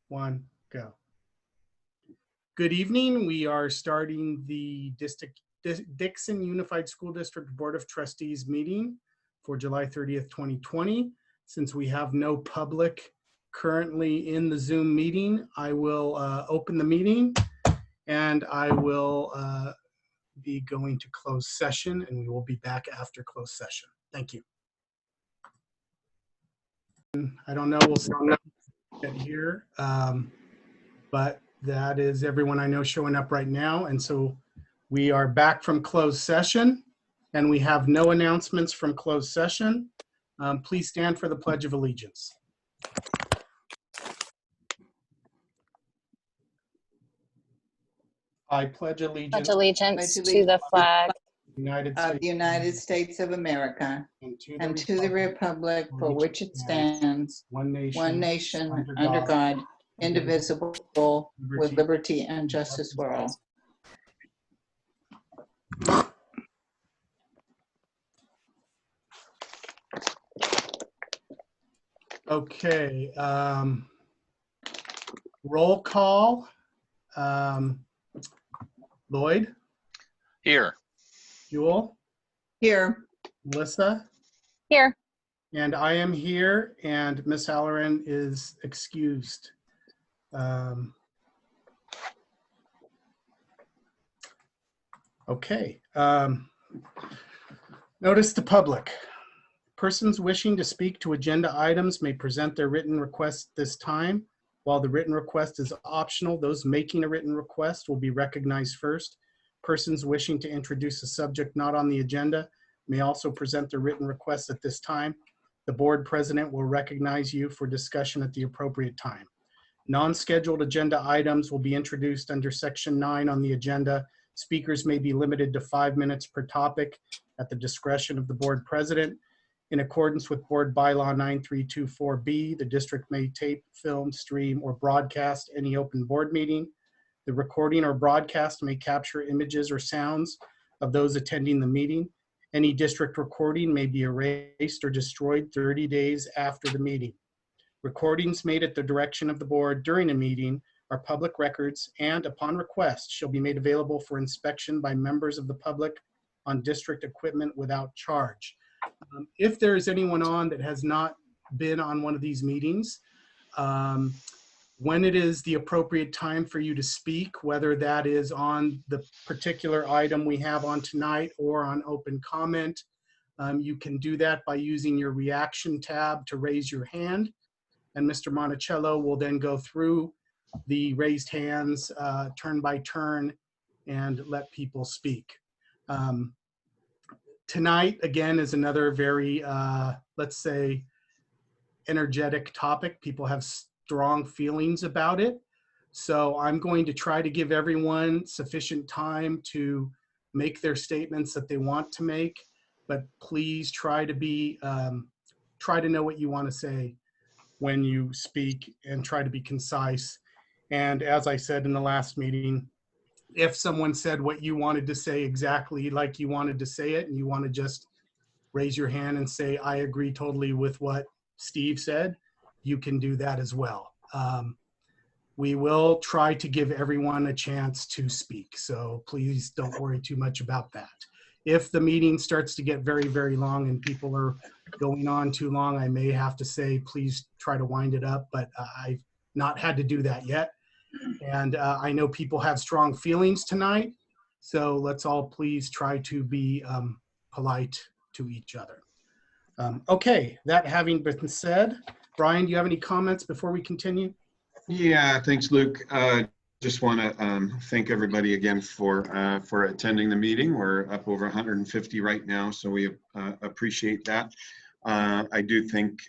one, go. Good evening. We are starting the Dixon Unified School District Board of Trustees meeting for July 30th, 2020. Since we have no public currently in the Zoom meeting, I will open the meeting and I will be going to closed session, and we will be back after closed session. Thank you. I don't know, we'll start here, but that is everyone I know showing up right now. And so we are back from closed session and we have no announcements from closed session. Please stand for the Pledge of Allegiance. I pledge allegiance to the flag of the United States of America and to the republic for which it stands, one nation under God, indivisible, with liberty and justice for all. Okay, roll call. Lloyd? Here. Jewel? Here. Melissa? Here. And I am here, and Miss Halloran is excused. Okay. Notice to public. Persons wishing to speak to agenda items may present their written request this time. While the written request is optional, those making a written request will be recognized first. Persons wishing to introduce a subject not on the agenda may also present their written request at this time. The board president will recognize you for discussion at the appropriate time. Non-scheduled agenda items will be introduced under Section 9 on the agenda. Speakers may be limited to 5 minutes per topic at the discretion of the board president. In accordance with Board Bylaw 9324B, the district may tape, film, stream, or broadcast any open board meeting. The recording or broadcast may capture images or sounds of those attending the meeting. Any district recording may be erased or destroyed 30 days after the meeting. Recordings made at the direction of the board during a meeting are public records and, upon request, shall be made available for inspection by members of the public on district equipment without charge. If there is anyone on that has not been on one of these meetings, when it is the appropriate time for you to speak, whether that is on the particular item we have on tonight or on open comment, you can do that by using your reaction tab to raise your hand. And Mr. Monticello will then go through the raised hands turn by turn and let people speak. Tonight, again, is another very, let's say, energetic topic. People have strong feelings about it. So I'm going to try to give everyone sufficient time to make their statements that they want to make, but please try to be, try to know what you want to say when you speak and try to be concise. And as I said in the last meeting, if someone said what you wanted to say exactly like you wanted to say it, and you want to just raise your hand and say, I agree totally with what Steve said, you can do that as well. We will try to give everyone a chance to speak, so please don't worry too much about that. If the meeting starts to get very, very long and people are going on too long, I may have to say, please try to wind it up, but I've not had to do that yet. And I know people have strong feelings tonight, so let's all please try to be polite to each other. Okay, that having been said, Brian, do you have any comments before we continue? Yeah, thanks, Luke. Just want to thank everybody again for attending the meeting. We're up over 150 right now, so we appreciate that. I do think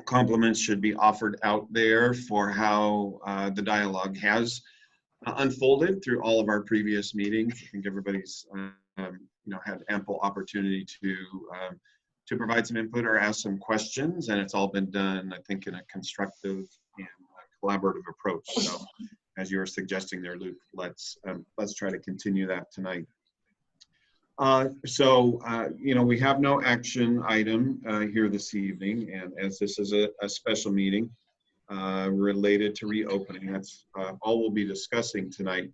compliments should be offered out there for how the dialogue has unfolded through all of our previous meetings. I think everybody's had ample opportunity to provide some input or ask some questions, and it's all been done, I think, in a constructive and collaborative approach. So, as you were suggesting there, Luke, let's try to continue that tonight. We have no action item here this evening, and as this is a special meeting, related to reopening. That's all we'll be discussing tonight.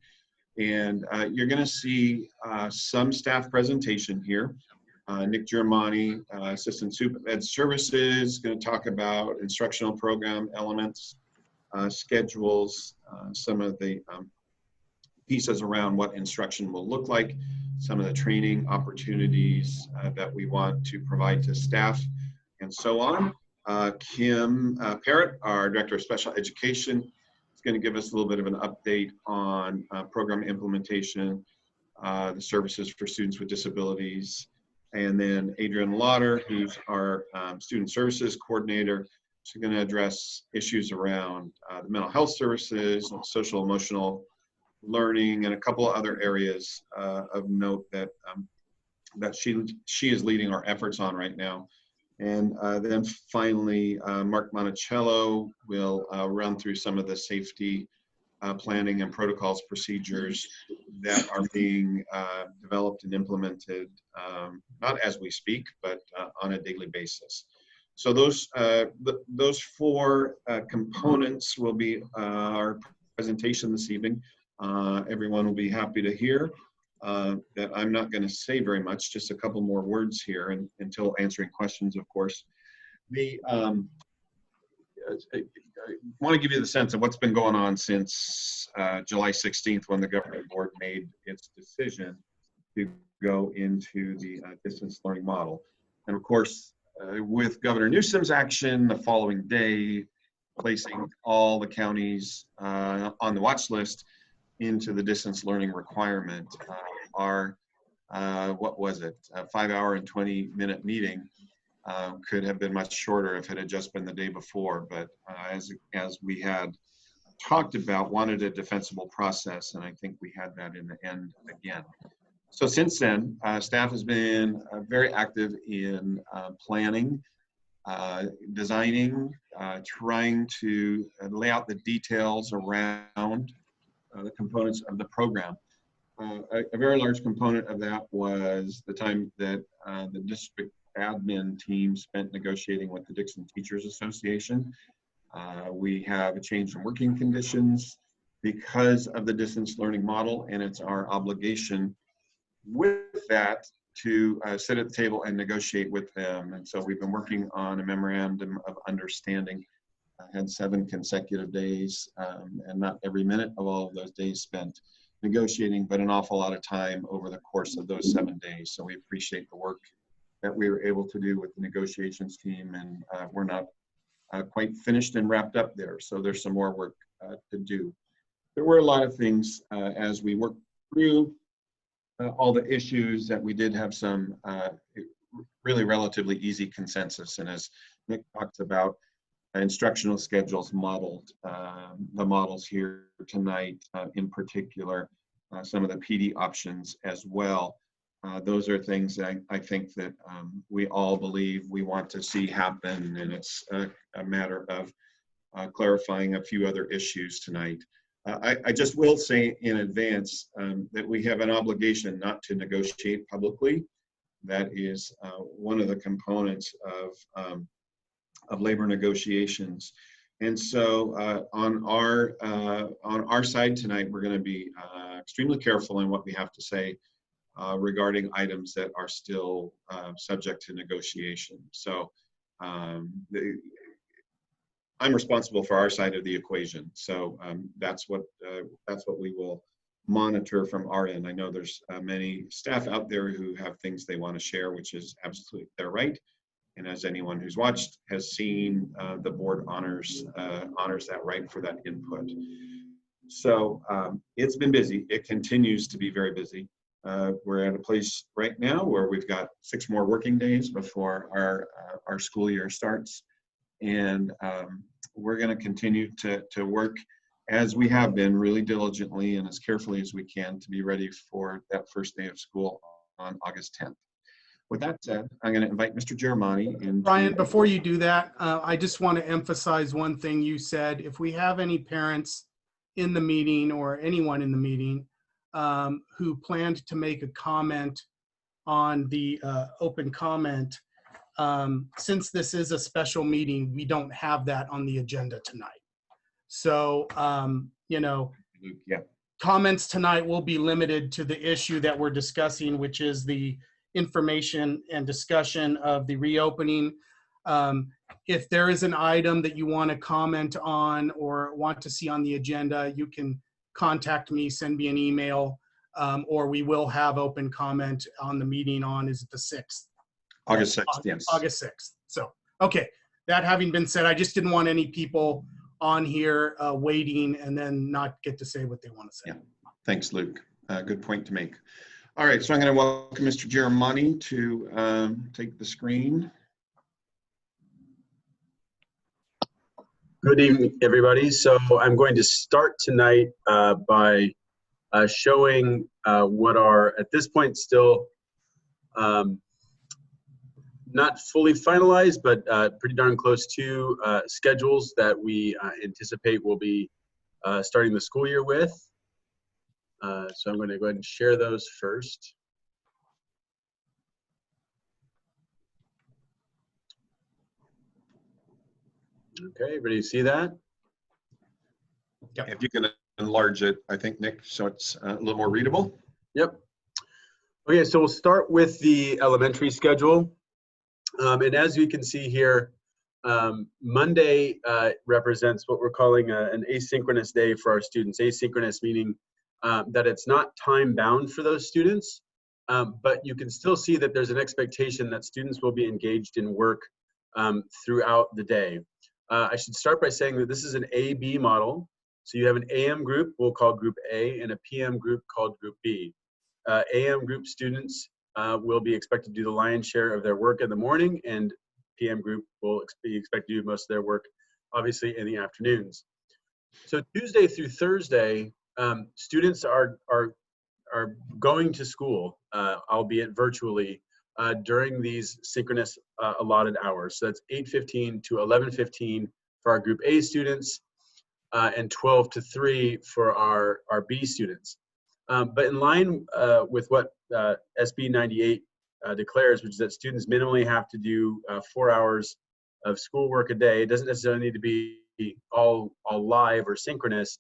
And you're going to see some staff presentation here. Nick Germani, Assistant Super Ed Services, is going to talk about instructional program elements, schedules, some of the pieces around what instruction will look like, some of the training opportunities that we want to provide to staff, and so on. Kim Parrott, our Director of Special Education, is going to give us a little bit of an update on program implementation, the services for students with disabilities. And then Adrian Lauder, who's our Student Services Coordinator, is going to address issues around the mental health services, social emotional learning, and a couple of other areas of note that that she is leading our efforts on right now. And then finally, Mark Monticello will run through some of the safety planning and protocols, procedures that are being developed and implemented, not as we speak, but on a daily basis. So those four components will be our presentation this evening. Everyone will be happy to hear that I'm not going to say very much, just a couple more words here until answering questions, of course. I want to give you the sense of what's been going on since July 16th, when the governing board made its decision to go into the distance learning model. And of course, with Governor Newsom's action the following day, placing all the counties on the watch list into the distance learning requirement, our, what was it, a 5-hour and 20-minute meeting could have been much shorter if it had just been the day before. But as we had talked about, wanted a defensible process, and I think we had that in the end again. So since then, staff has been very active in planning, designing, trying to lay out the details around the components of the program. A very large component of that was the time that the district admin team spent negotiating with the Dixon Teachers Association. We have a change in working conditions because of the distance learning model, and it's our obligation with that to sit at the table and negotiate with them. And so we've been working on a memorandum of understanding. I had 7 consecutive days, and not every minute of all of those days spent negotiating, but an awful lot of time over the course of those 7 days. So we appreciate the work that we were able to do with the negotiations team, and we're not quite finished and wrapped up there. So there's some more work to do. There were a lot of things as we worked through all the issues that we did have some really relatively easy consensus. And as Nick talks about, instructional schedules modeled, the models here tonight in particular, some of the PD options as well. Those are things that I think that we all believe we want to see happen, and it's a matter of clarifying a few other issues tonight. I just will say in advance that we have an obligation not to negotiate publicly. That is one of the components of labor negotiations. And so on our side tonight, we're going to be extremely careful in what we have to say regarding items that are still subject to negotiation. So I'm responsible for our side of the equation. So that's what we will monitor from our end. I know there's many staff out there who have things they want to share, which is absolutely their right. And as anyone who's watched has seen, the board honors that right for that input. So it's been busy. It continues to be very busy. We're at a place right now where we've got 6 more working days before our school year starts. And we're going to continue to work as we have been, really diligently and as carefully as we can, to be ready for that first day of school on August 10th. With that said, I'm going to invite Mr. Germani in. Brian, before you do that, I just want to emphasize one thing you said. If we have any parents in the meeting or anyone in the meeting who planned to make a comment on the open comment, since this is a special meeting, we don't have that on the agenda tonight. So, Luke, yeah. comments tonight will be limited to the issue that we're discussing, which is the information and discussion of the reopening. If there is an item that you want to comment on or want to see on the agenda, you can contact me, send me an email, or we will have open comment on the meeting on, is it the 6th? August 6th, yes. August 6th. So, okay. That having been said, I just didn't want any people on here waiting and then not get to say what they want to say. Yeah. Thanks, Luke. Good point to make. All right, so I'm going to welcome Mr. Giramani to take the screen. Good evening, everybody. So I'm going to start tonight by showing what are, at this point, still not fully finalized, but pretty darn close to schedules that we anticipate will be starting the school year with. So I'm going to go ahead and share those first. Okay, everybody see that? Yep. If you can enlarge it, I think, Nick, so it's a little more readable. Yep. Okay, so we'll start with the elementary schedule. And as you can see here, Monday represents what we're calling an asynchronous day for our students. Asynchronous meaning that it's not time bound for those students, but you can still see that there's an expectation that students will be engaged in work throughout the day. I should start by saying that this is an A-B model. So you have an AM group we'll call Group A and a PM group called Group B. AM group students will be expected to do the lion's share of their work in the morning, and PM group will be expected to do most of their work, obviously, in the afternoons. So Tuesday through Thursday, students are going to school, albeit virtually, during these synchronous allotted hours. So that's 8:15 to 11:15 for our Group A students, and 12 to 3 for our B students. But in line with what SB 98 declares, which is that students minimally have to do 4 hours of schoolwork a day. It doesn't necessarily need to be all live or synchronous.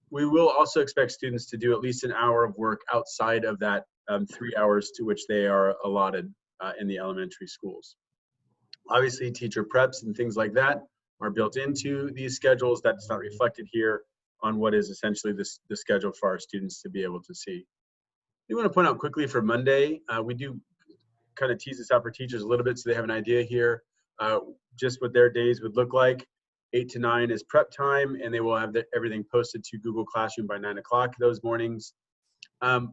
We will also expect students to do at least an hour of work outside of that 3 hours to which they are allotted in the elementary schools. Obviously, teacher preps and things like that are built into these schedules. That's not reflected here on what is essentially the schedule for our students to be able to see. I want to point out quickly for Monday, we do kind of tease this out for teachers a little bit so they have an idea here, just what their days would look like. 8 to 9 is prep time, and they will have everything posted to Google Classroom by 9 o'clock those mornings.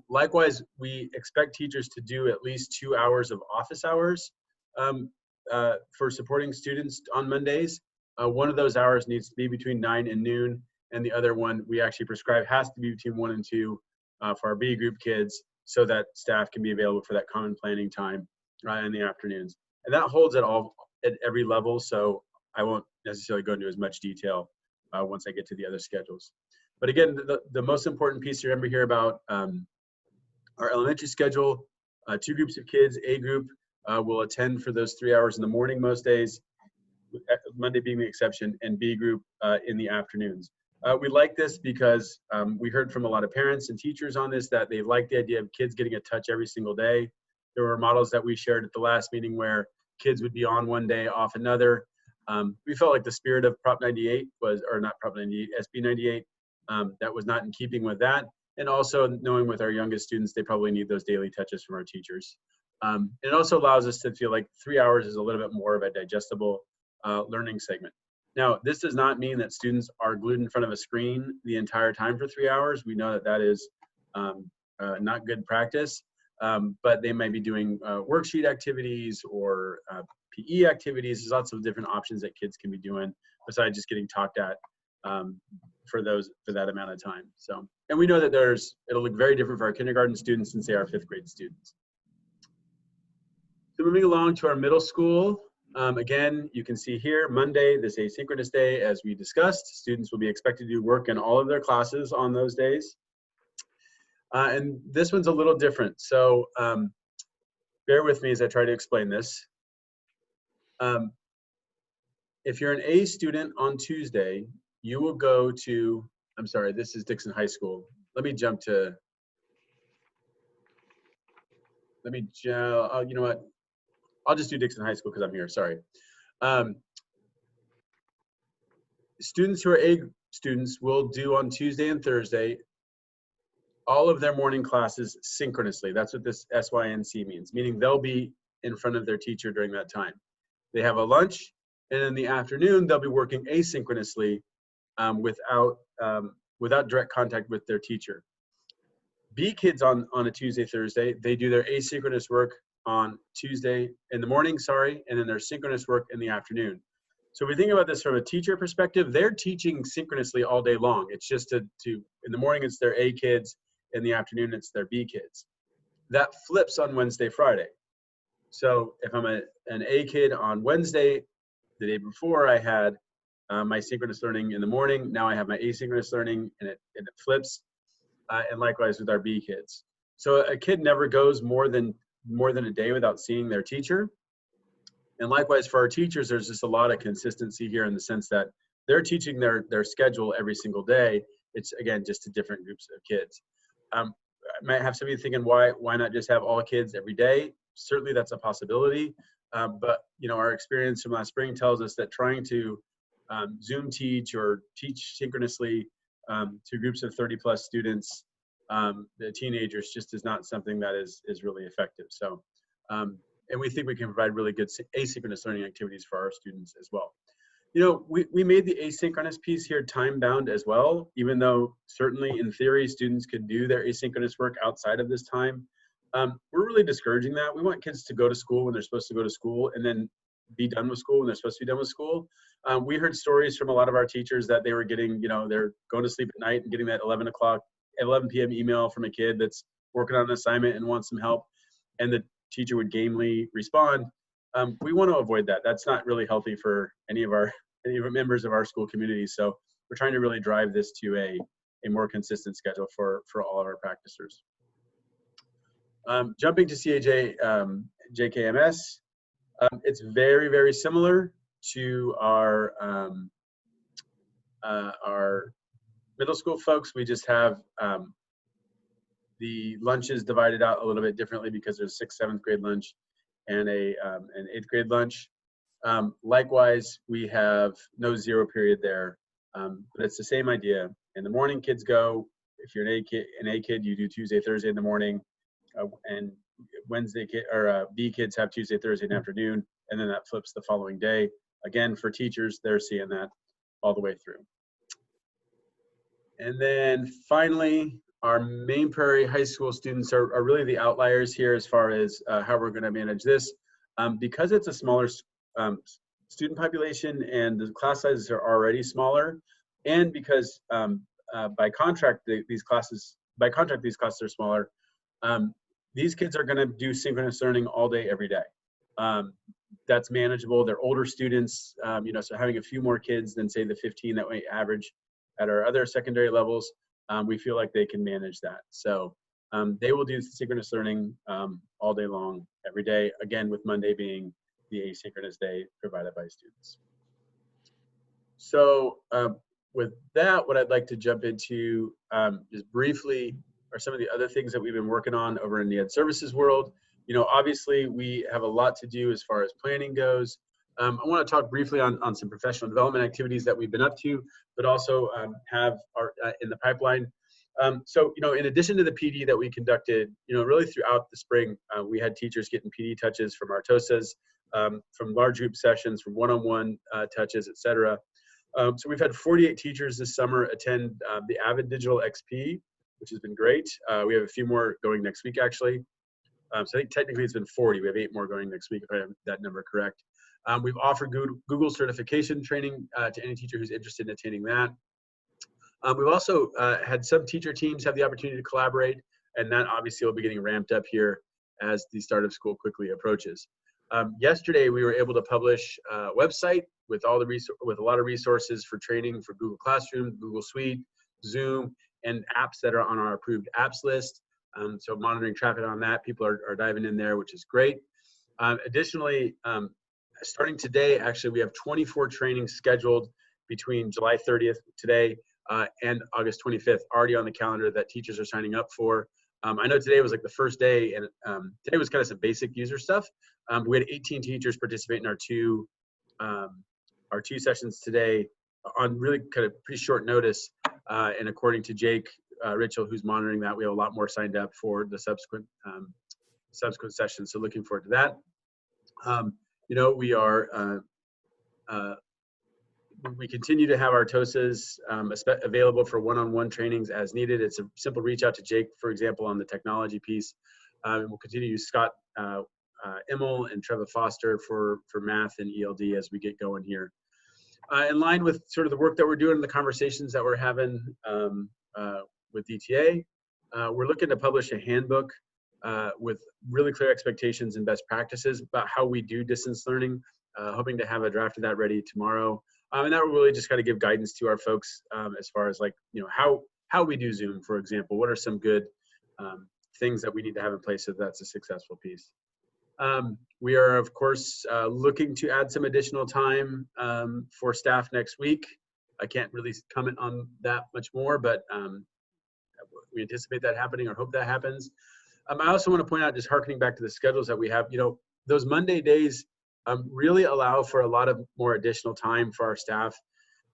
Likewise, we expect teachers to do at least 2 hours of office hours for supporting students on Mondays. One of those hours needs to be between 9 and noon, and the other one we actually prescribe has to be between 1 and 2 for our B group kids, so that staff can be available for that common planning time in the afternoons. And that holds at every level, so I won't necessarily go into as much detail once I get to the other schedules. But again, the most important piece to remember here about our elementary schedule, 2 groups of kids. A group will attend for those 3 hours in the morning most days, Monday being the exception, and B group in the afternoons. We like this because we heard from a lot of parents and teachers on this that they like the idea of kids getting a touch every single day. There were models that we shared at the last meeting where kids would be on one day, off another. We felt like the spirit of Prop 98 was, or not Prop 98, SB 98, that was not in keeping with that. And also knowing with our youngest students, they probably need those daily touches from our teachers. It also allows us to feel like 3 hours is a little bit more of a digestible learning segment. Now, this does not mean that students are glued in front of a screen the entire time for 3 hours. We know that that is not good practice, but they might be doing worksheet activities or PE activities. There's lots of different options that kids can be doing besides just getting talked at for that amount of time. So, and we know that it'll look very different for our kindergarten students than say our 5th grade students. So moving along to our middle school. Again, you can see here, Monday, this asynchronous day, as we discussed, students will be expected to do work in all of their classes on those days. And this one's a little different. So bear with me as I try to explain this. If you're an A student on Tuesday, you will go to, I'm sorry, this is Dixon High School. Let me jump to, oh, you know what? I'll just do Dixon High School because I'm here, sorry. Students who are A students will do on Tuesday and Thursday all of their morning classes synchronously. That's what this SYNC means, meaning they'll be in front of their teacher during that time. They have a lunch, and in the afternoon, they'll be working asynchronously without direct contact with their teacher. B kids on a Tuesday, Thursday, they do their asynchronous work on Tuesday in the morning, and then their synchronous work in the afternoon. So if we think about this from a teacher perspective, they're teaching synchronously all day long. It's just in the morning, it's their A kids. In the afternoon, it's their B kids. That flips on Wednesday, Friday. So if I'm an A kid on Wednesday, the day before I had my synchronous learning in the morning, now I have my asynchronous learning, and it flips. And likewise with our B kids. So a kid never goes more than a day without seeing their teacher. And likewise for our teachers, there's just a lot of consistency here in the sense that they're teaching their schedule every single day. It's, again, just to different groups of kids. I might have somebody thinking, why not just have all kids every day? Certainly that's a possibility. But our experience from last spring tells us that trying to Zoom teach or teach synchronously to groups of 30 plus students, the teenagers, just is not something that is really effective. So, and we think we can provide really good asynchronous learning activities for our students as well. We made the asynchronous piece here time bound as well, even though certainly in theory students could do their asynchronous work outside of this time. We're really discouraging that. We want kids to go to school when they're supposed to go to school and then be done with school when they're supposed to be done with school. We heard stories from a lot of our teachers that they were getting, they're going to sleep at night and getting that 11 p.m. email from a kid that's working on an assignment and wants some help, and the teacher would gamely respond. We want to avoid that. That's not really healthy for any of our members of our school community. So we're trying to really drive this to a more consistent schedule for all of our practicers. Jumping to CAJ JKMS, it's very, very similar to our middle school folks. We just have the lunches divided out a little bit differently because there's 6th, 7th grade lunch and an 8th grade lunch. Likewise, we have no zero period there, but it's the same idea. In the morning, kids go. If you're an A kid, you do Tuesday, Thursday in the morning, and Wednesday B kids have Tuesday, Thursday in the afternoon, and then that flips the following day. Again, for teachers, they're seeing that all the way through. And then finally, our Main Prairie High School students are really the outliers here as far as how we're going to manage this. Because it's a smaller student population and the class sizes are already smaller, and because by contract these classes are smaller, these kids are going to do synchronous learning all day, every day. That's manageable. They're older students, so having a few more kids than say the 15 that we average at our other secondary levels, we feel like they can manage that. So they will do synchronous learning all day long, every day, again, with Monday being the asynchronous day provided by students. So with that, what I'd like to jump into just briefly are some of the other things that we've been working on over in the Ed Services world. Obviously we have a lot to do as far as planning goes. I want to talk briefly on some professional development activities that we've been up to, but also have in the pipeline. So, in addition to the PD that we conducted, really throughout the spring, we had teachers getting PD touches from our TOSAs, from large group sessions, from one-on-one touches, et cetera. So we've had 48 teachers this summer attend the Avid Digital XP, which has been great. We have a few more going next week, actually. So I think technically it's been 40. We have 8 more going next week, if I have that number correct. We've offered Google certification training to any teacher who's interested in attending that. We've also had some teacher teams have the opportunity to collaborate, and that obviously will be getting ramped up here as the start of school quickly approaches. Yesterday, we were able to publish a website with a lot of resources for training for Google Classroom, Google Suite, Zoom, and apps that are on our approved apps list. So monitoring traffic on that, people are diving in there, which is great. Additionally, starting today, actually, we have 24 trainings scheduled between July 30th, today, and August 25th, already on the calendar that teachers are signing up for. I know today was like the first day, and today was kind of some basic user stuff. We had 18 teachers participate in our two sessions today on really kind of pretty short notice. And according to Jake Ritchell, who's monitoring that, we have a lot more signed up for the subsequent sessions. So looking forward to that. We continue to have our TOSAs available for one-on-one trainings as needed. It's a simple reach out to Jake, for example, on the technology piece. And we'll continue to use Scott Immel and Trevor Foster for math and ELD as we get going here. In line with sort of the work that we're doing and the conversations that we're having with DTA, we're looking to publish a handbook with really clear expectations and best practices about how we do distance learning, hoping to have a draft of that ready tomorrow. And that will really just kind of give guidance to our folks as far as like, how we do Zoom, for example. What are some good things that we need to have in place so that's a successful piece. We are, of course, looking to add some additional time for staff next week. I can't really comment on that much more, but we anticipate that happening or hope that happens. I also want to point out, just harkening back to the schedules that we have, those Monday days really allow for a lot of more additional time for our staff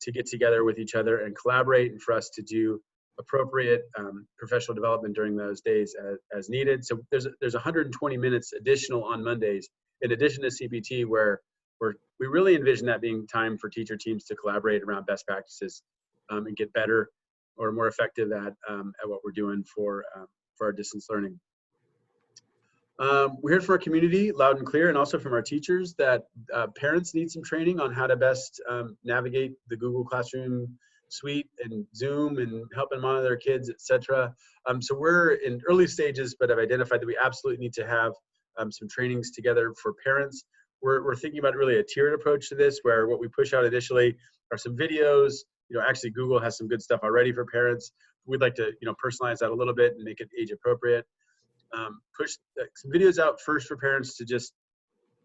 to get together with each other and collaborate, and for us to do appropriate professional development during those days as needed. So there's 120 minutes additional on Mondays, in addition to CPT, where we really envision that being time for teacher teams to collaborate around best practices and get better or more effective at what we're doing for our distance learning. We heard from our community loud and clear, and also from our teachers, that parents need some training on how to best navigate the Google Classroom suite and Zoom and helping monitor their kids, etc. So we're in early stages, but I've identified that we absolutely need to have some trainings together for parents. We're thinking about really a tiered approach to this, where what we push out initially are some videos. Actually Google has some good stuff already for parents. We'd like to personalize that a little bit and make it age appropriate. Push some videos out first for parents to just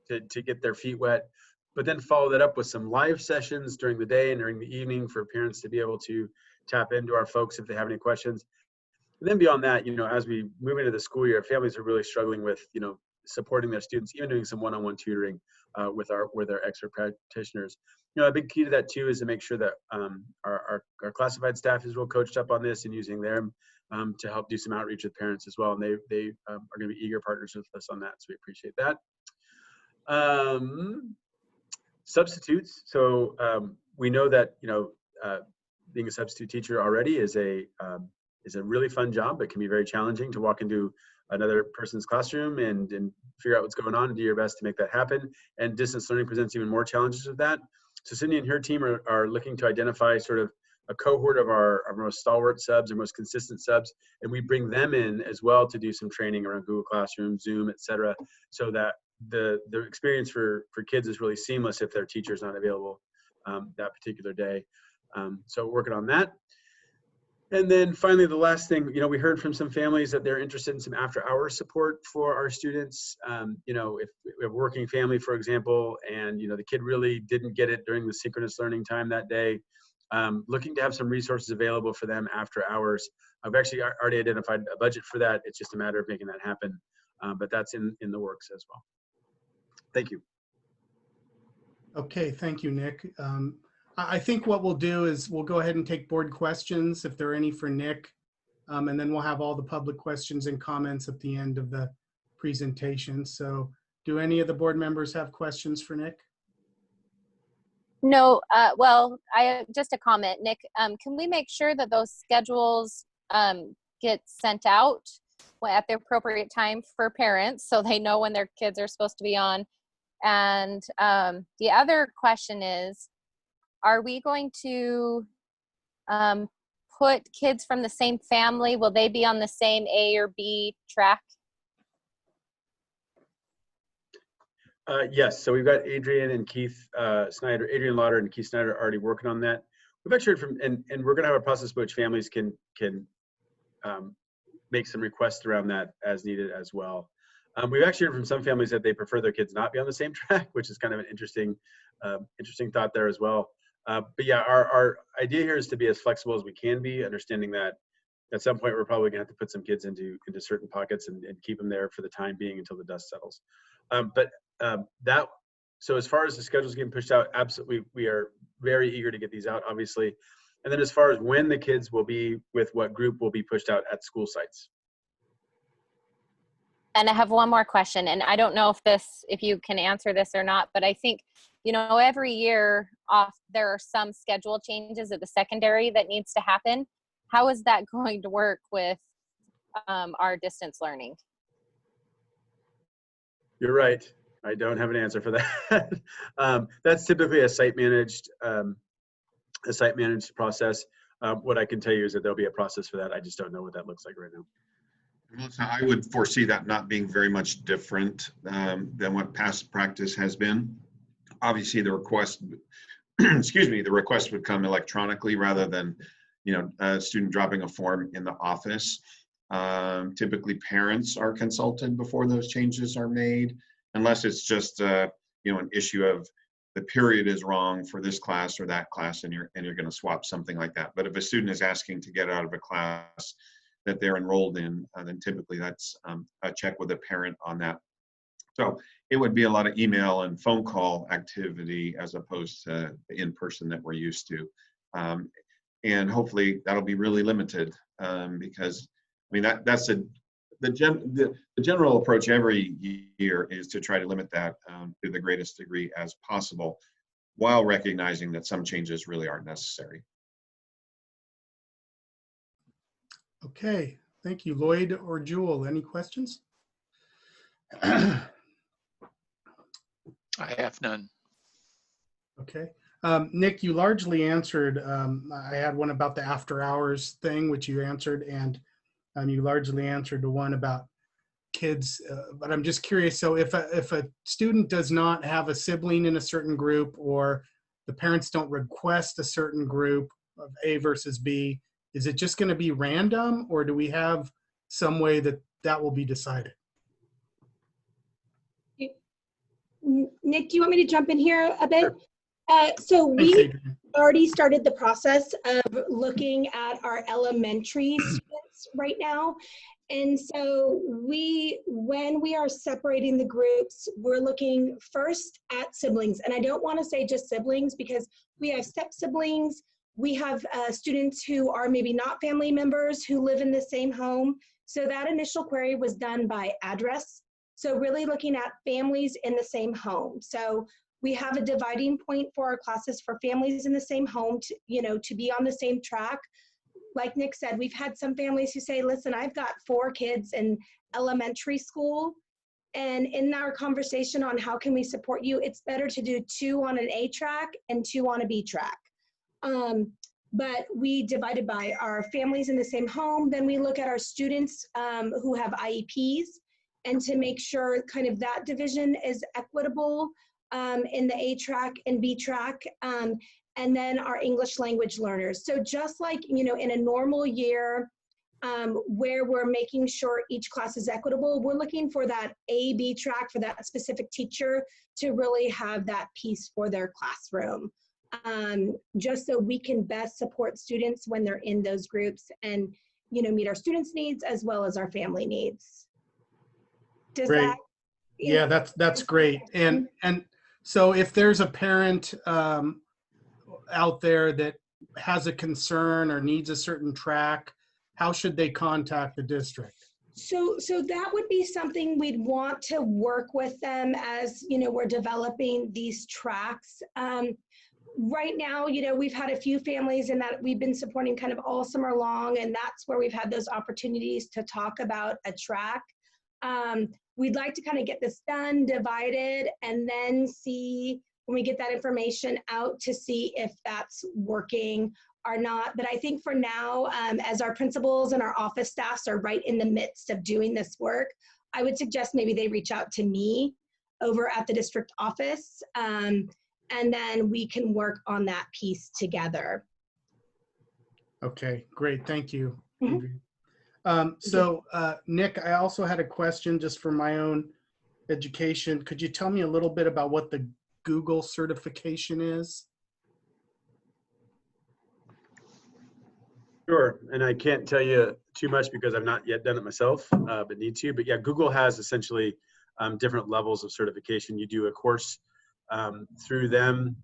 to get their feet wet, but then follow that up with some live sessions during the day and during the evening for parents to be able to tap into our folks if they have any questions. And then beyond that, as we move into the school year, families are really struggling with, supporting their students, even doing some one-on-one tutoring with our expert practitioners. A big key to that too is to make sure that our classified staff is real coached up on this and using them to help do some outreach with parents as well. And they are going to be eager partners with us on that, so we appreciate that. Substitutes. So we know that being a substitute teacher already is a really fun job, but can be very challenging to walk into another person's classroom and figure out what's going on and do your best to make that happen. And distance learning presents even more challenges with that. So Cindy and her team are looking to identify sort of a cohort of our most stalwart subs, our most consistent subs, and we bring them in as well to do some training around Google Classroom, Zoom, etc., so that the experience for kids is really seamless if their teacher's not available that particular day. So working on that. And then finally, the last thing, we heard from some families that they're interested in some after-hours support for our students. If we have a working family, for example, and the kid really didn't get it during the synchronous learning time that day, looking to have some resources available for them after hours. I've actually already identified a budget for that. It's just a matter of making that happen, but that's in the works as well. Thank you. Okay, thank you, Nick. I think what we'll do is we'll go ahead and take board questions if there are any for Nick, and then we'll have all the public questions and comments at the end of the presentation. So do any of the board members have questions for Nick? No, well, just a comment, Nick. Can we make sure that those schedules get sent out at the appropriate time for parents so they know when their kids are supposed to be on? And the other question is, are we going to put kids from the same family? Will they be on the same A or B track? Yes, so we've got Adrian and Keith Snyder, Adrian Lauder and Keith Snyder already working on that. We've actually heard from, and we're going to have a process by which families can make some requests around that as needed as well. We've actually heard from some families that they prefer their kids not be on the same track, which is kind of an interesting thought there as well. But yeah, our idea here is to be as flexible as we can be, understanding that at some point we're probably gonna have to put some kids into certain pockets and keep them there for the time being until the dust settles. So as far as the schedules getting pushed out, absolutely, we are very eager to get these out, obviously. And then as far as when the kids will be with what group will be pushed out at school sites. And I have one more question, and I don't know if you can answer this or not, but I think, every year there are some schedule changes at the secondary that needs to happen. How is that going to work with our distance learning? You're right. I don't have an answer for that. That's typically a site managed process. What I can tell you is that there'll be a process for that. I just don't know what that looks like right now. Melissa, I would foresee that not being very much different than what past practice has been. Obviously, the request, the request would come electronically rather than, a student dropping a form in the office. Typically, parents are consulted before those changes are made, unless it's just, an issue of the period is wrong for this class or that class, and you're going to swap something like that. But if a student is asking to get out of a class that they're enrolled in, then typically that's a check with a parent on that. So it would be a lot of email and phone call activity as opposed to the in-person that we're used to. And hopefully that'll be really limited because, that's the general approach every year is to try to limit that to the greatest degree as possible, while recognizing that some changes really aren't necessary. Okay, thank you. Lloyd or Jewel, any questions? I have none. Okay. Nick, you largely answered. I had one about the after hours thing, which you answered, and you largely answered the one about kids. But I'm just curious. So if a student does not have a sibling in a certain group, or the parents don't request a certain group of A versus B, is it just going to be random, or do we have some way that will be decided? Nick, do you want me to jump in here a bit? Sure. So Thanks, we Adrian. already started the process of looking at our elementary students right now. And so when we are separating the groups, we're looking first at siblings. And I don't want to say just siblings, because we have step siblings. We have students who are maybe not family members who live in the same home. So that initial query was done by address. So really looking at families in the same home. So we have a dividing point for our classes for families in the same home to be on the same track. Like Nick said, we've had some families who say, listen, I've got 4 kids in elementary school. And in our conversation on how can we support you, it's better to do 2 on an A track and 2 on a B track. But we divided by our families in the same home. Then we look at our students who have IEPs, and to make sure kind of that division is equitable in the A track and B track. And then our English language learners. So just like, in a normal year where we're making sure each class is equitable, we're looking for that A-B track for that specific teacher to really have that piece for their classroom. Just so we can best support students when they're in those groups and, meet our students' needs as well as our family needs. Does Great. that? Yeah, that's great. And so if there's a parent out there that has a concern or needs a certain track, how should they contact the district? So that would be something we'd want to work with them as, we're developing these tracks. Right now, we've had a few families in that we've been supporting kind of all summer long, and that's where we've had those opportunities to talk about a track. We'd like to kind of get this done, divided, and then see when we get that information out to see if that's working or not. But I think for now, as our principals and our office staffs are right in the midst of doing this work, I would suggest maybe they reach out to me over at the district office, and then we can work on that piece together. Okay, great. Thank you. Mhm. Nick, I also had a question just for my own education. Could you tell me a little bit about what the Google certification is? Sure, and I can't tell you too much because I've not yet done it myself, but need to. But yeah, Google has essentially different levels of certification. You do a course through them.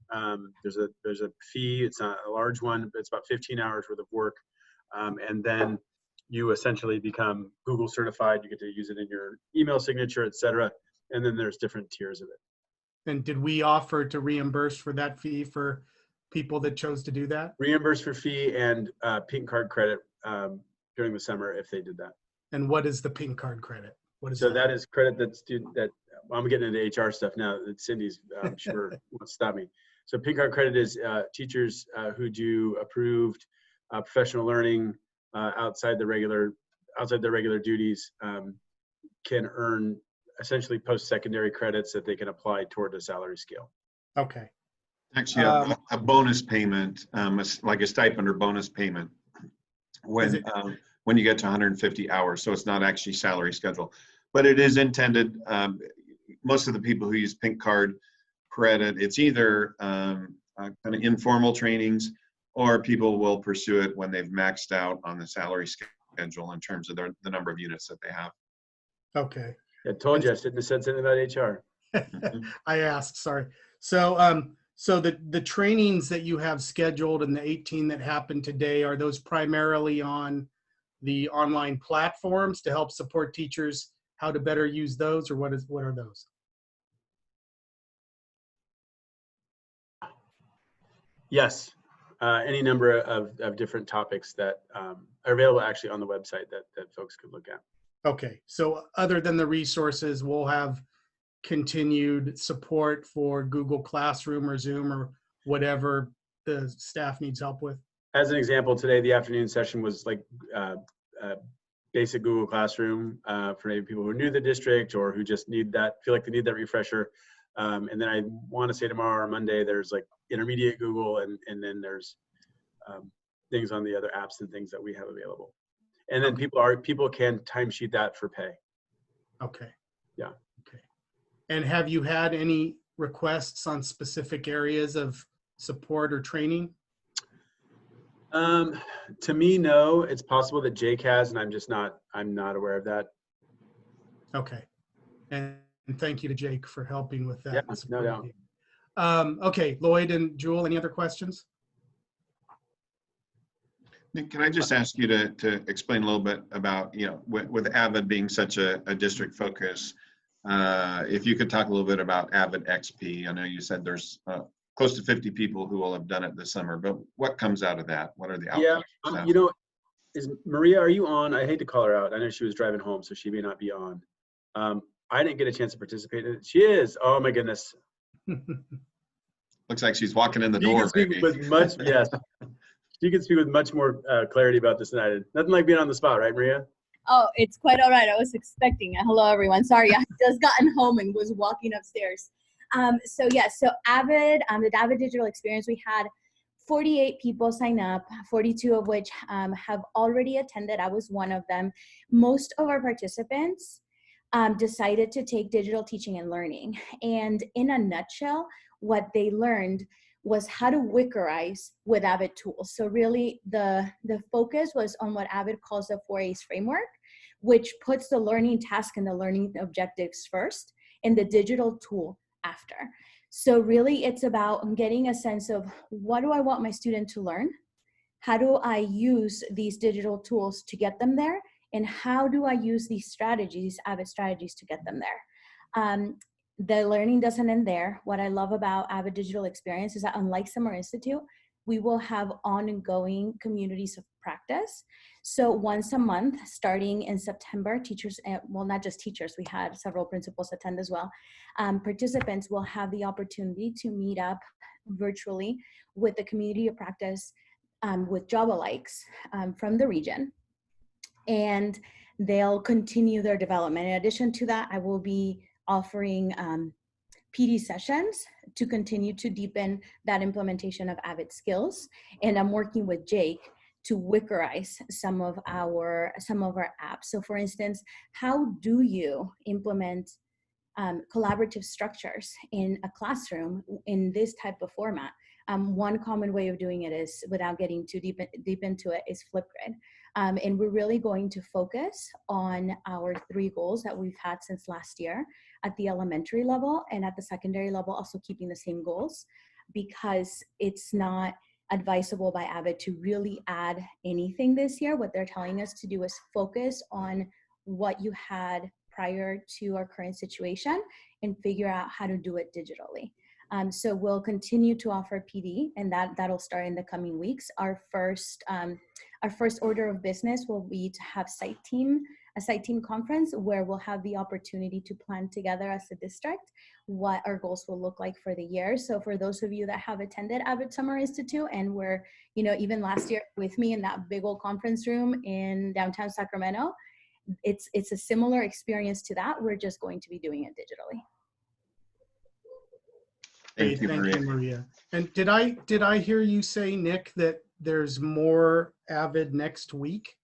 There's a fee. It's not a large one, but it's about 15 hours worth of work, and then you essentially become Google certified. You get to use it in your email signature, etc. And then there's different tiers of it. And did we offer to reimburse for that fee for people that chose to do that? Reimburse for fee and pink card credit during the summer if they did that. And what is the pink card credit? What is So that is credit that I'm getting into HR stuff now that Cindy's sure won't stop me. So pink card credit is teachers who do approved professional learning outside their regular duties can earn essentially post-secondary credits that they can apply toward a salary scale. Okay. Actually, a bonus payment, like a stipend or bonus payment when you get to 150 hours. So it's not actually salary schedule, but it is intended. Most of the people who use pink card credit, it's either kind of informal trainings, or people will pursue it when they've maxed out on the salary schedule in terms of the number of units that they have. Okay. I told you I shouldn't have said something about HR. I asked, sorry. So, so the trainings that you have scheduled and the 18 that happened today, are those primarily on the online platforms to help support teachers how to better use those, or what are those? Yes, any number of different topics that are available actually on the website that folks could look at. Okay, so other than the resources, we'll have continued support for Google Classroom or Zoom or whatever the staff needs help with? As an example, today, the afternoon session was like basic Google Classroom for maybe people who are new to the district or who just feel like they need that refresher. And then I want to say tomorrow or Monday, there's like intermediate Google, and then there's things on the other apps and things that we have available. And then people can timesheet that for pay. Okay. Yeah. Okay. And have you had any requests on specific areas of support or training? To me, no. It's possible that Jake has, and I'm not aware of that. Okay. And thank you to Jake for helping with that. Yeah, no doubt. Okay, Lloyd and Jewel, any other questions? Nick, can I just ask you to explain a little bit about, with Avid being such a district focus, if you could talk a little bit about Avid XP. I know you said there's close to 50 people who will have done it this summer, but what comes out of that? What are the outcomes? Yeah, is Maria, are you on? I hate to call her out. I know she was driving home, so she may not be on. I didn't get a chance to participate in it. She is. Oh my goodness. Looks like she's walking in the door. Yes. She can speak with much more clarity about this than I did. Nothing like being on the spot, right, Maria? Oh, it's quite all right. I was expecting it. Hello, everyone. Sorry, I just gotten home and was walking upstairs. So Avid, the Avid Digital Experience, we had 48 people sign up, 42 of which have already attended. I was one of them. Most of our participants decided to take digital teaching and learning. And in a nutshell, what they learned was how to Wickerize with Avid tools. So really the focus was on what Avid calls the 4A's framework, which puts the learning task and the learning objectives first and the digital tool after. So really it's about getting a sense of what do I want my student to learn? How do I use these digital tools to get them there? And how do I use these strategies, Avid strategies, to get them there? The learning doesn't end there. What I love about Avid Digital Experience is that unlike Summer Institute, we will have ongoing communities of practice. So once a month, starting in September, teachers, well, not just teachers, we had several principals attend as well. Participants will have the opportunity to meet up virtually with the community of practice with job alikes from the region. And they'll continue their development. In addition to that, I will be offering PD sessions to continue to deepen that implementation of Avid skills. And I'm working with Jake to Wickerize some of our apps. So for instance, how do you implement collaborative structures in a classroom in this type of format. One common way of doing it is, without getting too deep into it, is Flipgrid. And we're really going to focus on our 3 goals that we've had since last year at the elementary level, and at the secondary level also keeping the same goals, because it's not advisable by Avid to really add anything this year. What they're telling us to do is focus on what you had prior to our current situation and figure out how to do it digitally. So we'll continue to offer PD, and that'll start in the coming weeks. Our first order of business will be to have a site team conference where we'll have the opportunity to plan together as a district what our goals will look like for the year. So for those of you that have attended Avid Summer Institute and were, even last year with me in that big old conference room in downtown Sacramento, it's a similar experience to that. We're just going to be doing it digitally. Thank you, Thank Maria. you, Maria. And did I hear you say, Nick, that there's more Avid next week?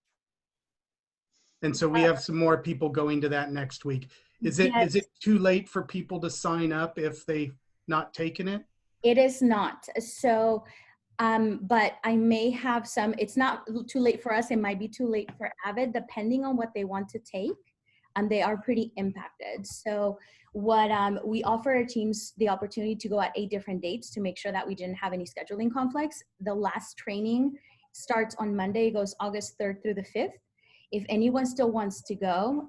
And so we have some more people going to that next week. Is it too late for people to sign up if they've not taken it? It is not. So, but I may have some, it's not too late for us. It might be too late for Avid, depending on what they want to take. And they are pretty impacted. So what we offer our teams the opportunity to go at 8 different dates to make sure that we didn't have any scheduling conflicts. The last training starts on Monday, goes August 3rd through the 5th. If anyone still wants to go,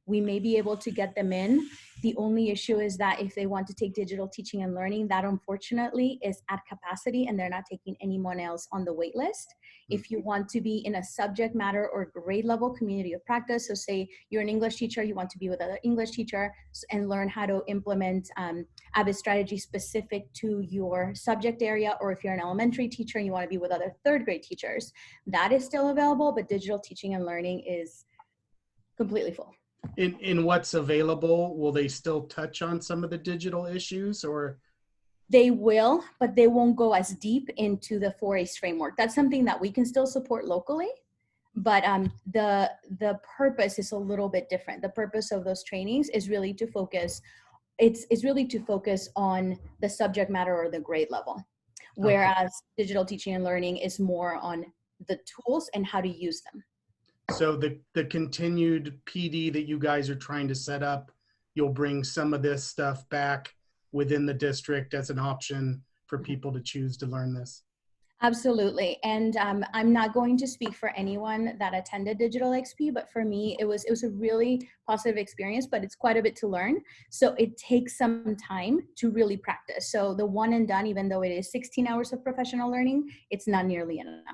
we may be able to get them in. The only issue is that if they want to take digital teaching and learning, that unfortunately is at capacity and they're not taking anyone else on the wait list. If you want to be in a subject matter or grade level community of practice, so say you're an English teacher, you want to be with another English teacher and learn how to implement Avid strategy specific to your subject area, or if you're an elementary teacher and you want to be with other 3rd grade teachers, that is still available, but digital teaching and learning is completely full. In what's available, will they still touch on some of the digital issues, or? They will, but they won't go as deep into the 4ACE framework. That's something that we can still support locally, but the purpose is a little bit different. The purpose of those trainings is really to focus, it's really to focus on the subject matter or the grade level, whereas digital teaching and learning is more on the tools and how to use them. So the continued PD that you guys are trying to set up, you'll bring some of this stuff back within the district as an option for people to choose to learn this. Absolutely. And I'm not going to speak for anyone that attended Digital XP, but for me, it was a really positive experience, but it's quite a bit to learn. So it takes some time to really practice. So the one and done, even though it is 16 hours of professional learning, it's not nearly enough.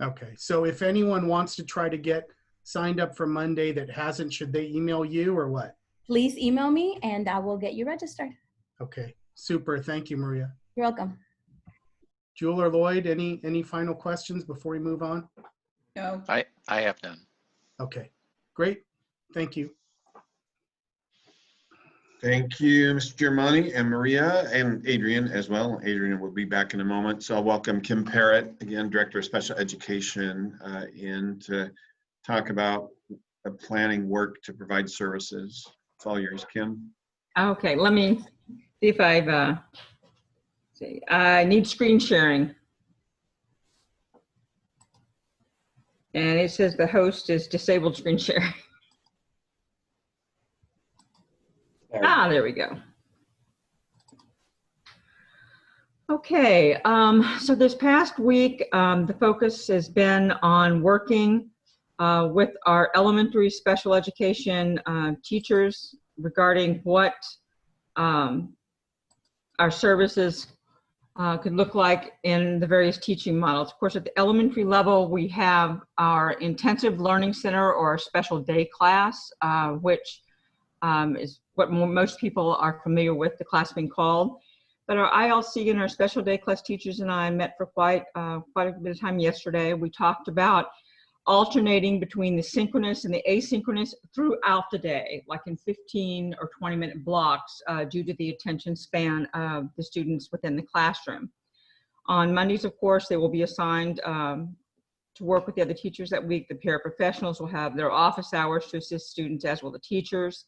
Okay. So if anyone wants to try to get signed up for Monday that hasn't, should they email you or what? Please email me and I will get you registered. Okay. Super. Thank you, Maria. You're welcome. Jewel or Lloyd, any final questions before we move on? No. I have none. Okay, great. Thank you. Thank you, Mr. Germani and Maria and Adrian as well. Adrian will be back in a moment. So I'll welcome Kim Parrott, again, Director of Special Education, in to talk about the planning work to provide services. It's all yours, Kim. Okay, let me see if I've, I need screen sharing. And it says the host is disabled screen sharing. Ah, there we go. Okay, so this past week, the focus has been on working with our elementary special education teachers regarding what our services could look like in the various teaching models. Of course, at the elementary level, we have our intensive learning center or our special day class, which is what most people are familiar with, the class being called. But our ILC and our special day class teachers and I met for quite a bit of time yesterday. We talked about alternating between the synchronous and the asynchronous throughout the day, like in 15 or 20-minute blocks due to the attention span of the students within the classroom. On Mondays, of course, they will be assigned to work with the other teachers that week. The paraprofessionals will have their office hours to assist students, as will the teachers.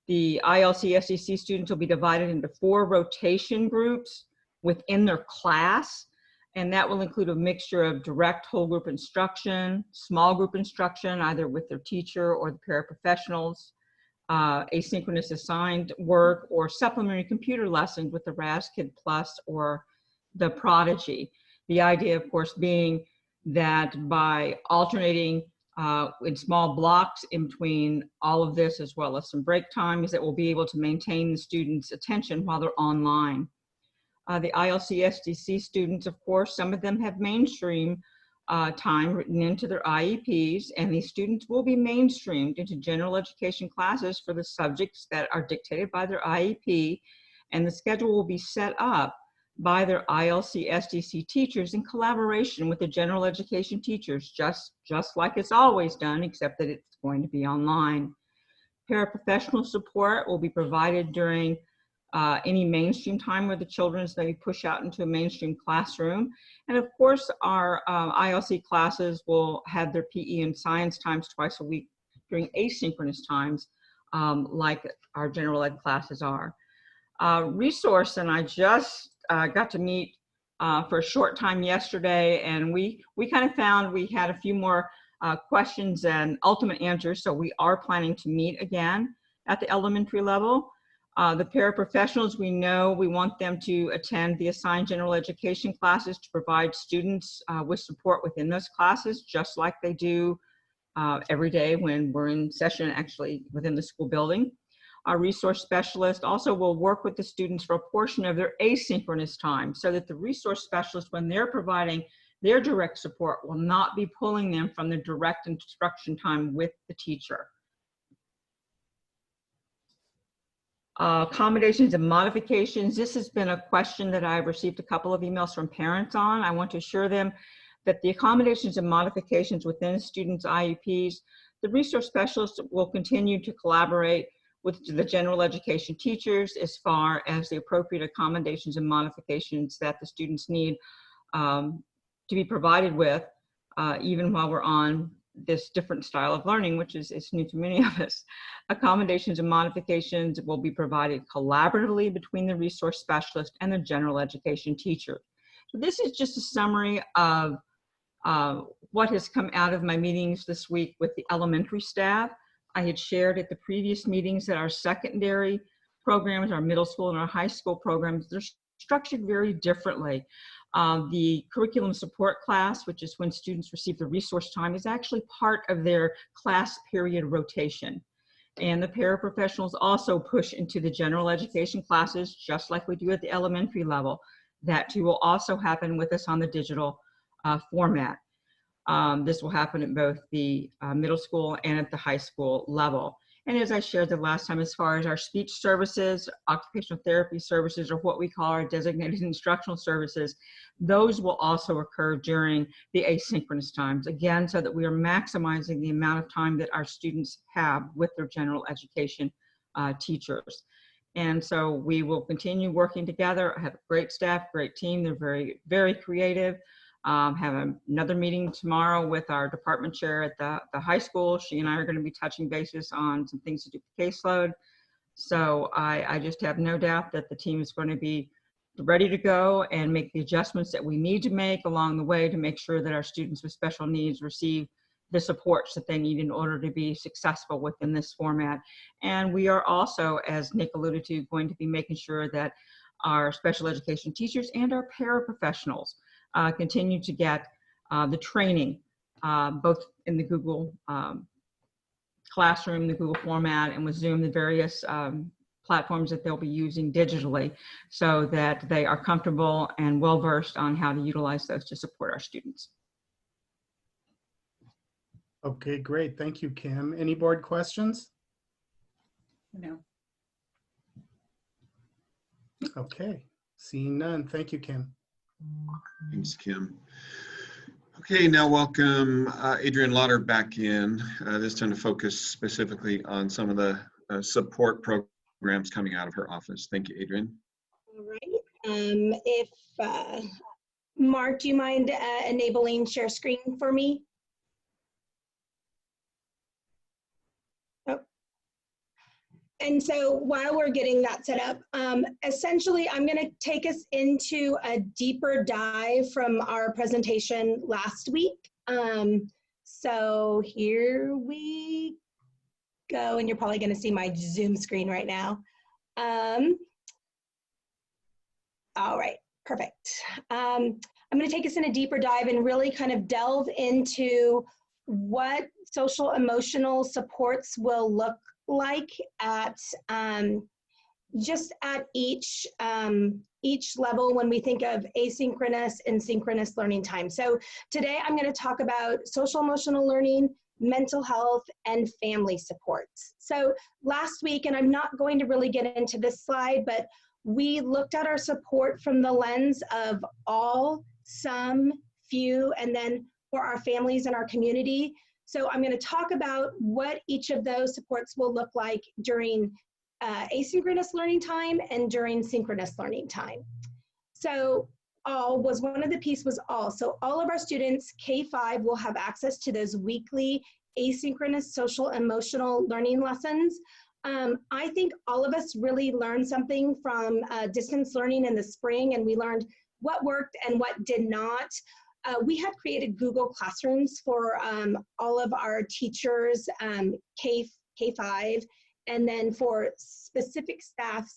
The ILC SDC students will be divided into 4 rotation groups within their class, and that will include a mixture of direct whole group instruction, small group instruction, either with their teacher or the paraprofessionals, asynchronous assigned work, or supplementary computer lessons with the RazKid Plus or the Prodigy. The idea, of course, being that by alternating in small blocks in between all of this, as well as some break times, that we'll be able to maintain the students' attention while they're online. The ILC SDC students, of course, some of them have mainstream time written into their IEPs, and these students will be mainstreamed into general education classes for the subjects that are dictated by their IEP, and the schedule will be set up by their ILC SDC teachers in collaboration with the general education teachers, just like it's always done, except that it's going to be online. Paraprofessional support will be provided during any mainstream time where the children is maybe pushed out into a mainstream classroom. And of course, our ILC classes will have their PE and science times twice a week during asynchronous times, like our general ed classes are. Resource, and I just got to meet for a short time yesterday, and we kind of found we had a few more questions and ultimate answers, so we are planning to meet again at the elementary level. The paraprofessionals, we know we want them to attend the assigned general education classes to provide students with support within those classes, just like they do every day when we're in session actually within the school building. Our resource specialist also will work with the students for a portion of their asynchronous time, so that the resource specialist, when they're providing their direct support, will not be pulling them from the direct instruction time with the teacher. Accommodations and modifications. This has been a question that I've received a couple of emails from parents on. I want to assure them that the accommodations and modifications within the students' IEPs, the resource specialist will continue to collaborate with the general education teachers as far as the appropriate accommodations and modifications that the students need to be provided with, even while we're on this different style of learning, which is new to many of us. Accommodations and modifications will be provided collaboratively between the resource specialist and the general education teacher. So this is just a summary of what has come out of my meetings this week with the elementary staff. I had shared at the previous meetings that our secondary programs, our middle school and our high school programs, they're structured very differently. The curriculum support class, which is when students receive the resource time, is actually part of their class period rotation. And the paraprofessionals also push into the general education classes, just like we do at the elementary level. That too will also happen with us on the digital format. This will happen at both the middle school and at the high school level. And as I shared the last time, as far as our speech services, occupational therapy services, or what we call our designated instructional services, those will also occur during the asynchronous times, again, so that we are maximizing the amount of time that our students have with their general education teachers. And so we will continue working together. I have a great staff, great team. They're very, very creative. Have another meeting tomorrow with our department chair at the high school. She and I are going to be touching bases on some things to do with caseload. So I just have no doubt that the team is going to be ready to go and make the adjustments that we need to make along the way to make sure that our students with special needs receive the supports that they need in order to be successful within this format. And we are also, as Nick alluded to, going to be making sure that our special education teachers and our paraprofessionals continue to get the training, both in the Google Classroom, the Google format, and with Zoom, the various platforms that they'll be using digitally, so that they are comfortable and well-versed on how to utilize those to support our students. Okay, great. Thank you, Kim. Any board questions? No. Okay, seeing none. Thank you, Kim. Thanks, Kim. Okay, now welcome Adrienne Lauder back in, this time to focus specifically on some of the support programs coming out of her office. Thank you, Adrienne. All right. If Mark, do you mind enabling share screen for me? Oh. And so while we're getting that set up, essentially I'm going to take us into a deeper dive from our presentation last week. So here we go, and you're probably going to see my Zoom screen right now. All right, perfect. I'm going to take us in a deeper dive and really kind of delve into what social emotional supports will look like at just at each level when we think of asynchronous and synchronous learning time. So today I'm going to talk about social emotional learning, mental health, and family supports. So last week, and I'm not going to really get into this slide, but we looked at our support from the lens of all, some, few, and then for our families and our community. So I'm going to talk about what each of those supports will look like during asynchronous learning time and during synchronous learning time. So all was one of the pieces was all. So all of our students, K-5, will have access to those weekly asynchronous social emotional learning lessons. I think all of us really learned something from distance learning in the spring, and we learned what worked and what did not. We had created Google Classrooms for all of our teachers, K-5, and then for specific staff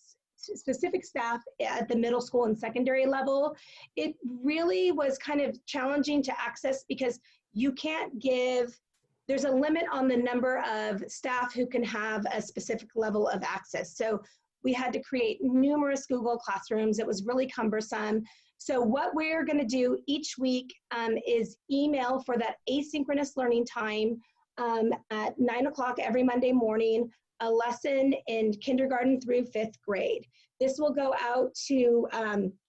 at the middle school and secondary level. It really was kind of challenging to access because you can't give, there's a limit on the number of staff who can have a specific level of access. So we had to create numerous Google Classrooms. It was really cumbersome. So what we're going to do each week is email for that asynchronous learning time at 9 o'clock every Monday morning, a lesson in kindergarten through 5th grade. This will go out to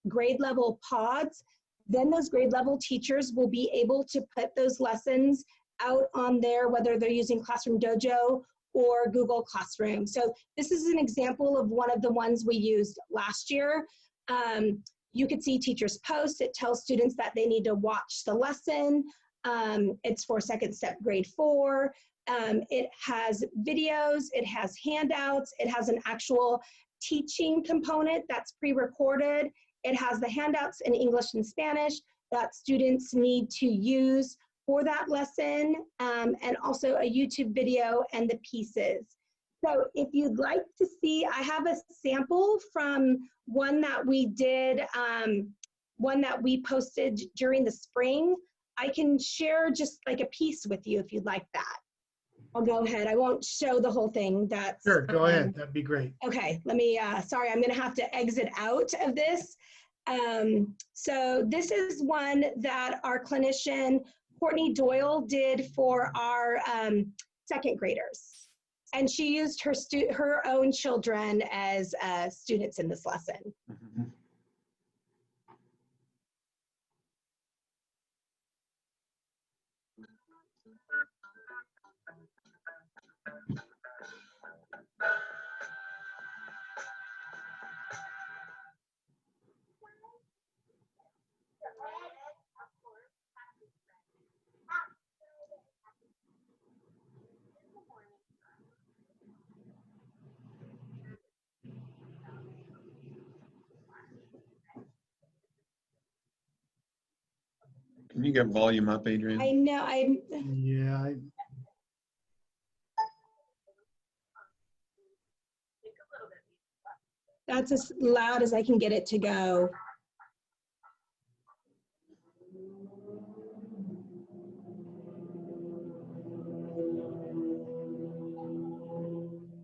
grade level pods. Then those grade level teachers will be able to put those lessons out on there, whether they're using Classroom Dojo or Google Classroom. So this is an example of one of the ones we used last year. You could see teachers post. It tells students that they need to watch the lesson. It's for second step grade 4. It has videos, it has handouts, it has an actual teaching component that's pre-recorded. It has the handouts in English and Spanish that students need to use for that lesson, and also a YouTube video and the pieces. So if you'd like to see, I have a sample from one that we did, one that we posted during the spring. I can share just like a piece with you if you'd like that. I'll go ahead. I won't show the whole thing. That's Sure, go ahead. That'd be great. okay. Let me, sorry, I'm going to have to exit out of this. So this is one that our clinician, Courtney Doyle, did for our second graders. And she used her own children as students in this lesson. Mhm. Can you get volume up, Adrian? I know, Yeah, that's as loud as I can get it to go.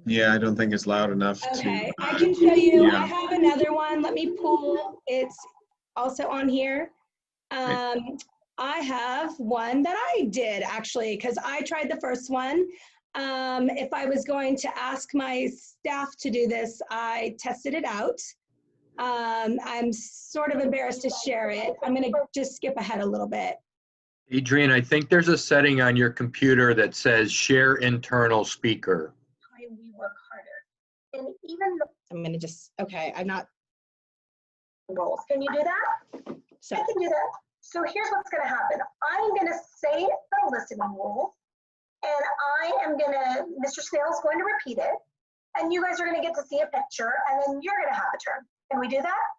Yeah, I don't think it's loud enough Okay, to. I can show you. Yeah. I have another one. Let me pull. It's also on here. I have one that I did actually, because I tried the first one. If I was going to ask my staff to do this, I tested it out. I'm sort of embarrassed to share it. I'm going to just skip ahead a little bit. Adrian, I think there's a setting on your computer that says share internal speaker. We work harder. And even though I'm going to just, okay, I'm not. Roles. Can you do that? So I can do that. So here's what's going to happen. I'm going to say the listening rule, and I am going to, Mr. Snail is going to repeat it, and you guys are gonna get to see a picture, and then you're gonna have a turn. Can we do that?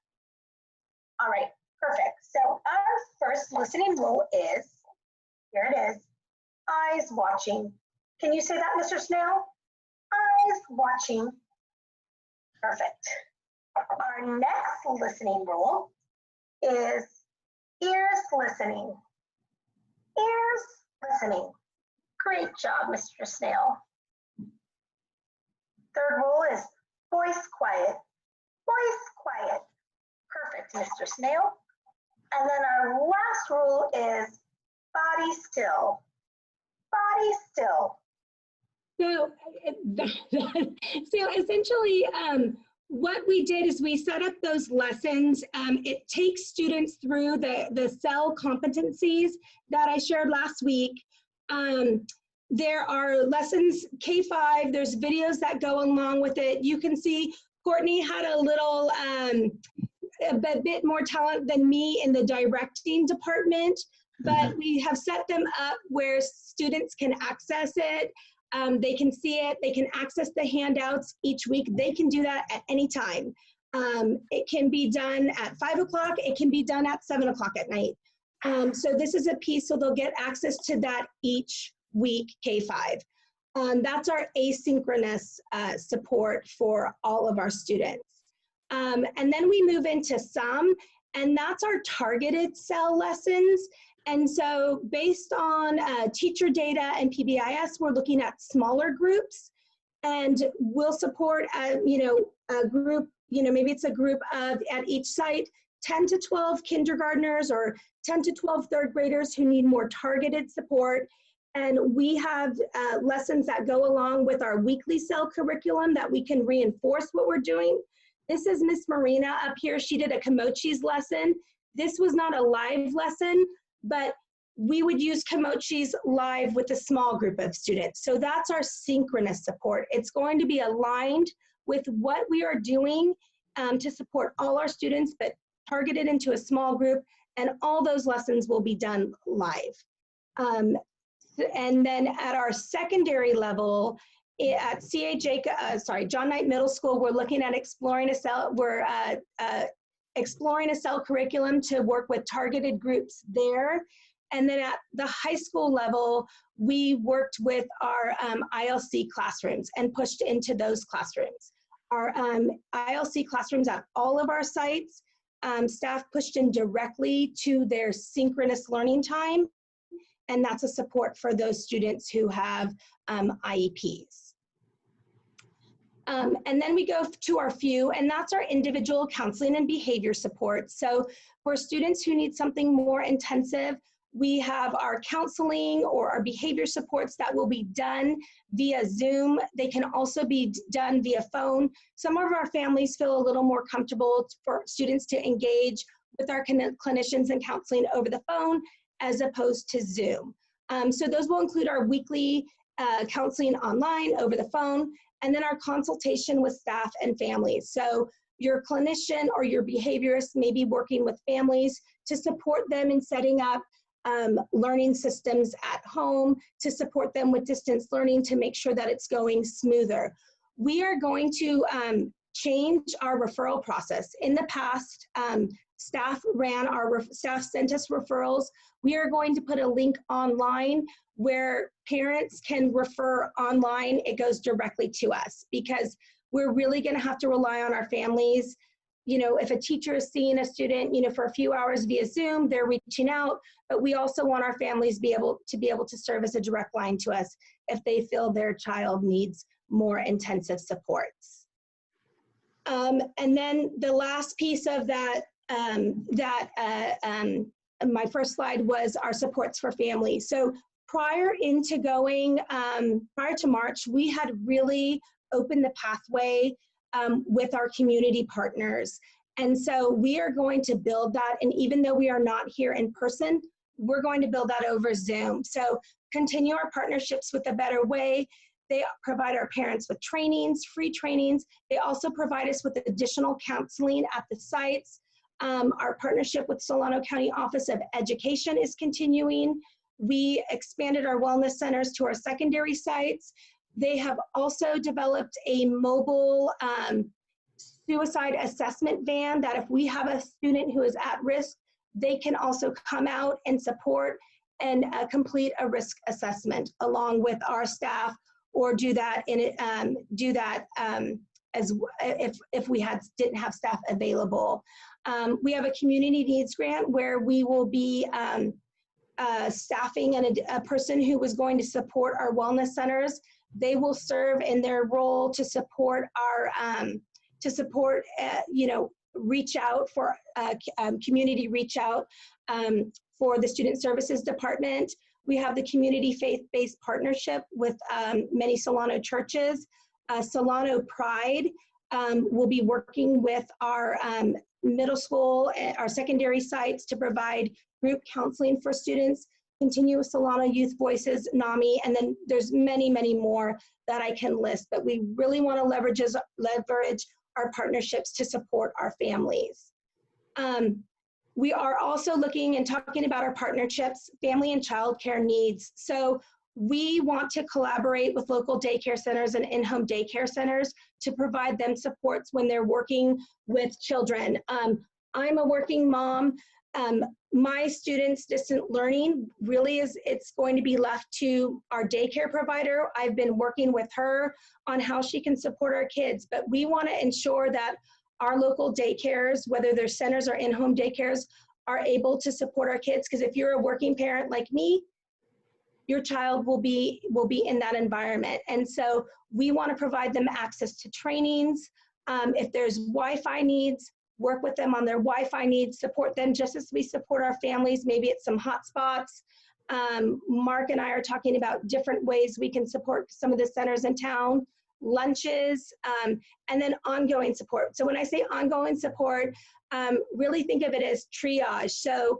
All right, perfect. So our first listening rule is, here it is, eyes watching. Can you say that, Mr. Snail? Eyes watching. Perfect. Our next listening rule is ears listening. Ears listening. Great job, Mr. Snail. Third rule is voice quiet. Voice quiet. Perfect, Mr. Snail. And then our last rule is body still. Body still. So essentially, what we did is we set up those lessons. It takes students through the CEL competencies that I shared last week. There are lessons K-5, there's videos that go along with it. You can see Courtney had a little, a bit more talent than me in the directing department, but we have set them up where students can access it. They can see it, they can access the handouts each week. They can do that at any time. It can be done at 5 o'clock, it can be done at 7 o'clock at night. So this is a piece, so they'll get access to that each week, K-5. That's our asynchronous support for all of our students. And then we move into some, and that's our targeted CEL lessons. And so based on teacher data and PBIS, we're looking at smaller groups, and we'll support a group, maybe it's a group of, at each site, 10 to 12 kindergartners or 10 to 12 third graders who need more targeted support. And we have lessons that go along with our weekly CEL curriculum that we can reinforce what we're doing. This is Miss Marina up here. She did a Komochi's lesson. This was not a live lesson, but we would use Komochi's live with a small group of students. So that's our synchronous support. It's going to be aligned with what we are doing to support all our students, but targeted into a small group, and all those lessons will be done live. And then at our secondary level, at John Knight Middle School, we're looking at exploring a CEL, exploring a CEL curriculum to work with targeted groups there. And then at the high school level, we worked with our ILC classrooms and pushed into those classrooms. Our ILC classrooms at all of our sites, staff pushed in directly to their synchronous learning time, and that's a support for those students who have IEPs. And then we go to our FEW, and that's our individual counseling and behavior support. So for students who need something more intensive, we have our counseling or our behavior supports that will be done via Zoom. They can also be done via phone. Some of our families feel a little more comfortable for students to engage with our clinicians and counseling over the phone as opposed to Zoom. So those will include our weekly counseling online over the phone, and then our consultation with staff and families. So your clinician or your behaviorist may be working with families to support them in setting up learning systems at home, to support them with distance learning to make sure that it's going smoother. We are going to change our referral process. In the past, staff sent us referrals. We are going to put a link online where parents can refer online. It goes directly to us because we're really going to have to rely on our families. If a teacher is seeing a student, for a few hours via Zoom, they're reaching out, but we also want our families to be able to serve as a direct line to us if they feel their child needs more intensive supports. And then the last piece of that, my first slide was our supports for families. So prior to March, we had really opened the pathway with our community partners. And so we are going to build that. And even though we are not here in person, we're going to build that over Zoom. So continue our partnerships with A Better Way. They provide our parents with trainings, free trainings. They also provide us with additional counseling at the sites. Our partnership with Solano County Office of Education is continuing. We expanded our wellness centers to our secondary sites. They have also developed a mobile suicide assessment van that if we have a student who is at risk, they can also come out and support and complete a risk assessment along with our staff, or do that as if we didn't have staff available. We have a community needs grant where we will be staffing a person who was going to support our wellness centers. They will serve in their role to support our reach out for community reach out for the Student Services Department. We have the community faith-based partnership with many Solano churches. Solano Pride will be working with our middle school, our secondary sites to provide group counseling for students. Continuous Solano Youth Voices, NAMI, and then there's many, many more that I can list, but we really want to leverage our partnerships to support our families. We are also looking and talking about our partnerships, family and child care needs. So we want to collaborate with local daycare centers and in-home daycare centers to provide them supports when they're working with children. I'm a working mom. My students' distant learning really it's going to be left to our daycare provider. I've been working with her on how she can support our kids, but we want to ensure that our local daycares, whether they're centers or in-home daycares, are able to support our kids. Because if you're a working parent like me, your child will be in that environment. And so we want to provide them access to trainings. If there's Wi-Fi needs, work with them on their Wi-Fi needs, support them just as we support our families, maybe at some hotspots. Mark and I are talking about different ways we can support some of the centers in town, lunches, and then ongoing support. So when I say ongoing support, really think of it as triage. So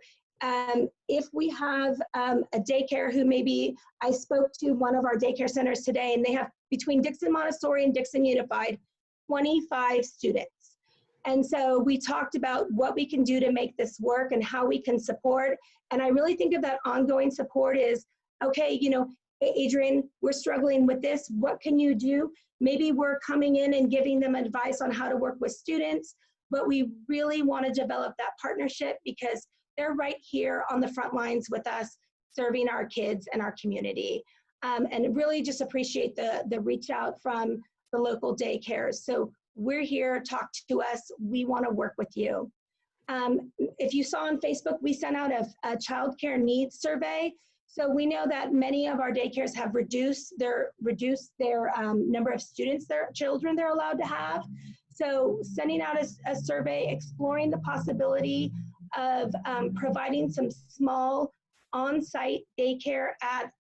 if we have a daycare who maybe, I spoke to one of our daycare centers today, and they have between Dixon Montessori and Dixon Unified, 25 students. And so we talked about what we can do to make this work and how we can support. And I really think of that ongoing support is, okay, hey, Adrian, we're struggling with this. What can you do? Maybe we're coming in and giving them advice on how to work with students, but we really want to develop that partnership because they're right here on the front lines with us, serving our kids and our community. And really just appreciate the reach out from the local daycares. So we're here, talk to us. We want to work with you. If you saw on Facebook, we sent out a child care needs survey. So we know that many of our daycares have reduced their number of students, their children they're allowed to have. So sending out a survey, exploring the possibility of providing some small on-site daycare at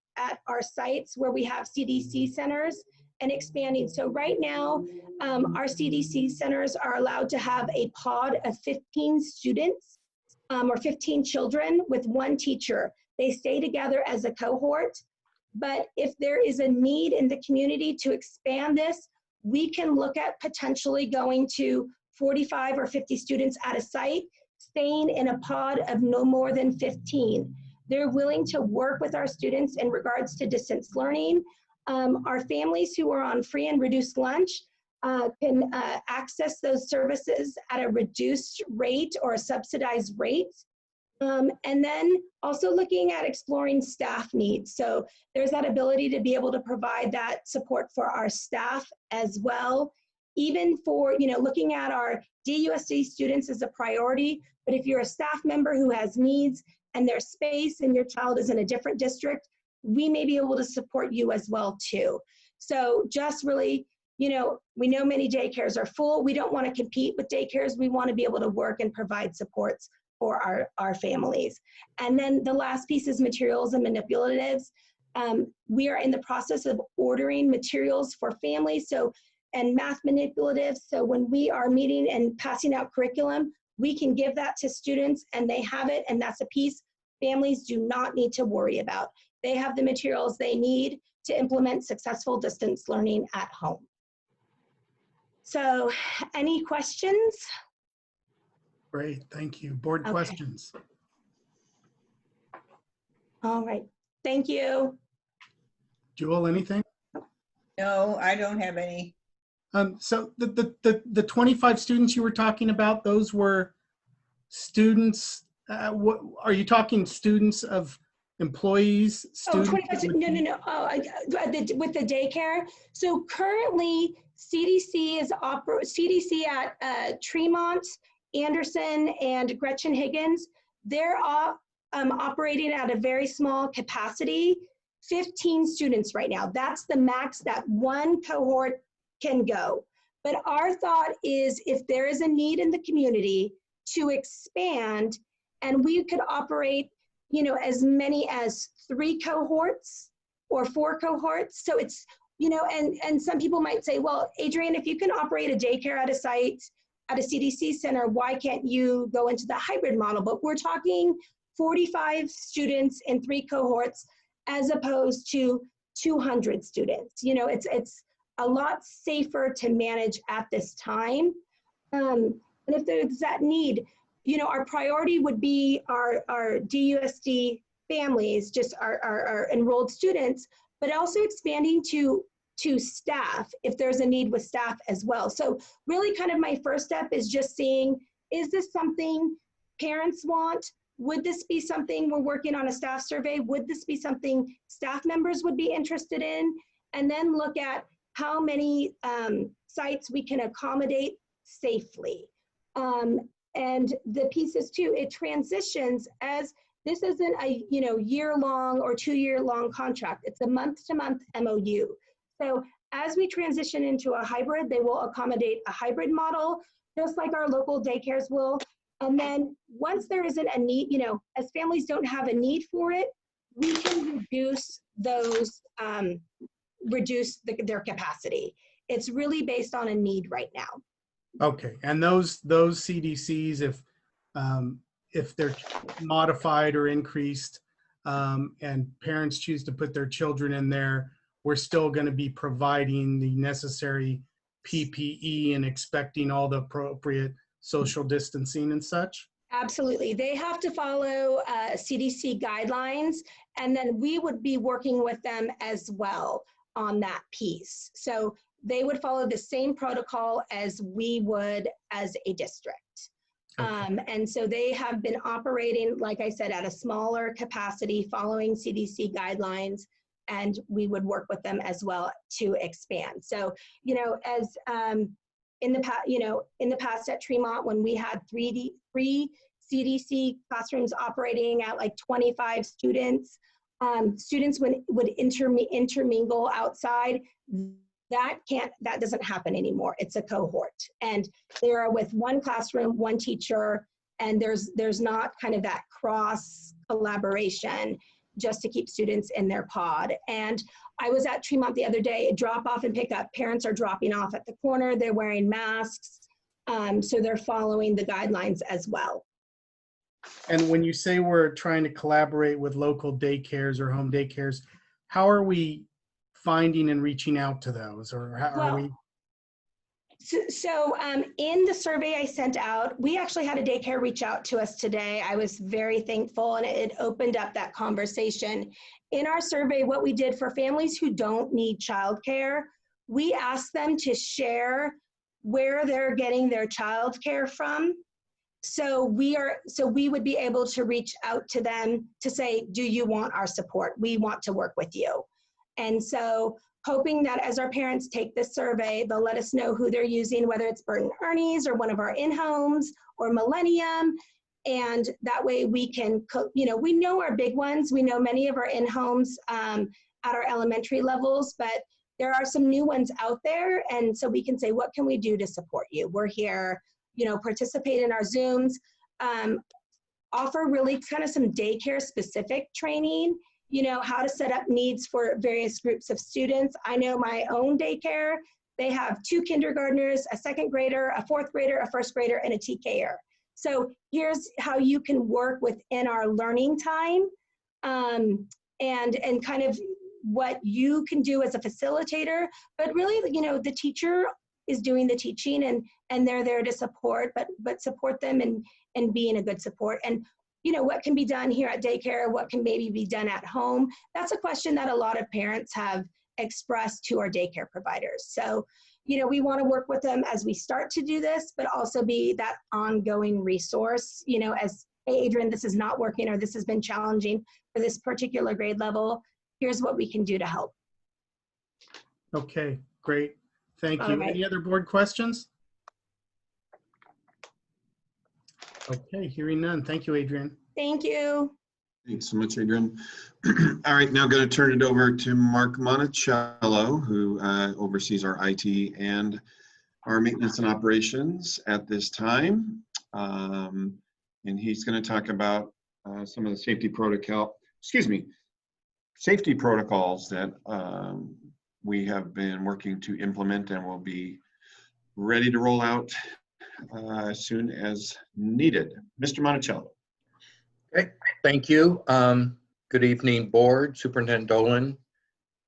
our sites where we have CDC centers, and expanding. So right now, our CDC centers are allowed to have a pod of 15 students or 15 children with one teacher. They stay together as a cohort, but if there is a need in the community to expand this, we can look at potentially going to 45 or 50 students at a site, staying in a pod of no more than 15. They're willing to work with our students in regards to distance learning. Our families who are on free and reduced lunch can access those services at a reduced rate or a subsidized rate. And then also looking at exploring staff needs. So there's that ability to be able to provide that support for our staff as well. Even for, looking at our DUSD students is a priority, but if you're a staff member who has needs and there's space and your child is in a different district, we may be able to support you as well too. So just really, we know many daycares are full. We don't want to compete with daycares. We want to be able to work and provide supports for our families. And then the last piece is materials and manipulatives. We are in the process of ordering materials for families, and math manipulatives. So when we are meeting and passing out curriculum, we can give that to students and they have it, and that's a piece families do not need to worry about. They have the materials they need to implement successful distance learning at home. So any questions? Great, thank you. Board questions? All right, thank you. Jewel, anything? No, I don't have any. So the 25 students you were talking about, those were students, what, are you talking students of employees? Oh, Students? 25, no. With the daycare. So currently CDC at Tremont, Anderson, and Gretchen Higgins, they're all operating at a very small capacity, 15 students right now. That's the max that one cohort can go. But our thought is if there is a need in the community to expand, and we could operate, you know, as many as 3 cohorts or 4 cohorts. So it's, you know, and some people might say, well, Adrienne, if you can operate a daycare at a site, at a CDC center, why can't you go into the hybrid model? But we're talking 45 students in 3 cohorts as opposed to 200 students. You know, it's a lot safer to manage at this time. And if there's that need, you know, our priority would be our DUSD families, just our enrolled students, but also expanding to staff if there's a need with staff as well. So really kind of my first step is just seeing, is this something parents want? Would this be something, we're working on a staff survey, would this be something staff members would be interested in? And then look at how many sites we can accommodate safely. And the pieces too, it transitions as this isn't a year-long or 2-year-long contract. It's a month-to-month MOU. So as we transition into a hybrid, they will accommodate a hybrid model, just like our local daycares will. And then once there isn't a need, you know, as families don't have a need for it, we can reduce those, their capacity. It's really based on a need right now. Okay, and those CDCs, if they're modified or increased, and parents choose to put their children in there, we're still going to be providing the necessary PPE and expecting all the appropriate social distancing and such? Absolutely. They have to follow CDC guidelines, and then we would be working with them as well on that piece. So they would follow the same protocol as we would as a district. Okay. And so they have been operating, like I said, at a smaller capacity following CDC guidelines, and we would work with them as well to expand. So, you know, as in the past at Tremont, when we had 3 CDC classrooms operating at like 25 students, students would intermingle outside. That doesn't happen anymore. It's a cohort, and they are with one classroom, one teacher, and there's not kind of that cross collaboration just to keep students in their pod. And I was at Tremont the other day, drop off and pick up. Parents are dropping off at the corner. They're wearing masks, so they're following the guidelines as well. And when you say we're trying to collaborate with local daycares or home daycares, how are we finding and reaching out to those, or how are we? So in the survey I sent out, we actually had a daycare reach out to us today. I was very thankful, and it opened up that conversation. In our survey, what we did for families who don't need childcare, we asked them to share where they're getting their childcare from. So we would be able to reach out to them to say, do you want our support? We want to work with you. And so hoping that as our parents take this survey, they'll let us know who they're using, whether it's Burton Ernie's or one of our in-homes or Millennium. And that way we can, we know our big ones. We know many of our in-homes at our elementary levels, but there are some new ones out there. And so we can say, what can we do to support you? We're here, participate in our Zooms, offer really kind of some daycare specific training, how to set up needs for various groups of students. I know my own daycare, they have 2 kindergartners, a 2nd grader, a 4th grader, a 1st grader, and a TKer. So here's how you can work within our learning time, and kind of what you can do as a facilitator. But really, the teacher is doing the teaching, and they're there to support, but support them and being a good support. And what can be done here at daycare, what can maybe be done at home? That's a question that a lot of parents have express to our daycare providers. So, you know, we want to work with them as we start to do this, but also be that ongoing resource, you know, as, hey, Adrian, this is not working, or this has been challenging for this particular grade level. Here's what we can do to help. Okay, great. Thank All you. right. Any other board questions? Okay, hearing none. Thank you, Adrian. Thank you. Thanks so much, Adrian. All right, now going to turn it over to Mark Monticello, who oversees our IT and our maintenance and operations at this time. And he's going to talk about some of the safety protocols that we have been working to implement and will be ready to roll out as soon as needed. Mr. Monticello. Okay, thank you. Good evening, board, Superintendent Dolan.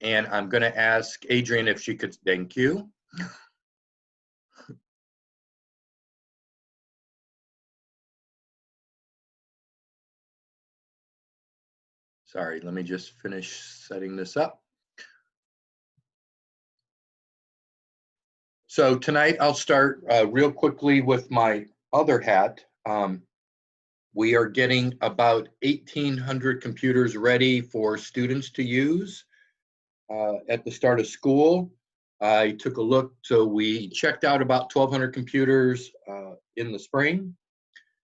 And I'm going to ask Adrian if she could, thank you. Sorry, let me just finish setting this up. So tonight I'll start real quickly with my other hat. We are getting about 1,800 computers ready for students to use at the start of school. I took a look, so we checked out about 1,200 computers in the spring.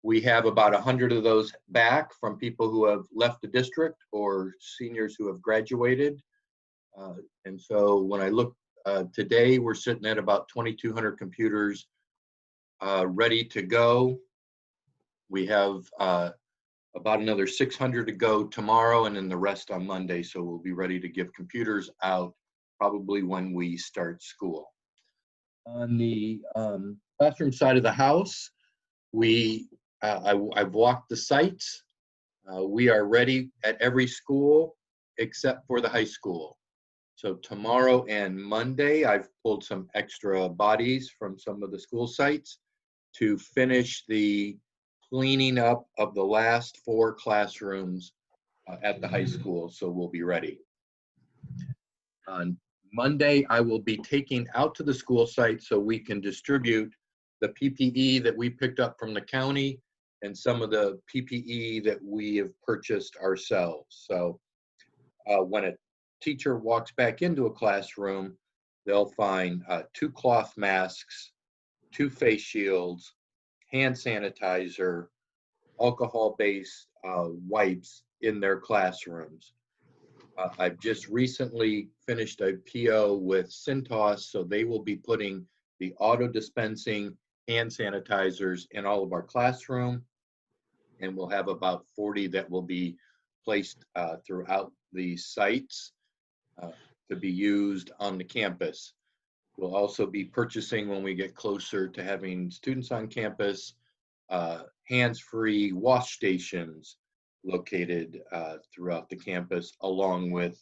We have about 100 of those back from people who have left the district or seniors who have graduated. And so when I look today, we're sitting at about 2,200 computers ready to go. We have about another 600 to go tomorrow, and then the rest on Monday. So we'll be ready to give computers out probably when we start school. On the classroom side of the house, I've walked the sites. We are ready at every school except for the high school. So tomorrow and Monday, I've pulled some extra bodies from some of the school sites to finish the cleaning up of the last 4 classrooms at the high school, so we'll be ready. On Monday, I will be taking out to the school site so we can distribute the PPE that we picked up from the county and some of the PPE that we have purchased ourselves. So when a teacher walks back into a classroom, they'll find 2 cloth masks, 2 face shields, hand sanitizer, alcohol-based wipes in their classrooms. I've just recently finished a PO with Cintas, so they will be putting the auto-dispensing hand sanitizers in all of our classroom, and we'll have about 40 that will be placed throughout the sites to be used on the campus. We'll also be purchasing, when we get closer to having students on campus, hands-free wash stations located throughout the campus, along with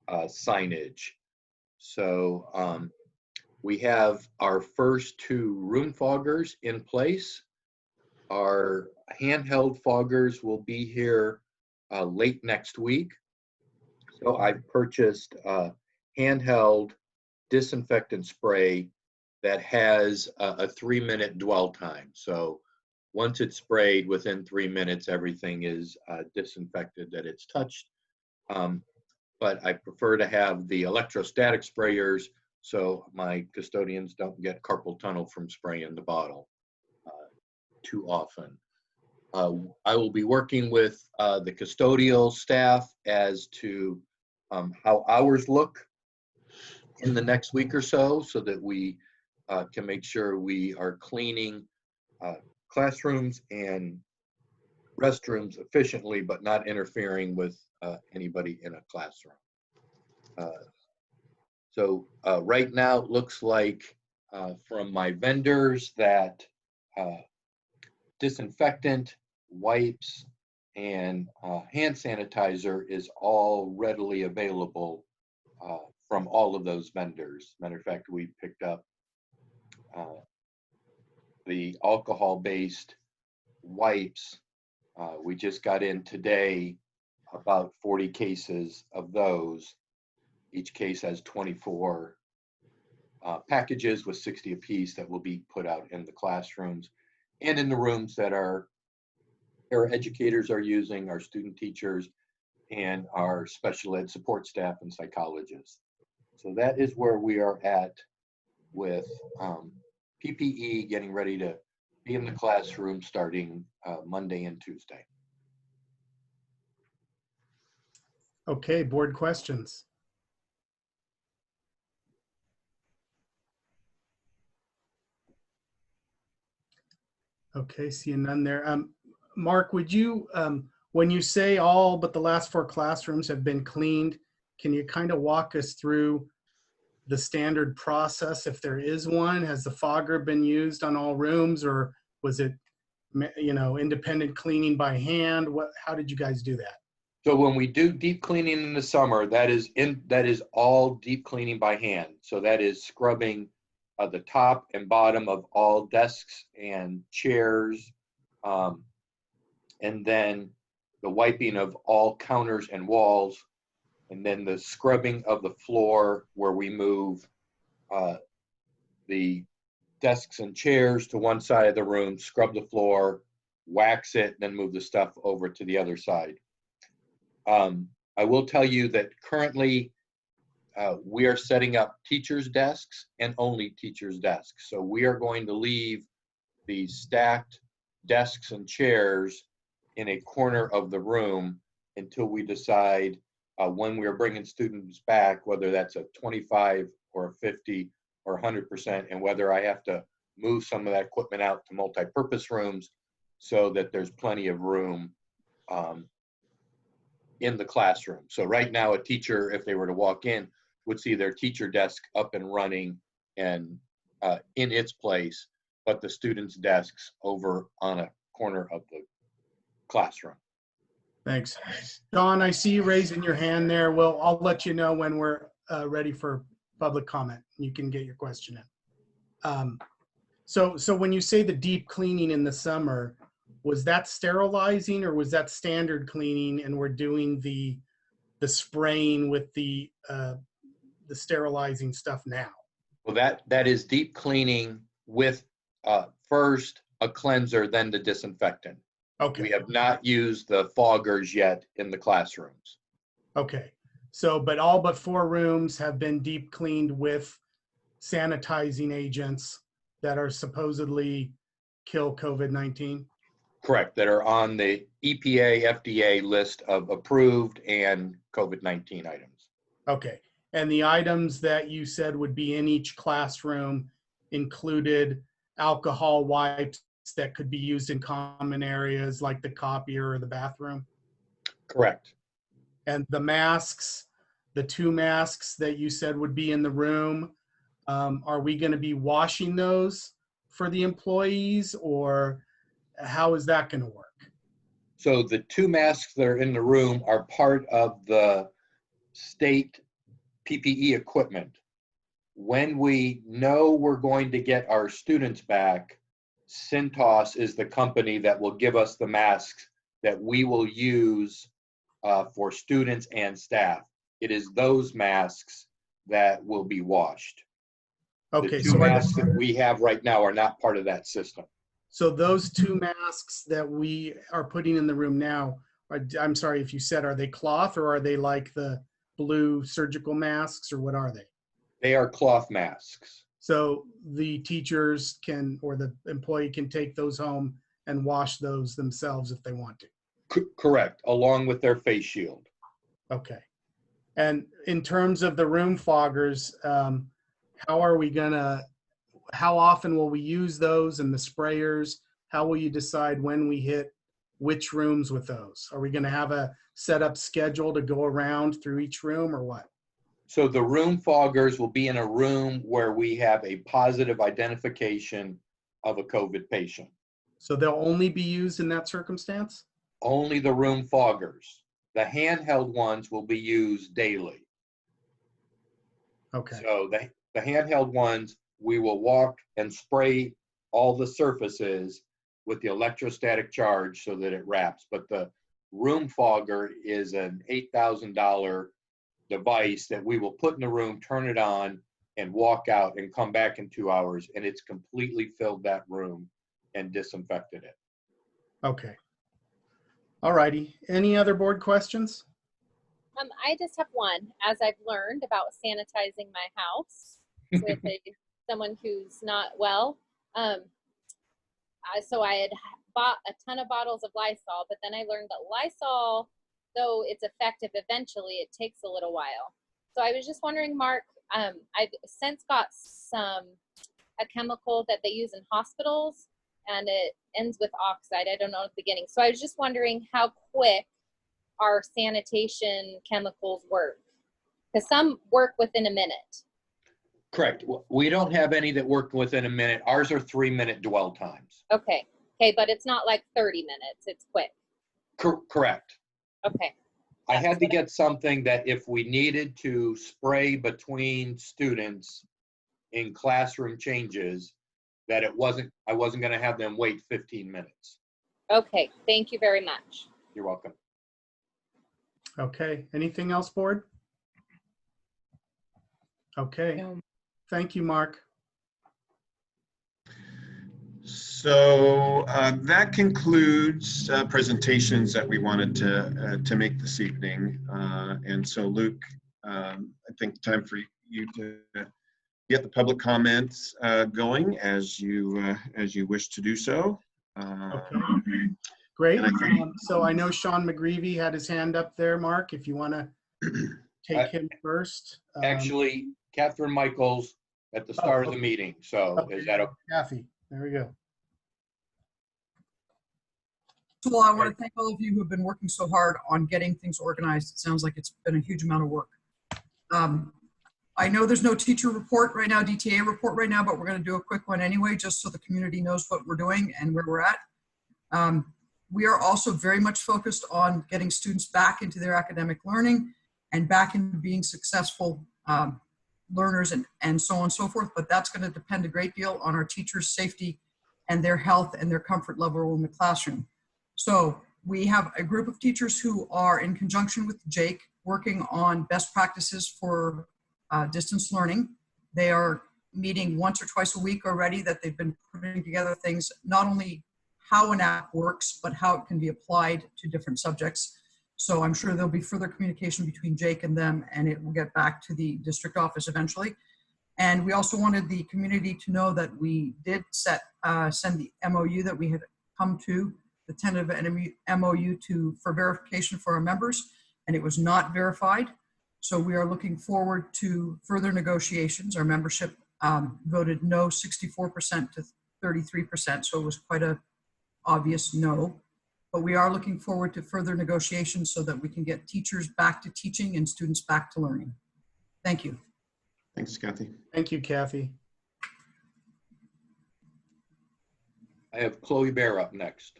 signage. So we have our first 2 room foggers in place. Our handheld foggers will be here late next week. So I've purchased handheld disinfectant spray that has a 3-minute dwell time. So once it's sprayed, within 3 minutes, everything is disinfected that it's touched. But I prefer to have the electrostatic sprayers so my custodians don't get carpal tunnel from spraying the bottle too often. I will be working with the custodial staff as to how hours look in the next week or so that we can make sure we are cleaning classrooms and restrooms efficiently, but not interfering with anybody in a classroom. So right now it looks like from my vendors that disinfectant, wipes, and hand sanitizer is all readily available from all of those vendors. Matter of fact, we picked up the alcohol-based wipes. We just got in today about 40 cases of those. Each case has 24 packages with 60 apiece that will be put out in the classrooms and in the rooms that our educators are using, our student teachers, and our special ed support staff and psychologists. So that is where we are at with PPE, getting ready to be in the classroom starting Monday and Tuesday. Okay, board questions. Okay, seeing none there. Mark, would you, when you say all but the last 4 classrooms have been cleaned, can you kind of walk us through the standard process if there is one? Has the fogger been used on all rooms, or was it, you know, independent cleaning by hand? How did you guys do that? So when we do deep cleaning in the summer, that is all deep cleaning by hand. So that is scrubbing the top and bottom of all desks and chairs, and then the wiping of all counters and walls, and then the scrubbing of the floor where we move the desks and chairs to one side of the room, scrub the floor, wax it, then move the stuff over to the other side. I will tell you that currently we are setting up teachers' desks and only teachers' desks. So we are going to leave the stacked desks and chairs in a corner of the room until we decide when we are bringing students back, whether that's a 25 or a 50 or 100%, and whether I have to move some of that equipment out to multi-purpose rooms so that there's plenty of room in the classroom. So right now, a teacher, if they were to walk in, would see their teacher desk up and running and in its place, but the students' desks over on a corner of the classroom. Thanks. Don, I see you raising your hand there. Well, I'll let you know when we're ready for public comment. You can get your question in. So when you say the deep cleaning in the summer, was that sterilizing or was that standard cleaning and we're doing the spraying with the sterilizing stuff now? Well, that is deep cleaning with first a cleanser, then the disinfectant. Okay. We have not used the foggers yet in the classrooms. Okay. So, but all but 4 rooms have been deep cleaned with sanitizing agents that are supposedly kill COVID-19? Correct, that are on the EPA, FDA list of approved and COVID-19 items. Okay. And the items that you said would be in each classroom included alcohol wipes that could be used in common areas like the copier or the bathroom? Correct. And the masks, the 2 masks that you said would be in the room, are we going to be washing those for the employees, or how is that going to work? So the 2 masks that are in the room are part of the state PPE equipment. When we know we're going to get our students back, Cintas is the company that will give us the masks that we will use for students and staff. It is those masks that will be washed. Okay, The 2 masks that we have right now are not part of that system. So those 2 masks that we are putting in the room now, I'm sorry if you said, are they cloth or are they like the blue surgical masks, or what are they? They are cloth masks. So the teachers can, or the employee can take those home and wash those themselves if they want to. Correct, along with their face shield. Okay. And in terms of the room foggers, how often will we use those, and the sprayers? How will you decide when we hit which rooms with those? Are we going to have a set up schedule to go around through each room, or what? So the room foggers will be in a room where we have a positive identification of a COVID patient. So they'll only be used in that circumstance? Only the room foggers. The handheld ones will be used daily. Okay. So the handheld ones, we will walk and spray all the surfaces with the electrostatic charge so that it wraps. But the room fogger is an $8,000 device that we will put in the room, turn it on, and walk out and come back in 2 hours, and it's completely filled that room and disinfected it. Okay. All righty. Any other board questions? I just have one. As I've learned about sanitizing my house with someone who's not well, so I had bought a ton of bottles of Lysol, but then I learned that Lysol, though it's effective eventually, it takes a little while. So I was just wondering, Mark, I've since got a chemical that they use in hospitals, and it ends with oxide. I don't know at the beginning. So I was just wondering how quick our sanitation chemicals work, because some work within a minute. Correct. We don't have any that work within a minute. Ours are 3-minute dwell times. Okay, but it's not like 30 minutes. It's quick. Correct. Okay. I had to get something that if we needed to spray between students in classroom changes, that I wasn't going to have them wait 15 minutes. Okay, thank you very much. You're welcome. Okay. Anything else, board? Okay. No. Thank you, Mark. So that concludes presentations that we wanted to make this evening. And so Luke, I think time for you to get the public comments going as you wish to do so. Okay. Great. And I think- So I know Sean McGreevy had his hand up there, Mark, if you want to take him first. Actually, Catherine Michaels at the start of the meeting. So is that okay? Kathy, there we go. Well, I want to thank all of you who have been working so hard on getting things organized. It sounds like it's been a huge amount of work. I know there's no teacher report right now, DTA report right now, but we're going to do a quick one anyway, just so the community knows what we're doing and where we're at. We are also very much focused on getting students back into their academic learning and back into being successful learners and so on and so forth, but that's going to depend a great deal on our teachers' safety and their health and their comfort level in the classroom. So we have a group of teachers who are in conjunction with Jake working on best practices for distance learning. They are meeting once or twice a week already, that they've been putting together things, not only how an app works, but how it can be applied to different subjects. So I'm sure there'll be further communication between Jake and them, and it will get back to the district office eventually. And we also wanted the community to know that we did send the MOU that we had come to, the tentative MOU for verification for our members, and it was not verified. So we are looking forward to further negotiations. Our membership voted no 64% to 33%, so it was quite a obvious no. But we are looking forward to further negotiations so that we can get teachers back to teaching and students back to learning. Thank you. Thanks, Kathy. Thank you, Kathy. I have Chloe Bear up next.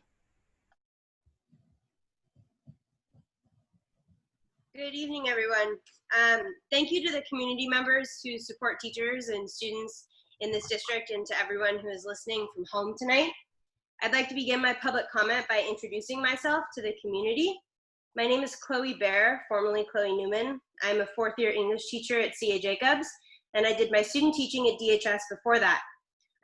Good evening, everyone. Thank you to the community members who support teachers and students in this district, and to everyone who is listening from home tonight. I'd like to begin my public comment by introducing myself to the community. My name is Chloe Bear, formerly Chloe Newman. I'm a fourth-year English teacher at C.A. Jacobs, and I did my student teaching at DHS before that.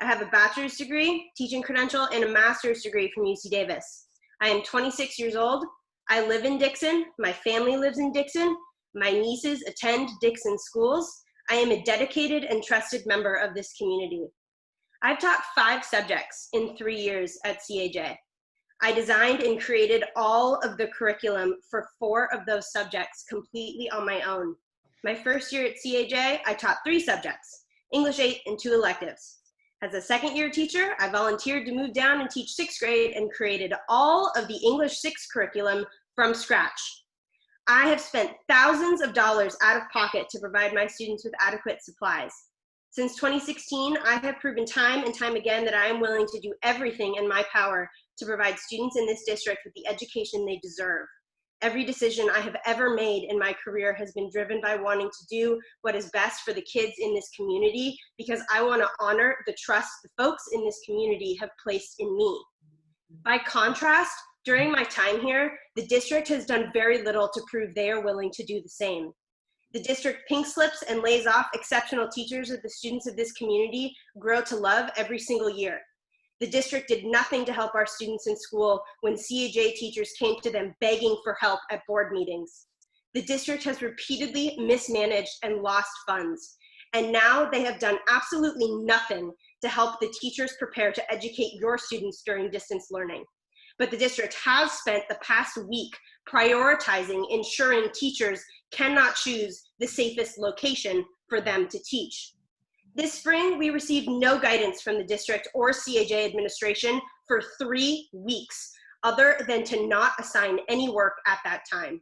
I have a bachelor's degree, teaching credential, and a master's degree from UC Davis. I am 26 years old. I live in Dixon. My family lives in Dixon. My nieces attend Dixon schools. I am a dedicated and trusted member of this community. I've taught 5 subjects in 3 years at CAJ. I designed and created all of the curriculum for 4 of those subjects completely on my own. My first year at CAJ, I taught 3 subjects, English 8 and 2 electives. As a second-year teacher, I volunteered to move down and teach 6th grade and created all of the English 6 curriculum from scratch. I have spent thousands of dollars out of pocket to provide my students with adequate supplies. Since 2016, I have proven time and time again that I am willing to do everything in my power to provide students in this district with the education they deserve. Every decision I have ever made in my career has been driven by wanting to do what is best for the kids in this community, because I want to honor the trust the folks in this community have placed in me. By contrast, during my time here, the district has done very little to prove they are willing to do the same. The district pink slips and lays off exceptional teachers that the students of this community grow to love every single year. The district did nothing to help our students in school when CAJ teachers came to them begging for help at board meetings. The district has repeatedly mismanaged and lost funds, and now they have done absolutely nothing to help the teachers prepare to educate your students during distance learning. But the district has spent the past week prioritizing ensuring teachers cannot choose the safest location for them to teach. This spring, we received no guidance from the district or CAJ administration for 3 weeks, other than to not assign any work at that time.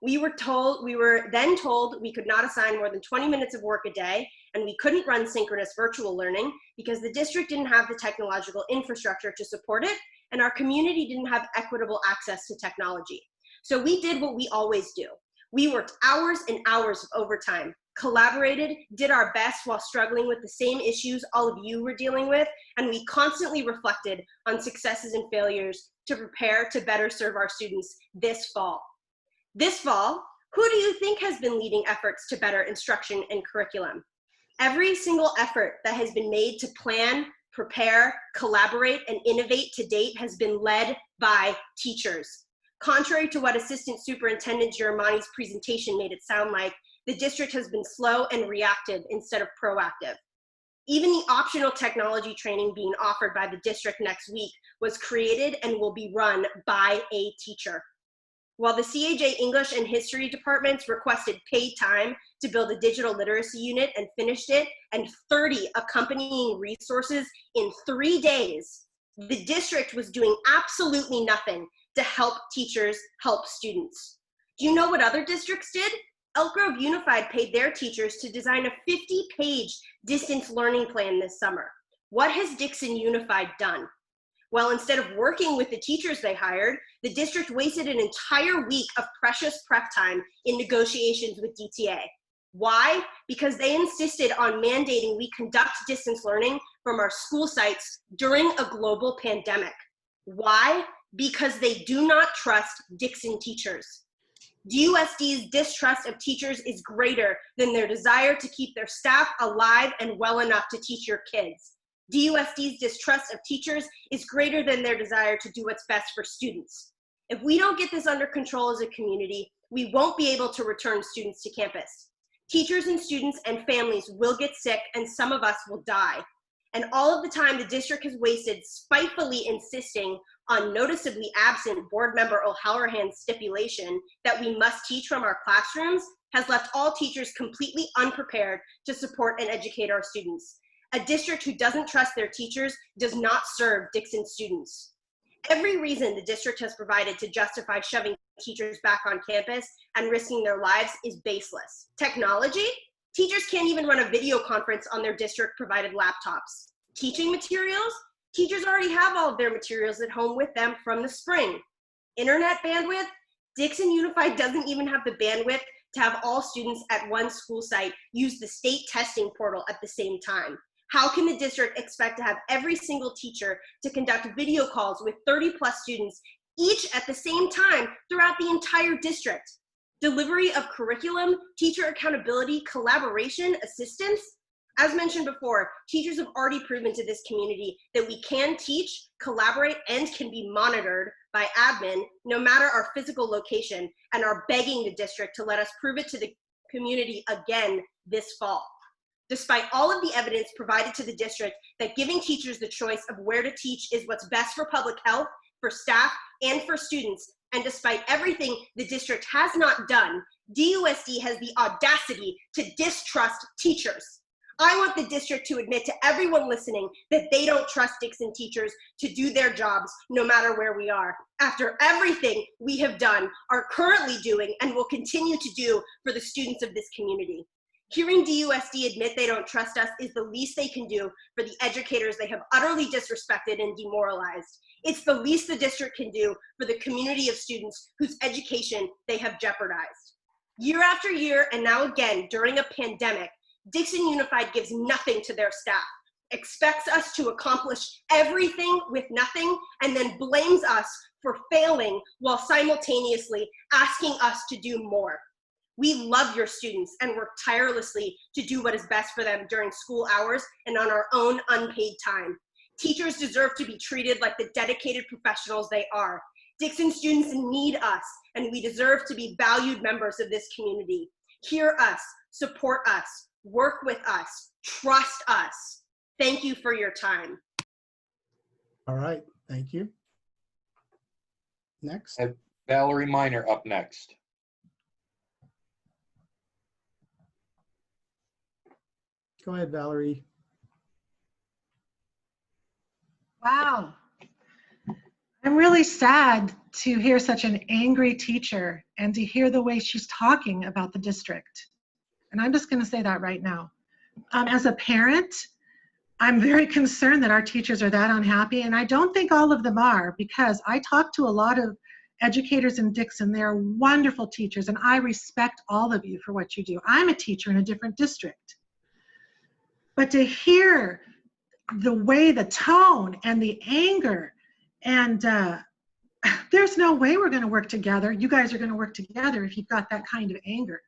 We were then told we could not assign more than 20 minutes of work a day, and we couldn't run synchronous virtual learning because the district didn't have the technological infrastructure to support it, and our community didn't have equitable access to technology. So we did what we always do. We worked hours and hours of overtime, collaborated, did our best while struggling with the same issues all of you were dealing with, and we constantly reflected on successes and failures to prepare to better serve our students this fall. This fall, who do you think has been leading efforts to better instruction and curriculum? Every single effort that has been made to plan, prepare, collaborate, and innovate to date has been led by teachers. Contrary to what Assistant Superintendent Giramani's presentation made it sound like, the district has been slow and reactive instead of proactive. Even the optional technology training being offered by the district next week was created and will be run by a teacher. While the CAJ English and History departments requested paid time to build a digital literacy unit and finished it, and 30 accompanying resources in 3 days, the district was doing absolutely nothing to help teachers help students. Do you know what other districts did? Elk Grove Unified paid their teachers to design a 50-page distance learning plan this summer. What has Dixon Unified done? Well, instead of working with the teachers they hired, the district wasted an entire week of precious prep time in negotiations with DTA. Why? Because they insisted on mandating we conduct distance learning from our school sites during a global pandemic. Why? Because they do not trust Dixon teachers. DUSD's distrust of teachers is greater than their desire to keep their staff alive and well enough to teach your kids. DUSD's distrust of teachers is greater than their desire to do what's best for students. If we don't get this under control as a community, we won't be able to return students to campus. Teachers and students and families will get sick, and some of us will die. And all of the time the district has wasted spitefully insisting on noticeably absent board member O'Halloran's stipulation that we must teach from our classrooms has left all teachers completely unprepared to support and educate our students. A district who doesn't trust their teachers does not serve Dixon students. Every reason the district has provided to justify shoving teachers back on campus and risking their lives is baseless. Technology? Teachers can't even run a video conference on their district-provided laptops. Teaching materials? Teachers already have all of their materials at home with them from the spring. Internet bandwidth? Dixon Unified doesn't even have the bandwidth to have all students at one school site use the state testing portal at the same time. How can the district expect to have every single teacher to conduct video calls with 30+ students, each at the same time throughout the entire district? Delivery of curriculum, teacher accountability, collaboration, assistance? As mentioned before, teachers have already proven to this community that we can teach, collaborate, and can be monitored by admin no matter our physical location, and are begging the district to let us prove it to the community again this fall. Despite all of the evidence provided to the district that giving teachers the choice of where to teach is what's best for public health, for staff, and for students, and despite everything the district has not done, DUSD has the audacity to distrust teachers. I want the district to admit to everyone listening that they don't trust Dixon teachers to do their jobs no matter where we are, after everything we have done, are currently doing, and will continue to do for the students of this community. Hearing DUSD admit they don't trust us is the least they can do for the educators they have utterly disrespected and demoralized. It's the least the district can do for the community of students whose education they have jeopardized. Year after year, and now again during a pandemic, Dixon Unified gives nothing to their staff, expects us to accomplish everything with nothing, and then blames us for failing while simultaneously asking us to do more. We love your students and work tirelessly to do what is best for them during school hours and on our own unpaid time. Teachers deserve to be treated like the dedicated professionals they are. Dixon students need us, and we deserve to be valued members of this community. Hear us, support us, work with us, trust us. Thank you for your time. All right, thank you. Next. I have Valerie Miner up next. Go ahead, Valerie. Wow. I'm really sad to hear such an angry teacher and to hear the way she's talking about the district. And I'm just going to say that right now. As a parent, I'm very concerned that our teachers are that unhappy, and I don't think all of them are, because I talk to a lot of educators in Dixon. They're wonderful teachers, and I respect all of you for what you do. I'm a teacher in a different district. But to hear the way, the tone and the anger, and there's no way we're going to work together. You guys are going to work together if you've got that kind of anger.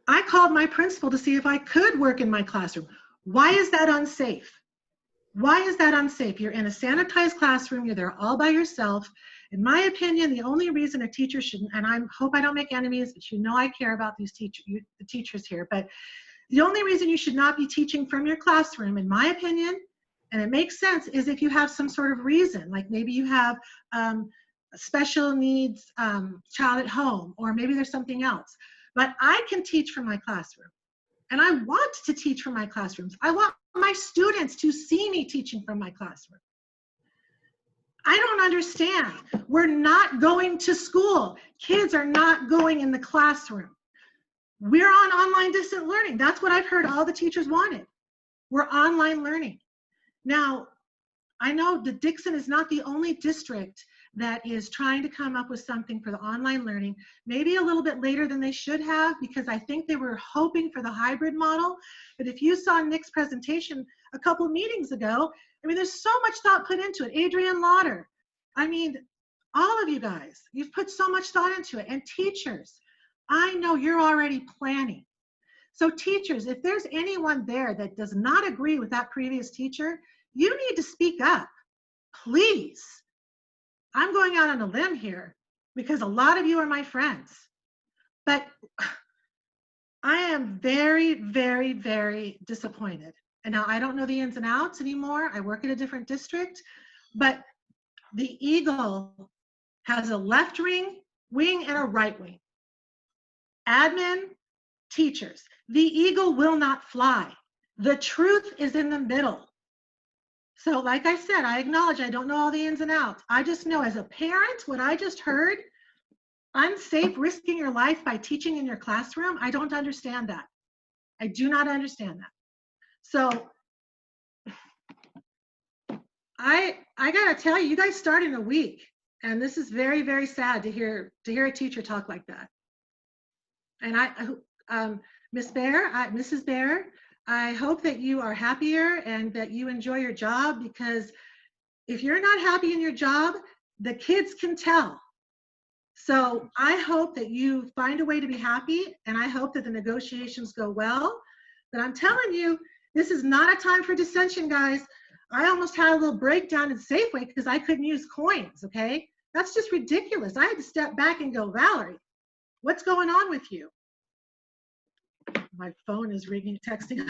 I called my principal to see if I could work in my classroom. Why is that unsafe? Why is that unsafe? You're in a sanitized classroom. You're there all by yourself. In my opinion, the only reason a teacher shouldn't, and I hope I don't make enemies, but you know I care about these the teachers here, but the only reason you should not be teaching from your classroom, in my opinion, and it makes sense, is if you have some sort of reason, like maybe you have a special needs child at home, or maybe there's something else. But I can teach from my classroom, and I want to teach from my classrooms. I want my students to see me teaching from my classroom. I don't understand. We're not going to school. Kids are not going in the classroom. We're on online distant learning. That's what I've heard all the teachers wanted. We're online learning. Now, I know that Dixon is not the only district that is trying to come up with something for the online learning, maybe a little bit later than they should have, because I think they were hoping for the hybrid model. But if you saw Nick's presentation a couple of meetings ago, I mean, there's so much thought put into it. Adrienne Lauder, I mean, all of you guys, you've put so much thought into it. And teachers, I know you're already planning. So teachers, if there's anyone there that does not agree with that previous teacher, you need to speak up, please. I'm going out on a limb here because a lot of you are my friends, but I am very, very, very disappointed. And now I don't know the ins and outs anymore. I work in a different district, but the Eagle has a left wing and a right wing. Admin, teachers. The Eagle will not fly. The truth is in the middle. So like I said, I acknowledge I don't know all the ins and outs. I just know as a parent, what I just heard, unsafe, risking your life by teaching in your classroom, I don't understand that. I do not understand that. So I gotta tell you, you guys start in a week, and this is very, very sad to hear a teacher talk like that. And Mrs. Bear, I hope that you are happier and that you enjoy your job, because if you're not happy in your job, the kids can tell. So I hope that you find a way to be happy, and I hope that the negotiations go well. But I'm telling you, this is not a time for dissension, guys. I almost had a little breakdown in Safeway because I couldn't use coins, okay? That's just ridiculous. I had to step back and go, Valerie, what's going on with you? My phone is ringing, texting,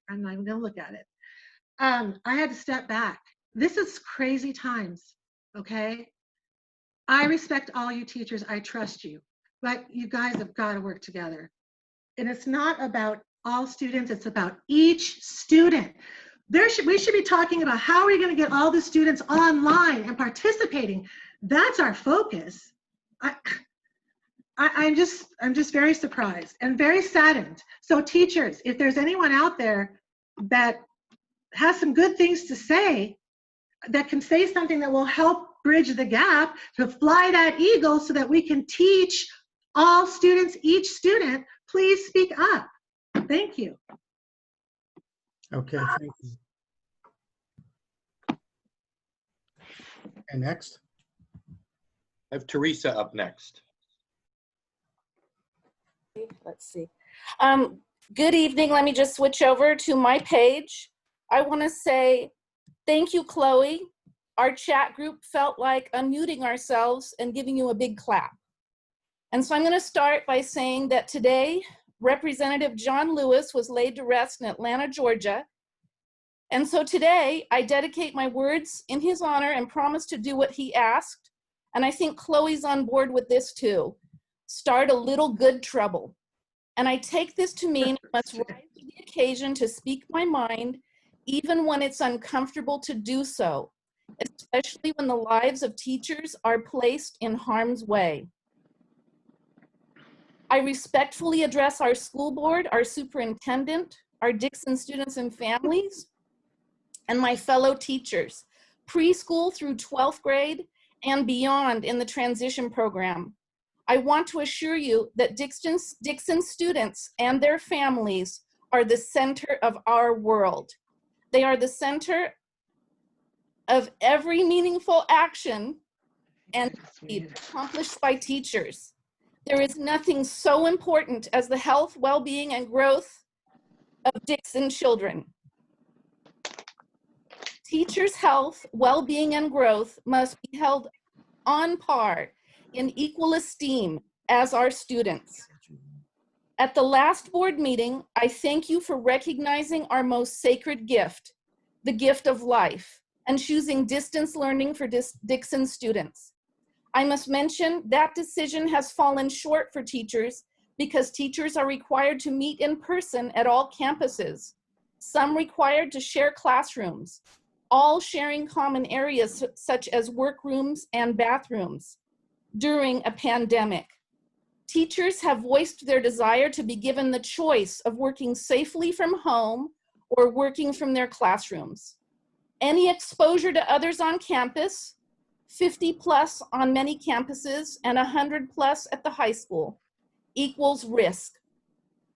and I'm gonna look at it. I had to step back. This is crazy times, okay? I respect all you teachers, I trust you, but you guys have got to work together. And it's not about all students, it's about each student. We should be talking about how are we gonna get all the students online and participating. That's our focus. I'm just very surprised and very saddened. So teachers, if there's anyone out there that has some good things to say, that can say something that will help bridge the gap to fly that Eagle so that we can teach all students, each student, please speak up. Thank you. Okay, thank you. And next? I have Teresa up next. let's see. Good evening. Let me just switch over to my page. I want to say thank you, Chloe. Our chat group felt like unmuting ourselves and giving you a big clap. And so I'm going to start by saying that today, Representative John Lewis was laid to rest in Atlanta, Georgia. And so today, I dedicate my words in his honor and promise to do what he asked. And I think Chloe's on board with this too. Start a little good trouble. And I take this to mean I must rise to the occasion to speak my mind, even when it's uncomfortable to do so, especially when the lives of teachers are placed in harm's way. I respectfully address our school board, our superintendent, our Dixon students and families, and my fellow teachers, preschool through 12th grade and beyond in the transition program. I want to assure you that Dixon students and their families are the center of our world. They are the center of every meaningful action and need accomplished by teachers. There is nothing so important as the health, well-being, and growth of Dixon children. Teachers' health, well-being, and growth must be held on par in equal esteem as our students. At the last board meeting, I thank you for recognizing our most sacred gift, the gift of life, and choosing distance learning for Dixon students. I must mention that decision has fallen short for teachers because teachers are required to meet in person at all campuses, some required to share classrooms, all sharing common areas such as workrooms and bathrooms during a pandemic. Teachers have voiced their desire to be given the choice of working safely from home or working from their classrooms. Any exposure to others on campus, 50 plus on many campuses and 100 plus at the high school, equals risk.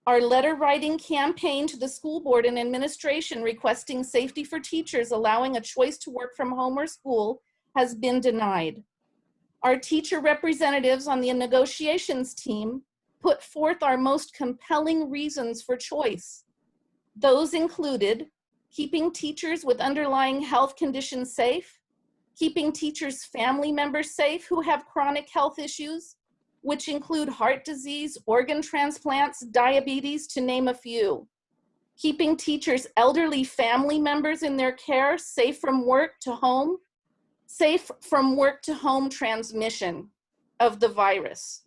Our letter writing campaign to the school board and administration requesting safety for teachers allowing a choice to work from home or school has been denied. Our teacher representatives on the negotiations team put forth our most compelling reasons for choice. Those included keeping teachers with underlying health conditions safe, keeping teachers' family members safe who have chronic health issues, which include heart disease, organ transplants, diabetes, to name a few. Keeping teachers' elderly family members in their care safe from work to home, safe from work to home transmission of the virus.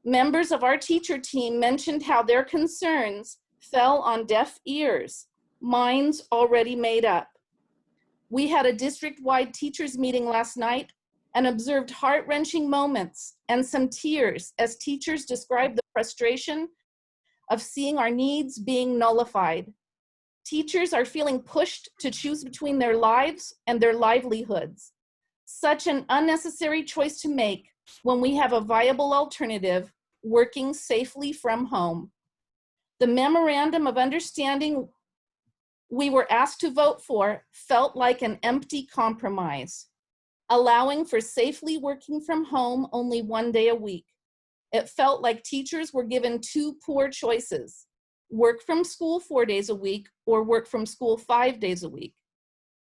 Members of our teacher team mentioned how their concerns fell on deaf ears, minds already made up. We had a district-wide teachers meeting last night and observed heart-wrenching moments and some tears as teachers described the frustration of seeing our needs being nullified. Teachers are feeling pushed to choose between their lives and their livelihoods. Such an unnecessary choice to make when we have a viable alternative, working safely from home. The memorandum of understanding we were asked to vote for felt like an empty compromise, allowing for safely working from home only 1 day a week. It felt like teachers were given two poor choices: work from school 4 days a week or work from school 5 days a week.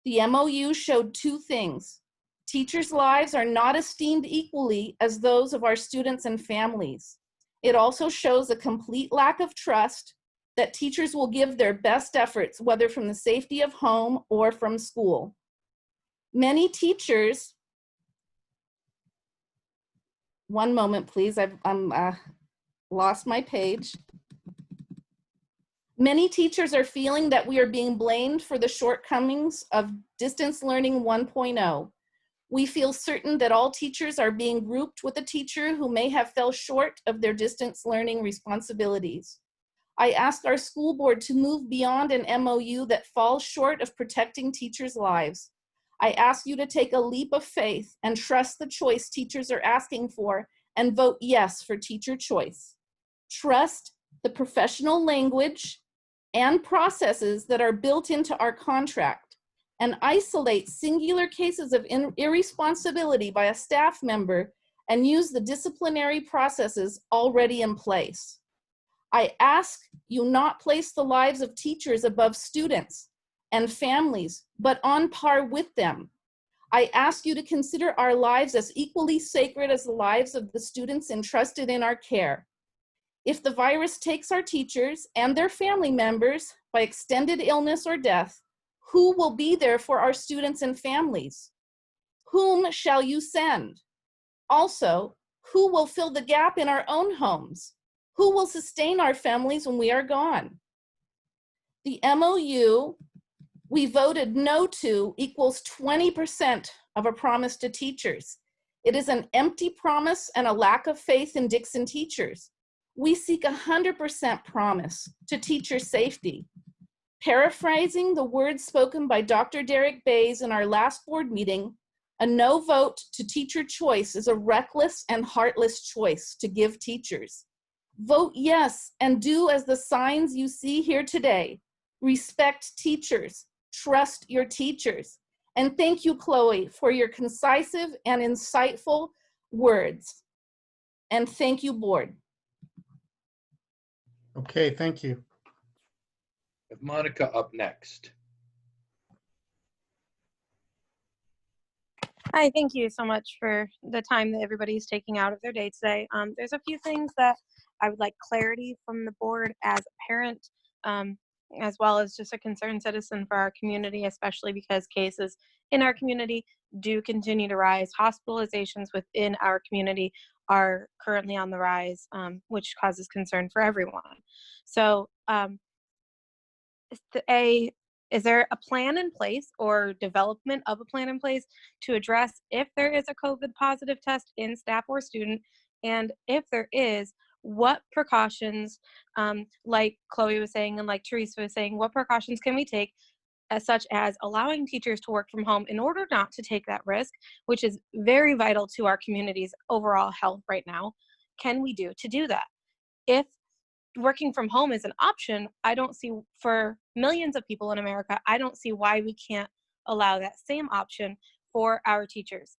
The MOU showed two things. Teachers' lives are not esteemed equally as those of our students and families. It also shows a complete lack of trust that teachers will give their best efforts, whether from the safety of home or from school. Many teachers, one moment please, I've lost my page. Many teachers are feeling that we are being blamed for the shortcomings of Distance Learning 1.0. We feel certain that all teachers are being grouped with a teacher who may have fell short of their distance learning responsibilities. I asked our school board to move beyond an MOU that falls short of protecting teachers' lives. I ask you to take a leap of faith and trust the choice teachers are asking for and vote yes for teacher choice. Trust the professional language and processes that are built into our contract and isolate singular cases of irresponsibility by a staff member and use the disciplinary processes already in place. I ask you not place the lives of teachers above students and families, but on par with them. I ask you to consider our lives as equally sacred as the lives of the students entrusted in our care. If the virus takes our teachers and their family members by extended illness or death, who will be there for our students and families? Whom shall you send? Also, who will fill the gap in our own homes? Who will sustain our families when we are gone? The MOU we voted no to equals 20% of a promise to teachers. It is an empty promise and a lack of faith in Dixon teachers. We seek 100% promise to teacher safety. Paraphrasing the words spoken by Dr. Derek Bays in our last board meeting, a no vote to teacher choice is a reckless and heartless choice to give teachers. Vote yes and do as the signs you see here today. Respect teachers, trust your teachers. And thank you, Chloe, for your concise and insightful words. And thank you, board. Okay, thank you. Monica up next. Hi, thank you so much for the time that everybody's taking out of their day today. There's a few things that I would like clarity from the board as a parent, as well as just a concerned citizen for our community, especially because cases in our community do continue to rise. Hospitalizations within our community are currently on the rise, which causes concern for everyone. So is there a plan in place or development of a plan in place to address if there is a COVID positive test in staff or student? And if there is, what precautions, like Chloe was saying and like Teresa was saying, what precautions can we take, such as allowing teachers to work from home in order not to take that risk, which is very vital to our community's overall health right now, can we do to do that? If working from home is an option, I don't see, for millions of people in America, I don't see why we can't allow that same option for our teachers,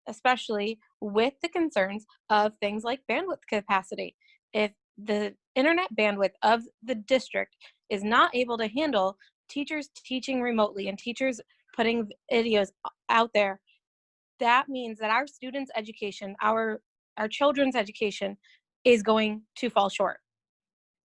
especially with the concerns of things like bandwidth capacity. If the internet bandwidth of the district is not able to handle teachers teaching remotely and teachers putting videos out there, that means that our students' education, our children's education is going to fall short.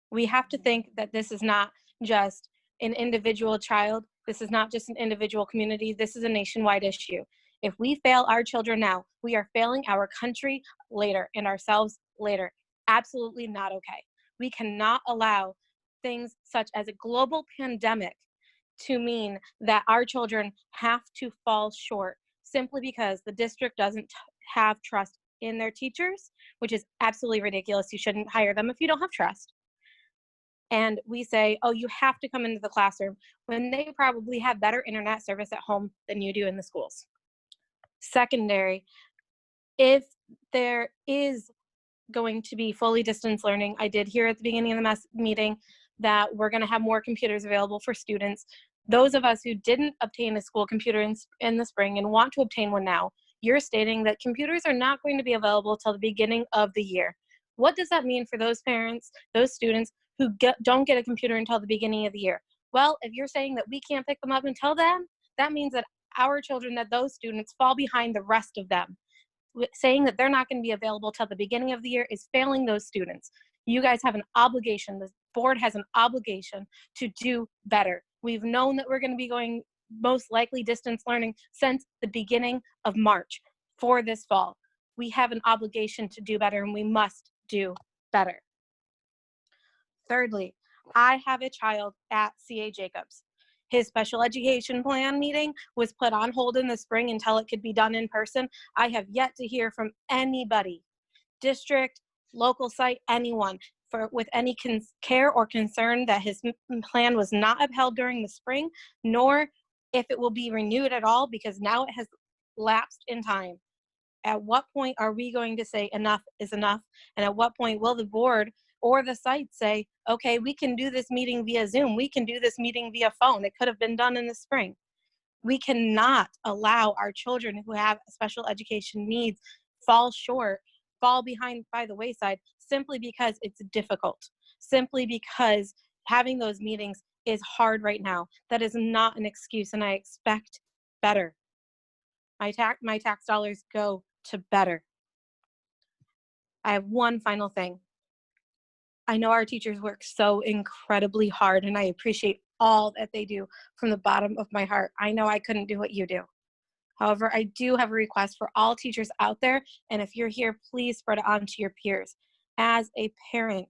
We have to think that this is not just an individual child. This is not just an individual community. This is a nationwide issue. If we fail our children now, we are failing our country later and ourselves later. Absolutely not okay. We cannot allow things such as a global pandemic to mean that our children have to fall short simply because the district doesn't have trust in their teachers, which is absolutely ridiculous. You shouldn't hire them if you don't have trust. And we say, oh, you have to come into the classroom when they probably have better internet service at home than you do in the schools. Secondary, if there is going to be fully distance learning, I did hear at the beginning of the meeting that we're going to have more computers available for students. Those of us who didn't obtain a school computer in the spring and want to obtain one now, you're stating that computers are not going to be available till the beginning of the year. What does that mean for those parents, those students who don't get a computer until the beginning of the year? Well, if you're saying that we can't pick them up until then, that means that our children, that those students fall behind the rest of them. Saying that they're not going to be available till the beginning of the year is failing those students. You guys have an obligation, the board has an obligation to do better. We've known that we're going to be going most likely distance learning since the beginning of March for this fall. We have an obligation to do better and we must do better. Thirdly, I have a child at C.A. Jacobs. His special education plan meeting was put on hold in the spring until it could be done in person. I have yet to hear from anybody, district, local site, anyone, with any care or concern that his plan was not upheld during the spring, nor if it will be renewed at all, because now it has lapsed in time. At what point are we going to say enough is enough? And at what point will the board or the site say, okay, we can do this meeting via Zoom, we can do this meeting via phone, it could have been done in the spring. We cannot allow our children who have special education needs fall behind by the wayside simply because it's difficult. simply because having those meetings is hard right now. That is not an excuse, and I expect better. My tax dollars go to better. I have one final thing. I know our teachers work so incredibly hard, and I appreciate all that they do from the bottom of my heart. I know I couldn't do what you do. However, I do have a request for all teachers out there, and if you're here, please spread it on to your peers. As a parent,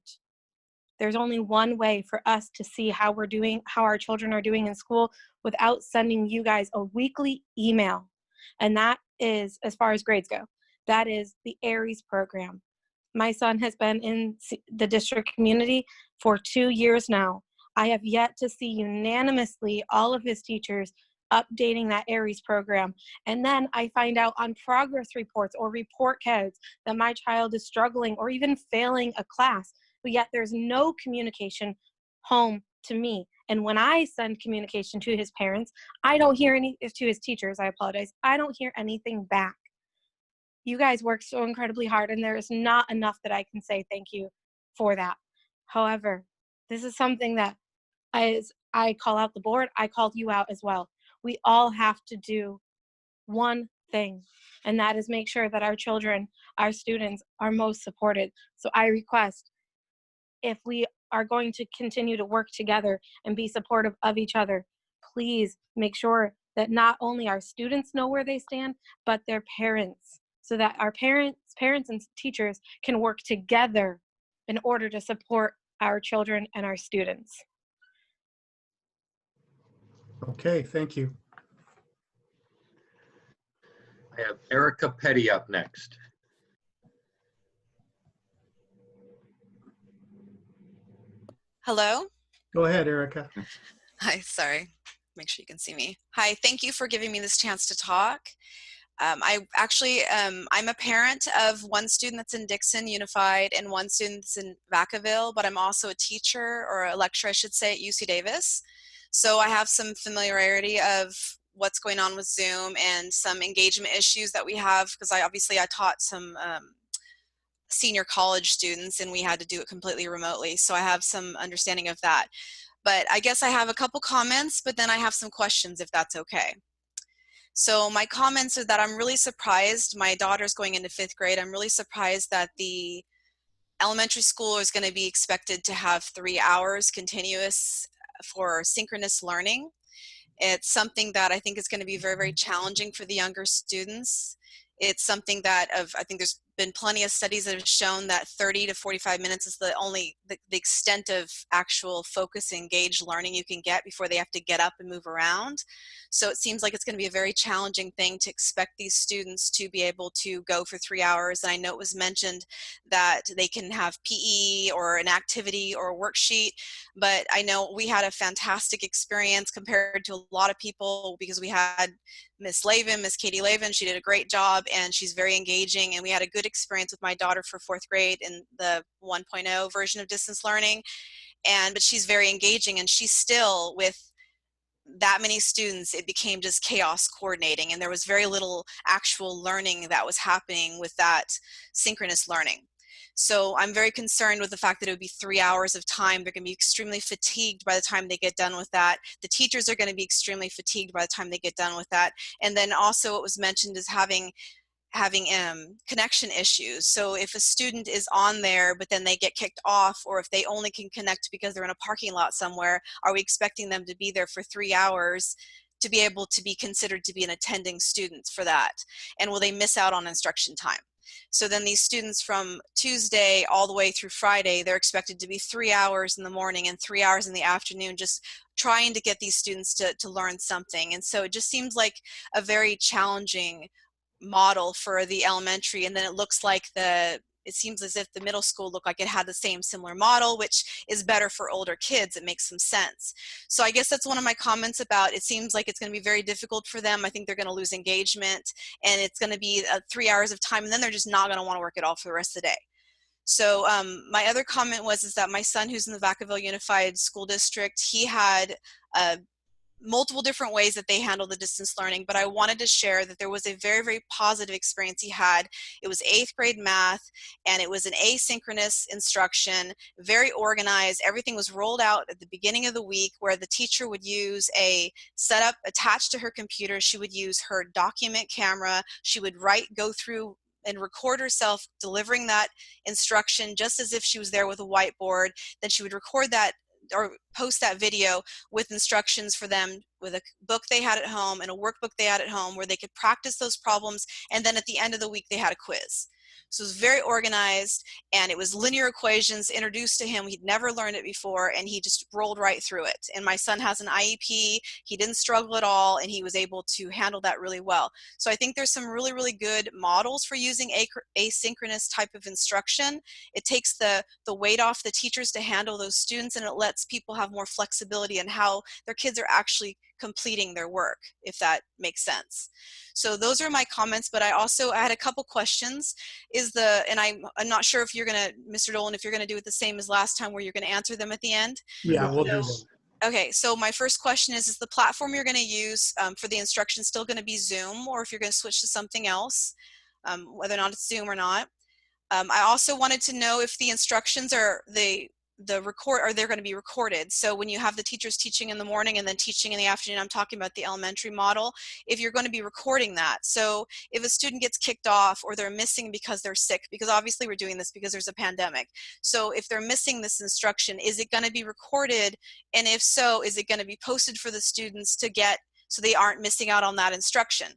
there's only one way for us to see how we're doing, how our children are doing in school, without sending you guys a weekly email. And that is, as far as grades go, that is the ARIES program. My son has been in the district community for 2 years now. I have yet to see unanimously all of his teachers updating that ARIES program. And then I find out on progress reports or report cards that my child is struggling or even failing a class, but yet there's no communication home to me. And when I send communication to his parents, I don't hear to his teachers, I apologize, I don't hear anything back. You guys work so incredibly hard, and there is not enough that I can say thank you for that. However, this is something that, as I call out the board, I called you out as well. We all have to do one thing, and that is make sure that our children, our students, are most supported. So I request, if we are going to continue to work together and be supportive of each other, please make sure that not only our students know where they stand, but their parents, so that our parents and teachers can work together in order to support our children and our students. Okay, thank you. I have Erica Petty up next. Hello? Go ahead, Erica. Hi, sorry. Make sure you can see me. Hi, thank you for giving me this chance to talk. I'm a parent of one student that's in Dixon Unified and one student that's in Vacaville, but I'm also a teacher, or a lecturer, I should say, at UC Davis. So I have some familiarity of what's going on with Zoom and some engagement issues that we have, because I taught some senior college students, and we had to do it completely remotely. So I have some understanding of that. But I guess I have a couple comments, but then I have some questions, if that's okay. So my comments are that I'm really surprised. My daughter's going into 5th grade. I'm really surprised that the elementary school is going to be expected to have 3 hours continuous for synchronous learning. It's something that I think is going to be very, very challenging for the younger students. It's something that I think there's been plenty of studies that have shown that 30 to 45 minutes is the extent of actual focus, engaged learning you can get before they have to get up and move around. So it seems like it's going to be a very challenging thing to expect these students to be able to go for 3 hours. And I know it was mentioned that they can have PE or an activity or a worksheet, but I know we had a fantastic experience compared to a lot of people, because we had Miss Katie Lavin. She did a great job, and she's very engaging, and we had a good experience with my daughter for 4th grade in the 1.0 version of distance learning. But she's very engaging, and she's still, with that many students, it became just chaos coordinating, and there was very little actual learning that was happening with that synchronous learning. So I'm very concerned with the fact that it would be 3 hours of time. They're going to be extremely fatigued by the time they get done with that. The teachers are going to be extremely fatigued by the time they get done with that. And then also what was mentioned is having connection issues. So if a student is on there, but then they get kicked off, or if they only can connect because they're in a parking lot somewhere, are we expecting them to be there for 3 hours to be able to be considered to be an attending student for that? And will they miss out on instruction time? So then these students from Tuesday all the way through Friday, they're expected to be 3 hours in the morning and 3 hours in the afternoon, just trying to get these students to learn something. And so it just seems like a very challenging model for the elementary. And then it looks like it seems as if the middle school looked like it had the similar model, which is better for older kids. It makes some sense. So I guess that's one of my comments about, it seems like it's going to be very difficult for them. I think they're going to lose engagement, and it's going to be 3 hours of time, and then they're just not going to want to work at all for the rest of the day. So my other comment is that my son, who's in the Vacaville Unified School District, he had a multiple different ways that they handle the distance learning, but I wanted to share that there was a very, very positive experience he had. It was 8th grade math, and it was an asynchronous instruction, very organized. Everything was rolled out at the beginning of the week, where the teacher would use a setup attached to her computer. She would use her document camera. She would go through and record herself delivering that instruction just as if she was there with a whiteboard. Then she would record that or post that video with instructions for them with a book they had at home and a workbook they had at home where they could practice those problems. And then at the end of the week, they had a quiz. So it was very organized, and it was linear equations introduced to him. He'd never learned it before, and he just rolled right through it. And my son has an IEP. He didn't struggle at all, and he was able to handle that really well. So I think there's some really, really good models for using asynchronous type of instruction. It takes the weight off the teachers to handle those students, and it lets people have more flexibility in how their kids are actually completing their work, if that makes sense. So those are my comments, but I had a couple questions. And I'm not sure if you're gonna, Mr. Dolan, if you're gonna do it the same as last time where you're gonna answer them at the end. Yeah, we'll do that. Okay, so my first question is the platform you're gonna use for the instruction still gonna be Zoom, or if you're gonna switch to something else, whether or not it's Zoom or not? I also wanted to know if the instructions are they're going to be recorded. So when you have the teachers teaching in the morning and then teaching in the afternoon, I'm talking about the elementary model, if you're going to be recording that. So if a student gets kicked off or they're missing because they're sick, because obviously we're doing this because there's a pandemic. So if they're missing this instruction, is it going to be recorded? And if so, is it going to be posted for the students to get so they aren't missing out on that instruction?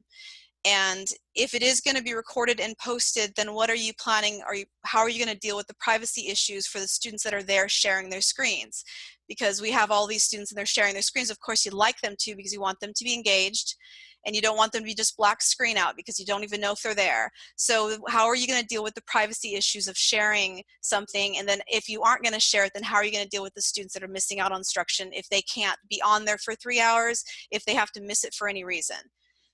And if it is going to be recorded and posted, then what are you planning? How are you going to deal with the privacy issues for the students that are there sharing their screens? Because we have all these students and they're sharing their screens. Of course, you'd like them to because you want them to be engaged, and you don't want them to be just black screen out because you don't even know if they're there. So how are you going to deal with the privacy issues of sharing something? And then if you aren't going to share it, then how are you going to deal with the students that are missing out on instruction if they can't be on there for 3 hours, if they have to miss it for any reason?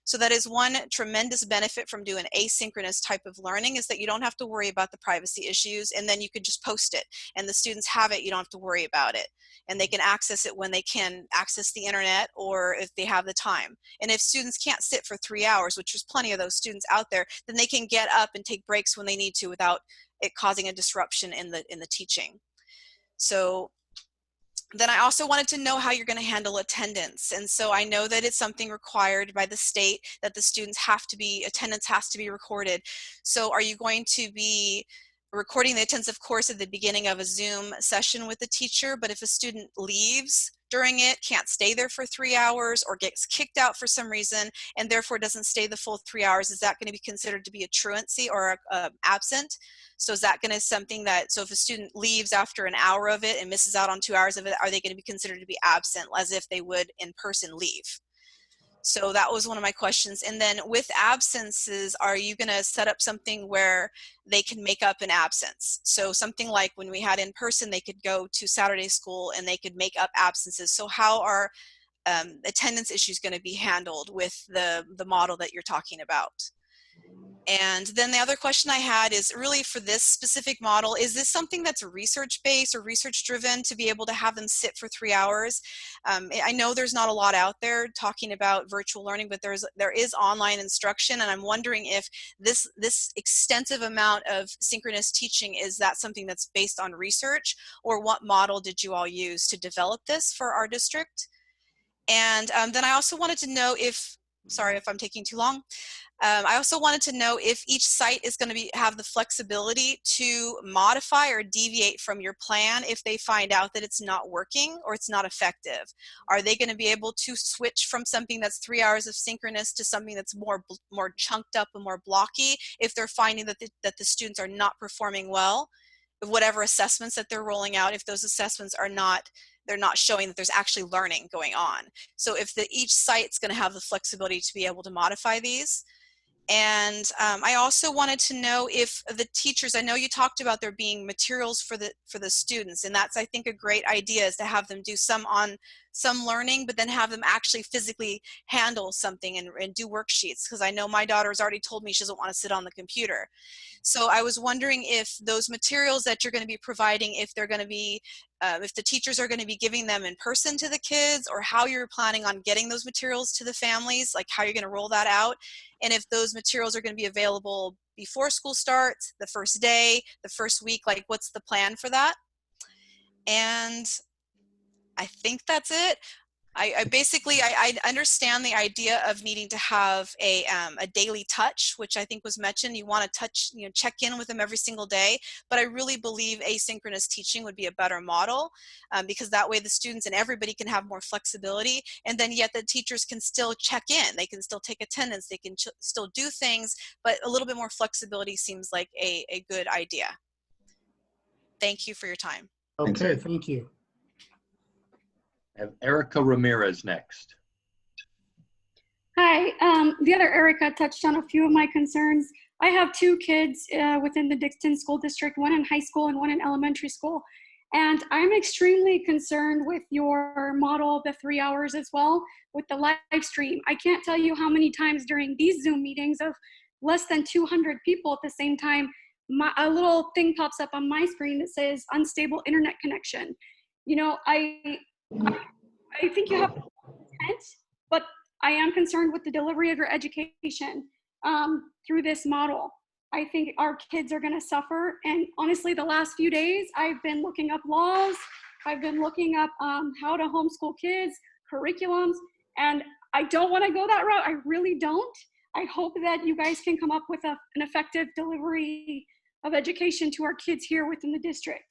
So that is one tremendous benefit from doing asynchronous type of learning, is that you don't have to worry about the privacy issues, and then you could just post it and the students have it. You don't have to worry about it, and they can access it when they can access the internet or if they have the time. And if students can't sit for 3 hours, which there's plenty of those students out there, then they can get up and take breaks when they need to without it causing a disruption in the teaching. So then I also wanted to know how you're going to handle attendance. And so I know that it's something required by the state that the students attendance has to be recorded. So are you going to be recording the attendance, of course, at the beginning of a Zoom session with the teacher, but if a student leaves during it, can't stay there for 3 hours, or gets kicked out for some reason and therefore doesn't stay the full 3 hours, is that going to be considered to be a truancy or absent? So is that going to something that, so if a student leaves after an hour of it and misses out on 2 hours of it, are they going to be considered to be absent as if they would in person leave? So that was one of my questions. And then with absences, are you going to set up something where they can make up an absence? So something like when we had in person, they could go to Saturday school and they could make up absences. So how are attendance issues going to be handled with the model that you're talking about? And then the other question I had is really for this specific model, is this something that's research-based or research-driven to be able to have them sit for 3 hours? I know there's not a lot out there talking about virtual learning, but there is online instruction, and I'm wondering if this extensive amount of synchronous teaching, is that something that's based on research, or what model did you all use to develop this for our district? And then I also wanted to know if, sorry if I'm taking too long, I also wanted to know if each site is going to have the flexibility to modify or deviate from your plan if they find out that it's not working or it's not effective. Are they going to be able to switch from something that's 3 hours of synchronous to something that's more chunked up and more blocky if they're finding that the students are not performing well? Whatever assessments that they're rolling out, if those assessments are they're not showing that there's actually learning going on. So if each site's going to have the flexibility to be able to modify these. And I also wanted to know if the teachers, I know you talked about there being materials for the students, and that's, I think, a great idea, is to have them do some some learning, but then have them actually physically handle something and do worksheets, because I know my daughter has already told me she doesn't want to sit on the computer. So I was wondering if those materials that you're going to be providing, if they're going to be, if the teachers are going to be giving them in person to the kids, or how you're planning on getting those materials to the families, like how you're going to roll that out, and if those materials are going to be available before school starts, the first day, the first week, like what's the plan for that? And I think that's it. I basically, I understand the idea of needing to have a daily touch, which I think was mentioned. You want to touch, check in with them every single day. But I really believe asynchronous teaching would be a better model, because that way the students and everybody can have more flexibility. And then yet the teachers can still check in. They can still take attendance. They can still do things, but a little bit more flexibility seems like a good idea. Thank you for your time. Okay, thank you. I have Erica Ramirez next. Hi, the other Erica touched on a few of my concerns. I have two kids within the Dixon School District, one in high school and one in elementary school. And I'm extremely concerned with your model of the 3 hours as well with the live stream. I can't tell you how many times during these Zoom meetings of less than 200 people at the same time, a little thing pops up on my screen that says unstable internet connection. I think you have intent, but I am concerned with the delivery of your education through this model. I think our kids are going to suffer. And honestly, the last few days, I've been looking up laws. I've been looking up how to homeschool kids, curriculums, and I don't want to go that route. I really don't. I hope that you guys can come up with an effective delivery of education to our kids here within the district.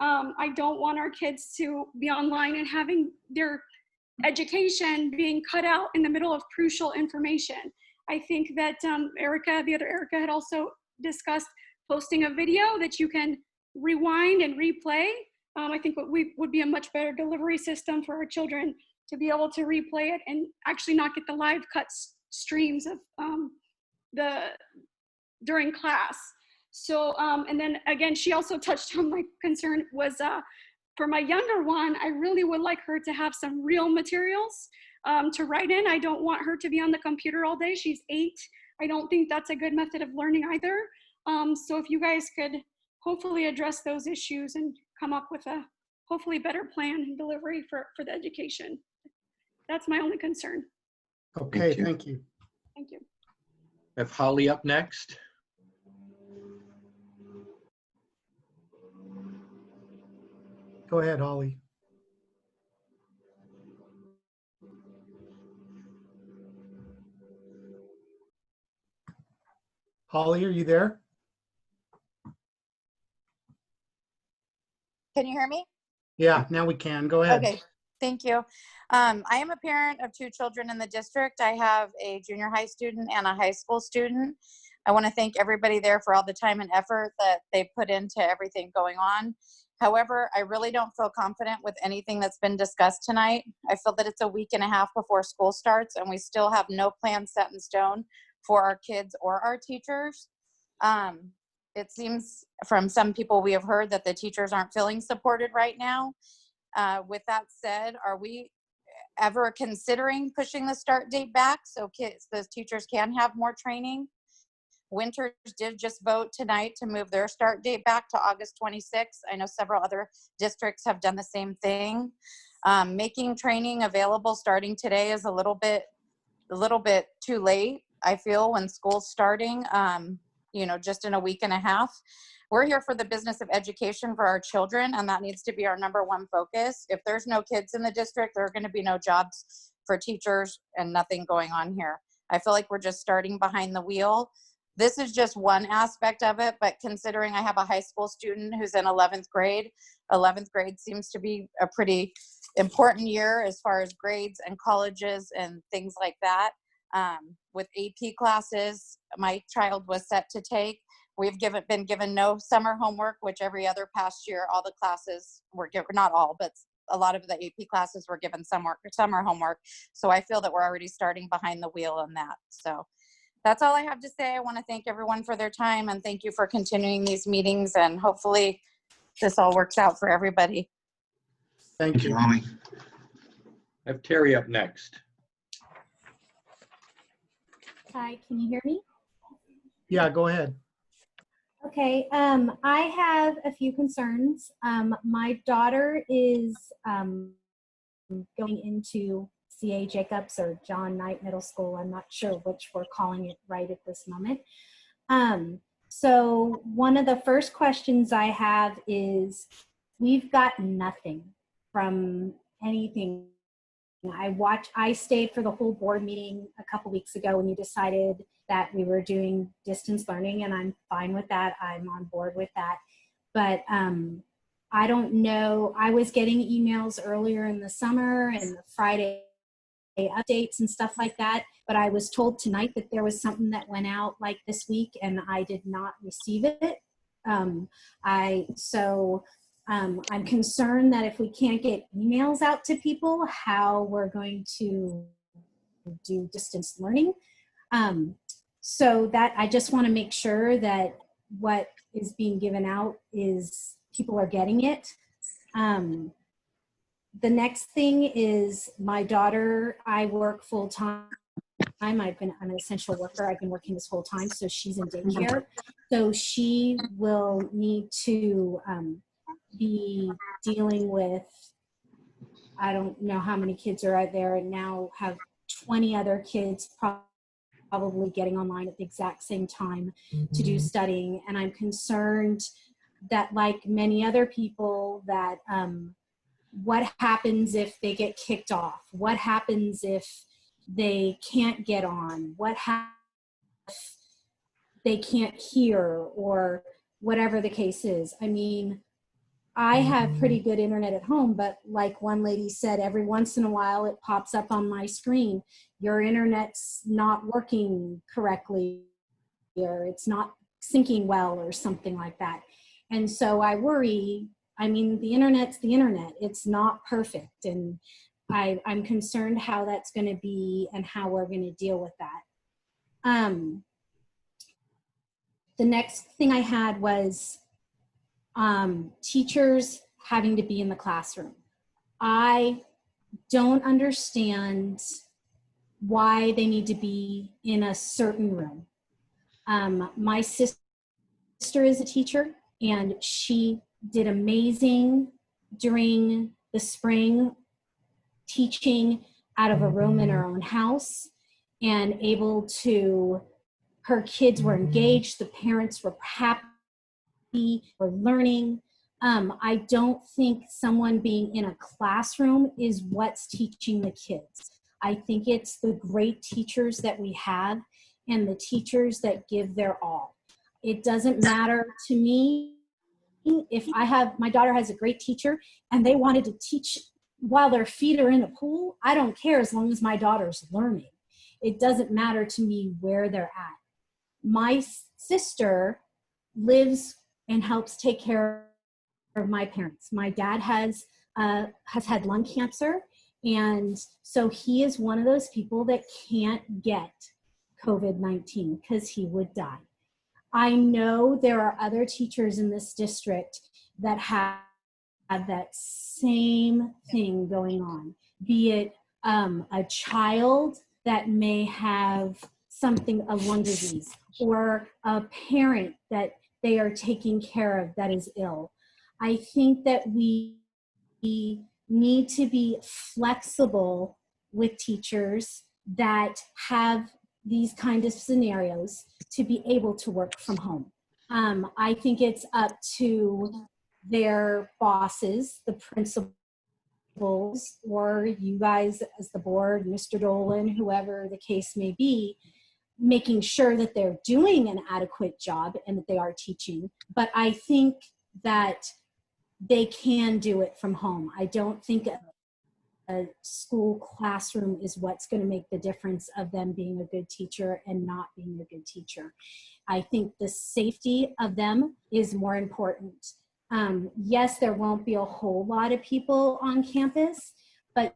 I don't want our kids to be online and having their education being cut out in the middle of crucial information. I think that Erica, the other Erica, had also discussed posting a video that you can rewind and replay. I think what would be a much better delivery system for our children to be able to replay it and actually not get the live cut streams of during class. So, and then again, she also touched on my concern was for my younger one, I really would like her to have some real materials to write in. I don't want her to be on the computer all day. She's 8. I don't think that's a good method of learning either. So if you guys could hopefully address those issues and come up with a hopefully better plan and delivery for the education. That's my only concern. Okay, thank you. Thank you. I have Holly up next. Go ahead, Holly. Holly, are you there? Can you hear me? Yeah, now we can. Go ahead. Okay, thank you. I am a parent of 2 children in the district. I have a junior high student and a high school student. I want to thank everybody there for all the time and effort that they put into everything going on. However, I really don't feel confident with anything that's been discussed tonight. I feel that it's a week and a half before school starts and we still have no plan set in stone for our kids or our teachers. It seems from some people we have heard that the teachers aren't feeling supported right now. With that said, are we ever considering pushing the start date back so those teachers can have more training? Winters did just vote tonight to move their start date back to August 26th. I know several other districts have done the same thing. Making training available starting today is a little bit too late, I feel, when school's starting, just in a week and a half. We're here for the business of education for our children, and that needs to be our #1 focus. If there's no kids in the district, there are going to be no jobs for teachers and nothing going on here. I feel like we're just starting behind the wheel. This is just one aspect of it, but considering I have a high school student who's in 11th grade, 11th grade seems to be a pretty important year as far as grades and colleges and things like that. With AP classes, my child was set to take. We've been given no summer homework, which every other past year, all the classes were given, not all, but a lot of the AP classes were given summer homework. So I feel that we're already starting behind the wheel on that. So that's all I have to say. I want to thank everyone for their time and thank you for continuing these meetings, and hopefully this all works out for everybody. Thank you. Holly. I have Terry up next. Hi, can you hear me? Yeah, go ahead. Okay, I have a few concerns. My daughter is going into C.A. Jacobs or John Knight Middle School. I'm not sure which we're calling it right at this moment. So one of the first questions I have is, we've got nothing from anything. I stayed for the whole board meeting a couple weeks ago when you decided that we were doing distance learning, and I'm fine with that. I'm on board with that. But I don't know, I was getting emails earlier in the summer and the Friday updates and stuff like that, but I was told tonight that there was something that went out like this week and I did not receive it. I'm concerned that if we can't get emails out to people, how we're going to do distance learning. So that I just want to make sure that what is being given out is people are getting it. The next thing is my daughter, I work full time. I'm an essential worker. I've been working this whole time, so she's in daycare. So she will need to be dealing with, I don't know how many kids are out there, and now have 20 other kids probably getting online at the exact same time to do studying. And I'm concerned that, like many other people, that what happens if they get kicked off? What happens if they can't get on? What happens if they can't hear, or whatever the case is? I mean, I have pretty good internet at home, but like one lady said, every once in a while it pops up on my screen, your internet's not working correctly, or it's not syncing well, or something like that. And so I worry. I mean, the internet's the internet. It's not perfect. And I'm concerned how that's going to be and how we're going to deal with that. The next thing I had was teachers having to be in the classroom. I don't understand why they need to be in a certain room. My sister is a teacher, and she did amazing during the spring, teaching out of a room in her own house, and able to, her kids were engaged, the parents were happy, were learning. I don't think someone being in a classroom is what's teaching the kids. I think it's the great teachers that we have and the teachers that give their all. It doesn't matter to me if my daughter has a great teacher and they wanted to teach while their feet are in the pool. I don't care, as long as my daughter's learning. It doesn't matter to me where they're at. My sister lives and helps take care of my parents. My dad has had lung cancer, and so he is one of those people that can't get COVID-19 because he would die. I know there are other teachers in this district that have that same thing going on, be it a child that may have a lung disease, or a parent that they are taking care of that is ill. I think that we need to be flexible with teachers that have these kind of scenarios to be able to work from home. I think it's up to their bosses, the principals, or you guys as the board, Mr. Dolan, whoever the case may be, making sure that they're doing an adequate job and that they are teaching. But I think that they can do it from home. I don't think a school classroom is what's going to make the difference of them being a good teacher and not being a good teacher. I think the safety of them is more important. Yes, there won't be a whole lot of people on campus, but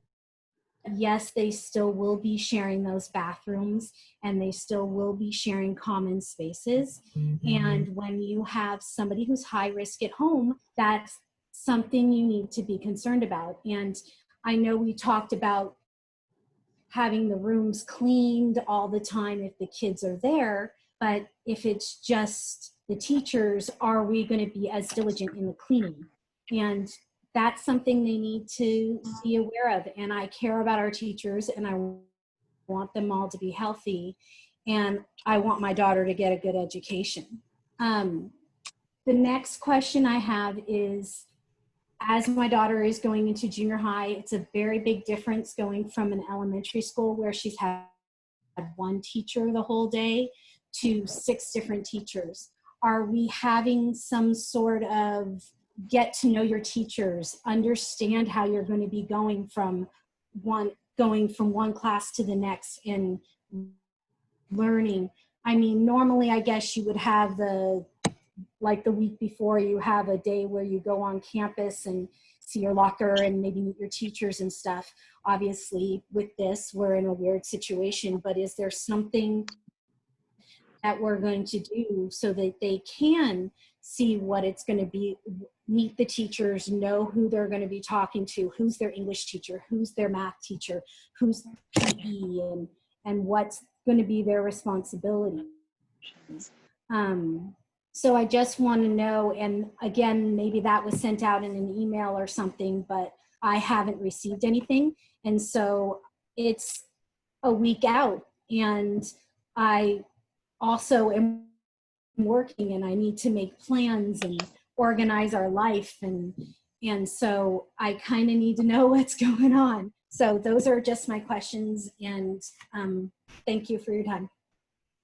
yes, they still will be sharing those bathrooms, and they still will be sharing common spaces. And when you have somebody who's high risk at home, that's something you need to be concerned about. And I know we talked about having the rooms cleaned all the time if the kids are there, but if it's just the teachers, are we going to be as diligent in the cleaning? And that's something they need to be aware of. And I care about our teachers, and I want them all to be healthy, and I want my daughter to get a good education. The next question I have is, as my daughter is going into junior high, it's a very big difference going from an elementary school where she's had one teacher the whole day to 6 different teachers. Are we having some sort of get to know your teachers, understand how you're going to be going from one class to the next and learning? I mean, normally I guess you would have the week before, you have a day where you go on campus and see your locker and maybe meet your teachers and stuff. Obviously with this, we're in a weird situation, but is there something that we're going to do so that they can see what it's going to be, meet the teachers, know who they're going to be talking to, who's their English teacher, who's their math teacher, who's PE, and what's going to be their responsibility. So I just want to know, and again, maybe that was sent out in an email or something, but I haven't received anything. And so it's a week out, and I also am working, and I need to make plans and organize our life. And so I kind of need to know what's going on. So those are just my questions, and thank you for your time.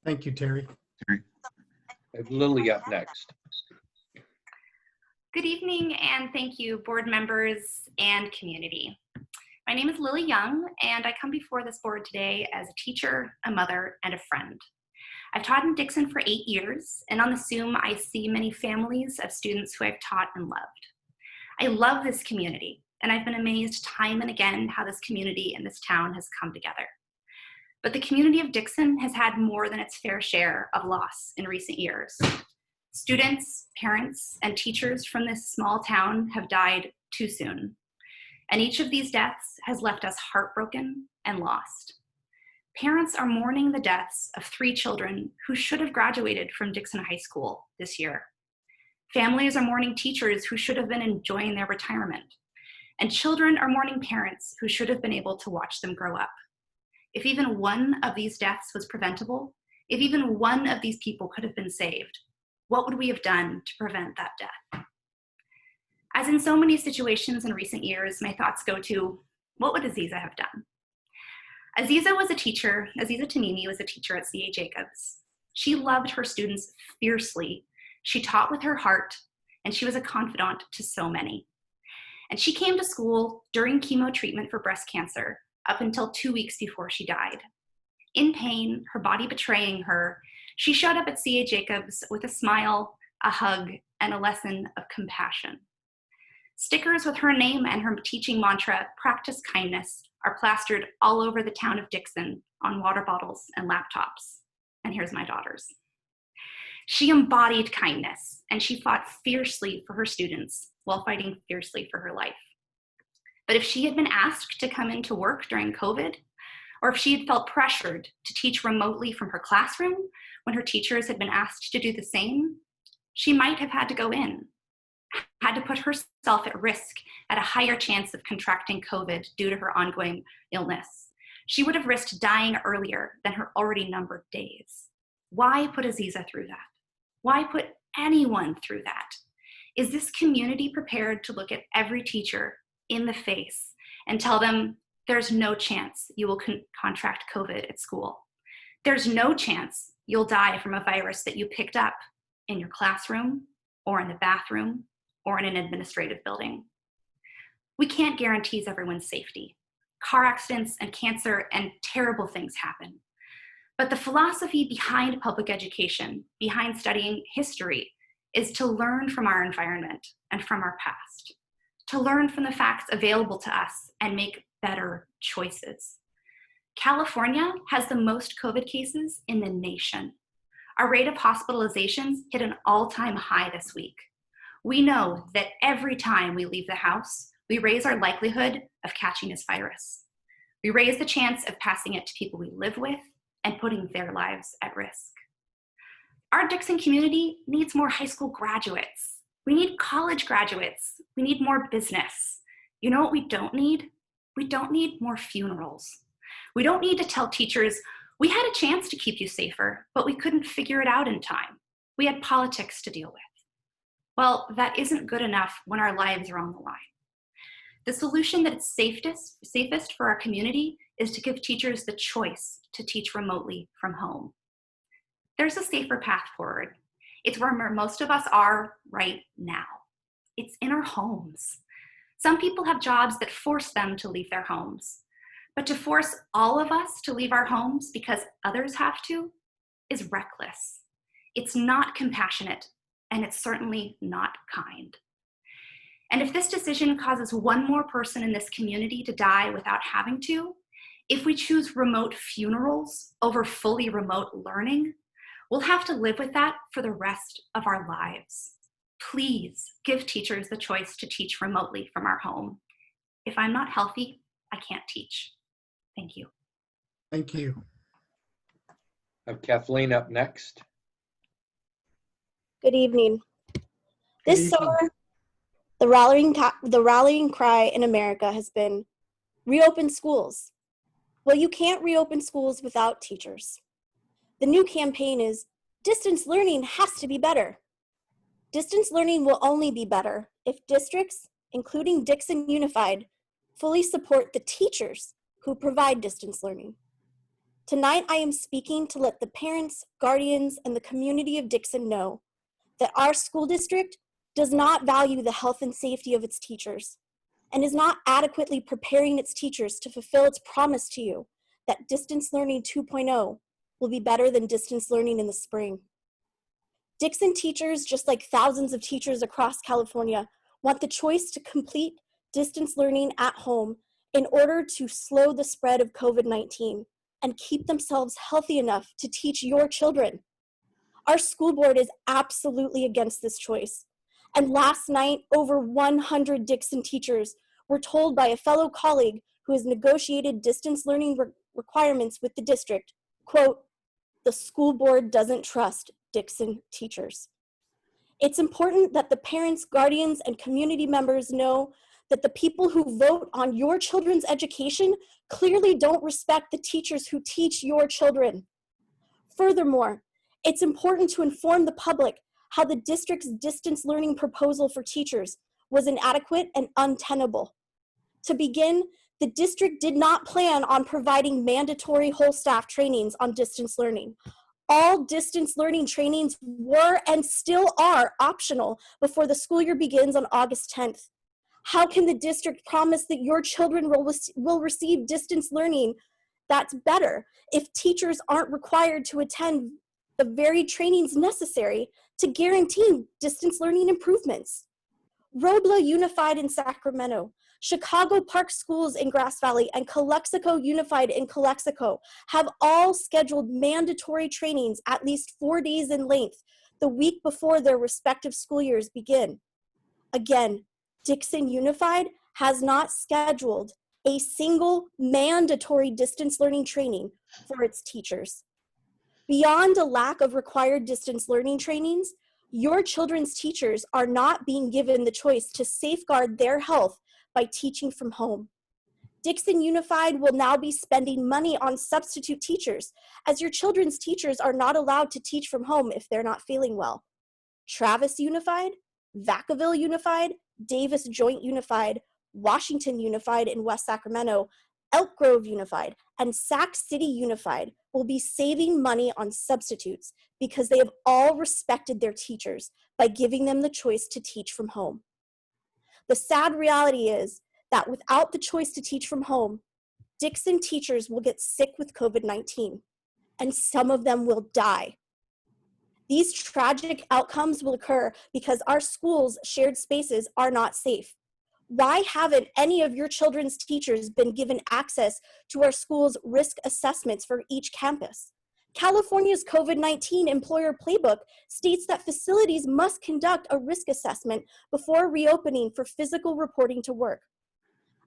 Thank you, Terry. I have Lily up next. Good evening, and thank you, board members and community. My name is Lily Young, and I come before this board today as a teacher, a mother, and a friend. I've taught in Dixon for 8 years, and on the Zoom, I see many families of students who I've taught and loved. I love this community, and I've been amazed time and again how this community and this town has come together. But the community of Dixon has had more than its fair share of loss in recent years. Students, parents, and teachers from this small town have died too soon. And each of these deaths has left us heartbroken and lost. Parents are mourning the deaths of 3 children who should have graduated from Dixon High School this year. Families are mourning teachers who should have been enjoying their retirement. And children are mourning parents who should have been able to watch them grow up. If even one of these deaths was preventable, if even one of these people could have been saved, what would we have done to prevent that death? As in so many situations in recent years, my thoughts go to, what would Aziza have done? Aziza Tamimi was a teacher at C.A. Jacobs. She loved her students fiercely. She taught with her heart, and she was a confidant to so many. And she came to school during chemo treatment for breast cancer, up until 2 weeks before she died. In pain, her body betraying her, she showed up at C.A. Jacobs with a smile, a hug, and a lesson of compassion. Stickers with her name and her teaching mantra, "Practice kindness," are plastered all over the town of Dixon on water bottles and laptops. And here's my daughter's. She embodied kindness, and she fought fiercely for her students while fighting fiercely for her life. But if she had been asked to come into work during COVID, or if she had felt pressured to teach remotely from her classroom when her teachers had been asked to do the same, she might have had to go in, had to put herself at risk at a higher chance of contracting COVID due to her ongoing illness. She would have risked dying earlier than her already numbered days. Why put Aziza through that? Why put anyone through that? Is this community prepared to look at every teacher in the face and tell them there's no chance you will contract COVID at school? There's no chance you'll die from a virus that you picked up in your classroom or in the bathroom or in an administrative building. We can't guarantee everyone's safety. Car accidents and cancer and terrible things happen. But the philosophy behind public education, behind studying history, is to learn from our environment and from our past, to learn from the facts available to us and make better choices. California has the most COVID cases in the nation. Our rate of hospitalizations hit an all-time high this week. We know that every time we leave the house, we raise our likelihood of catching this virus. We raise the chance of passing it to people we live with and putting their lives at risk. Our Dixon community needs more high school graduates. We need college graduates. We need more business. You know what we don't need? We don't need more funerals. We don't need to tell teachers, we had a chance to keep you safer, but we couldn't figure it out in time. We had politics to deal with. Well, that isn't good enough when our lives are on the line. The solution that is safest for our community is to give teachers the choice to teach remotely from home. There's a safer path forward. It's where most of us are right now. It's in our homes. Some people have jobs that force them to leave their homes, but to force all of us to leave our homes because others have to is reckless. It's not compassionate, and it's certainly not kind. And if this decision causes one more person in this community to die without having to, if we choose remote funerals over fully remote learning, we'll have to live with that for the rest of our lives. Please give teachers the choice to teach remotely from our home. If I'm not healthy, I can't teach. Thank you. Thank you. I have Kathleen up next. Good evening. This summer, the rallying cry in America has been, reopen schools. Well, you can't reopen schools without teachers. The new campaign is, distance learning has to be better. Distance learning will only be better if districts, including Dixon Unified, fully support the teachers who provide distance learning. Tonight, I am speaking to let the parents, guardians, and the community of Dixon know that our school district does not value the health and safety of its teachers and is not adequately preparing its teachers to fulfill its promise to you that Distance Learning 2.0 will be better than distance learning in the spring. Dixon teachers, just like thousands of teachers across California, want the choice to complete distance learning at home in order to slow the spread of COVID-19 and keep themselves healthy enough to teach your children. Our school board is absolutely against this choice. And last night, over 100 Dixon teachers were told by a fellow colleague who has negotiated distance learning requirements with the district, quote, the school board doesn't trust Dixon teachers. It's important that the parents, guardians, and community members know that the people who vote on your children's education clearly don't respect the teachers who teach your children. Furthermore, it's important to inform the public how the district's distance learning proposal for teachers was inadequate and untenable. To begin, the district did not plan on providing mandatory whole staff trainings on distance learning. All distance learning trainings were and still are optional before the school year begins on August 10th. How can the district promise that your children will receive distance learning that's better if teachers aren't required to attend the very trainings necessary to guarantee distance learning improvements? Robla Unified in Sacramento, Chicago Park Schools in Grass Valley, and Calexico Unified in Calexico have all scheduled mandatory trainings at least 4 days in length the week before their respective school years begin. Again, Dixon Unified has not scheduled a single mandatory distance learning training for its teachers. Beyond a lack of required distance learning trainings, your children's teachers are not being given the choice to safeguard their health by teaching from home. Dixon Unified will now be spending money on substitute teachers, as your children's teachers are not allowed to teach from home if they're not feeling well. Travis Unified, Vacaville Unified, Davis Joint Unified, Washington Unified in West Sacramento, Elk Grove Unified, and Sac City Unified will be saving money on substitutes because they have all respected their teachers by giving them the choice to teach from home. The sad reality is that without the choice to teach from home, Dixon teachers will get sick with COVID-19, and some of them will die. These tragic outcomes will occur because our schools' shared spaces are not safe. Why haven't any of your children's teachers been given access to our school's risk assessments for each campus? California's COVID-19 employer playbook states that facilities must conduct a risk assessment before reopening for physical reporting to work.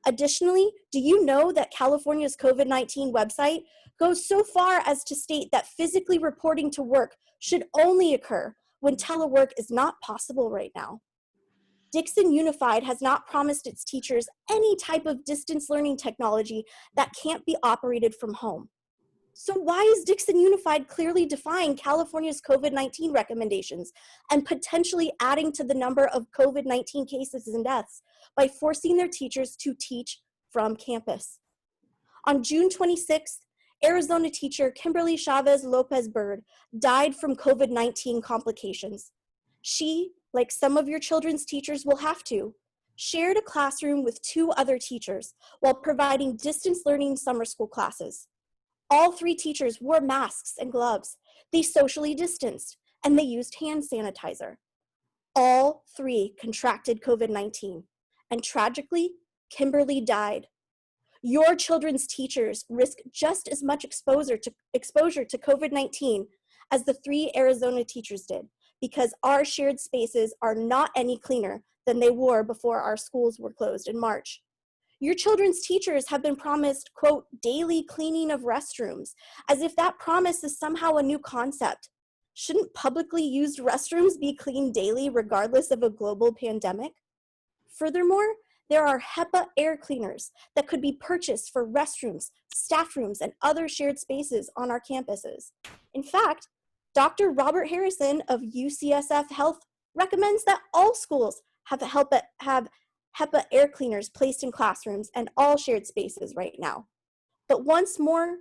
Additionally, do you know that California's COVID-19 website goes so far as to state that physically reporting to work should only occur when telework is not possible right now? Dixon Unified has not promised its teachers any type of distance learning technology that can't be operated from home. So why is Dixon Unified clearly defying California's COVID-19 recommendations and potentially adding to the number of COVID-19 cases and deaths by forcing their teachers to teach from campus? On June 26th, Arizona teacher Kimberly Chavez Lopez Bird died from COVID-19 complications. She, like some of your children's teachers will have to, shared a classroom with 2 other teachers while providing distance learning summer school classes. All 3 teachers wore masks and gloves. They socially distanced, and they used hand sanitizer. All 3 contracted COVID-19, and tragically, Kimberly died. Your children's teachers risk just as much exposure to COVID-19 as the 3 Arizona teachers did, because our shared spaces are not any cleaner than they were before our schools were closed in March. Your children's teachers have been promised, quote, daily cleaning of restrooms, as if that promise is somehow a new concept. Shouldn't publicly used restrooms be cleaned daily regardless of a global pandemic? Furthermore, there are HEPA air cleaners that could be purchased for restrooms, staff rooms, and other shared spaces on our campuses. In fact, Dr. Robert Harrison of UCSF Health recommends that all schools have HEPA air cleaners placed in classrooms and all shared spaces right now. But once more,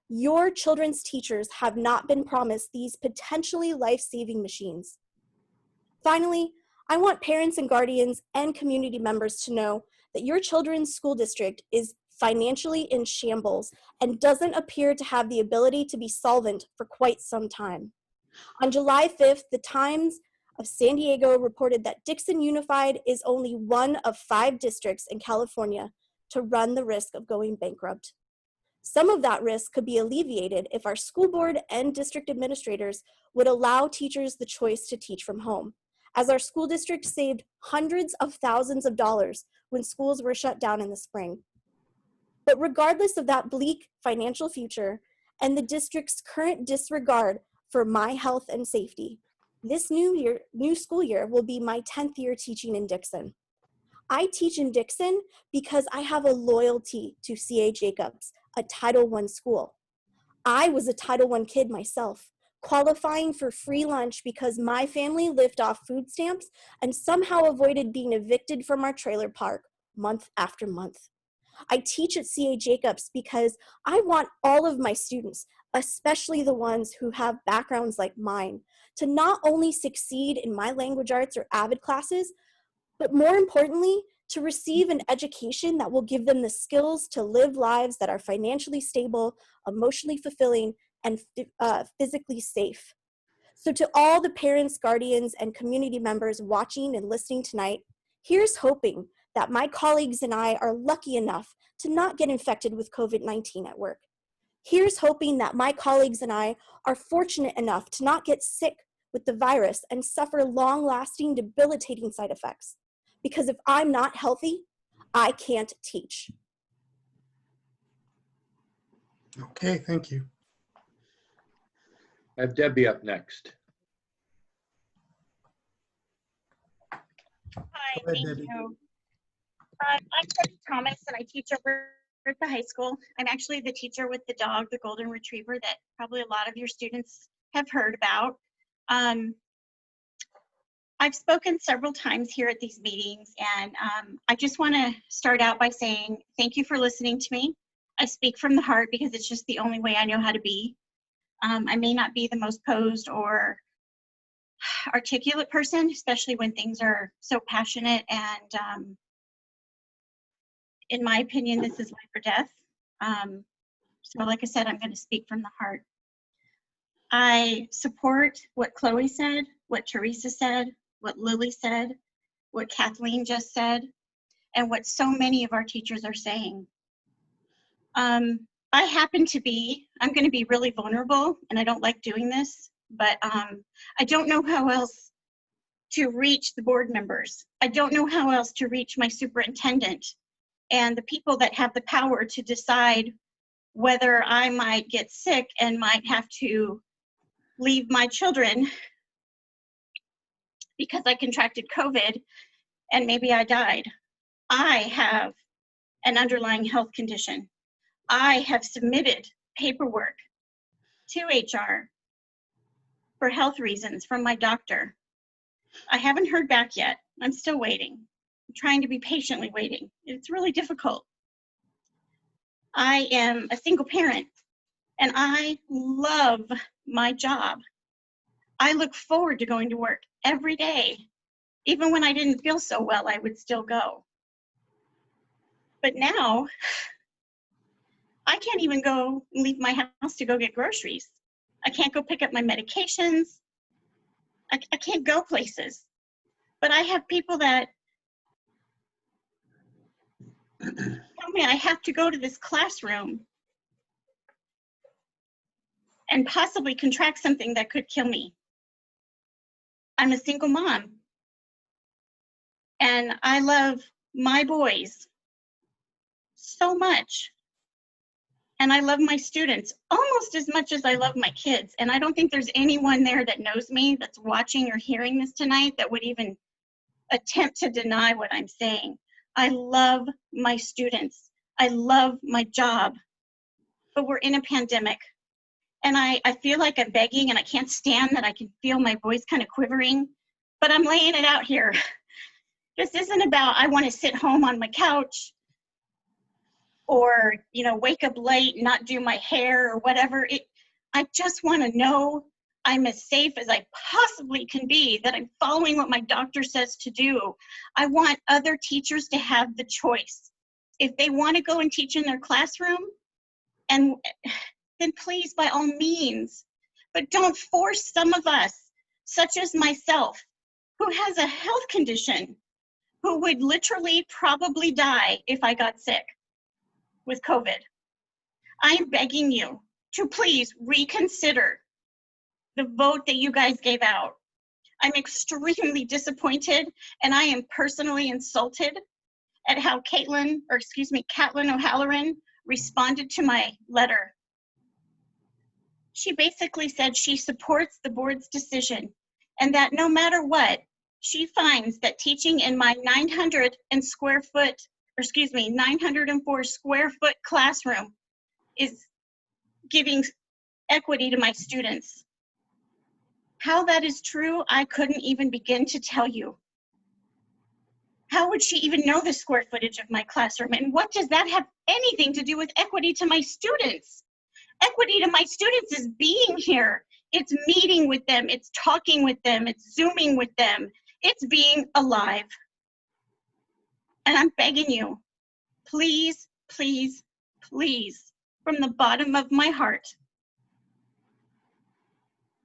your children's teachers have not been promised these potentially life-saving machines. Finally, I want parents and guardians and community members to know that your children's school district is financially in shambles and doesn't appear to have the ability to be solvent for quite some time. On July 5th, the Times of San Diego reported that Dixon Unified is only one of 5 districts in California to run the risk of going bankrupt. Some of that risk could be alleviated if our school board and district administrators would allow teachers the choice to teach from home, as our school district saved hundreds of thousands of dollars when schools were shut down in the spring. But regardless of that bleak financial future and the district's current disregard for my health and safety, this new school year will be my 10th year teaching in Dixon. I teach in Dixon because I have a loyalty to C.A. Jacobs, a Title I school. I was a Title I kid myself, qualifying for free lunch because my family lived off food stamps and somehow avoided being evicted from our trailer park month after month. I teach at C.A. Jacobs because I want all of my students, especially the ones who have backgrounds like mine, to not only succeed in my language arts or AVID classes, but more importantly, to receive an education that will give them the skills to live lives that are financially stable, emotionally fulfilling, and physically safe. So to all the parents, guardians, and community members watching and listening tonight, here's hoping that my colleagues and I are lucky enough to not get infected with COVID-19 at work. Here's hoping that my colleagues and I are fortunate enough to not get sick with the virus and suffer long-lasting, debilitating side effects. Because if I'm not healthy, I can't teach. Okay, thank you. I have Debbie up next. Hi, Go ahead, thank Debbie. you. I'm Debbie Thomas, and I teach over at the high school. I'm actually the teacher with the dog, the golden retriever, that probably a lot of your students have heard about. I've spoken several times here at these meetings, and I just want to start out by saying thank you for listening to me. I speak from the heart because it's just the only way I know how to be. I may not be the most posed or articulate person, especially when things are so passionate, and in my opinion, this is life or death. So like I said, I'm going to speak from the heart. I support what Chloe said, what Teresa said, what Lily said, what Kathleen just said, and what so many of our teachers are saying. I happen to be, I'm going to be really vulnerable, and I don't like doing this, but I don't know how else to reach the board members. I don't know how else to reach my superintendent and the people that have the power to decide whether I might get sick and might have to leave my children because I contracted COVID and maybe I died. I have an underlying health condition. I have submitted paperwork to HR for health reasons from my doctor. I haven't heard back yet. I'm still waiting. I'm trying to be patiently waiting. It's really difficult. I am a single parent and I love my job. I look forward to going to work every day. Even when I didn't feel so well, I would still go. But now, I can't even go leave my house to go get groceries. I can't go pick up my medications. I can't go places. But I have people that tell me I have to go to this classroom and possibly contract something that could kill me. I'm a single mom. And I love my boys so much. And I love my students almost as much as I love my kids. And I don't think there's anyone there that knows me that's watching or hearing this tonight that would even attempt to deny what I'm saying. I love my students. I love my job. But we're in a pandemic. And I feel like I'm begging, and I can't stand that I can feel my voice kind of quivering. But I'm laying it out here. This isn't about I want to sit home on my couch or, you know, wake up late and not do my hair or whatever. I just want to know I'm as safe as I possibly can be, that I'm following what my doctor says to do. I want other teachers to have the choice. If they want to go and teach in their classroom, and then please, by all means, but don't force some of us, such as myself, who has a health condition, who would literally probably die if I got sick with COVID. I'm begging you to please reconsider the vote that you guys gave out. I'm extremely disappointed, and I am personally insulted at how Caitlin O'Halloran responded to my letter. She basically said she supports the board's decision and that no matter what, she finds that teaching in my 904 square foot classroom is giving equity to my students. How that is true, I couldn't even begin to tell you. How would she even know the square footage of my classroom? And what does that have anything to do with equity to my students? Equity to my students is being here. It's meeting with them. It's talking with them. It's Zooming with them. It's being alive. And I'm begging you, please, please, please, from the bottom of my heart,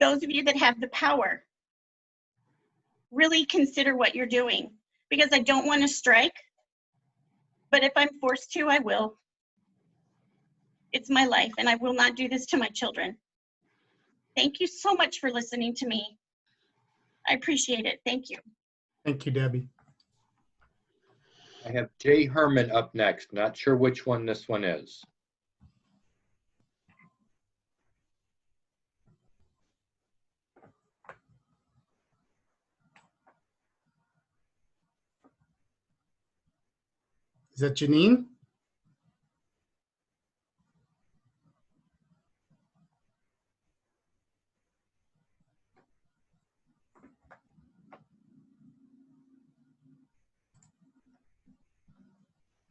those of you that have the power, really consider what you're doing, because I don't want to strike, but if I'm forced to, I will. It's my life, and I will not do this to my children. Thank you so much for listening to me. I appreciate it. Thank you. Thank you, Debbie. I have Jay Herman up next. Not sure which one this one is. Is that Janine?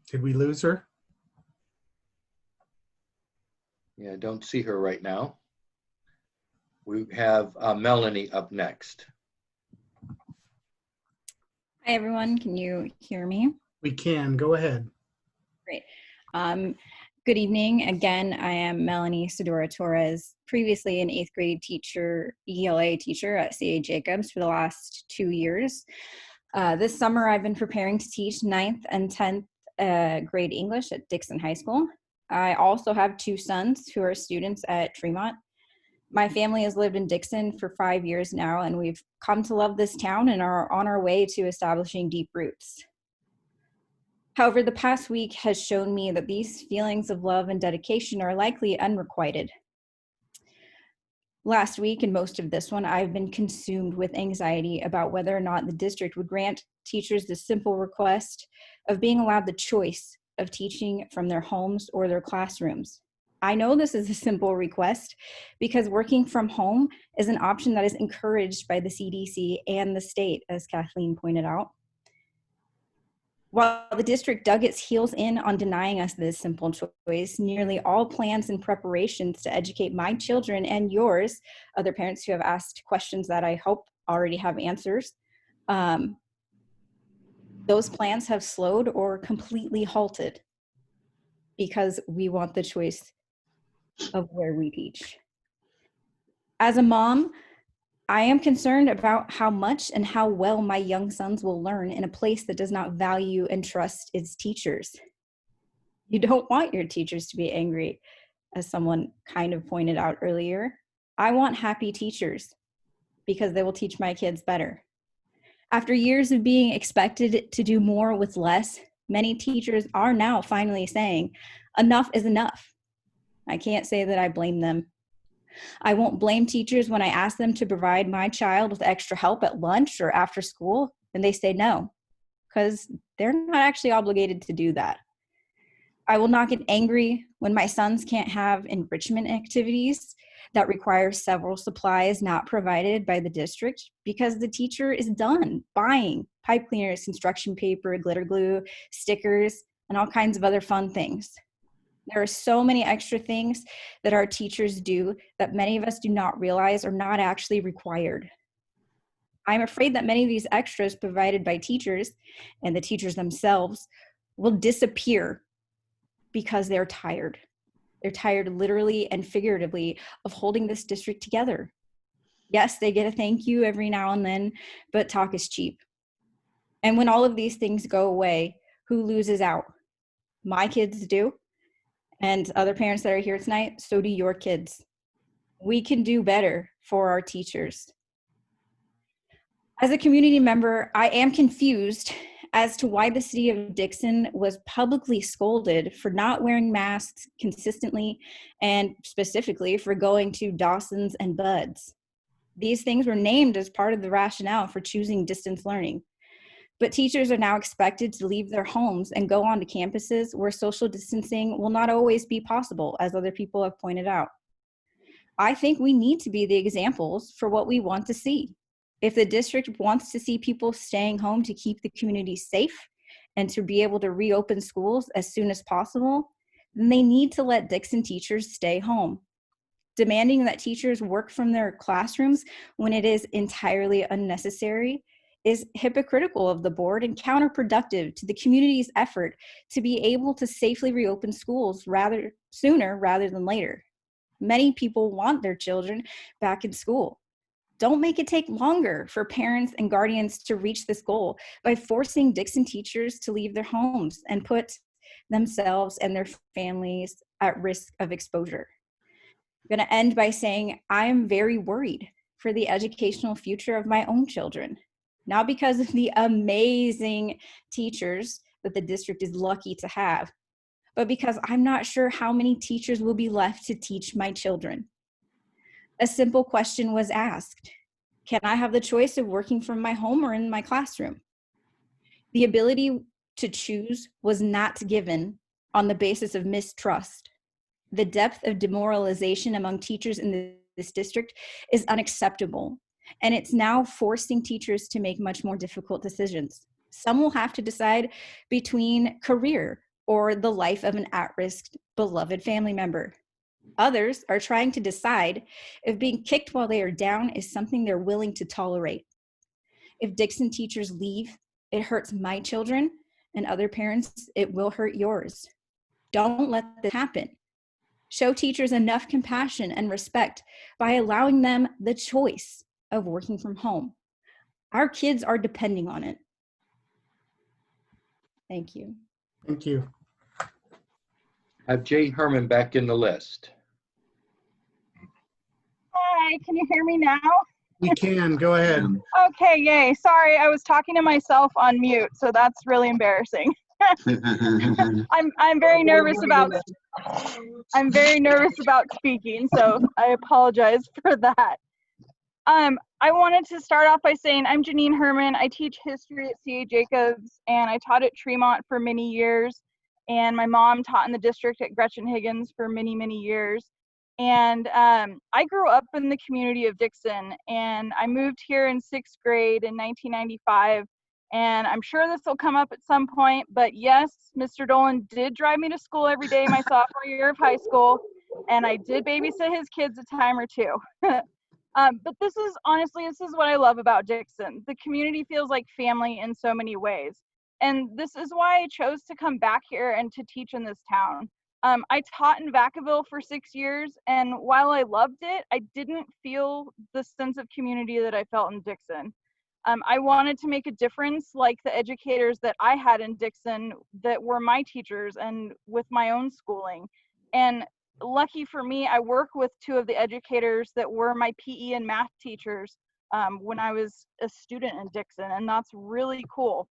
Did we lose her? Yeah, I don't see her right now. We have Melanie up next. Hi, everyone. Can you hear me? We can. Go ahead. Great. Good evening. Again, I am Melanie Sedora Torres, previously an 8th grade teacher, ELA teacher at C.A. Jacobs for the last 2 years. This summer, I've been preparing to teach 9th and 10th grade English at Dixon High School. I also have 2 sons who are students at Tremont. My family has lived in Dixon for 5 years now, and we've come to love this town and are on our way to establishing deep roots. However, the past week has shown me that these feelings of love and dedication are likely unrequited. Last week and most of this one, I've been consumed with anxiety about whether or not the district would grant teachers the simple request of being allowed the choice of teaching from their homes or their classrooms. I know this is a simple request because working from home is an option that is encouraged by the CDC and the state, as Kathleen pointed out. While the district dug its heels in on denying us this simple choice, nearly all plans and preparations to educate my children and yours, other parents who have asked questions that I hope already have answers, those plans have slowed or completely halted because we want the choice of where we teach. As a mom, I am concerned about how much and how well my young sons will learn in a place that does not value and trust its teachers. You don't want your teachers to be angry, as someone kind of pointed out earlier. I want happy teachers because they will teach my kids better. After years of being expected to do more with less, many teachers are now finally saying, enough is enough. I can't say that I blame them. I won't blame teachers when I ask them to provide my child with extra help at lunch or after school, and they say no, because they're not actually obligated to do that. I will not get angry when my sons can't have enrichment activities that require several supplies not provided by the district because the teacher is done buying pipe cleaners, construction paper, glitter glue, stickers, and all kinds of other fun things. There are so many extra things that our teachers do that many of us do not realize are not actually required. I'm afraid that many of these extras provided by teachers and the teachers themselves will disappear because they're tired. They're tired literally and figuratively of holding this district together. Yes, they get a thank you every now and then, but talk is cheap. And when all of these things go away, who loses out? My kids do. And other parents that are here tonight, so do your kids. We can do better for our teachers. As a community member, I am confused as to why the city of Dixon was publicly scolded for not wearing masks consistently and specifically for going to Dawson's and Bud's. These things were named as part of the rationale for choosing distance learning. But teachers are now expected to leave their homes and go on to campuses where social distancing will not always be possible, as other people have pointed out. I think we need to be the examples for what we want to see. If the district wants to see people staying home to keep the community safe and to be able to reopen schools as soon as possible, then they need to let Dixon teachers stay home. Demanding that teachers work from their classrooms when it is entirely unnecessary is hypocritical of the board and counterproductive to the community's effort to be able to safely reopen schools sooner rather than later. Many people want their children back in school. Don't make it take longer for parents and guardians to reach this goal by forcing Dixon teachers to leave their homes and put themselves and their families at risk of exposure. I'm going to end by saying I am very worried for the educational future of my own children. Not because of the amazing teachers that the district is lucky to have, but because I'm not sure how many teachers will be left to teach my children. A simple question was asked: can I have the choice of working from my home or in my classroom? The ability to choose was not given on the basis of mistrust. The depth of demoralization among teachers in this district is unacceptable. And it's now forcing teachers to make much more difficult decisions. Some will have to decide between career or the life of an at-risk, beloved family member. Others are trying to decide if being kicked while they are down is something they're willing to tolerate. If Dixon teachers leave, it hurts my children, and other parents, it will hurt yours. Don't let this happen. Show teachers enough compassion and respect by allowing them the choice of working from home. Our kids are depending on it. Thank you. Thank you. I have Jay Herman back in the list. Hi, can you hear me now? We can, go ahead. Okay, yay. Sorry, I was talking to myself on mute, so that's really embarrassing. I'm very nervous about speaking, so I apologize for that. I wanted to start off by saying I'm Janine Herman. I teach history at C.A. Jacobs, and I taught at Tremont for many years. And my mom taught in the district at Gretchen Higgins for many, many years. And I grew up in the community of Dixon, and I moved here in 6th grade in 1995. And I'm sure this will come up at some point, but yes, Mr. Dolan did drive me to school every day my sophomore year of high school, and I did babysit his kids a time or two. But this is what I love about Dixon. The community feels like family in so many ways. And this is why I chose to come back here and to teach in this town. I taught in Vacaville for 6 years, and while I loved it, I didn't feel the sense of community that I felt in Dixon. I wanted to make a difference like the educators that I had in Dixon that were my teachers and with my own schooling. And lucky for me, I work with 2 of the educators that were my PE and math teachers when I was a student in Dixon, and that's really cool.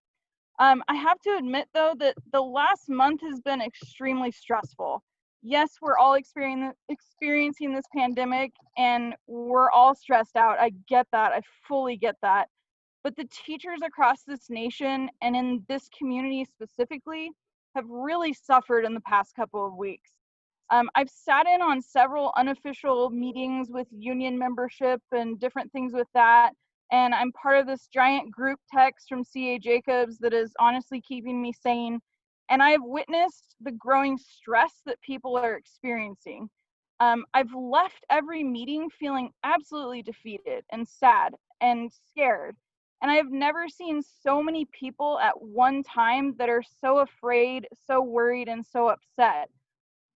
I have to admit, though, that the last month has been extremely stressful. Yes, we're all experiencing this pandemic, and we're all stressed out. I get that. I fully get that. But the teachers across this nation and in this community specifically have really suffered in the past couple of weeks. I've sat in on several unofficial meetings with union membership and different things with that. And I'm part of this giant group text from C.A. Jacobs that is honestly keeping me sane. And I have witnessed the growing stress that people are experiencing. I've left every meeting feeling absolutely defeated and sad and scared. And I have never seen so many people at one time that are so afraid, so worried, and so upset.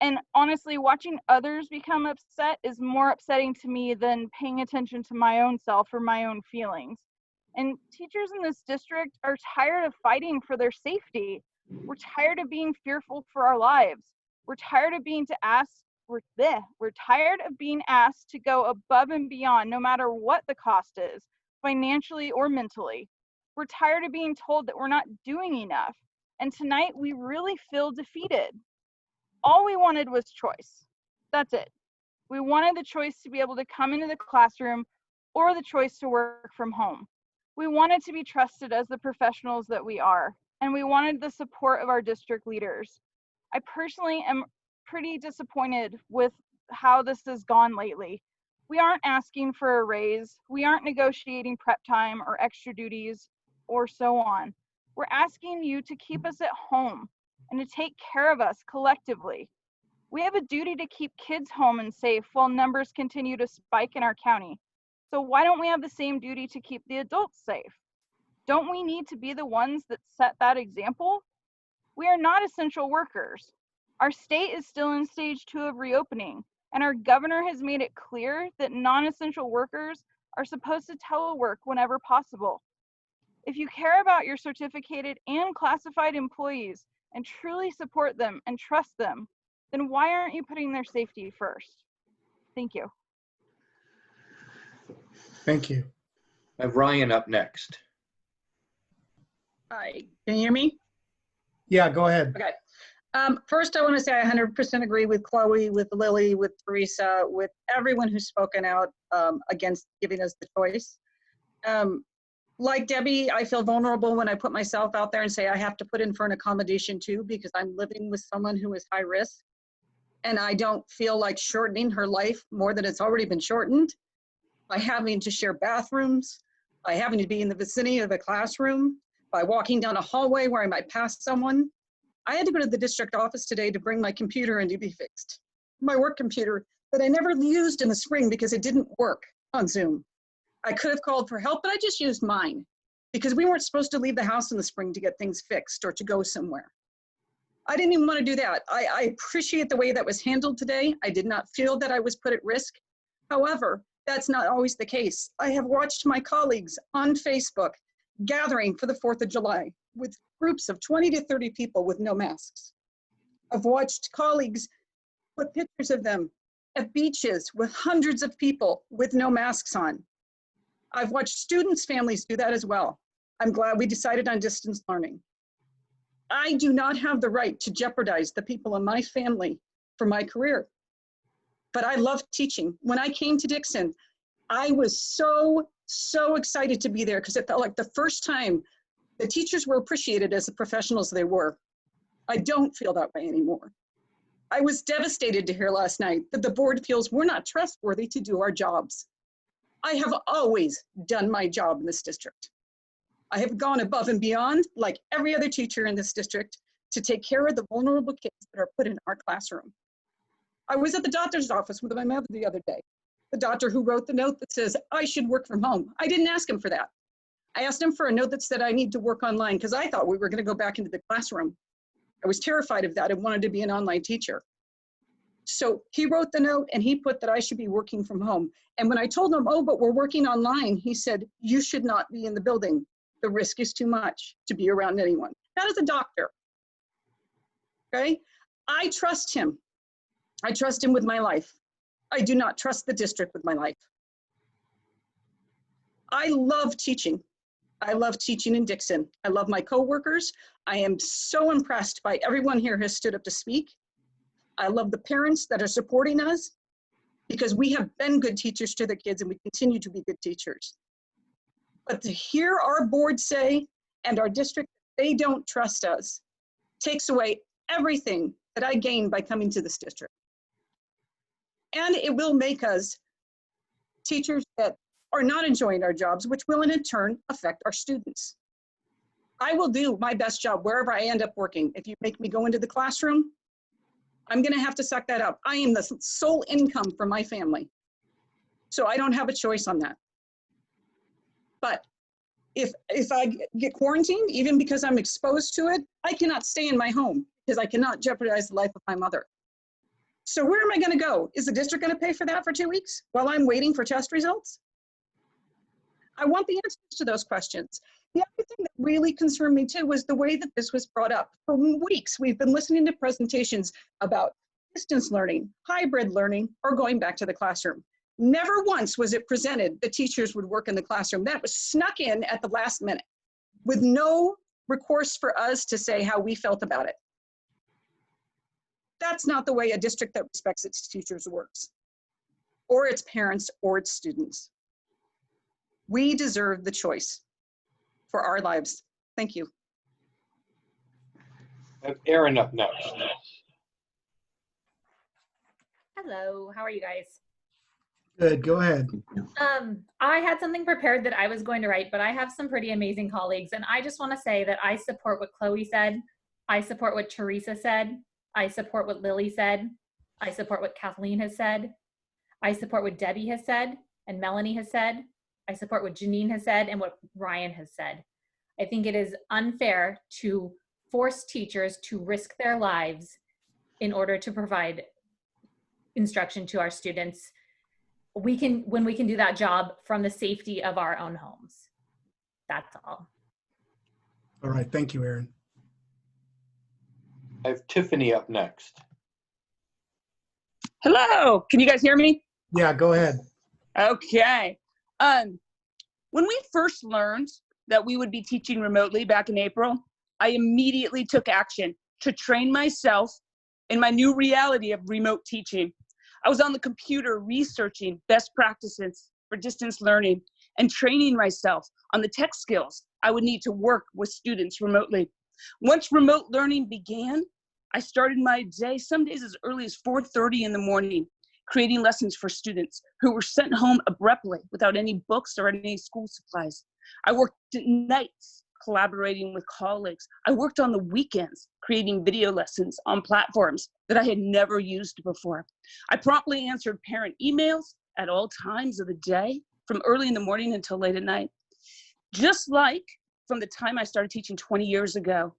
And honestly, watching others become upset is more upsetting to me than paying attention to my own self or my own feelings. And teachers in this district are tired of fighting for their safety. We're tired of being fearful for our lives. We're tired of being asked to go above and beyond no matter what the cost is, financially or mentally. We're tired of being told that we're not doing enough. And tonight we really feel defeated. All we wanted was choice. That's it. We wanted the choice to be able to come into the classroom or the choice to work from home. We wanted to be trusted as the professionals that we are, and we wanted the support of our district leaders. I personally am pretty disappointed with how this has gone lately. We aren't asking for a raise. We aren't negotiating prep time or extra duties or so on. We're asking you to keep us at home and to take care of us collectively. We have a duty to keep kids home and safe while numbers continue to spike in our county. So why don't we have the same duty to keep the adults safe? Don't we need to be the ones that set that example? We are not essential workers. Our state is still in stage 2 of reopening, and our governor has made it clear that non-essential workers are supposed to telework whenever possible. If you care about your certificated and classified employees and truly support them and trust them, then why aren't you putting their safety first? Thank you. Thank you. I have Ryan up next. Hi, can you hear me? Yeah, go ahead. Okay. First, I want to say I 100% agree with Chloe, with Lily, with Teresa, with everyone who's spoken out against giving us the choice. Like Debbie, I feel vulnerable when I put myself out there and say I have to put in for an accommodation too, because I'm living with someone who is high risk. And I don't feel like shortening her life more than it's already been shortened by having to share bathrooms, by having to be in the vicinity of a classroom, by walking down a hallway where I might pass someone. I had to go to the district office today to bring my computer in to be fixed. My work computer that I never used in the spring because it didn't work on Zoom. I could have called for help, but I just used mine because we weren't supposed to leave the house in the spring to get things fixed or to go somewhere. I didn't even want to do that. I appreciate the way that was handled today. I did not feel that I was put at risk. However, that's not always the case. I have watched my colleagues on Facebook gathering for the 4th of July with groups of 20 to 30 people with no masks. I've watched colleagues put pictures of them at beaches with hundreds of people with no masks on. I've watched students' families do that as well. I'm glad we decided on distance learning. I do not have the right to jeopardize the people in my family for my career. But I love teaching. When I came to Dixon, I was so excited to be there because it felt like the first time the teachers were appreciated as the professionals they were. I don't feel that way anymore. I was devastated to hear last night that the board feels we're not trustworthy to do our jobs. I have always done my job in this district. I have gone above and beyond, like every other teacher in this district, to take care of the vulnerable kids that are put in our classroom. I was at the doctor's office with my mother the other day. The doctor who wrote the note that says I should work from home. I didn't ask him for that. I asked him for a note that said I need to work online because I thought we were going to go back into the classroom. I was terrified of that and wanted to be an online teacher. So he wrote the note and he put that I should be working from home. And when I told him, oh, but we're working online, he said, you should not be in the building. The risk is too much to be around anyone. That is a doctor, okay? I trust him. I trust him with my life. I do not trust the district with my life. I love teaching. I love teaching in Dixon. I love my coworkers. I am so impressed by everyone here who has stood up to speak. I love the parents that are supporting us because we have been good teachers to the kids and we continue to be good teachers. But to hear our board say, and our district, they don't trust us, takes away everything that I gained by coming to this district. And it will make us teachers that are not enjoying our jobs, which will in turn affect our students. I will do my best job wherever I end up working. If you make me go into the classroom, I'm gonna have to suck that up. I am the sole income for my family. So I don't have a choice on that. But if I get quarantined, even because I'm exposed to it, I cannot stay in my home because I cannot jeopardize the life of my mother. So where am I gonna go? Is the district gonna pay for that for 2 weeks while I'm waiting for test results? I want the answers to those questions. The other thing that really concerned me too was the way that this was brought up. For weeks, we've been listening to presentations about distance learning, hybrid learning, or going back to the classroom. Never once was it presented that teachers would work in the classroom. That was snuck in at the last minute with no recourse for us to say how we felt about it. That's not the way a district that respects its teachers works, or its parents, or its students. We deserve the choice for our lives. Thank you. I have Erin up next. Hello, how are you guys? Good, go ahead. I had something prepared that I was going to write, but I have some pretty amazing colleagues, and I just want to say that I support what Chloe said. I support what Teresa said. I support what Lily said. I support what Kathleen has said. I support what Debbie has said and Melanie has said. I support what Janine has said and what Ryan has said. I think it is unfair to force teachers to risk their lives in order to provide instruction to our students. When we can do that job from the safety of our own homes. That's all. All right, thank you, Erin. I have Tiffany up next. Hello, can you guys hear me? Yeah, go ahead. Okay. When we first learned that we would be teaching remotely back in April, I immediately took action to train myself in my new reality of remote teaching. I was on the computer researching best practices for distance learning and training myself on the tech skills I would need to work with students remotely. Once remote learning began, I started my day some days as early as 4:30 in the morning, creating lessons for students who were sent home abruptly without any books or any school supplies. I worked at nights collaborating with colleagues. I worked on the weekends creating video lessons on platforms that I had never used before. I promptly answered parent emails at all times of the day, from early in the morning until late at night. Just like from the time I started teaching 20 years ago,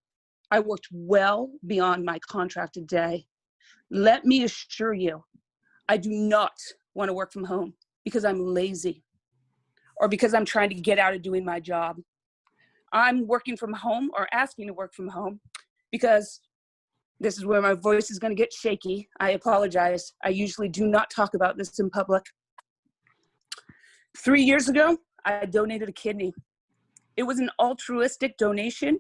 I worked well beyond my contracted day. Let me assure you, I do not want to work from home because I'm lazy or because I'm trying to get out of doing my job. I'm working from home or asking to work from home because this is where my voice is going to get shaky. I apologize. I usually do not talk about this in public. 3 years ago, I donated a kidney. It was an altruistic donation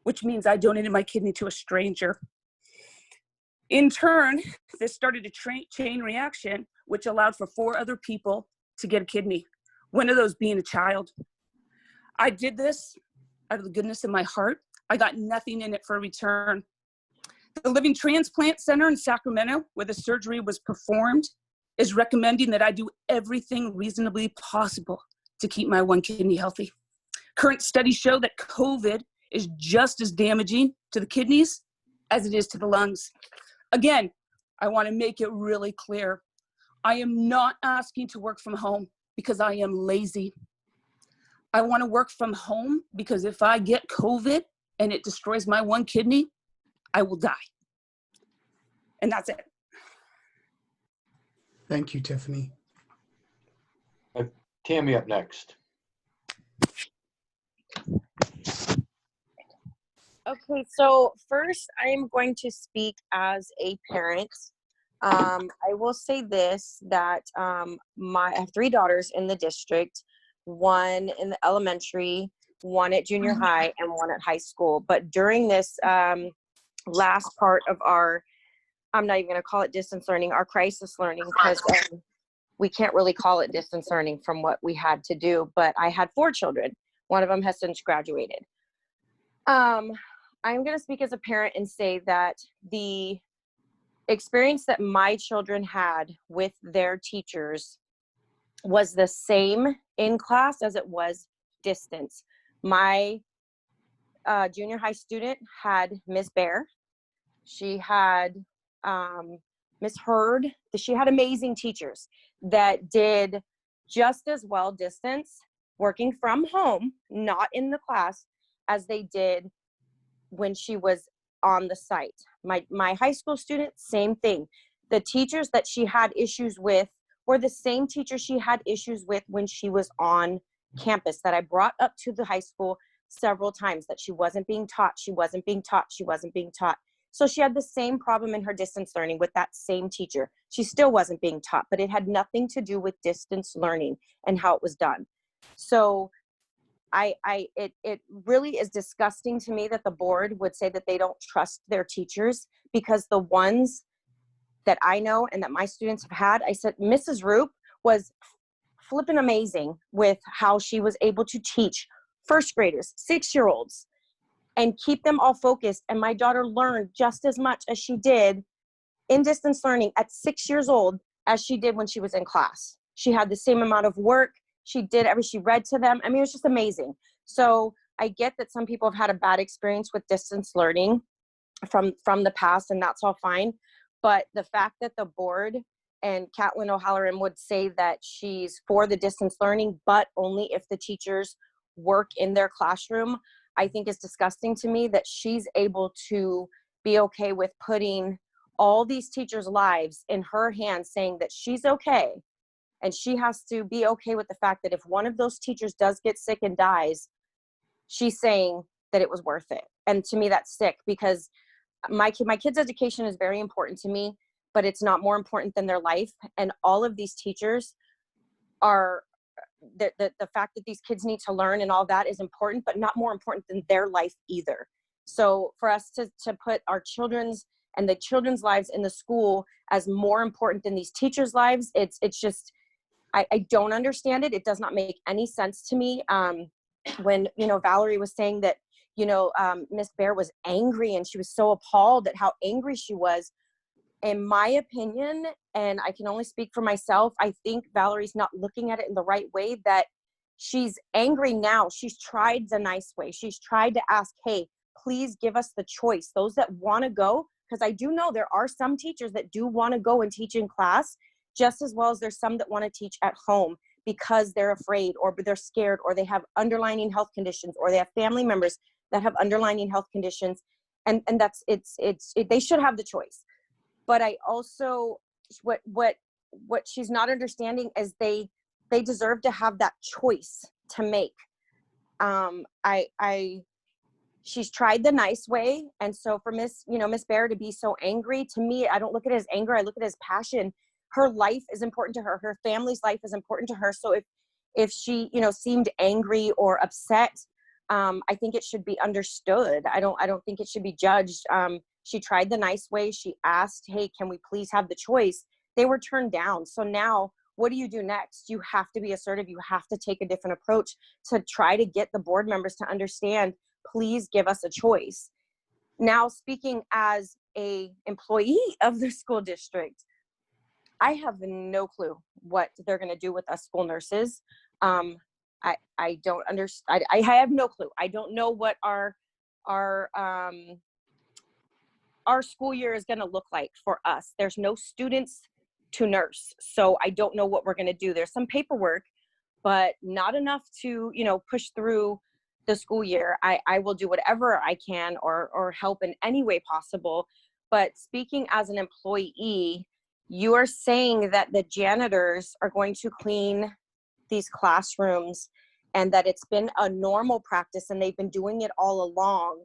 which means I donated my kidney to a stranger. In turn, this started a chain reaction, which allowed for 4 other people to get a kidney, one of those being a child. I did this out of the goodness of my heart. I got nothing in it for a return. The Living Transplant Center in Sacramento, where the surgery was performed, is recommending that I do everything reasonably possible to keep my 1 kidney healthy. Current studies show that COVID is just as damaging to the kidneys as it is to the lungs. Again, I want to make it really clear. I am not asking to work from home because I am lazy. I want to work from home because if I get COVID and it destroys my 1 kidney, I will die. And that's it. Thank you, Tiffany. Tammy up next. Okay, so first I am going to speak as a parent. I will say this, that I have 3 daughters in the district, 1 in the elementary, 1 at junior high, and 1 at high school. But during this last part of our, I'm not even going to call it distance learning, our crisis learning, because we can't really call it distance learning from what we had to do, but I had 4 children. 1 of them has since graduated. I'm going to speak as a parent and say that the experience that my children had with their teachers was the same in class as it was distance. My junior high student had Miss Bear. She had Miss Hurd. She had amazing teachers that did just as well distance, working from home, not in the class, as they did when she was on the site. My high school student, same thing. The teachers that she had issues with were the same teachers she had issues with when she was on campus, that I brought up to the high school several times, that she wasn't being taught, she wasn't being taught, she wasn't being taught. So she had the same problem in her distance learning with that same teacher. She still wasn't being taught, but it had nothing to do with distance learning and how it was done. So it really is disgusting to me that the board would say that they don't trust their teachers, because the ones that I know and that my students have had, I said, Mrs. Roop was flipping amazing with how she was able to teach first graders, 6-year-olds, and keep them all focused. And my daughter learned just as much as she did in distance learning at 6 years old as she did when she was in class. She had the same amount of work. She read to them. I mean, it was just amazing. So I get that some people have had a bad experience with distance learning from the past, and that's all fine. But the fact that the board and Catlin O'Halloran would say that she's for the distance learning, but only if the teachers work in their classroom, I think is disgusting to me, that she's able to be okay with putting all these teachers' lives in her hands, saying that she's okay. And she has to be okay with the fact that if one of those teachers does get sick and dies, she's saying that it was worth it. And to me, that's sick, because my kids' education is very important to me, but it's not more important than their life. And all of these teachers are, the fact that these kids need to learn and all that is important, but not more important than their life either. So for us to put our children's and the children's lives in the school as more important than these teachers' lives, it's just, I don't understand it. It does not make any sense to me. When, Valerie was saying that, Miss Bear was angry and she was so appalled at how angry she was. In my opinion, and I can only speak for myself, I think Valerie's not looking at it in the right way, that she's angry now. She's tried the nice way. She's tried to ask, hey, please give us the choice. Those that want to go, because I do know there are some teachers that do want to go and teach in class, just as well as there's some that want to teach at home because they're afraid or they're scared or they have underlying health conditions or they have family members that have underlying health conditions. And that's, they should have the choice. But I also, what she's not understanding is they deserve to have that choice to make. She's tried the nice way. And so for Miss Bear to be so angry, to me, I don't look at it as anger. I look at it as passion. Her life is important to her. Her family's life is important to her. So if she, seemed angry or upset, I think it should be understood. I don't think it should be judged. She tried the nice way. She asked, hey, can we please have the choice? They were turned down. So now what do you do next? You have to be assertive. You have to take a different approach to try to get the board members to understand, please give us a choice. Now, speaking as a employee of the school district, I have no clue what they're going to do with us school nurses. I don't understand. I have no clue. I don't know what our school year is going to look like for us. There's no students to nurse, so I don't know what we're going to do. There's some paperwork, but not enough to, you know, push through the school year. I will do whatever I can or help in any way possible. But speaking as an employee, you are saying that the janitors are going to clean these classrooms and that it's been a normal practice and they've been doing it all along.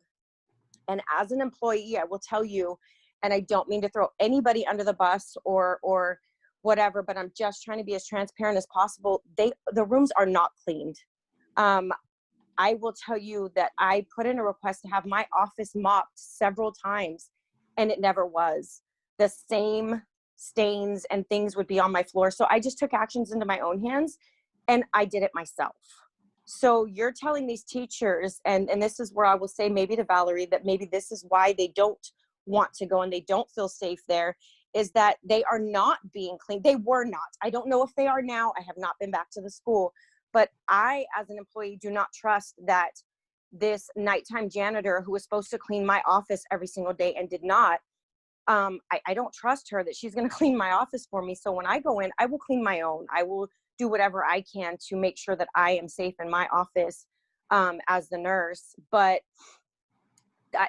And as an employee, I will tell you, and I don't mean to throw anybody under the bus or whatever, but I'm just trying to be as transparent as possible. The rooms are not cleaned. I will tell you that I put in a request to have my office mopped several times and it never was. The same stains and things would be on my floor. So I just took actions into my own hands and I did it myself. So you're telling these teachers, and this is where I will say maybe to Valerie that maybe this is why they don't want to go and they don't feel safe there, is that they are not being cleaned. They were not. I don't know if they are now. I have not been back to the school, but I, as an employee, do not trust that this nighttime janitor who was supposed to clean my office every single day and did not, I don't trust her that she's going to clean my office for me. So when I go in, I will clean my own. I will do whatever I can to make sure that I am safe in my office as the nurse. But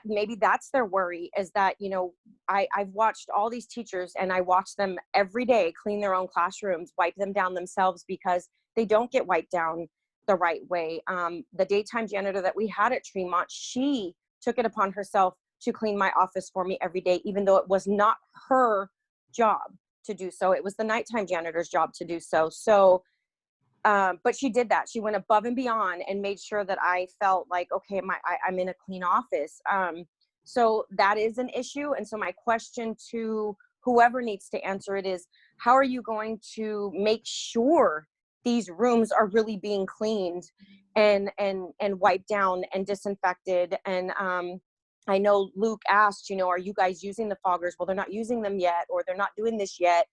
maybe that's their worry, is that, you know, I've watched all these teachers and I watch them every day clean their own classrooms, wipe them down themselves because they don't get wiped down the right way. The daytime janitor that we had at Tremont, she took it upon herself to clean my office for me every day, even though it was not her job to do so. It was the nighttime janitor's job to do so. So, but she did that. She went above and beyond and made sure that I felt like, okay, I'm in a clean office. So that is an issue. And so my question to whoever needs to answer it is, how are you going to make sure these rooms are really being cleaned and wiped down and disinfected? And I know Luke asked, you know, are you guys using the foggers? Well, they're not using them yet, or they're not doing this yet.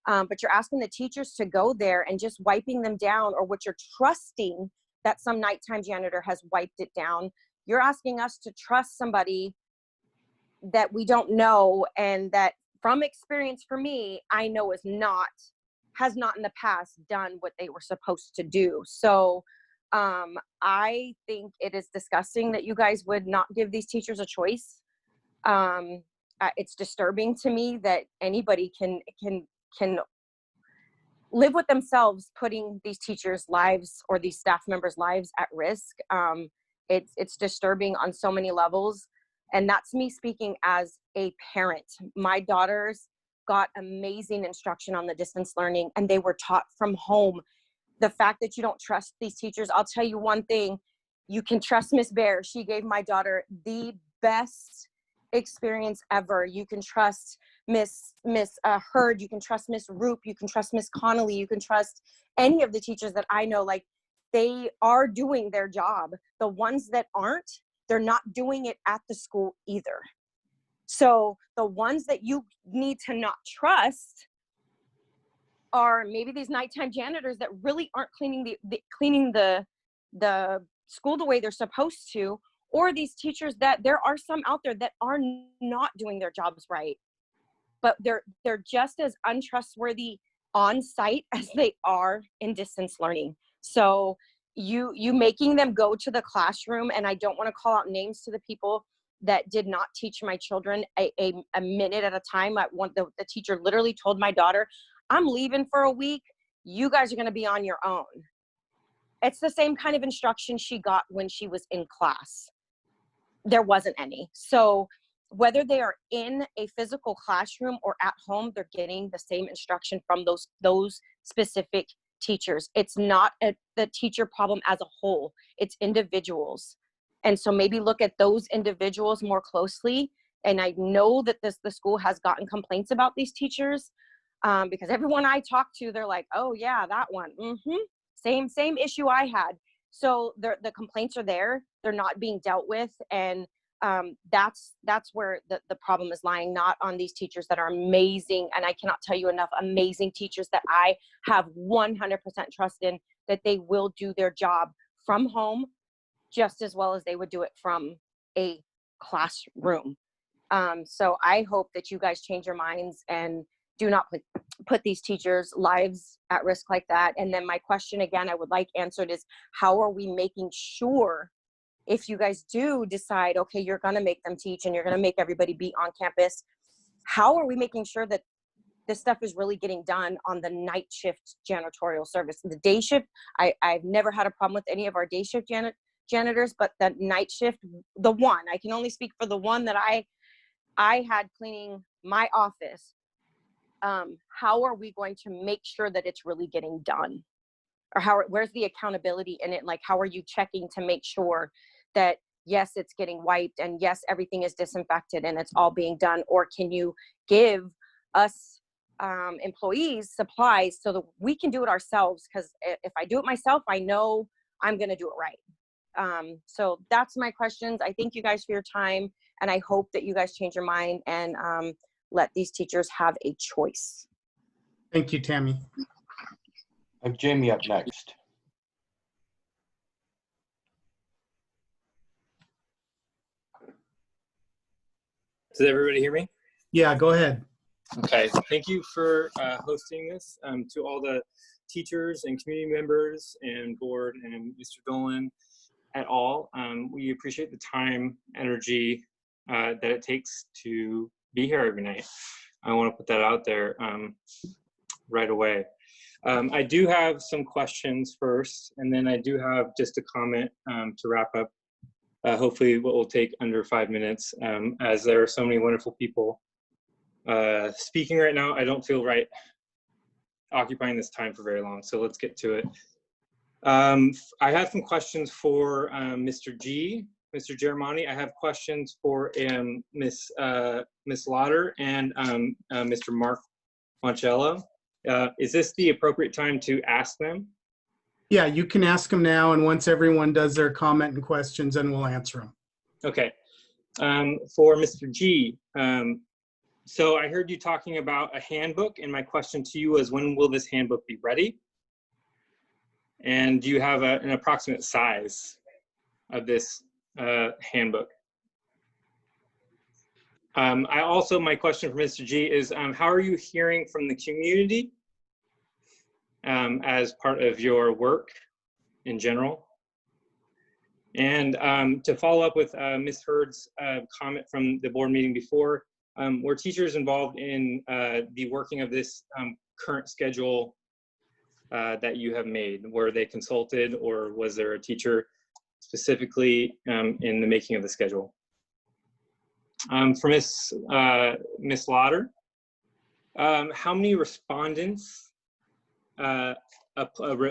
But you're asking the teachers to go there and just wiping them down, or what you're trusting that some nighttime janitor has wiped it down. You're asking us to trust somebody that we don't know, and that from experience for me, I know has not in the past done what they were supposed to do. So I think it is disgusting that you guys would not give these teachers a choice. It's disturbing to me that anybody can live with themselves putting these teachers' lives or these staff members' lives at risk. It's disturbing on so many levels. And that's me speaking as a parent. My daughters got amazing instruction on the distance learning, and they were taught from home. The fact that you don't trust these teachers, I'll tell you one thing, you can trust Miss Bear. She gave my daughter the best experience ever. You can trust Miss Hurd, you can trust Miss Roop, you can trust Miss Connolly, you can trust any of the teachers that I know. Like, they are doing their job. The ones that aren't, they're not doing it at the school either. So the ones that you need to not trust are maybe these nighttime janitors that really aren't cleaning the school the way they're supposed to, or these teachers that there are some out there that are not doing their jobs right, but they're just as untrustworthy on site as they are in distance learning. So you making them go to the classroom, and I don't want to call out names to the people that did not teach my children a minute at a time. The teacher literally told my daughter, I'm leaving for a week. You guys are going to be on your own. It's the same kind of instruction she got when she was in class. There wasn't any. So whether they are in a physical classroom or at home, they're getting the same instruction from those specific teachers. It's not the teacher problem as a whole. It's individuals. And so maybe look at those individuals more closely. And I know that the school has gotten complaints about these teachers, because everyone I talk to, they're like, oh yeah, that one. Same issue I had. So the complaints are there. They're not being dealt with. And that's where the problem is lying, not on these teachers that are amazing. And I cannot tell you enough amazing teachers that I have 100% trust in, that they will do their job from home just as well as they would do it from a classroom. So I hope that you guys change your minds and do not put these teachers' lives at risk like that. And then my question again, I would like answered is, how are we making sure, if you guys do decide, okay, you're going to make them teach and you're going to make everybody be on campus, how are we making sure that this stuff is really getting done on the night shift janitorial service? The day shift, I've never had a problem with any of our day shift janitors, but the night shift, the one, I can only speak for the one that I had cleaning my office. How are we going to make sure that it's really getting done? Or where's the accountability in it? Like, how are you checking to make sure that, yes, it's getting wiped, and yes, everything is disinfected and it's all being done? Or can you give us employees supplies so that we can do it ourselves? Because if I do it myself, I know I'm going to do it right. So that's my questions. I thank you guys for your time, and I hope that you guys change your mind and let these teachers have a choice. Thank you, Tammy. I have Jamie up next. Does everybody hear me? Yeah, go ahead. Okay, thank you for hosting this. To all the teachers and community members and board and Mr. Dolan et al. We appreciate the time, energy that it takes to be here every night. I want to put that out there right away. I do have some questions first, and then I do have just a comment to wrap up. Hopefully what will take under 5 minutes, as there are so many wonderful people speaking right now. I don't feel right occupying this time for very long, so let's get to it. I have some questions for Mr. G, Mr. Germani. I have questions for Miss Lauder and Mr. Mark Moncello. Is this the appropriate time to ask them? Yeah, you can ask them now, and once everyone does their comment and questions, then we'll answer them. Okay. For Mr. G, so I heard you talking about a handbook, and my question to you is, when will this handbook be ready? And do you have an approximate size of this handbook? My question for Mr. G is, how are you hearing from the community as part of your work in general? And to follow up with Ms. Hurd's comment from the board meeting before, were teachers involved in the working of this current schedule that you have made? Were they consulted, or was there a teacher specifically in the making of the schedule? For Miss Lauder, how many respondents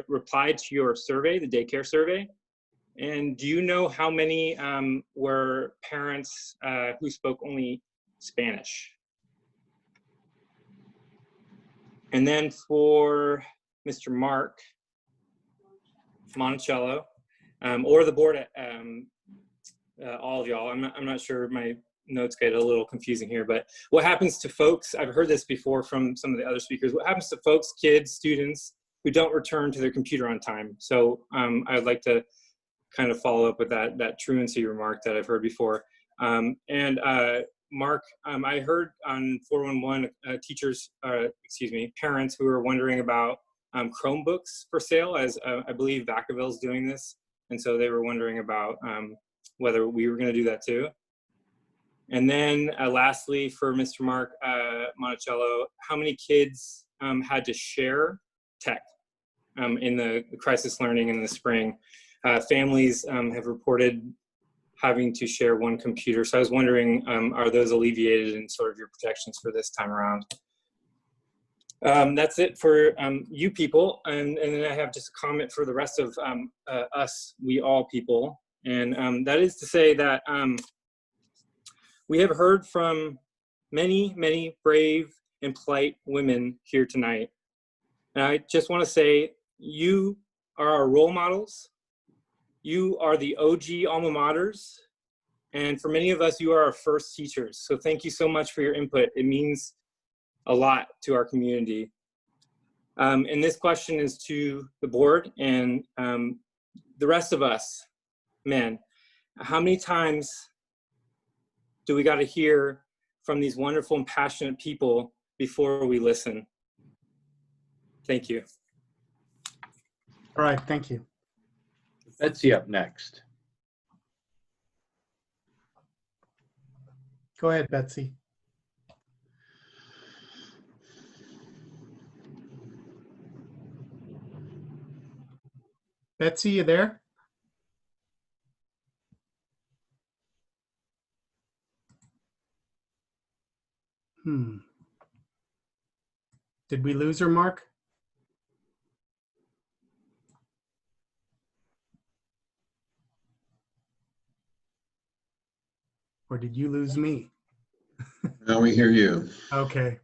replied to your survey, the daycare survey? And do you know how many were parents who spoke only Spanish? And then for Mr. Mark Monticello, or the board, all of y'all, I'm not sure, my notes get a little confusing here, but what happens to folks, I've heard this before from some of the other speakers, what happens to folks, kids, students, who don't return to their computer on time? So I'd like to kind of follow up with that truancy remark that I've heard before. Mark, I heard on 411 parents who were wondering about Chromebooks for sale, as I believe Vacaville's doing this. And so they were wondering about whether we were gonna do that too. And then lastly, for Mr. Mark Monticello, how many kids had to share tech in the crisis learning in the spring? Families have reported having to share one computer. So I was wondering, are those alleviated in sort of your protections for this time around? That's it for you people. And then I have just a comment for the rest of us, we all people. And that is to say that we have heard from many, many brave and polite women here tonight. And I just want to say, you are our role models. You are the OG alma maters. And for many of us, you are our first teachers. So thank you so much for your input. It means a lot to our community. And this question is to the board and the rest of us, men. How many times do we got to hear from these wonderful and passionate people before we listen? Thank you. All right, thank you. Betsy up next. Go ahead, Betsy. Betsy, you there? Did we lose her, Mark? Or did you lose me? Now we hear you. Okay.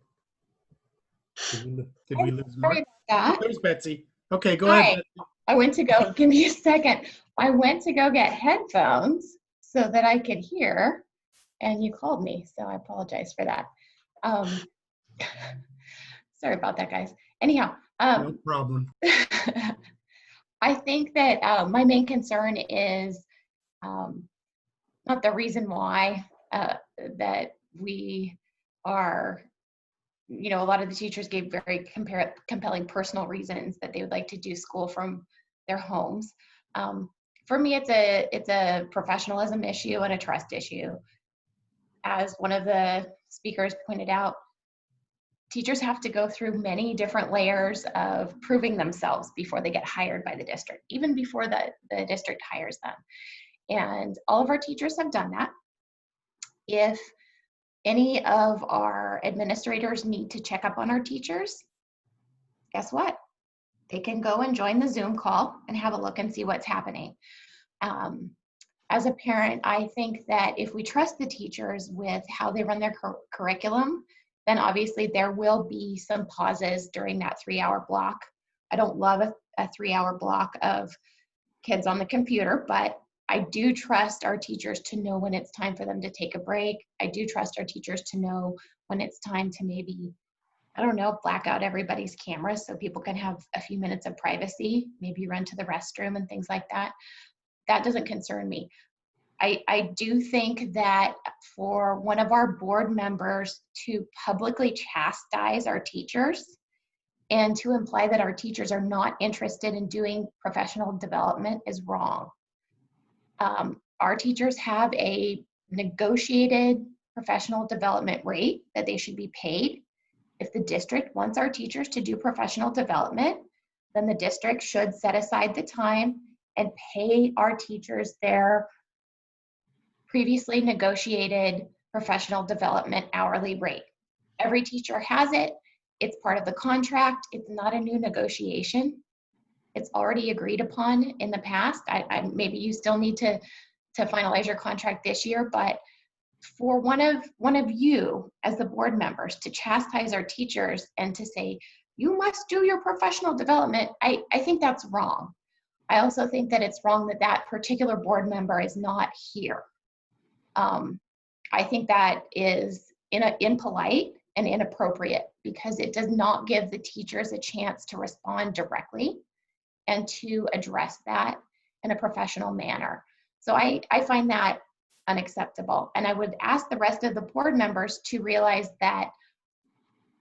Did we lose Mark? Sorry about that. There's Betsy. Okay, go Hi. ahead, Betsy. I went to go, give me a second. I went to go get headphones so that I could hear, and you called me, so I apologize for that. Sorry about that, guys. Anyhow. No problem. I think that my main concern is not the reason why that we are, you know, a lot of the teachers gave very compelling personal reasons that they would like to do school from their homes. For me, it's a professionalism issue and a trust issue. As one of the speakers pointed out, teachers have to go through many different layers of proving themselves before they get hired by the district, even before the district hires them. And all of our teachers have done that. If any of our administrators need to check up on our teachers, guess what? They can go and join the Zoom call and have a look and see what's happening. As a parent, I think that if we trust the teachers with how they run their curriculum, then obviously there will be some pauses during that 3-hour block. I don't love a 3-hour block of kids on the computer, but I do trust our teachers to know when it's time for them to take a break. I do trust our teachers to know when it's time to maybe, I don't know, black out everybody's cameras so people can have a few minutes of privacy, maybe run to the restroom and things like that. That doesn't concern me. I do think that for one of our board members to publicly chastise our teachers and to imply that our teachers are not interested in doing professional development is wrong. Our teachers have a negotiated professional development rate that they should be paid. If the district wants our teachers to do professional development, then the district should set aside the time and pay our teachers their previously negotiated professional development hourly rate. Every teacher has it. It's part of the contract. It's not a new negotiation. It's already agreed upon in the past. Maybe you still need to finalize your contract this year, but for one of you as the board members to chastise our teachers and to say, you must do your professional development, I think that's wrong. I also think that it's wrong that that particular board member is not here. I think that is impolite and inappropriate because it does not give the teachers a chance to respond directly and to address that in a professional manner. So I find that unacceptable. And I would ask the rest of the board members to realize that,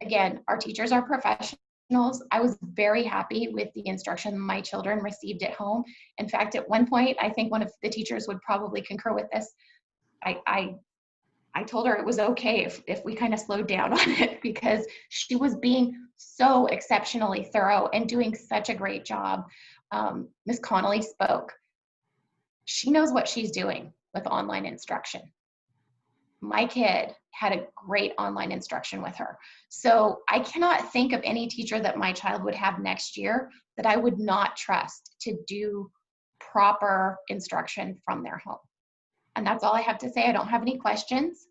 again, our teachers are professionals. I was very happy with the instruction my children received at home. In fact, at one point, I think one of the teachers would probably concur with this. I told her it was okay if we kind of slowed down on it because she was being so exceptionally thorough and doing such a great job. Ms. Connolly spoke. She knows what she's doing with online instruction. My kid had a great online instruction with her. So I cannot think of any teacher that my child would have next year that I would not trust to do proper instruction from their home. And that's all I have to say. I don't have any questions,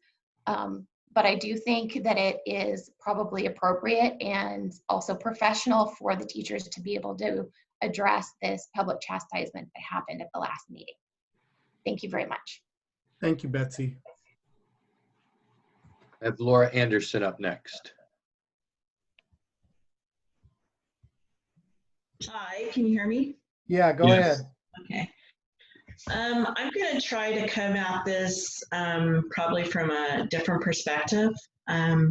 but I do think that it is probably appropriate and also professional for the teachers to be able to address this public chastisement that happened at the last meeting. Thank you very much. Thank you, Betsy. I have Laura Anderson up next. Hi, can you hear me? Yeah, go ahead. Okay. I'm going to try to come at this probably from a different perspective. I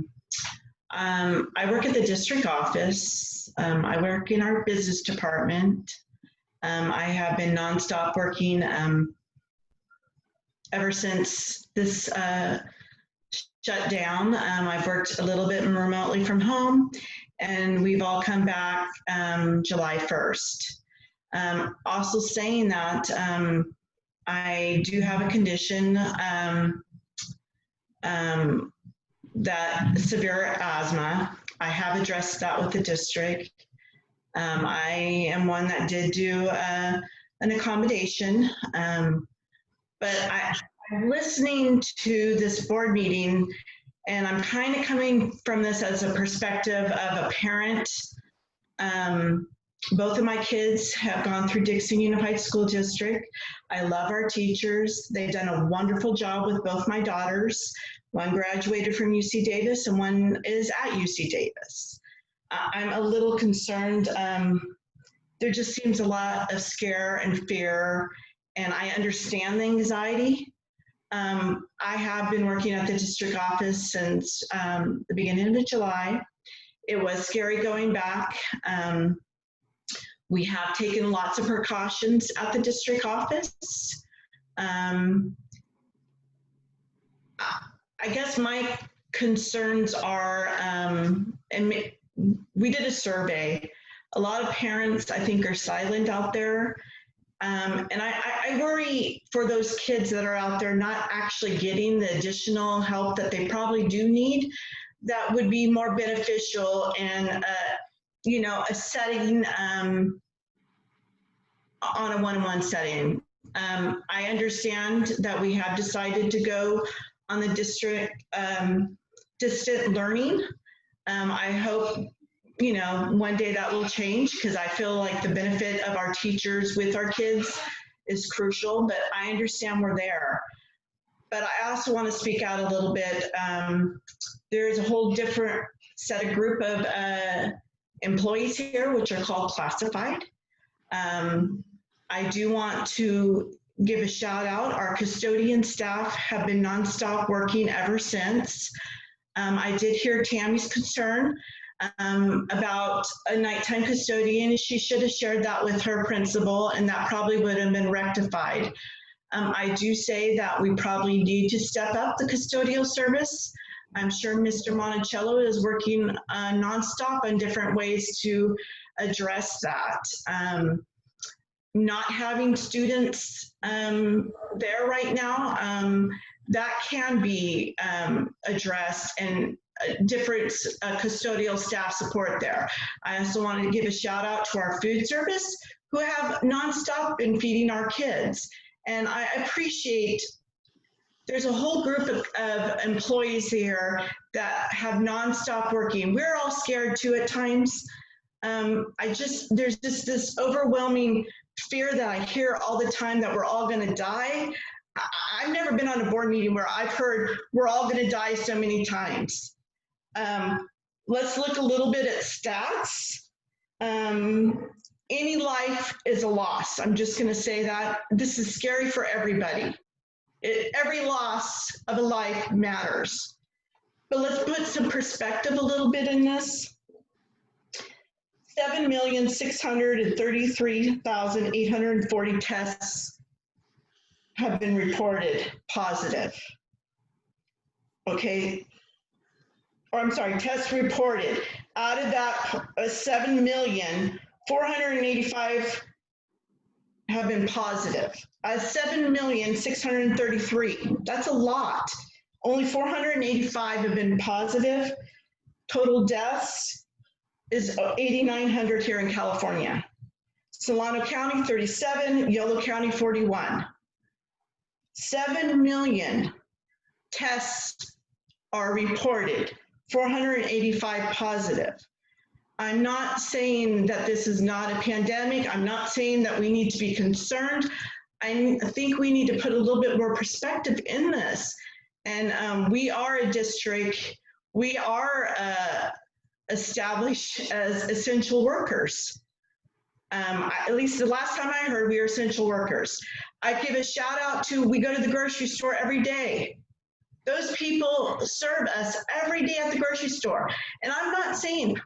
work at the district office. I work in our business department. I have been nonstop working ever since this shut down. I've worked a little bit remotely from home, and we've all come back July 1st. Also saying that I do have a condition that severe asthma. I have addressed that with the district. I am one that did do an accommodation, but I'm listening to this board meeting, and I'm kind of coming from this as a perspective of a parent. Both of my kids have gone through Dixon Unified School District. I love our teachers. They've done a wonderful job with both my daughters. One graduated from UC Davis and one is at UC Davis. I'm a little concerned. There just seems a lot of scare and fear, and I understand the anxiety. I have been working at the district office since the beginning of July. It was scary going back. We have taken lots of precautions at the district office. I guess my concerns are, and we did a survey. A lot of parents, I think, are silent out there. And I worry for those kids that are out there not actually getting the additional help that they probably do need, that would be more beneficial in a setting on a one-on-one setting. I understand that we have decided to go on the district distant learning. I hope one day that will change, because I feel like the benefit of our teachers with our kids is crucial, but I understand we're there. But I also want to speak out a little bit. There's a whole different set of group of employees here, which are called classified. I do want to give a shout out. Our custodian staff have been nonstop working ever since. I did hear Tammy's concern about a nighttime custodian. She should have shared that with her principal, and that probably would have been rectified. I do say that we probably need to step up the custodial service. I'm sure Mr. Monticello is working nonstop on different ways to address that. Not having students there right now, that can be addressed, and different custodial staff support there. I also wanted to give a shout out to our food service, who have nonstop been feeding our kids. And I appreciate, there's a whole group of employees here that have nonstop working. We're all scared too at times. There's just this overwhelming fear that I hear all the time that we're all gonna die. I've never been on a board meeting where I've heard we're all gonna die so many times. Let's look a little bit at stats. Any life is a loss. I'm just gonna say that. This is scary for everybody. Every loss of a life matters. But let's put some perspective a little bit in this. 7,633,840 tests have been reported positive. Okay, or I'm sorry, tests reported. Out of that, 7,485,000 have been positive. 7,633,000, that's a lot. Only 485 have been positive. Total deaths is 8,900 here in California. Solano County 37, Yolo County 41. 7 million tests are reported, 485 positive. I'm not saying that this is not a pandemic. I'm not saying that we need to be concerned. I think we need to put a little bit more perspective in this. And we are a district, we are established as essential workers. At least the last time I heard, we are essential workers. I give a shout out to, we go to the grocery store every day. Those people serve us every day at the grocery store. And I'm not saying,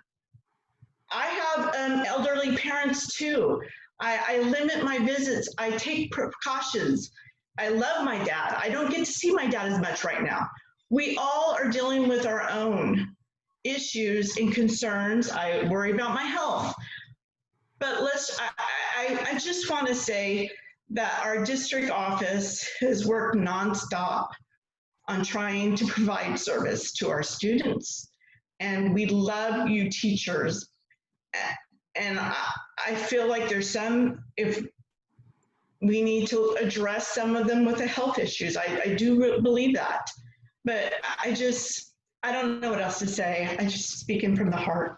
I have elderly parents too. I limit my visits. I take precautions. I love my dad. I don't get to see my dad as much right now. We all are dealing with our own issues and concerns. I worry about my health. But I just want to say that our district office has worked nonstop on trying to provide service to our students. And we love you teachers. And I feel like there's some, if we need to address some of them with the health issues. I do believe that. But I don't know what else to say. I just speaking from the heart.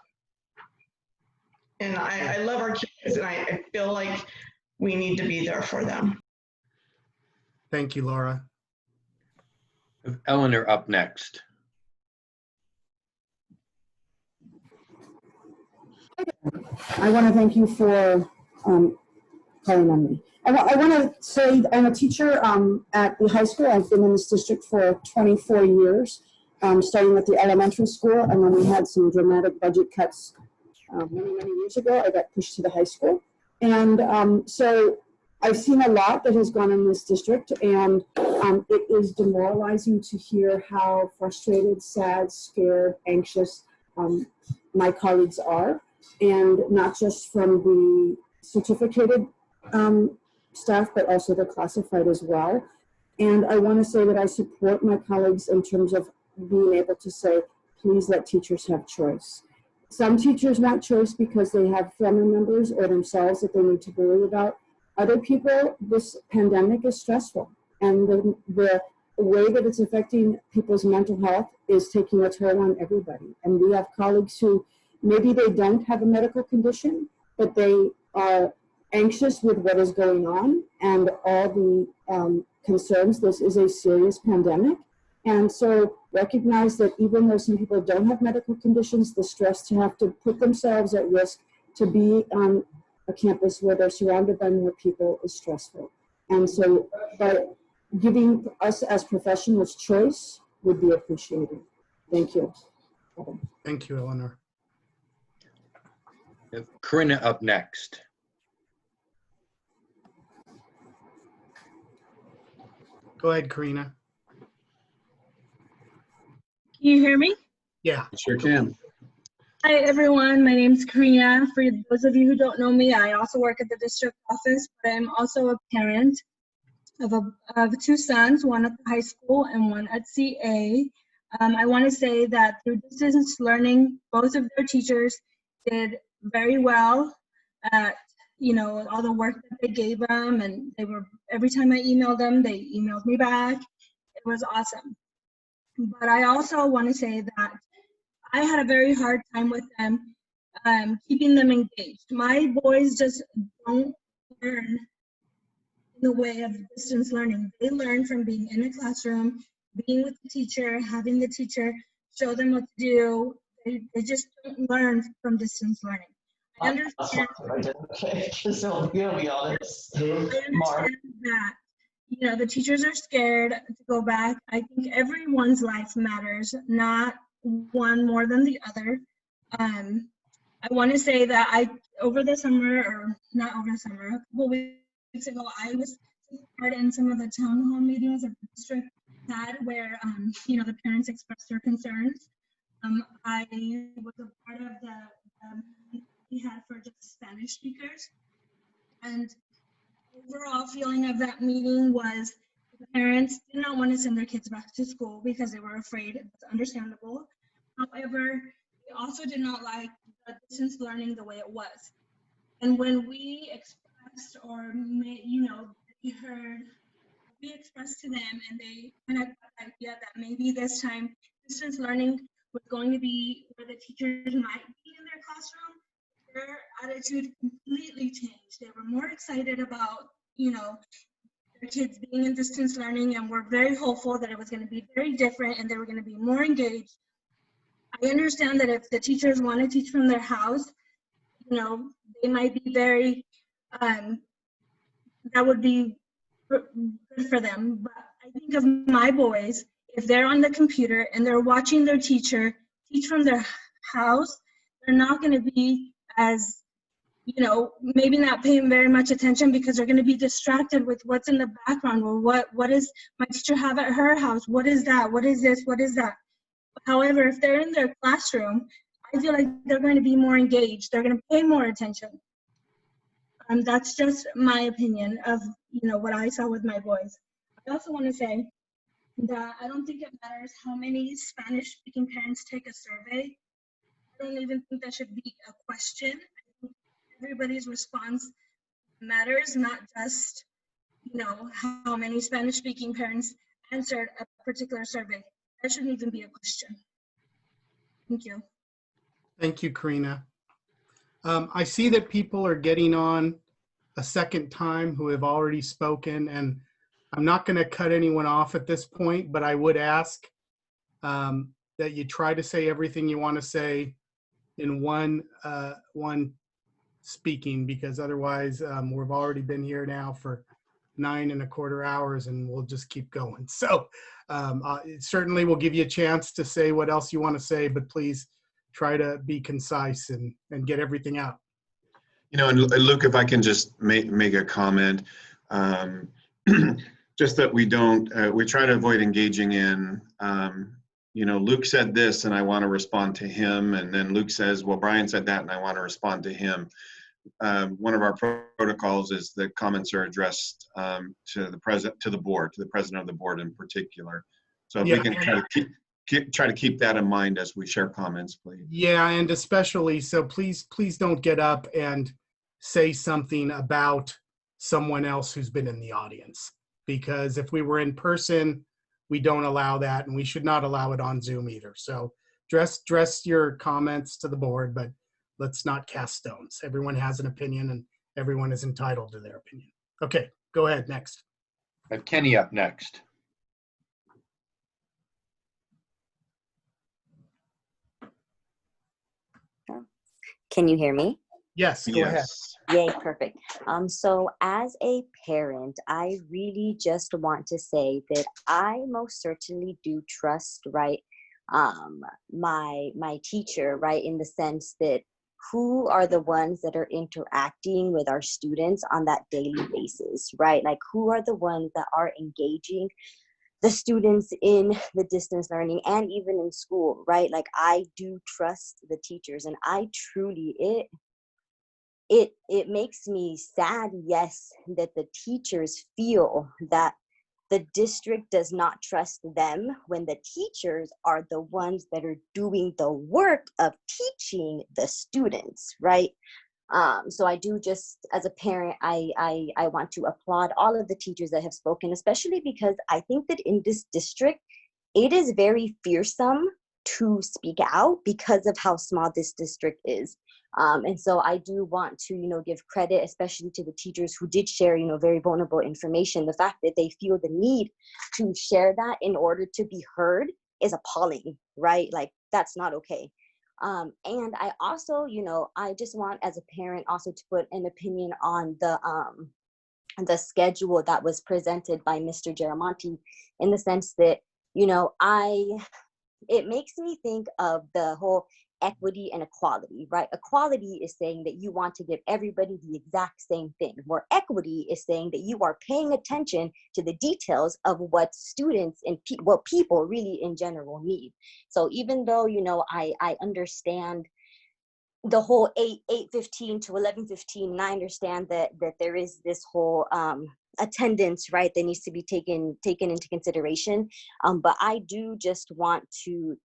And I love our kids, and I feel like we need to be there for them. Thank you, Laura. Eleanor up next. I want to thank you for calling on me. I want to say I'm a teacher at the high school. I've been in this district for 24 years, starting at the elementary school, and when we had some dramatic budget cuts many years ago, I got pushed to the high school. And so I've seen a lot that has gone in this district, and it is demoralizing to hear how frustrated, sad, scared, anxious my colleagues are, and not just from the certificated staff, but also the classified as well. And I want to say that I support my colleagues in terms of being able to say, please let teachers have choice. Some teachers want choice because they have family members or themselves that they need to worry about. Other people, this pandemic is stressful, and the way that it's affecting people's mental health is taking a toll on everybody. And we have colleagues who maybe they don't have a medical condition, but they are anxious with what is going on and all the concerns. This is a serious pandemic. And so recognize that even though some people don't have medical conditions, the stress to have to put themselves at risk to be on a campus where they're surrounded by more people is stressful. And so by giving us as professionals choice would be appreciated. Thank you. Thank you, Eleanor. Corinna up next. Go ahead, Karina. Can you hear me? Yeah. Sure can. Hi, everyone. My name's Karina. For those of you who don't know me, I also work at the district office, but I'm also a parent of two sons, one at the high school and one at CA. I want to say that through distance learning, both of their teachers did very well at, all the work that they gave them, and they were, every time I emailed them, they emailed me back. It was awesome. But I also want to say that I had a very hard time with them, keeping them engaged. My boys just don't learn in the way of distance learning. They learn from being in a classroom, being with the teacher, having the teacher show them what to do. They just don't learn from distance learning. I understand, Okay, so I'm gonna be honest. I understand that, the teachers are scared to go back. I think everyone's life matters, not one more than the other. I want to say that over the summer, or not over the summer, a couple weeks ago, I was part in some of the town hall meetings that the district had where, the parents expressed their concerns. I was a part of the we had for just Spanish speakers, and overall feeling of that meeting was the parents did not want to send their kids back to school because they were afraid. It's understandable. However, they also did not like the distance learning the way it was. And when we expressed or, we heard, we expressed to them and they kind of got the idea that maybe this time distance learning was going to be where the teachers might be in their classroom, their attitude completely changed. They were more excited about, their kids being in distance learning, and were very hopeful that it was going to be very different and they were going to be more engaged. I understand that if the teachers want to teach from their house, they might be very, that would be good for them. But I think of my boys, if they're on the computer and they're watching their teacher teach from their house, they're not going to be as, maybe not paying very much attention because they're going to be distracted with what's in the background, or what does my teacher have at her house? What is that? What is this? What is that? However, if they're in their classroom, I feel like they're going to be more engaged. They're going to pay more attention. That's just my opinion of, what I saw with my boys. I also want to say that I don't think it matters how many Spanish-speaking parents take a survey. I don't even think that should be a question. I think everybody's response matters, not just, how many Spanish-speaking parents answered a particular survey. That shouldn't even be a question. Thank you. Thank you, Karina. I see that people are getting on a second time who have already spoken, and I'm not going to cut anyone off at this point, but I would ask that you try to say everything you want to say in one speaking, because otherwise we've already been here now for 9.25 hours and we'll just keep going. So certainly we'll give you a chance to say what else you want to say, but please try to be concise and get everything out. And Luke, if I can just make a comment, just that we don't, we try to avoid engaging in, Luke said this and I want to respond to him. And then Luke says, well, Brian said that and I want to respond to him. One of our protocols is that comments are addressed to the president of the board in particular. So if we can try to keep that in mind as we share comments, please. Yeah, and especially, so please don't get up and say something about someone else who's been in the audience, because if we were in person, we don't allow that, and we should not allow it on Zoom either. So address your comments to the board, but let's not cast stones. Everyone has an opinion and everyone is entitled to their opinion. Okay, go ahead, next. I have Kenny up next. Can you hear me? Yes, go ahead. Yay, perfect. So as a parent, I really just want to say that I most certainly do trust, right, my teacher, right, in the sense that who are the ones that are interacting with our students on that daily basis, right? Like who are the ones that are engaging the students in the distance learning and even in school, right? Like I do trust the teachers, and I truly, it makes me sad, yes, that the teachers feel that the district does not trust them when the teachers are the ones that are doing the work of teaching the students, right? So I do just, as a parent, I want to applaud all of the teachers that have spoken, especially because I think that in this district, it is very fearsome to speak out because of how small this district is. And so I do want to, give credit, especially to the teachers who did share, very vulnerable information. The fact that they feel the need to share that in order to be heard is appalling, right? Like that's not okay. And I also, I just want as a parent also to put an opinion on the schedule that was presented by Mr. Giramonti, in the sense that, it makes me think of the whole equity and equality, right? Equality is saying that you want to give everybody the exact same thing, where equity is saying that you are paying attention to the details of what students and what people really in general need. So even though, I understand the whole 8:15 to 11:15, and I understand that there is this whole attendance, right, that needs to be taken into consideration. But I do just want to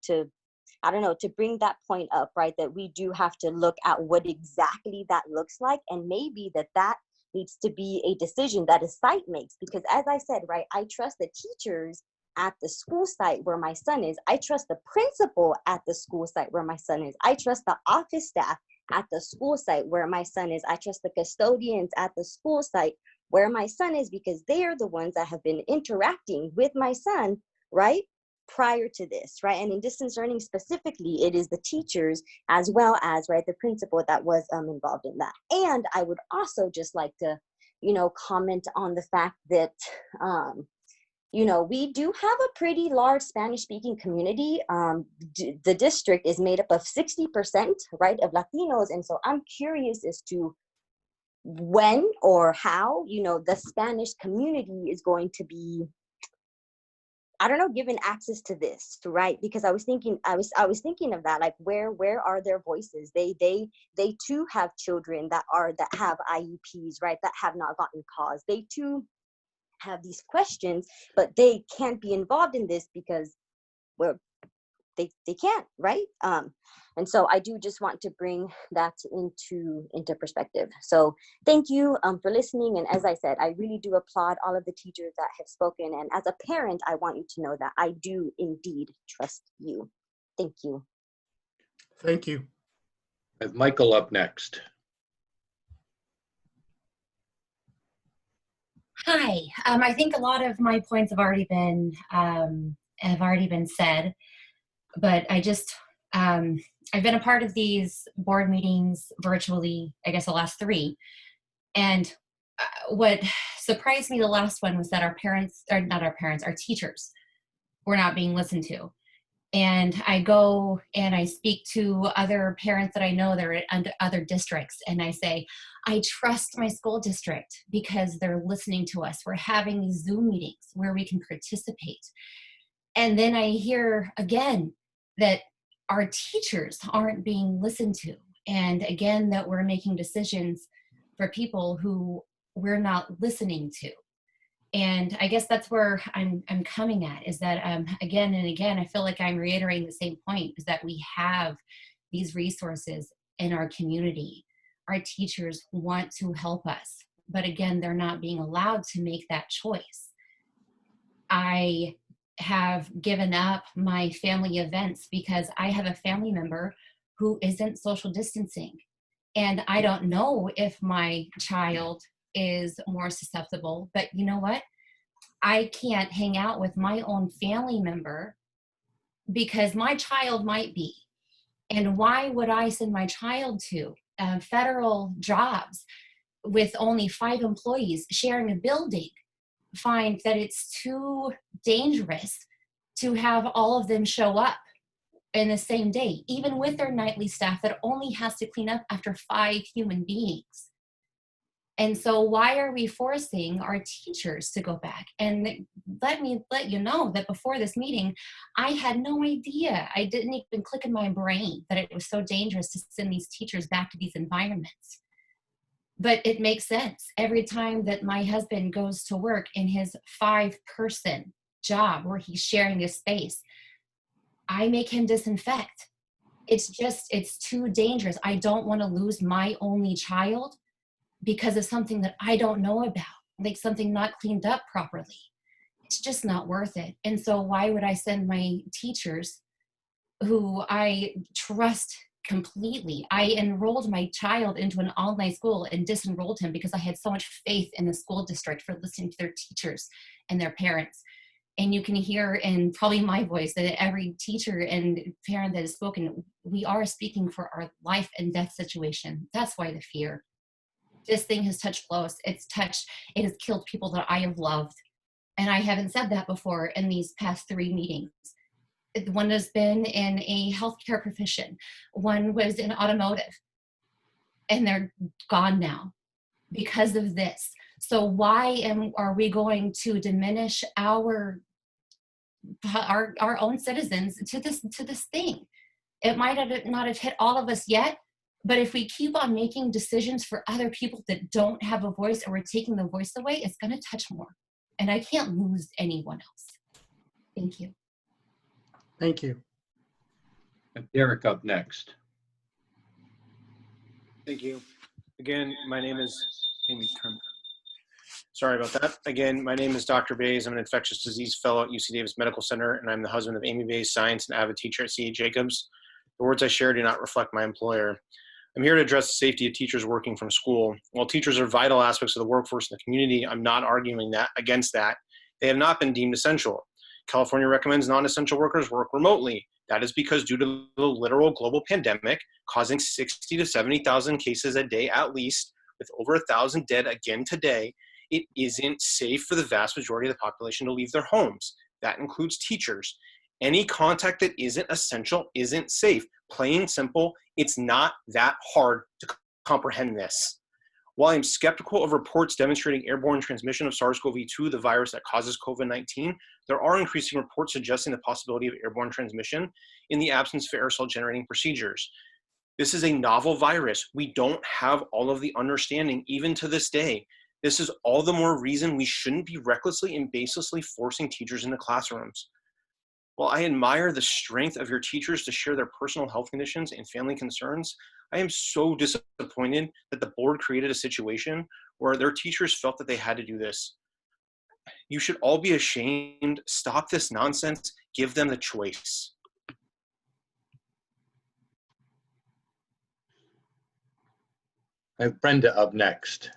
I don't know, to bring that point up, right, that we do have to look at what exactly that looks like, and maybe that needs to be a decision that a site makes. Because as I said, right, I trust the teachers at the school site where my son is. I trust the principal at the school site where my son is. I trust the office staff at the school site where my son is. I trust the custodians at the school site where my son is, because they are the ones that have been interacting with my son, right, prior to this, right? And in distance learning specifically, it is the teachers as well as, right, the principal that was involved in that. And I would also just like to, you know, comment on the fact that, you know, we do have a pretty large Spanish-speaking community. The district is made up of 60%, right, of Latinos. And so I'm curious as to when or how, you know, the Spanish community is going to be, I don't know, given access to this, right? Because I was thinking of that, like where are their voices? They too have children that have IEPs, right? That have not gotten calls. They too have these questions, but they can't be involved in this because, well, they can't, right? And so I do just want to bring that into perspective. So thank you for listening. And as I said, I really do applaud all of the teachers that have spoken. And as a parent, I want you to know that I do indeed trust you. Thank you. Thank you. I have Michael up next. Hi. I think a lot of my points have already been said, but I just I've been a part of these board meetings virtually, I guess the last 3, and what surprised me the last one was that our teachers were not being listened to. And I go and I speak to other parents that I know that are under other districts, and I say, I trust my school district because they're listening to us. We're having these Zoom meetings where we can participate. And then I hear again that our teachers aren't being listened to. And again, that we're making decisions for people who we're not listening to. And I guess that's where I'm coming at, is that again and again, I feel like I'm reiterating the same point, is that we have these resources in our community. Our teachers want to help us, but again, they're not being allowed to make that choice. I have given up my family events because I have a family member who isn't social distancing. And I don't know if my child is more susceptible, but you know what? I can't hang out with my own family member because my child might be. And why would I send my child to federal jobs with only 5 employees sharing a building? Find that it's too dangerous to have all of them show up in the same day, even with their nightly staff that only has to clean up after 5 human beings. And so why are we forcing our teachers to go back? And let me let you know that before this meeting, I had no idea. I didn't even click in my brain that it was so dangerous to send these teachers back to these environments. But it makes sense. Every time that my husband goes to work in his 5-person job where he's sharing a space, I make him disinfect. It's too dangerous. I don't want to lose my only child because of something that I don't know about, like something not cleaned up properly. It's just not worth it. And so why would I send my teachers, who I trust completely? I enrolled my child into an online school and disenrolled him because I had so much faith in the school district for listening to their teachers and their parents. And you can hear in probably my voice that every teacher and parent that has spoken, we are speaking for our life and death situation. That's why the fear. This thing has touched close. It has killed people that I have loved. And I haven't said that before in these past 3 meetings. One has been in a healthcare profession. One was in automotive. And they're gone now because of this. So why are we going to diminish our own citizens to this thing? It might not have hit all of us yet, but if we keep on making decisions for other people that don't have a voice, and we're taking the voice away, it's going to touch more. And I can't lose anyone else. Thank you. Thank you. Derek up next. Thank you. Again, my name is Sorry about that. Again, my name is Dr. Bays. I'm an infectious disease fellow at UC Davis Medical Center, and I'm the husband of Amy Bays, science and avid teacher at C.A. Jacobs. The words I share do not reflect my employer. I'm here to address the safety of teachers working from school. While teachers are vital aspects of the workforce in the community, I'm not arguing against that. They have not been deemed essential. California recommends non-essential workers work remotely. That is because due to the literal global pandemic causing 60 to 70,000 cases a day at least, with over 1,000 dead again today, it isn't safe for the vast majority of the population to leave their homes. That includes teachers. Any contact that isn't essential isn't safe. Plain simple, it's not that hard to comprehend this. While I'm skeptical of reports demonstrating airborne transmission of SARS-CoV-2, the virus that causes COVID-19, there are increasing reports suggesting the possibility of airborne transmission in the absence of aerosol generating procedures. This is a novel virus. We don't have all of the understanding even to this day. This is all the more reason we shouldn't be recklessly and baselessly forcing teachers into classrooms. While I admire the strength of your teachers to share their personal health conditions and family concerns, I am so disappointed that the board created a situation where their teachers felt that they had to do this. You should all be ashamed. Stop this nonsense. Give them the choice. I have Brenda up next.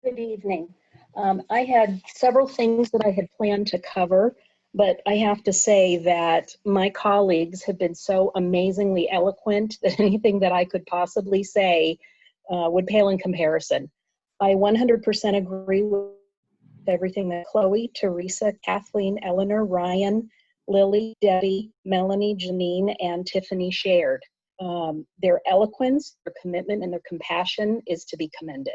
Good evening. I had several things that I had planned to cover, but I have to say that my colleagues have been so amazingly eloquent that anything that I could possibly say would pale in comparison. I 100% agree with everything that Chloe, Teresa, Kathleen, Eleanor, Ryan, Lily, Debbie, Melanie, Janine, and Tiffany shared. Their eloquence, their commitment, and their compassion is to be commended.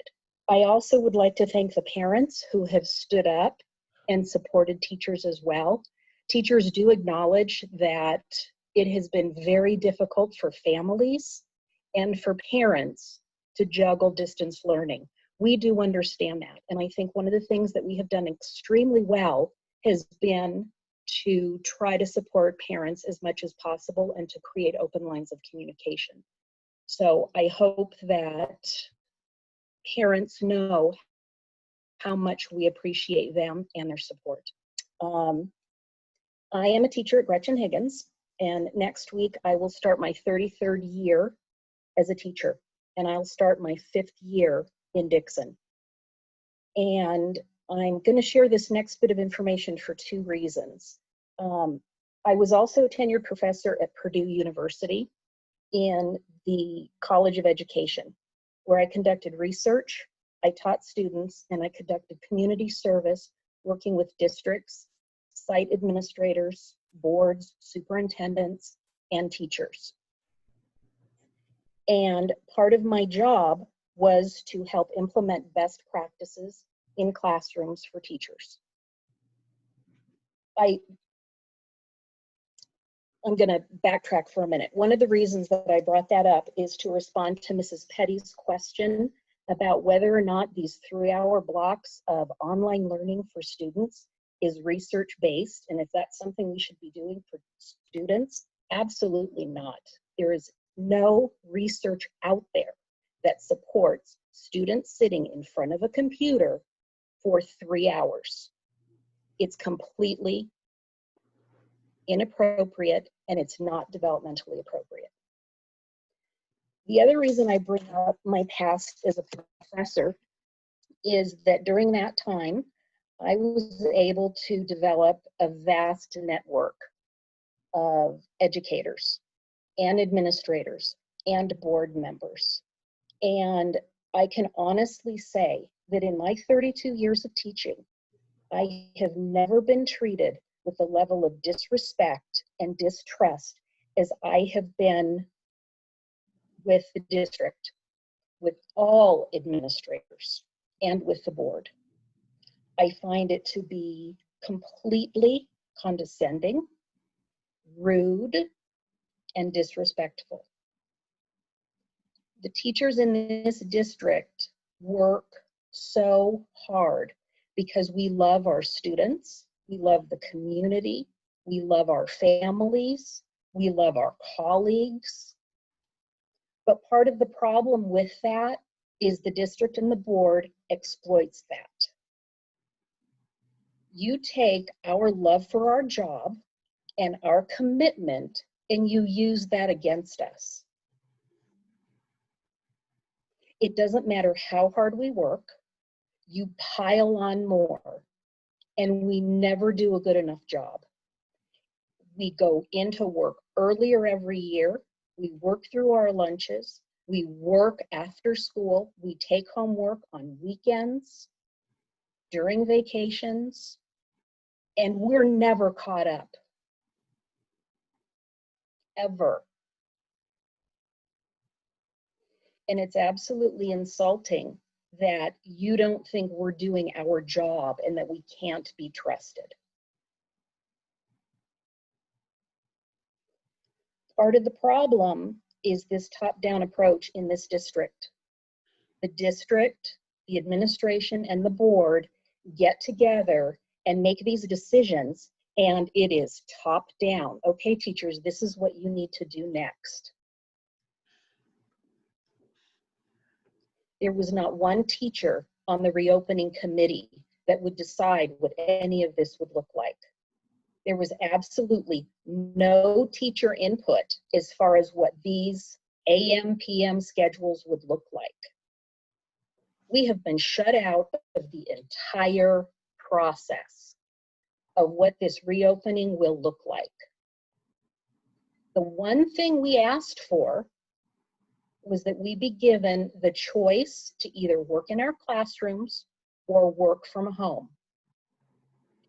I also would like to thank the parents who have stood up and supported teachers as well. Teachers do acknowledge that it has been very difficult for families and for parents to juggle distance learning. We do understand that. And I think one of the things that we have done extremely well has been to try to support parents as much as possible and to create open lines of communication. So I hope that parents know how much we appreciate them and their support. I am a teacher at Gretchen Higgins, and next week I will start my 33rd year as a teacher, and I'll start my 5th year in Dixon. And I'm going to share this next bit of information for 2 reasons. I was also a tenured professor at Purdue University in the College of Education, where I conducted research, I taught students, and I conducted community service working with districts, site administrators, boards, superintendents, and teachers. And part of my job was to help implement best practices in classrooms for teachers. I'm going to backtrack for a minute. One of the reasons that I brought that up is to respond to Mrs. Petty's question about whether or not these 3-hour blocks of online learning for students is research-based, and if that's something we should be doing for students. Absolutely not. There is no research out there that supports students sitting in front of a computer for 3 hours. It's completely inappropriate, and it's not developmentally appropriate. The other reason I bring up my past as a professor is that during that time, I was able to develop a vast network of educators and administrators and board members. And I can honestly say that in my 32 years of teaching, I have never been treated with the level of disrespect and distrust as I have been with the district, with all administrators, and with the board. I find it to be completely condescending, rude, and disrespectful. The teachers in this district work so hard because we love our students, we love the community, We love our families. We love our colleagues. But part of the problem with that is the district and the board exploits that. You take our love for our job and our commitment and you use that against us. It doesn't matter how hard we work, you pile on more, and we never do a good enough job. We go into work earlier every year, we work through our lunches, we work after school, we take home work on weekends, during vacations, and we're never caught up. Ever. And it's absolutely insulting that you don't think we're doing our job and that we can't be trusted. Part of the problem is this top-down approach in this district. The district, the administration, and the board get together and make these decisions, and it is top-down. Okay, teachers, this is what you need to do next. There was not one teacher on the reopening committee that would decide what any of this would look like. There was absolutely no teacher input as far as what these AM, PM schedules would look like. We have been shut out of the entire process of what this reopening will look like. The one thing we asked for was that we be given the choice to either work in our classrooms or work from home.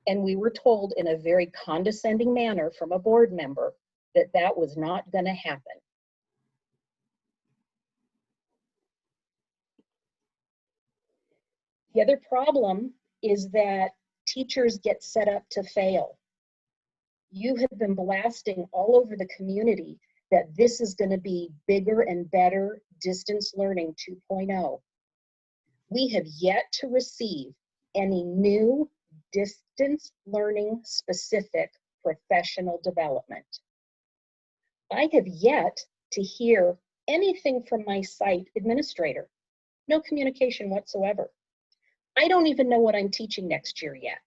And we were told in a very condescending manner from a board member that that was not going to happen. The other problem is that teachers get set up to fail. You have been blasting all over the community that this is going to be bigger and better distance learning 2.0. We have yet to receive any new distance learning specific professional development. I have yet to hear anything from my site administrator. No communication whatsoever. I don't even know what I'm teaching next year yet.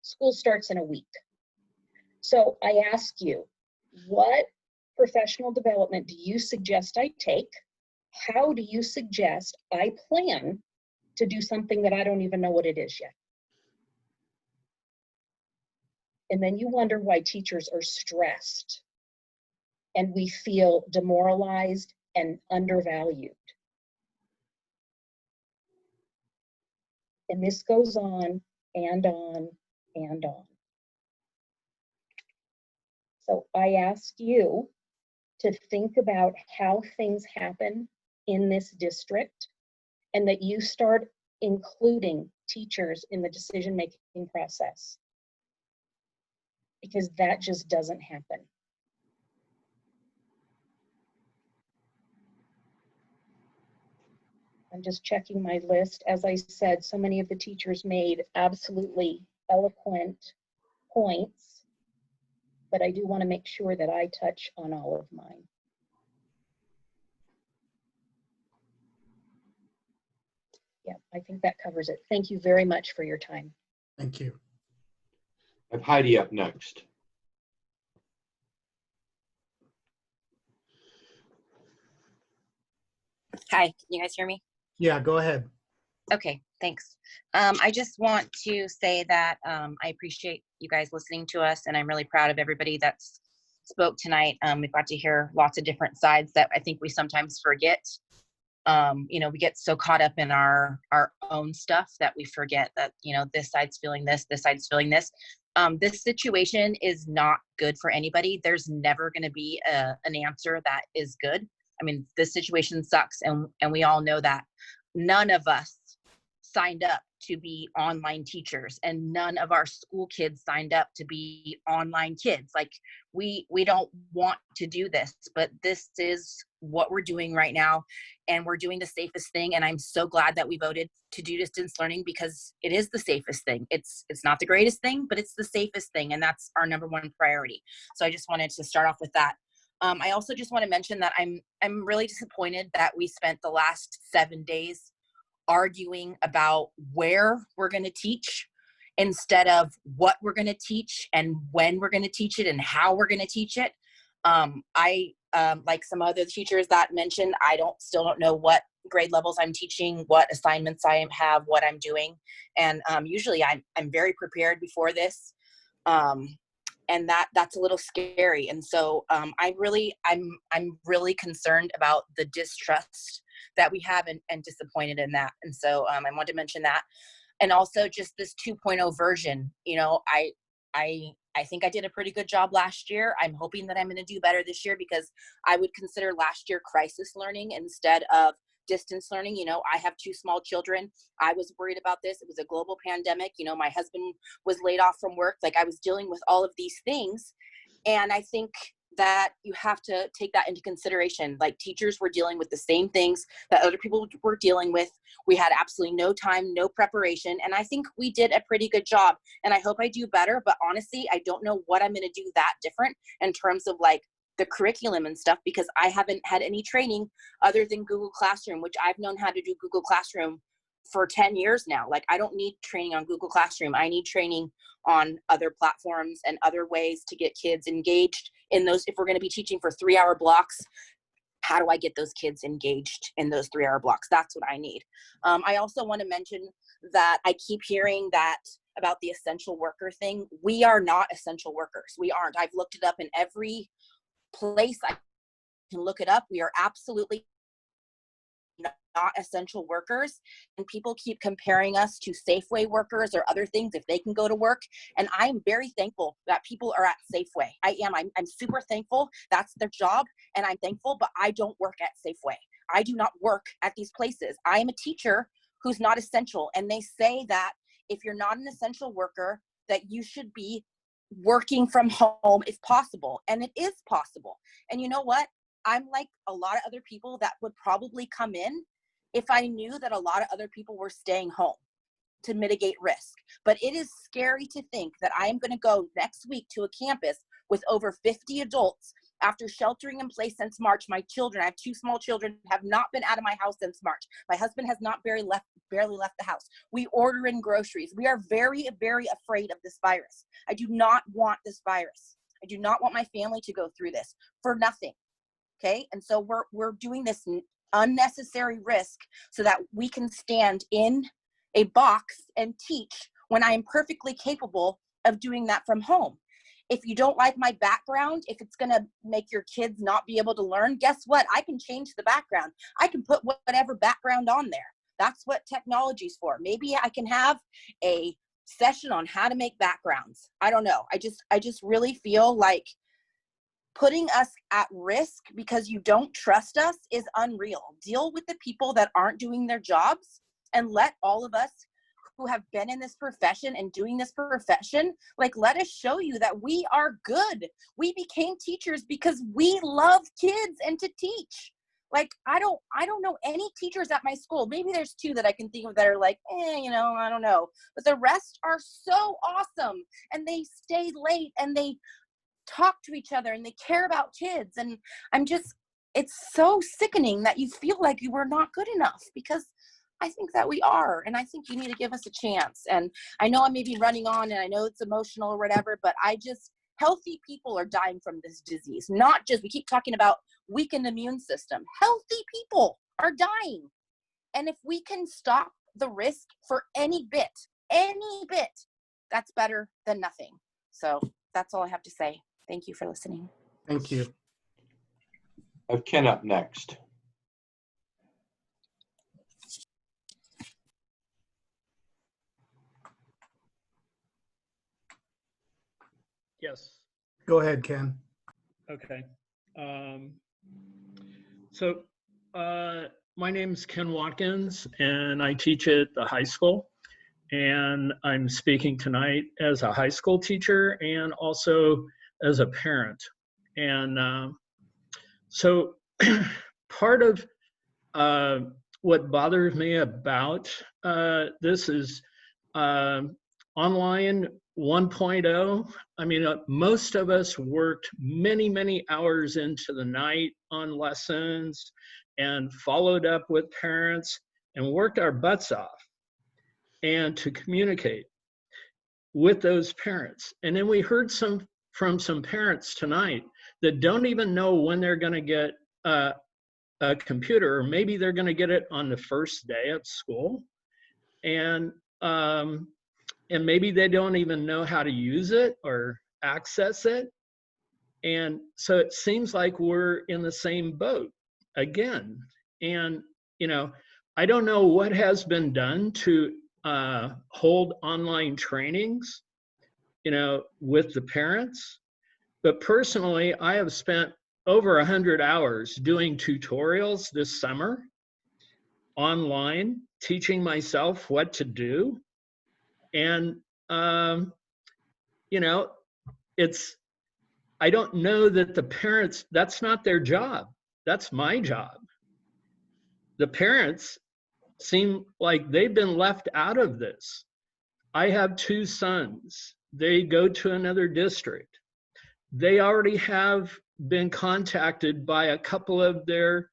School starts in a week. So I ask you, what professional development do you suggest I take? How do you suggest I plan to do something that I don't even know what it is yet? And then you wonder why teachers are stressed and we feel demoralized and undervalued. And this goes on and on and on. So I ask you to think about how things happen in this district and that you start including teachers in the decision-making process, because that just doesn't happen. I'm just checking my list. As I said, so many of the teachers made absolutely eloquent points, but I do want to make sure that I touch on all of mine. Yeah, I think that covers it. Thank you very much for your time. Thank you. I have Heidi up next. Hi, can you guys hear me? Yeah, go ahead. Okay, thanks. I just want to say that I appreciate you guys listening to us, and I'm really proud of everybody that's spoke tonight. We've got to hear lots of different sides that I think we sometimes forget. You know, we get so caught up in our own stuff that we forget that, you know, this side's feeling this side's feeling this. This situation is not good for anybody. There's never going to be an answer that is good. I mean, this situation sucks, and we all know that. None of us signed up to be online teachers, and none of our school kids signed up to be online kids. Like we don't want to do this, but this is what we're doing right now, and we're doing the safest thing. And I'm so glad that we voted to do distance learning, because it is the safest thing. It's not the greatest thing, but it's the safest thing, and that's our number one priority. So I just wanted to start off with that. I also just want to mention that I'm really disappointed that we spent the last 7 days arguing about where we're going to teach instead of what we're going to teach and when we're going to teach it and how we're going to teach it. I like some other teachers that mentioned, I still don't know what grade levels I'm teaching, what assignments I have, what I'm doing. And usually I'm very prepared before this. And that's a little scary. And so I'm really concerned about the distrust that we have and disappointed in that. And so I wanted to mention that. And also just this 2.0 version, you know, I think I did a pretty good job last year. I'm hoping that I'm going to do better this year, because I would consider last year crisis learning instead of distance learning. You know, I have 2 small children. I was worried about this. It was a global pandemic. You know, my husband was laid off from work. Like, I was dealing with all of these things. And I think that you have to take that into consideration. Like, teachers were dealing with the same things that other people were dealing with. We had absolutely no time, no preparation. And I think we did a pretty good job. And I hope I do better. But honestly, I don't know what I'm going to do that different in terms of like the curriculum and stuff, because I haven't had any training other than Google Classroom, which I've known how to do Google Classroom for 10 years now. Like, I don't need training on Google Classroom. I need training on other platforms and other ways to get kids engaged in those. If we're going to be teaching for 3-hour blocks, how do I get those kids engaged in those 3-hour blocks? That's what I need. I also want to mention that I keep hearing that about the essential worker thing. We are not essential workers. We aren't. I've looked it up in every place I can look it up. We are absolutely not essential workers, and people keep comparing us to Safeway workers or other things if they can go to work. And I'm very thankful that people are at Safeway. I'm super thankful. That's their job, and I'm thankful, but I don't work at Safeway. I do not work at these places. I am a teacher who's not essential, and they say that if you're not an essential worker, that you should be working from home if possible, and it is possible. And you know what? I'm like a lot of other people that would probably come in if I knew that a lot of other people were staying home to mitigate risk. But it is scary to think that I am going to go next week to a campus with over 50 adults after sheltering in place since March. My children, I have 2 small children, have not been out of my house since March. My husband has not barely left the house. We order in groceries. We are very, very afraid of this virus. I do not want this virus. I do not want my family to go through this for nothing. Okay. And so we're doing this unnecessary risk so that we can stand in a box and teach when I am perfectly capable of doing that from home. If you don't like my background, if it's going to make your kids not be able to learn, guess what? I can change the background. I can put whatever background on there. That's what technology is for. Maybe I can have a session on how to make backgrounds. I don't know. I just really feel like putting us at risk because you don't trust us is unreal. Deal with the people that aren't doing their jobs, and let all of us who have been in this profession and doing this profession, like, let us show you that we are good. We became teachers because we love kids and to teach. Like, I don't know any teachers at my school. Maybe there's 2 that I can think of that are like, you know, I don't know. But the rest are so awesome, and they stay late, and they talk to each other, and they care about kids. And it's so sickening that you feel like you were not good enough, because I think that we are, and I think you need to give us a chance. And I know I may be running on, and I know it's emotional or whatever, but healthy people are dying from this disease. Not just, we keep talking about weakened immune system. Healthy people are dying. And if we can stop the risk for any bit, that's better than nothing. So that's all I have to say. Thank you for listening. Thank you. I have Ken up next. Yes. Go ahead, Ken. Okay. My name's Ken Watkins, and I teach at the high school. And I'm speaking tonight as a high school teacher and also as a parent. And so part of what bothers me about this is online 1.0. I mean, most of us worked many, many hours into the night on lessons and followed up with parents and worked our butts off and to communicate with those parents. And then we heard from some parents tonight that don't even know when they're going to get a computer, or maybe they're going to get it on the first day at school. And maybe they don't even know how to use it or access it. And so it seems like we're in the same boat again. And, you know, I don't know what has been done to hold online trainings, you know, with the parents. But personally, I have spent over 100 hours doing tutorials this summer online, teaching myself what to do. And, you know, I don't know that the parents, that's not their job. That's my job. The parents seem like they've been left out of this. I have 2 sons. They go to another district. They already have been contacted by a couple of their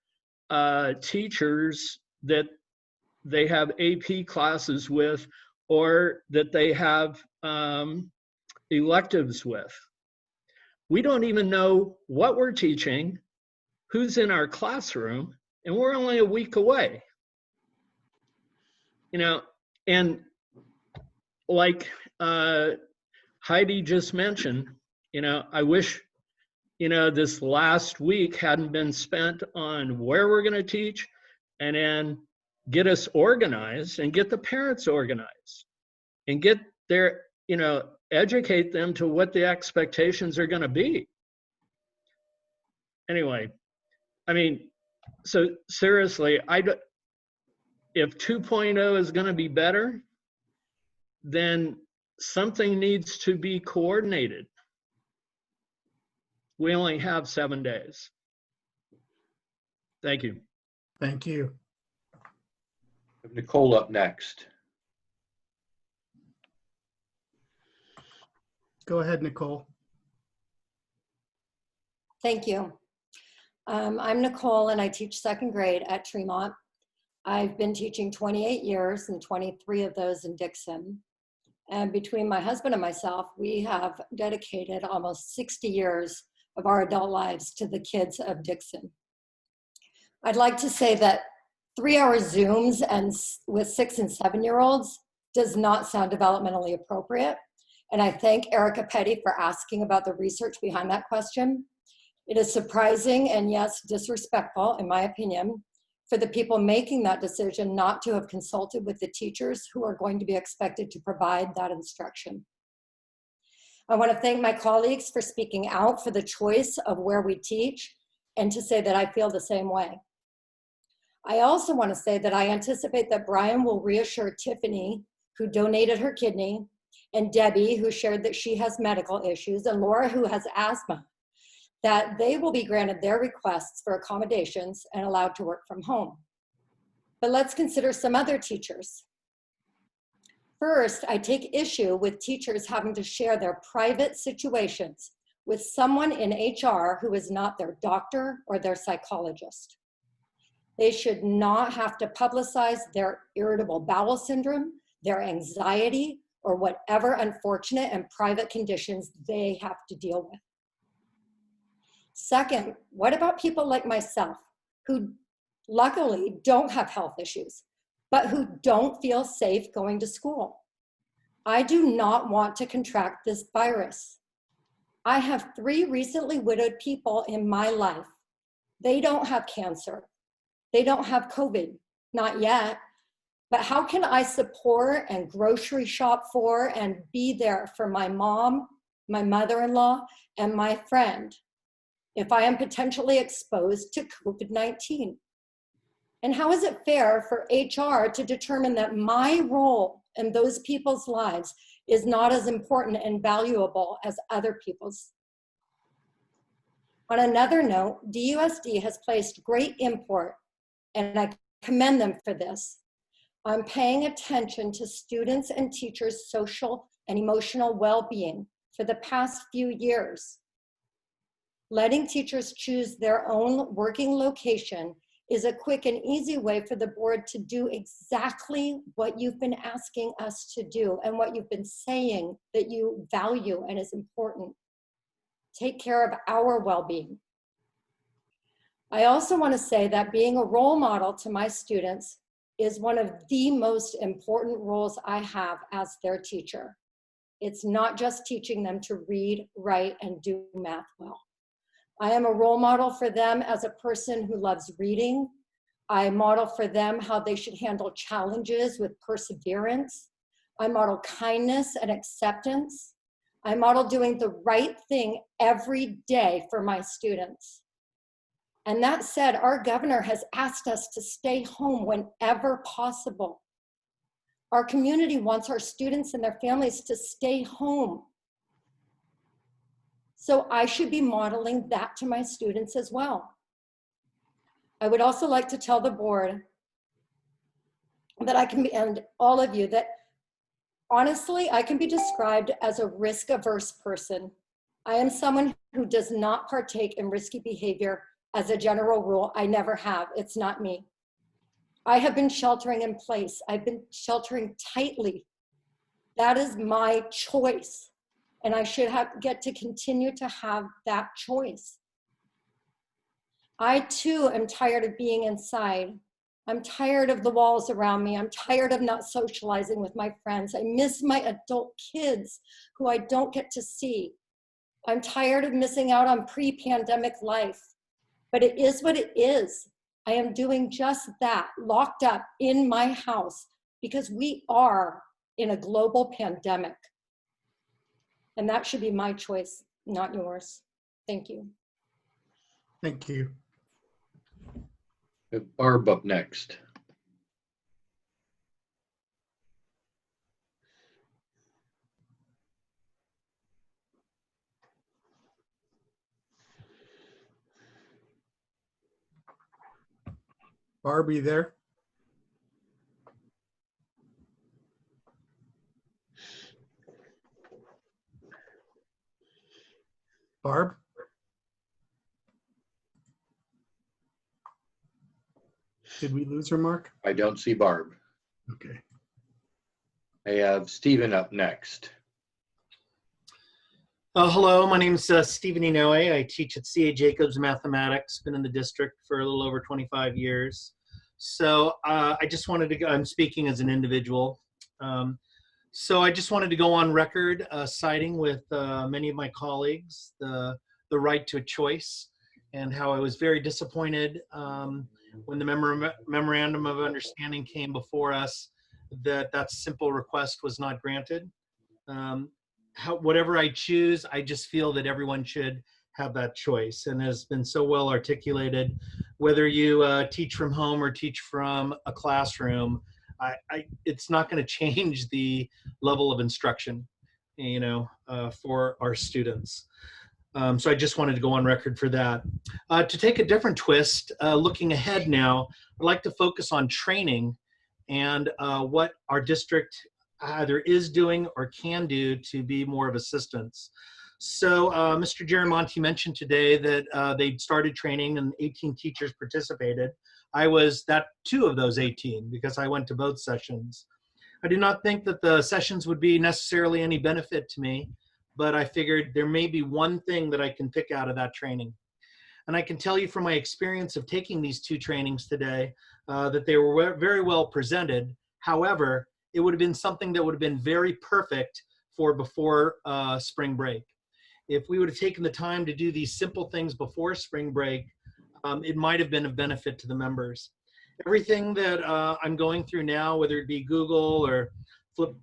teachers that they have AP classes with, or that they have electives with. We don't even know what we're teaching, who's in our classroom, and we're only a week away. You know, and like Heidi just mentioned, you know, I wish, you know, this last week hadn't been spent on where we're going to teach, and then get us organized and get the parents organized and get their, you know, educate them to what the expectations are going to be. Anyway, I mean, so seriously, if 2.0 is going to be better, then something needs to be coordinated. We only have 7 days. Thank you. Thank you. Nicole up next. Go ahead, Nicole. Thank you. I'm Nicole, and I teach 2nd grade at Tremont. I've been teaching 28 years, and 23 of those in Dixon. And between my husband and myself, we have dedicated almost 60 years of our adult lives to the kids of Dixon. I'd like to say that 3-hour Zooms and with 6 and 7-year-olds does not sound developmentally appropriate. And I thank Erica Petty for asking about the research behind that question. It is surprising and, yes, disrespectful, in my opinion, for the people making that decision not to have consulted with the teachers who are going to be expected to provide that instruction. I want to thank my colleagues for speaking out for the choice of where we teach, and to say that I feel the same way. I also want to say that I anticipate that Brian will reassure Tiffany, who donated her kidney, and Debbie, who shared that she has medical issues, and Laura, who has asthma, that they will be granted their requests for accommodations and allowed to work from home. But let's consider some other teachers. First, I take issue with teachers having to share their private situations with someone in HR who is not their doctor or their psychologist. They should not have to publicize their irritable bowel syndrome, their anxiety, or whatever unfortunate and private conditions they have to deal with. Second, what about people like myself who luckily don't have health issues, but who don't feel safe going to school? I do not want to contract this virus. I have 3 recently widowed people in my life. They don't have cancer. They don't have COVID, not yet. But how can I support and grocery shop for and be there for my mom, my mother-in-law, and my friend if I am potentially exposed to COVID-19? And how is it fair for HR to determine that my role in those people's lives is not as important and valuable as other people's? On another note, DUSD has placed great import, and I commend them for this, on paying attention to students and teachers' social and emotional well-being for the past few years. Letting teachers choose their own working location is a quick and easy way for the board to do exactly what you've been asking us to do and what you've been saying that you value and is important. Take care of our well-being. I also want to say that being a role model to my students is one of the most important roles I have as their teacher. It's not just teaching them to read, write, and do math well. I am a role model for them as a person who loves reading. I model for them how they should handle challenges with perseverance. I model kindness and acceptance. I model doing the right thing every day for my students. And that said, our governor has asked us to stay home whenever possible. Our community wants our students and their families to stay home. So I should be modeling that to my students as well. I would also like to tell the board that I can be, and all of you, that honestly, I can be described as a risk-averse person. I am someone who does not partake in risky behavior as a general rule. I never have. It's not me. I have been sheltering in place. I've been sheltering tightly. That is my choice. And I should get to continue to have that choice. I too am tired of being inside. I'm tired of the walls around me. I'm tired of not socializing with my friends. I miss my adult kids who I don't get to see. I'm tired of missing out on pre-pandemic life. But it is what it is. I am doing just that, locked up in my house, because we are in a global pandemic. And that should be my choice, not yours. Thank you. Thank you. We have Barb up next. Barbie there? Barb? Did we lose her, Mark? I don't see Barb. Okay. I have Stephen up next. Hello, my name is Stephen Inoue. I teach at C.A. Jacobs Mathematics, been in the district for a little over 25 years. So I just wanted to go, I'm speaking as an individual. So I just wanted to go on record citing with many of my colleagues the right to a choice and how I was very disappointed when the memorandum of understanding came before us that simple request was not granted. Whatever I choose, I just feel that everyone should have that choice, and has been so well articulated. Whether you teach from home or teach from a classroom, it's not going to change the level of instruction, you know, for our students. So I just wanted to go on record for that. To take a different twist, looking ahead now, I'd like to focus on training and what our district either is doing or can do to be more of assistance. So Mr. Giramonti mentioned today that they started training and 18 teachers participated. I was two of those 18 because I went to both sessions. I do not think that the sessions would be necessarily any benefit to me, but I figured there may be one thing that I can pick out of that training. And I can tell you from my experience of taking these two trainings today that they were very well presented. However, it would have been something that would have been very perfect for before spring break. If we would have taken the time to do these simple things before spring break, it might have been of benefit to the members. Everything that I'm going through now, whether it be Google or Flip,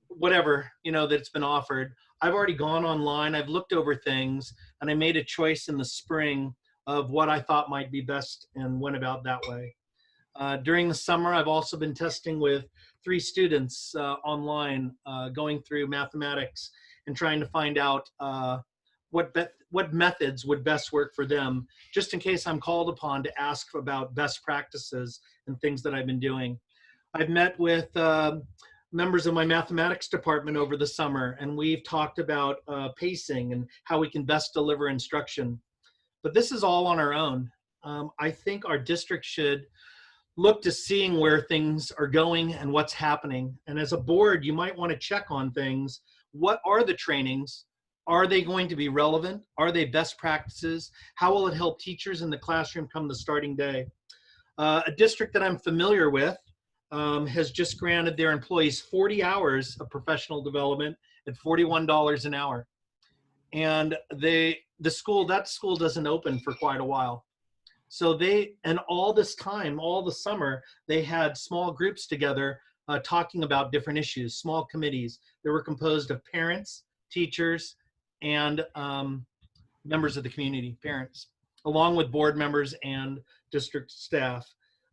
whatever, you know, that's been offered, I've already gone online, I've looked over things, and I made a choice in the spring of what I thought might be best and went about that way. During the summer, I've also been testing with 3 students online, going through mathematics and trying to find out what methods would best work for them, just in case I'm called upon to ask about best practices and things that I've been doing. I've met with members of my mathematics department over the summer, and we've talked about pacing and how we can best deliver instruction. But this is all on our own. I think our district should look to seeing where things are going and what's happening. And as a board, you might want to check on things. What are the trainings? Are they going to be relevant? Are they best practices? How will it help teachers in the classroom come the starting day? A district that I'm familiar with has just granted their employees 40 hours of professional development at $41 an hour. And that school doesn't open for quite a while. So and all this time, all the summer, they had small groups together talking about different issues, small committees. They were composed of parents, teachers, and members of the community, parents, along with board members and district staff.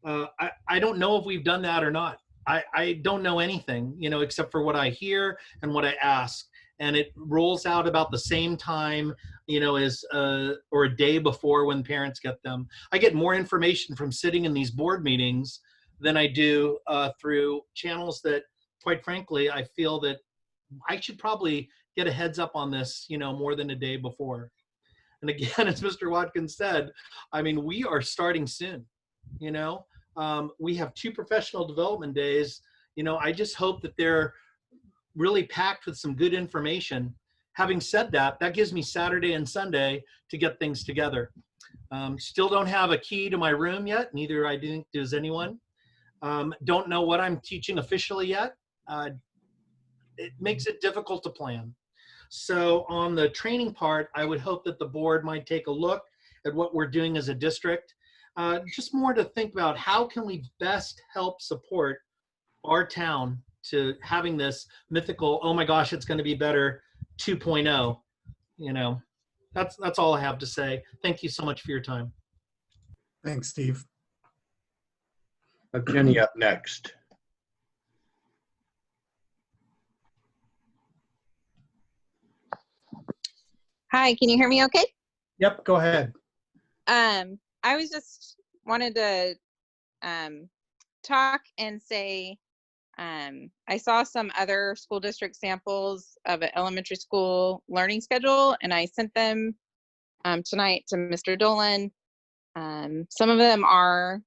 I don't know if we've done that or not. I don't know anything, except for what I hear and what I ask. And it rolls out about the same time, as or a day before when parents get them. I get more information from sitting in these board meetings than I do through channels that, quite frankly, I feel that I should probably get a heads up on this, more than a day before. And again, as Mr. Watkins said, I mean, we are starting soon, we have 2 professional development days. I just hope that they're really packed with some good information. Having said that, that gives me Saturday and Sunday to get things together. Still don't have a key to my room yet. Neither does anyone. Don't know what I'm teaching officially yet. It makes it difficult to plan. So on the training part, I would hope that the board might take a look at what we're doing as a district. Just more to think about how can we best help support our town to having this mythical, oh my gosh, it's going to be better 2.0. That's all I have to say. Thank you so much for your time. Thanks, Steve. Jenny up next. Hi, can you hear me okay? Yep, go ahead. I was just wanted to talk and say I saw some other school district samples of an elementary school learning schedule, and I sent them tonight to Mr. Dolan. Some of them are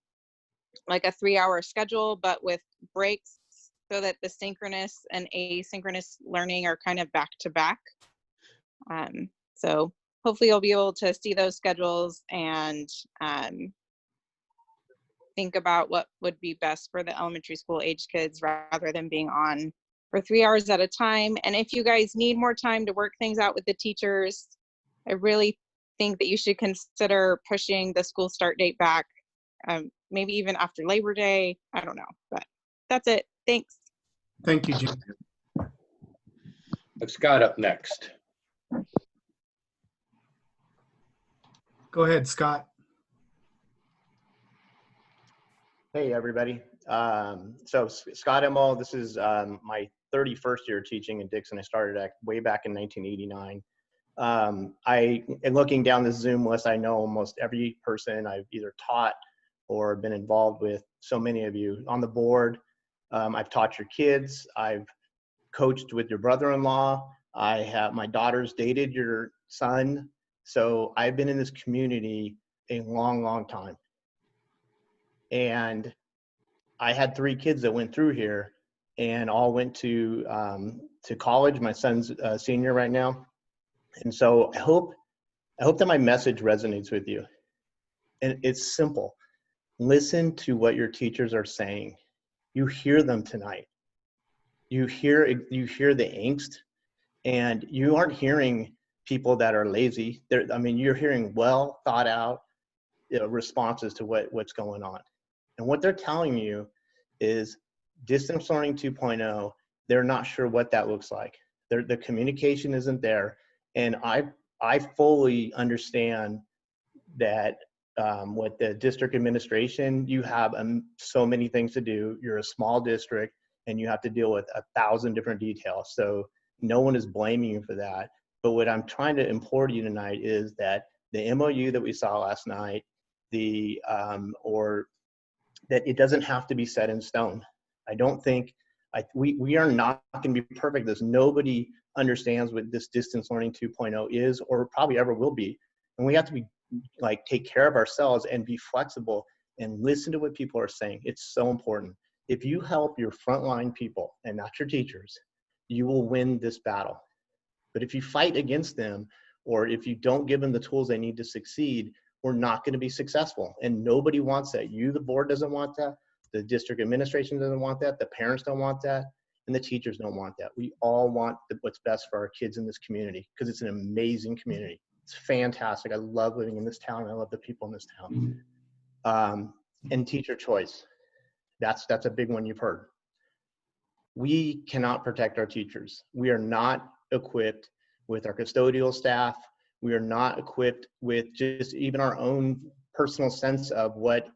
like a 3-hour schedule, but with breaks so that the synchronous and asynchronous learning are kind of back to back. So hopefully you'll be able to see those schedules and think about what would be best for the elementary school age kids rather than being on for 3 hours at a time. And if you guys need more time to work things out with the teachers, I really think that you should consider pushing the school start date back, maybe even after Labor Day. I don't know, but that's it. Thanks. Thank you, Jim. Scott up next. Go ahead, Scott. Hey, everybody. So Scott Immel, this is my 31st year teaching in Dixon. I started way back in 1989. And looking down the Zoom list, I know almost every person I've either taught or been involved with. So many of you on the board. I've taught your kids. I've coached with your brother-in-law. I have my daughters dated your son. So I've been in this community a long, long time. And I had 3 kids that went through here and all went to college. My son's a senior right now. And so I hope that my message resonates with you. And it's simple. Listen to what your teachers are saying. You hear them tonight. You hear the angst, and you aren't hearing people that are lazy. You're hearing well thought out responses to what's going on. And what they're telling you is distance learning 2.0, they're not sure what that looks like. The communication isn't there. And I fully understand that with the district administration, you have so many things to do. You're a small district and you have to deal with 1,000 different details. So no one is blaming you for that. But what I'm trying to implore to you tonight is that the MOU that we saw last night, or that it doesn't have to be set in stone. I don't think, we are not going to be perfect. There's nobody understands what this distance learning 2.0 is or probably ever will be. And we have to be take care of ourselves and be flexible and listen to what people are saying. It's so important. If you help your frontline people and not your teachers, you will win this battle. But if you fight against them, or if you don't give them the tools they need to succeed, we're not going to be successful. And nobody wants that. The board doesn't want that. The district administration doesn't want that. The parents don't want that. And the teachers don't want that. We all want what's best for our kids in this community because it's an amazing community. It's fantastic. I love living in this town. I love the people in this town. And teacher choice. That's a big one you've heard. We cannot protect our teachers. We are not equipped with our custodial staff. We are not equipped with just even our own personal sense of what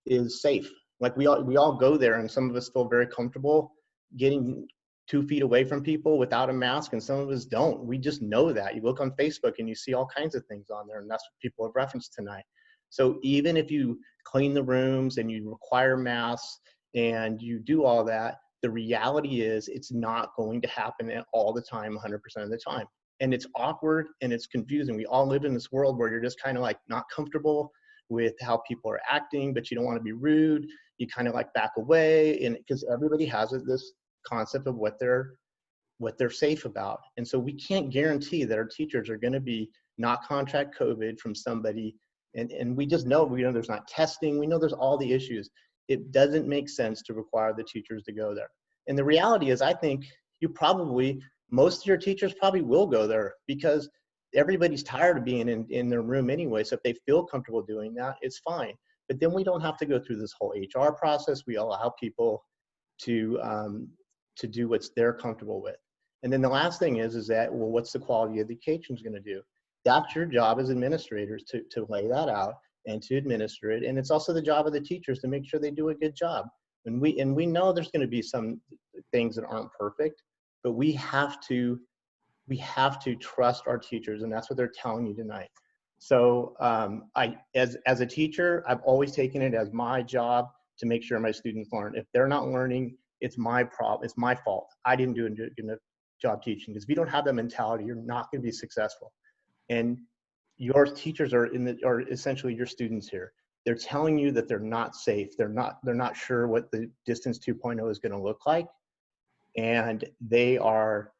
is safe. Like we all go there and some of us feel very comfortable getting 2 feet away from people without a mask, and some of us don't. We just know that. You look on Facebook and you see all kinds of things on there, and that's what people have referenced tonight. So even if you clean the rooms and you require masks and you do all that, the reality is it's not going to happen all the time, 100% of the time. And it's awkward and it's confusing. We all live in this world where you're just kind of not comfortable with how people are acting, but you don't want to be rude. You kind of back away, and because everybody has this concept of what they're safe about. And so we can't guarantee that our teachers are going to be not contract COVID from somebody. And we just know, there's not testing. We know there's all the issues. It doesn't make sense to require the teachers to go there. And the reality is, I think most of your teachers probably will go there because everybody's tired of being in their room anyway. So if they feel comfortable doing that, it's fine. But then we don't have to go through this whole HR process. We allow people to do what they're comfortable with. And then the last thing is that, well, what's the quality education is going to do? That's your job as administrators to lay that out and to administer it. And it's also the job of the teachers to make sure they do a good job. And we know there's going to be some things that aren't perfect, but we have to trust our teachers, and that's what they're telling you tonight. So as a teacher, I've always taken it as my job to make sure my students learn. If they're not learning, it's my problem. It's my fault. I didn't do a good enough job teaching. Because if you don't have that mentality, you're not going to be successful. And your teachers are essentially your students here. They're telling you that they're not safe. They're not sure what the distance 2.0 is going to look like, and they are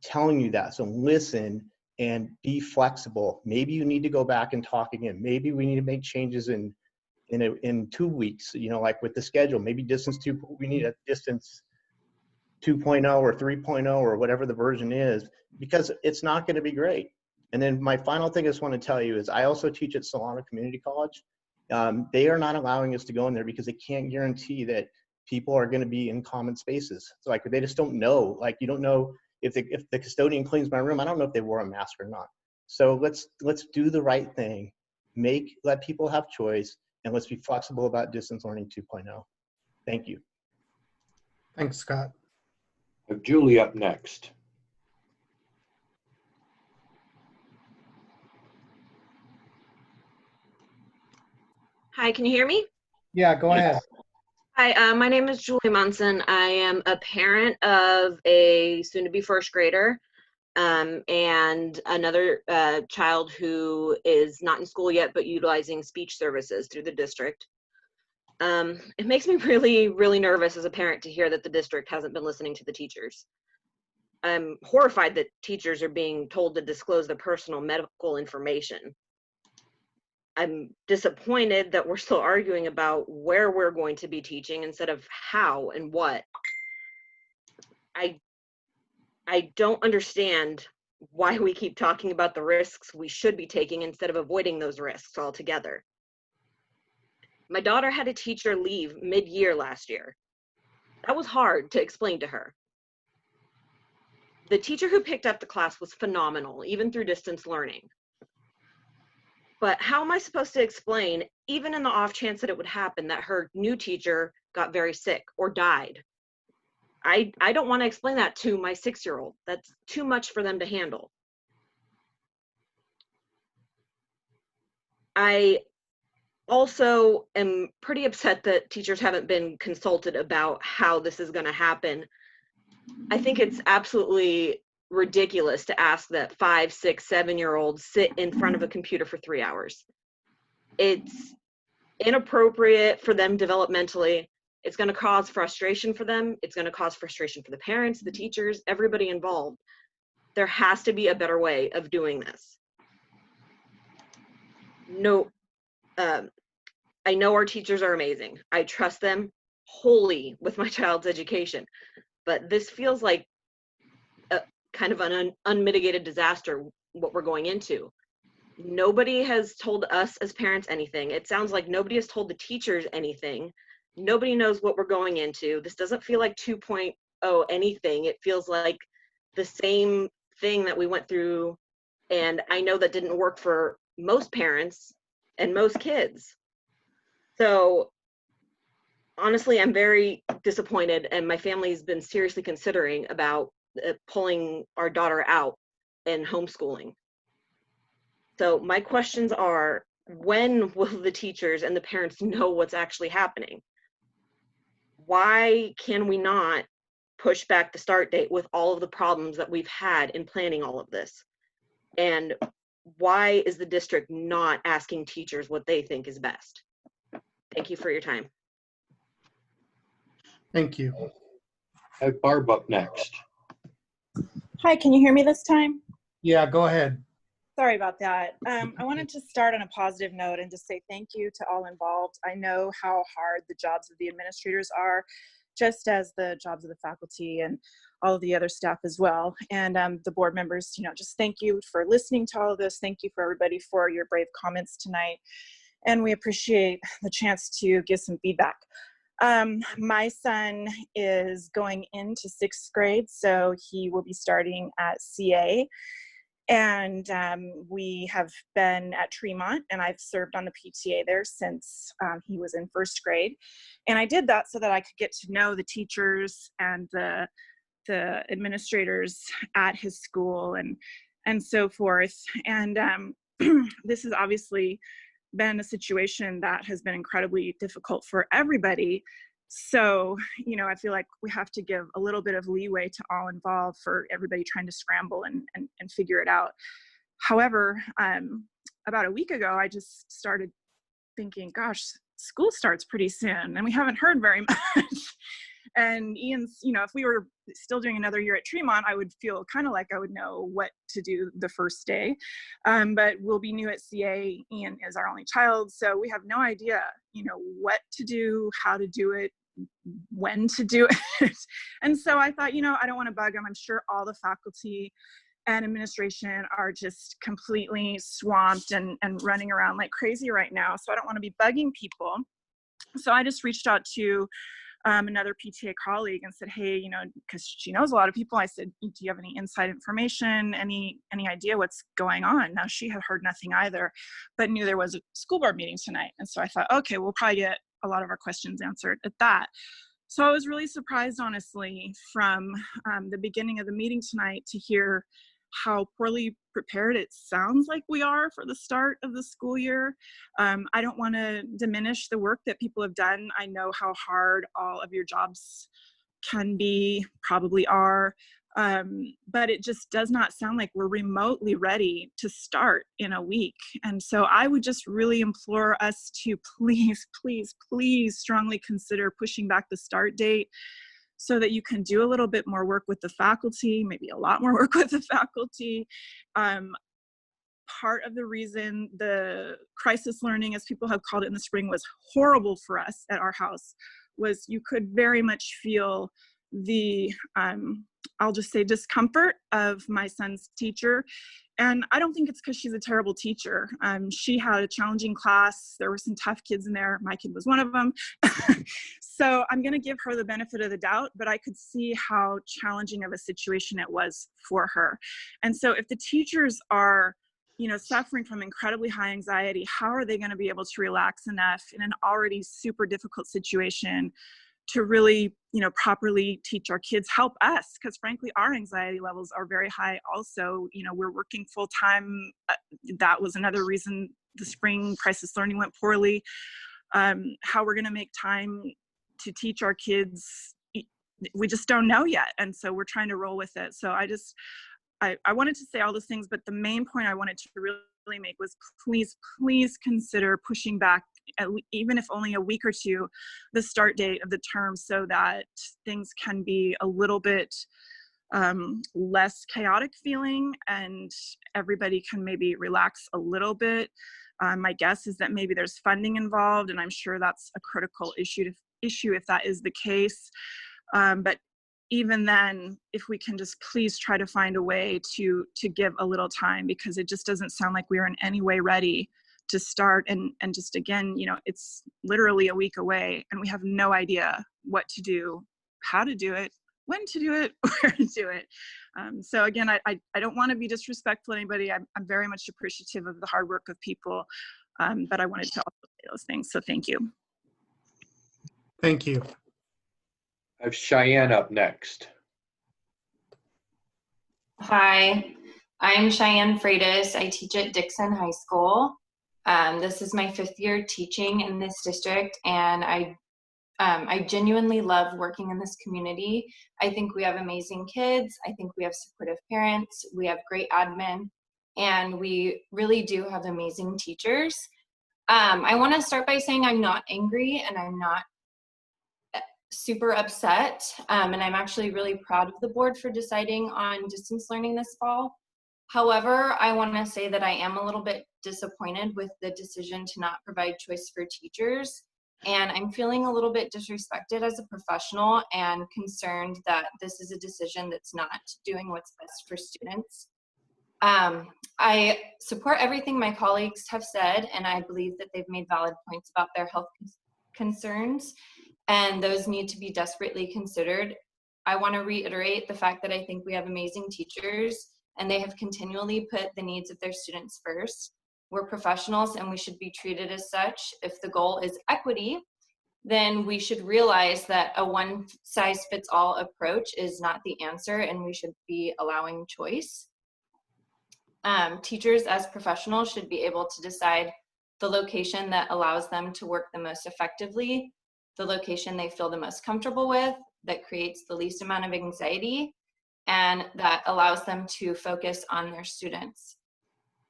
telling you that. So listen and be flexible. Maybe you need to go back and talk again. Maybe we need to make changes in 2 weeks. With the schedule. Maybe we need a distance 2.0 or 3.0 or whatever the version is, because it's not going to be great. And then my final thing I just want to tell you is I also teach at Solano Community College. They are not allowing us to go in there because they can't guarantee that people are going to be in common spaces. So they just don't know. You don't know if the custodian cleans my room. I don't know if they wore a mask or not. So let's do the right thing. Let people have choice, and let's be flexible about distance learning 2.0. Thank you. Thanks, Scott. I have Julie up next. Hi, can you hear me? Yeah, go ahead. Hi, my name is Julie Munson. I am a parent of a soon-to-be first grader and another child who is not in school yet but utilizing speech services through the district. It makes me really, really nervous as a parent to hear that the district hasn't been listening to the teachers. I'm horrified that teachers are being told to disclose their personal medical information. I'm disappointed that we're still arguing about where we're going to be teaching instead of how and what. I don't understand why we keep talking about the risks we should be taking instead of avoiding those risks altogether. My daughter had a teacher leave mid-year last year. That was hard to explain to her. The teacher who picked up the class was phenomenal, even through distance learning. But how am I supposed to explain even in the off chance that it would happen, that her new teacher got very sick or died. I don't want to explain that to my 6-year-old. That's too much for them to handle. I also am pretty upset that teachers haven't been consulted about how this is going to happen. I think it's absolutely ridiculous to ask that 5, 6, 7-year-olds sit in front of a computer for 3 hours. It's inappropriate for them developmentally. It's going to cause frustration for them. It's going to cause frustration for the parents, the teachers, everybody involved. There has to be a better way of doing this. No, I know our teachers are amazing. I trust them wholly with my child's education, but this feels like a kind of an unmitigated disaster, what we're going into. Nobody has told us as parents anything. It sounds like nobody has told the teachers anything. Nobody knows what we're going into. This doesn't feel like 2.0 anything. It feels like the same thing that we went through, and I know that didn't work for most parents and most kids. So honestly, I'm very disappointed, and my family's been seriously considering about pulling our daughter out and homeschooling. So my questions are, when will the teachers and the parents know what's actually happening? Why can we not push back the start date with all of the problems that we've had in planning all of this? And why is the district not asking teachers what they think is best? Thank you for your time. Thank you. I have Barb up next. Hi, can you hear me this time? Yeah, go ahead. Sorry about that. I wanted to start on a positive note and just say thank you to all involved. I know how hard the jobs of the administrators are, just as the jobs of the faculty and all of the other staff as well. And the board members, just thank you for listening to all of this. Thank you for everybody for your brave comments tonight. And we appreciate the chance to give some feedback. My son is going into 6th grade, so he will be starting at CA. And we have been at Tremont, and I've served on the PTA there since he was in 1st grade. And I did that so that I could get to know the teachers and the administrators at his school and so forth. And this has obviously been a situation that has been incredibly difficult for everybody. So, I feel like we have to give a little bit of leeway to all involved for everybody trying to scramble and figure it out. However, about a week ago, I just started thinking, gosh, school starts pretty soon and we haven't heard very much. And Ian's, if we were still doing another year at Tremont, I would feel kind of like I would know what to do the first day. But we'll be new at CA. Ian is our only child, so we have no idea, what to do, how to do it, when to do it. And so I thought, I don't want to bug him. I'm sure all the faculty and administration are just completely swamped and running around like crazy right now. So I don't want to be bugging people. So I just reached out to another PTA colleague and said, hey, because she knows a lot of people, I said, do you have any inside information, any idea what's going on? Now, she had heard nothing either, but knew there was a school board meeting tonight. And so I thought, okay, we'll probably get a lot of our questions answered at that. So I was really surprised, honestly, from the beginning of the meeting tonight to hear how poorly prepared it sounds like we are for the start of the school year. I don't want to diminish the work that people have done. I know how hard all of your jobs can be, probably are, but it just does not sound like we're remotely ready to start in a week. And so I would just really implore us to please, please, please strongly consider pushing back the start date, so that you can do a little bit more work with the faculty, maybe a lot more work with the faculty. Part of the reason the crisis learning, as people have called it in the spring, was horrible for us at our house was you could very much feel the, I'll just say, discomfort of my son's teacher. And I don't think it's because she's a terrible teacher. She had a challenging class. There were some tough kids in there. My kid was one of them. So I'm going to give her the benefit of the doubt, but I could see how challenging of a situation it was for her. And so if the teachers are suffering from incredibly high anxiety, how are they going to be able to relax enough in an already super difficult situation to really, properly teach our kids, help us, because frankly, our anxiety levels are very high also. We're working full time. That was another reason the spring crisis learning went poorly. How we're going to make time to teach our kids, we just don't know yet. And so we're trying to roll with it. So I wanted to say all those things, but the main point I wanted to really make was please consider pushing back, even if only a week or two, the start date of the term so that things can be a little bit less chaotic feeling and everybody can maybe relax a little bit. My guess is that maybe there's funding involved, and I'm sure that's a critical issue if that is the case. But even then, if we can just please try to find a way to give a little time, because it just doesn't sound like we are in any way ready to start. And just again, it's literally a week away and we have no idea what to do, how to do it, when to do it, where to do it. So again, I don't want to be disrespectful to anybody. I'm very much appreciative of the hard work of people, but I wanted to also say those things. So thank you. Thank you. I have Cheyenne up next. Hi, I'm Cheyenne Freitas. I teach at Dixon High School. This is my 5th year teaching in this district, and I genuinely love working in this community. I think we have amazing kids. I think we have supportive parents. We have great admin, and we really do have amazing teachers. I want to start by saying I'm not angry and I'm not super upset, and I'm actually really proud of the board for deciding on distance learning this fall. However, I want to say that I am a little bit disappointed with the decision to not provide choice for teachers, and I'm feeling a little bit disrespected as a professional and concerned that this is a decision that's not doing what's best for students. I support everything my colleagues have said, and I believe that they've made valid points about their health concerns, and those need to be desperately considered. I want to reiterate the fact that I think we have amazing teachers, and they have continually put the needs of their students first. We're professionals and we should be treated as such. If the goal is equity, then we should realize that a one-size-fits-all approach is not the answer, and we should be allowing choice. Teachers as professionals should be able to decide the location that allows them to work the most effectively, the location they feel the most comfortable with, that creates the least amount of anxiety, and that allows them to focus on their students.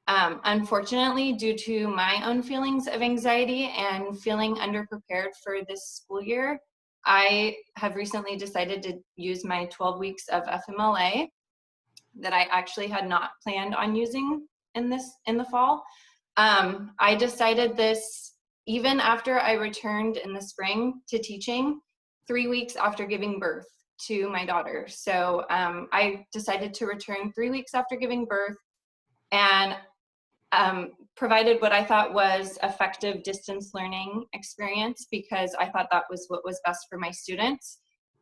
Unfortunately, due to my own feelings of anxiety and feeling underprepared for this school year, I have recently decided to use my 12 weeks of FMLA that I actually had not planned on using in the fall. I decided this even after I returned in the spring to teaching, 3 weeks after giving birth to my daughter. So I decided to return 3 weeks after giving birth, and provided what I thought was effective distance learning experience, because I thought that was what was best for my students.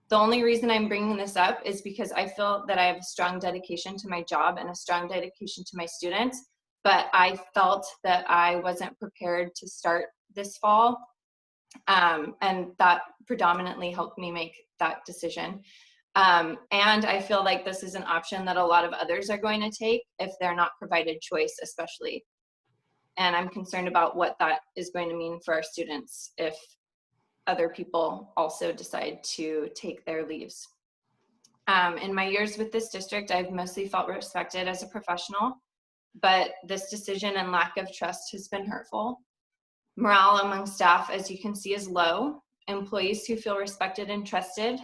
The only reason I'm bringing this up is because I feel that I have a strong dedication to my job and a strong dedication to my students, but I felt that I wasn't prepared to start this fall, and that predominantly helped me make that decision. And I feel like this is an option that a lot of others are going to take if they're not provided choice, especially. And I'm concerned about what that is going to mean for our students if other people also decide to take their leaves. In my years with this district, I've mostly felt respected as a professional, but this decision and lack of trust has been hurtful. Morale among staff, as you can see, is low. Employees who feel respected and trusted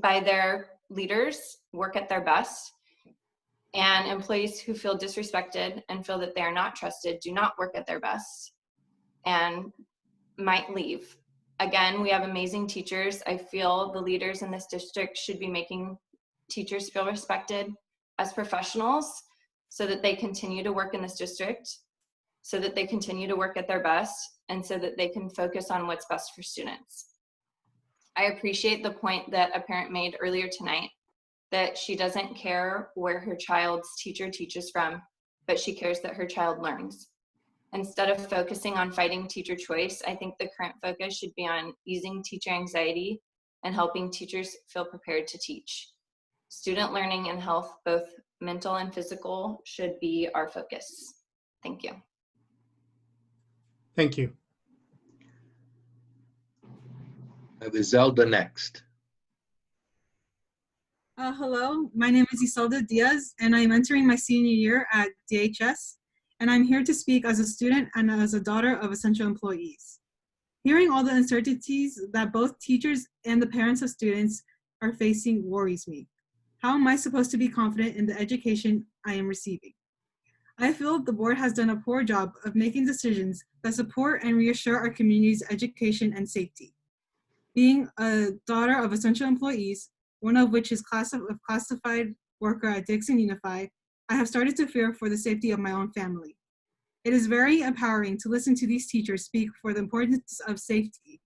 by their leaders work at their best, and employees who feel disrespected and feel that they are not trusted do not work at their best and might leave. Again, we have amazing teachers. I feel the leaders in this district should be making teachers feel respected as professionals so that they continue to work in this district, so that they continue to work at their best, and so that they can focus on what's best for students. I appreciate the point that a parent made earlier tonight that she doesn't care where her child's teacher teaches from, but she cares that her child learns. Instead of focusing on fighting teacher choice, I think the current focus should be on easing teacher anxiety and helping teachers feel prepared to teach. Student learning and health, both mental and physical, should be our focus. Thank you. Thank you. I have Zelda next. Hello, my name is Isolda Diaz, and I'm entering my senior year at DHS, and I'm here to speak as a student and as a daughter of essential employees. Hearing all the uncertainties that both teachers and the parents of students are facing worries me. How am I supposed to be confident in the education I am receiving? I feel the board has done a poor job of making decisions that support and reassure our community's education and safety. Being a daughter of essential employees, one of which is a classified worker at Dixon Unified, I have started to fear for the safety of my own family. It is very empowering to listen to these teachers speak for the importance of safety,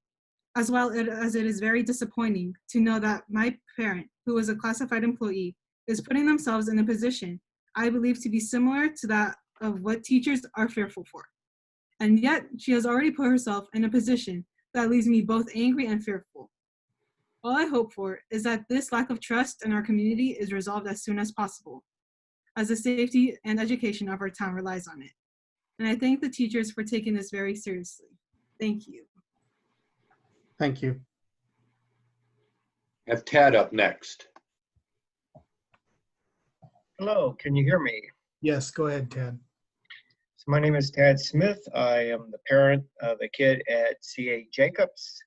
as well as it is very disappointing to know that my parent, who is a classified employee, is putting themselves in a position I believe to be similar to that of what teachers are fearful for. And yet, she has already put herself in a position that leaves me both angry and fearful. All I hope for is that this lack of trust in our community is resolved as soon as possible, as the safety and education of our town relies on it. And I thank the teachers for taking this very seriously. Thank you. Thank you. I have Tad up next. Hello, can you hear me? Yes, go ahead, Ted. So my name is Tad Smith. I am the parent of a kid at C.A. Jacobs,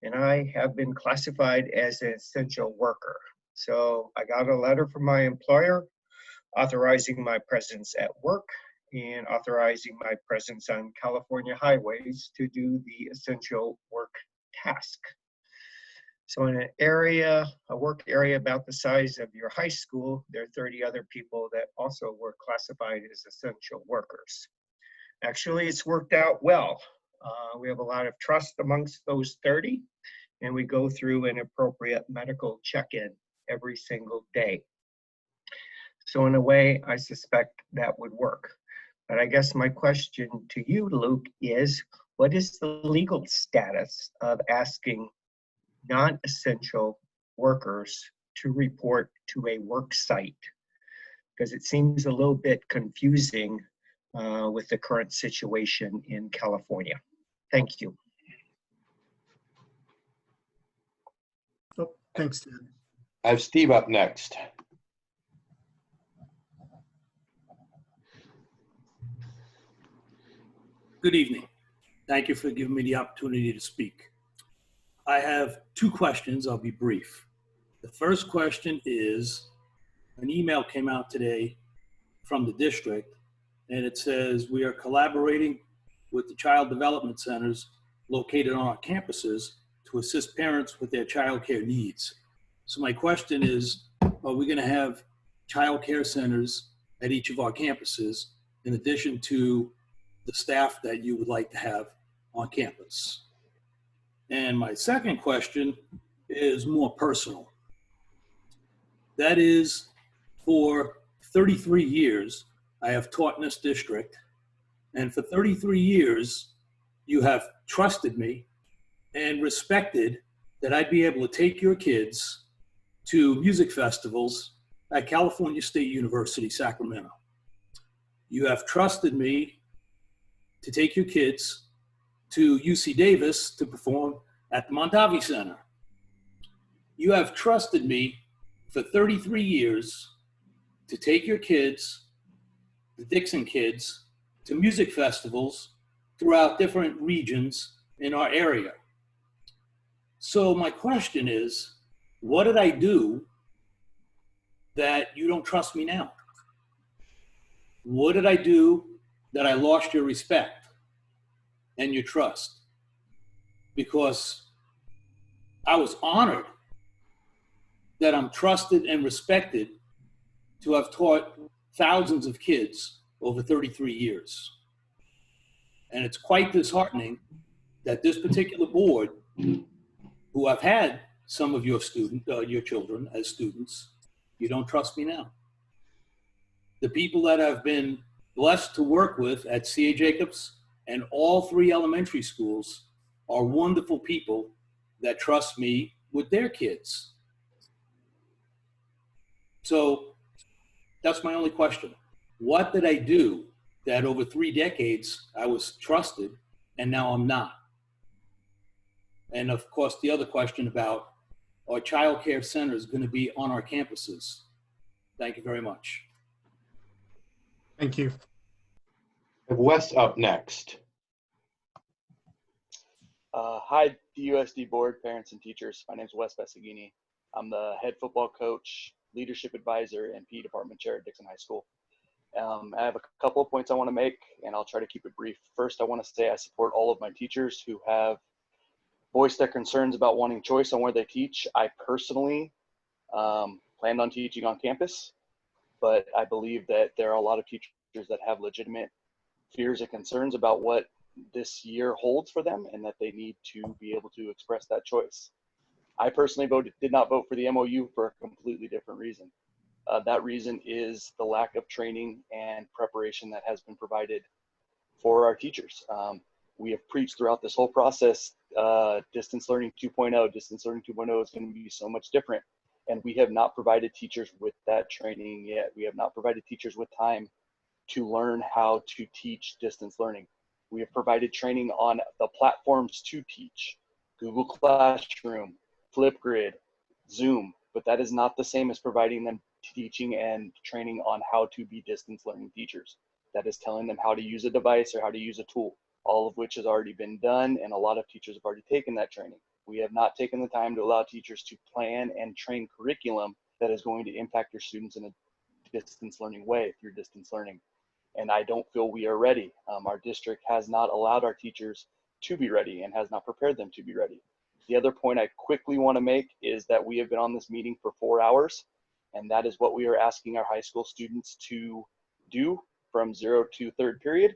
and I have been classified as an essential worker. So I got a letter from my employer authorizing my presence at work and authorizing my presence on California highways to do the essential work task. So in a work area about the size of your high school, there are 30 other people that also were classified as essential workers. Actually, it's worked out well. We have a lot of trust amongst those 30, and we go through an appropriate medical check-in every single day. So in a way, I suspect that would work. But I guess my question to you, Luke, is what is the legal status of asking non-essential workers to report to a work site? Because it seems a little bit confusing with the current situation in California. Thank you. Oh, thanks, Ted. I have Steve up next. Good evening. Thank you for giving me the opportunity to speak. I have two questions. I'll be brief. The first question is, an email came out today from the district, and it says we are collaborating with the child development centers located on our campuses to assist parents with their child care needs. So my question is, are we going to have child care centers at each of our campuses in addition to the staff that you would like to have on campus? And my second question is more personal. That is, for 33 years, I have taught in this district, and for 33 years, you have trusted me and respected that I'd be able to take your kids to music festivals at California State University, Sacramento. You have trusted me to take your kids to UC Davis to perform at the Mondavi Center. You have trusted me for 33 years to take your kids, the Dixon kids, to music festivals throughout different regions in our area. So my question is, what did I do that you don't trust me now? What did I do that I lost your respect and your trust? Because I was honored that I'm trusted and respected to have taught thousands of kids over 33 years. And it's quite disheartening that this particular board, who I've had some of your children as students, You don't trust me now. The people that I've been blessed to work with at C.A. Jacobs and all 3 elementary schools are wonderful people that trust me with their kids. So that's my only question. What did I do that over 3 decades I was trusted and now I'm not? And of course, the other question about our child care centers going to be on our campuses. Thank you very much. Thank you. Wes up next. Hi, DUSD board, parents, and teachers. My name is Wes Bessaghini. I'm the head football coach, leadership advisor, and PE department chair at Dixon High School. I have a couple of points I want to make, and I'll try to keep it brief. First, I want to say I support all of my teachers who have voiced their concerns about wanting choice on where they teach. I personally planned on teaching on campus, but I believe that there are a lot of teachers that have legitimate fears and concerns about what this year holds for them and that they need to be able to express that choice. I personally did not vote for the MOU for a completely different reason. That reason is the lack of training and preparation that has been provided for our teachers. We have preached throughout this whole process, distance learning 2.0. Distance learning 2.0 is going to be so much different. And we have not provided teachers with that training yet. We have not provided teachers with time to learn how to teach distance learning. We have provided training on the platforms to teach, Google Classroom, Flipgrid, Zoom, but that is not the same as providing them teaching and training on how to be distance learning teachers. That is telling them how to use a device or how to use a tool, all of which has already been done, and a lot of teachers have already taken that training. We have not taken the time to allow teachers to plan and train curriculum that is going to impact your students in a distance learning way through distance learning. And I don't feel we are ready. Our district has not allowed our teachers to be ready and has not prepared them to be ready. The other point I quickly want to make is that we have been on this meeting for 4 hours, and that is what we are asking our high school students to do from 0 to 3rd period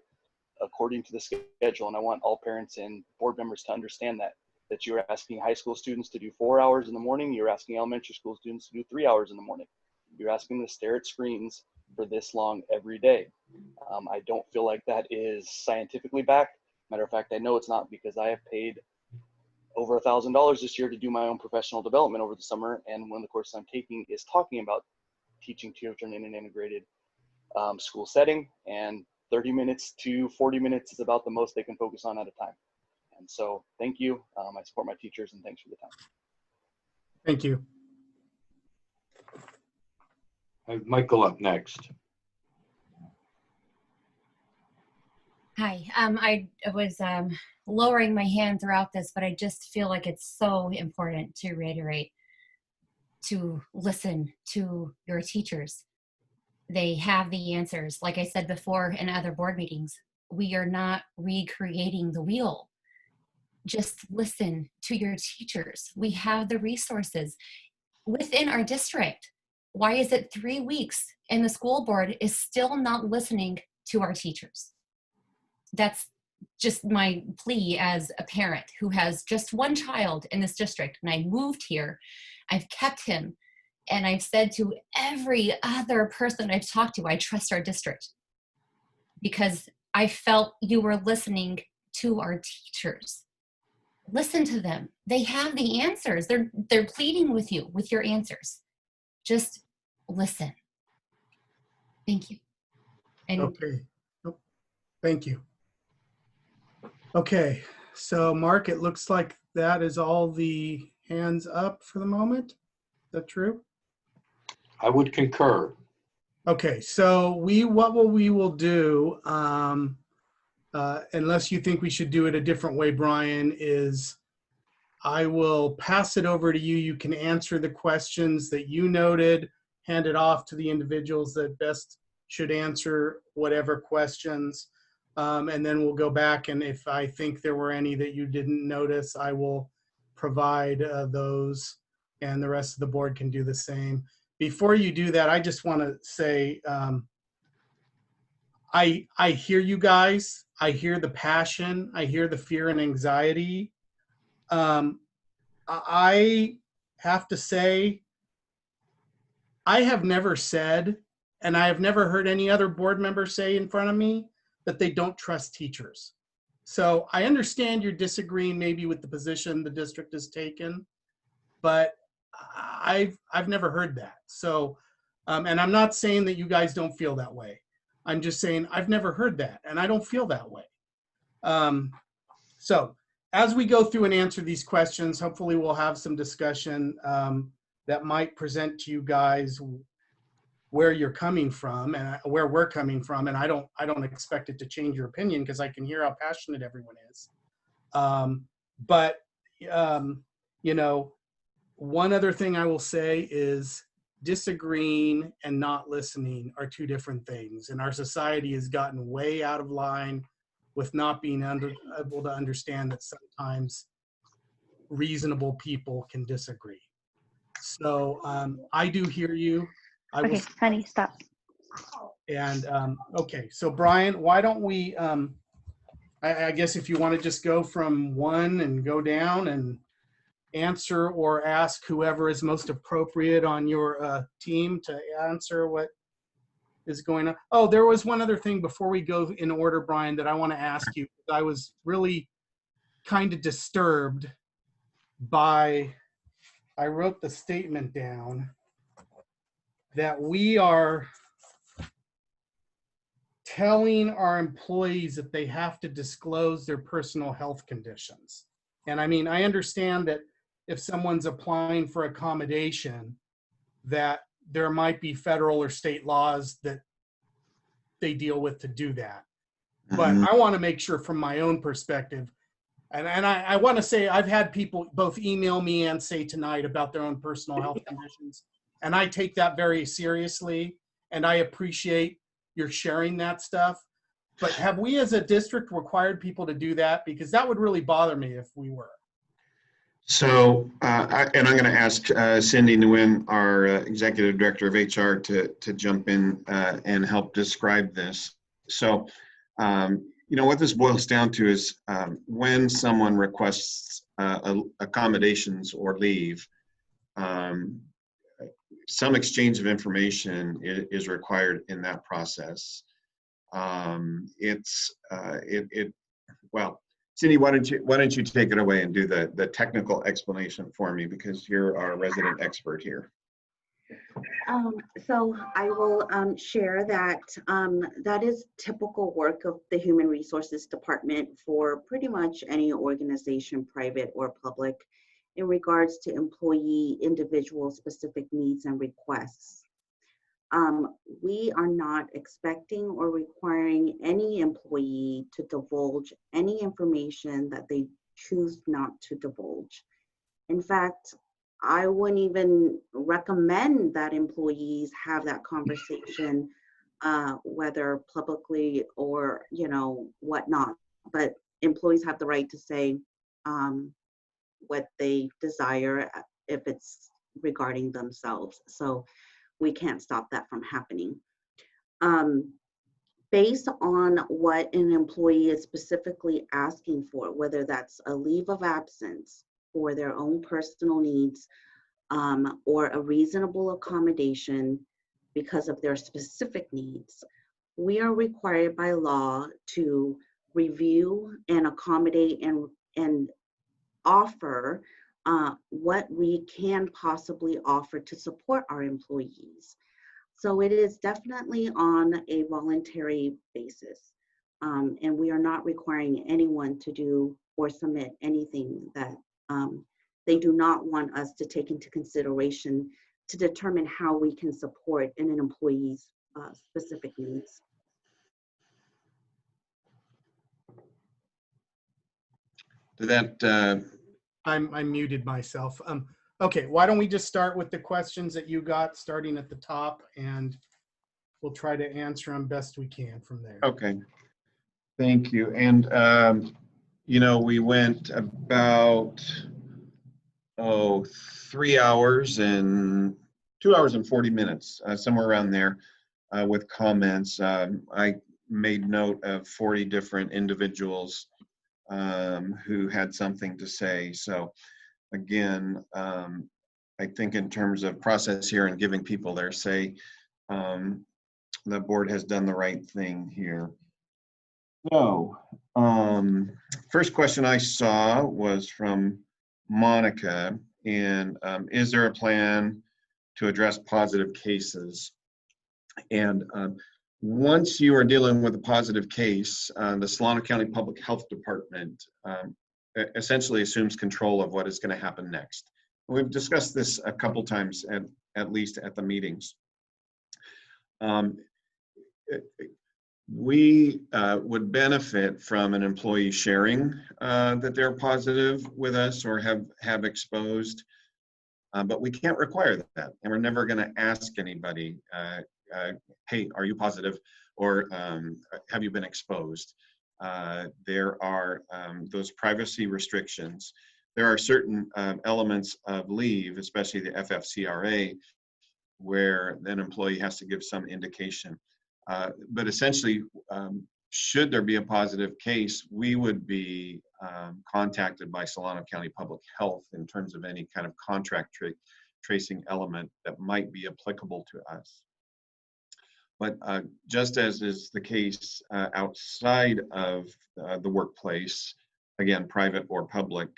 according to the schedule. And I want all parents and board members to understand that you're asking high school students to do 4 hours in the morning. You're asking elementary school students to do 3 hours in the morning. You're asking them to stare at screens for this long every day. I don't feel like that is scientifically backed. Matter of fact, I know it's not, because I have paid over $1,000 this year to do my own professional development over the summer. And one of the courses I'm taking is talking about teaching children in an integrated school setting, and 30 minutes to 40 minutes is about the most they can focus on at a time. And so thank you. I support my teachers, and thanks for the time. Thank you. Michael up next. Hi, I was lowering my hand throughout this, but I just feel like it's so important to reiterate, to listen to your teachers. They have the answers. Like I said before in other board meetings, we are not recreating the wheel. Just listen to your teachers. We have the resources within our district. Why is it 3 weeks and the school board is still not listening to our teachers? That's just my plea as a parent who has just one child in this district. When I moved here, I've kept him, and I've said to every other person I've talked to, I trust our district, because I felt you were listening to our teachers. Listen to them. They have the answers. They're pleading with you with your answers. Just listen. Thank you. And okay. Oh, thank you. Okay, so Mark, it looks like that is all the hands up for the moment. Is that true? I would concur. Okay, so what we will do, unless you think we should do it a different way, Brian, is I will pass it over to you. You can answer the questions that you noted, hand it off to the individuals that best should answer whatever questions. And then we'll go back, and if I think there were any that you didn't notice, I will provide those, and the rest of the board can do the same. Before you do that, I just want to say, I hear you guys. I hear the passion. I hear the fear and anxiety. I have to say, I have never said, and I have never heard any other board member say in front of me, that they don't trust teachers. So I understand you're disagreeing maybe with the position the district has taken, but I've never heard that. So, and I'm not saying that you guys don't feel that way. I'm just saying I've never heard that, and I don't feel that way. So as we go through and answer these questions, hopefully we'll have some discussion that might present to you guys where you're coming from and where we're coming from. And I don't expect it to change your opinion because I can hear how passionate everyone is. But you know, one other thing I will say is disagreeing and not listening are two different things. And our society has gotten way out of line with not being able to understand that sometimes reasonable people can disagree. So I do hear you. Okay, honey, stop. And okay, so Brian, why don't we, I guess if you want to just go from 1 and go down and answer or ask whoever is most appropriate on your team to answer what is going on. Oh, there was one other thing before we go in order, Brian, that I want to ask you. I was really kind of disturbed by, I wrote the statement down, that we are telling our employees that they have to disclose their personal health conditions. And I mean, I understand that if someone's applying for accommodation, that there might be federal or state laws that they deal with to do that. But I want to make sure from my own perspective, and I want to say I've had people both email me and say tonight about their own personal health conditions. And I take that very seriously, and I appreciate your sharing that stuff. But have we as a district required people to do that? Because that would really bother me if we were. So, and I'm going to ask Cindy Nguyen, our Executive Director of HR, to jump in and help describe this. So, you know, what this boils down to is when someone requests accommodations or leave, some exchange of information is required in that process. Well, Cindy, why don't you take it away and do the technical explanation for me, because you're our resident expert here. So I will share that that is typical work of the Human Resources Department for pretty much any organization, private or public, in regards to employee individual specific needs and requests. We are not expecting or requiring any employee to divulge any information that they choose not to divulge. In fact, I wouldn't even recommend that employees have that conversation, whether publicly or, you know, whatnot. But employees have the right to say what they desire if it's regarding themselves. So we can't stop that from happening. Based on what an employee is specifically asking for, whether that's a leave of absence for their own personal needs, or a reasonable accommodation because of their specific needs, we are required by law to review and accommodate and offer what we can possibly offer to support our employees. So it is definitely on a voluntary basis. And we are not requiring anyone to do or submit anything that they do not want us to take into consideration to determine how we can support in an employee's specific needs. Did that I muted myself. Okay, why don't we just start with the questions that you got starting at the top, and we'll try to answer them best we can from there. Okay, thank you. And you know, we went about 3 hours and 2 hours and 40 minutes, somewhere around there, with comments. I made note of 40 different individuals who had something to say. So again, I think in terms of process here and giving people their say, the board has done the right thing here. So, first question I saw was from Monica, and is there a plan to address positive cases? And once you are dealing with a positive case, the Solano County Public Health Department essentially assumes control of what is going to happen next. We've discussed this a couple times, at least at the meetings. We would benefit from an employee sharing that they're positive with us or have exposed, but we can't require that, and we're never going to ask anybody, hey, are you positive, or have you been exposed? There are those privacy restrictions. There are certain elements of leave, especially the FFCRA, where an employee has to give some indication. But essentially, should there be a positive case, we would be contacted by Solano County Public Health in terms of any kind of contract tracing element that might be applicable to us. But just as is the case outside of the workplace, again, private or public,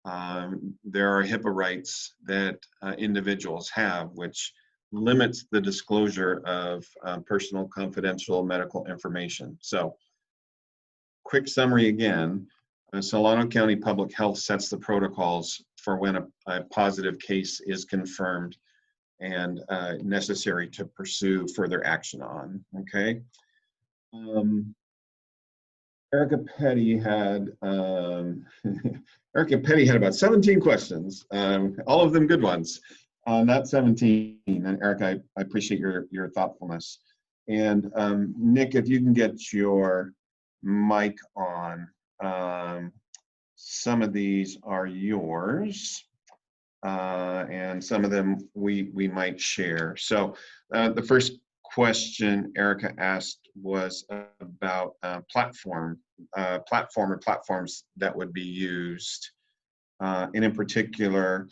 there are HIPAA rights that individuals have, which limits the disclosure of personal confidential medical information. So, quick summary again, Solano County Public Health sets the protocols for when a positive case is confirmed and necessary to pursue further action on, okay? Erica Petty had about 17 questions, all of them good ones. Not 17, and Erica, I appreciate your thoughtfulness. And Nick, if you can get your mic on, some of these are yours, and some of them we might share. So the first question Erica asked was about platforms that would be used, and in particular,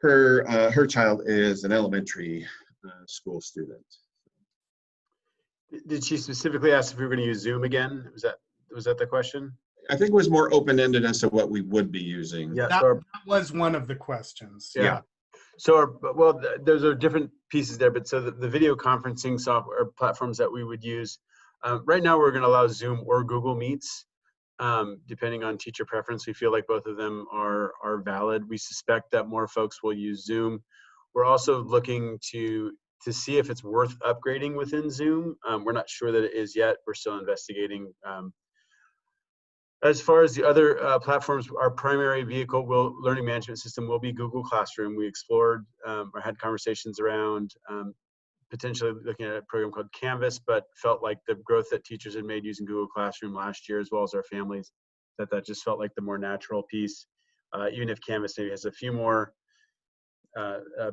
her child is an elementary school student. Did she specifically ask if we were going to use Zoom again? Was that the question? I think it was more open-ended as to what we would be using. Yeah, That was one of the questions. Yeah. So, those are different pieces there, but so the video conferencing software platforms that we would use, right now we're going to allow Zoom or Google Meets, depending on teacher preference. We feel like both of them are valid. We suspect that more folks will use Zoom. We're also looking to see if it's worth upgrading within Zoom. We're not sure that it is yet. We're still investigating. As far as the other platforms, our primary learning management system will be Google Classroom. We explored or had conversations around potentially looking at a program called Canvas, but felt like the growth that teachers had made using Google Classroom last year, as well as our families, that just felt like the more natural piece. Even if Canvas maybe has a few more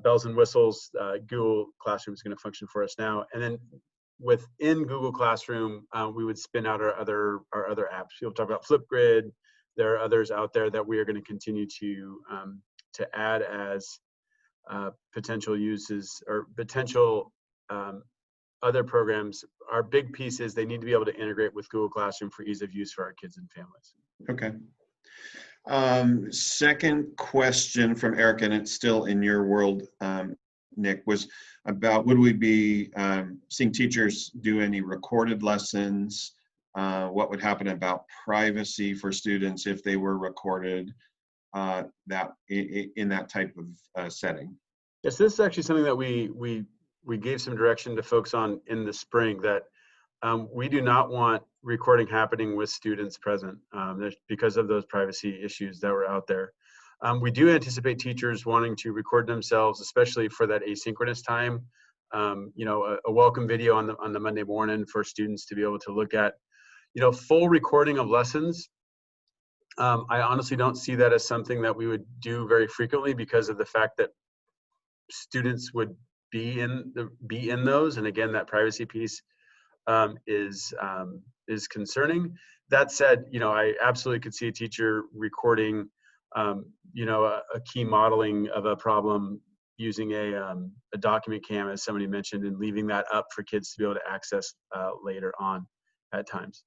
bells and whistles, Google Classroom is going to function for us now. And then within Google Classroom, we would spin out our other apps. People talk about Flipgrid. There are others out there that we are going to continue to add as potential uses or potential other programs. Our big piece is they need to be able to integrate with Google Classroom for ease of use for our kids and families. Okay. Second question from Erica, and it's still in your world, Nick, was about would we be seeing teachers do any recorded lessons? What would happen about privacy for students if they were recorded that in that type of setting? Yes, this is actually something that we gave some direction to folks on in the spring, that we do not want recording happening with students present because of those privacy issues that were out there. We do anticipate teachers wanting to record themselves, especially for that asynchronous time. A welcome video on the Monday morning for students to be able to look at. Full recording of lessons. I honestly don't see that as something that we would do very frequently because of the fact that students would be in those, and again, that privacy piece is concerning. That said, I absolutely could see a teacher recording you know, a key modeling of a problem using a document canvas, somebody mentioned, and leaving that up for kids to be able to access later on at times.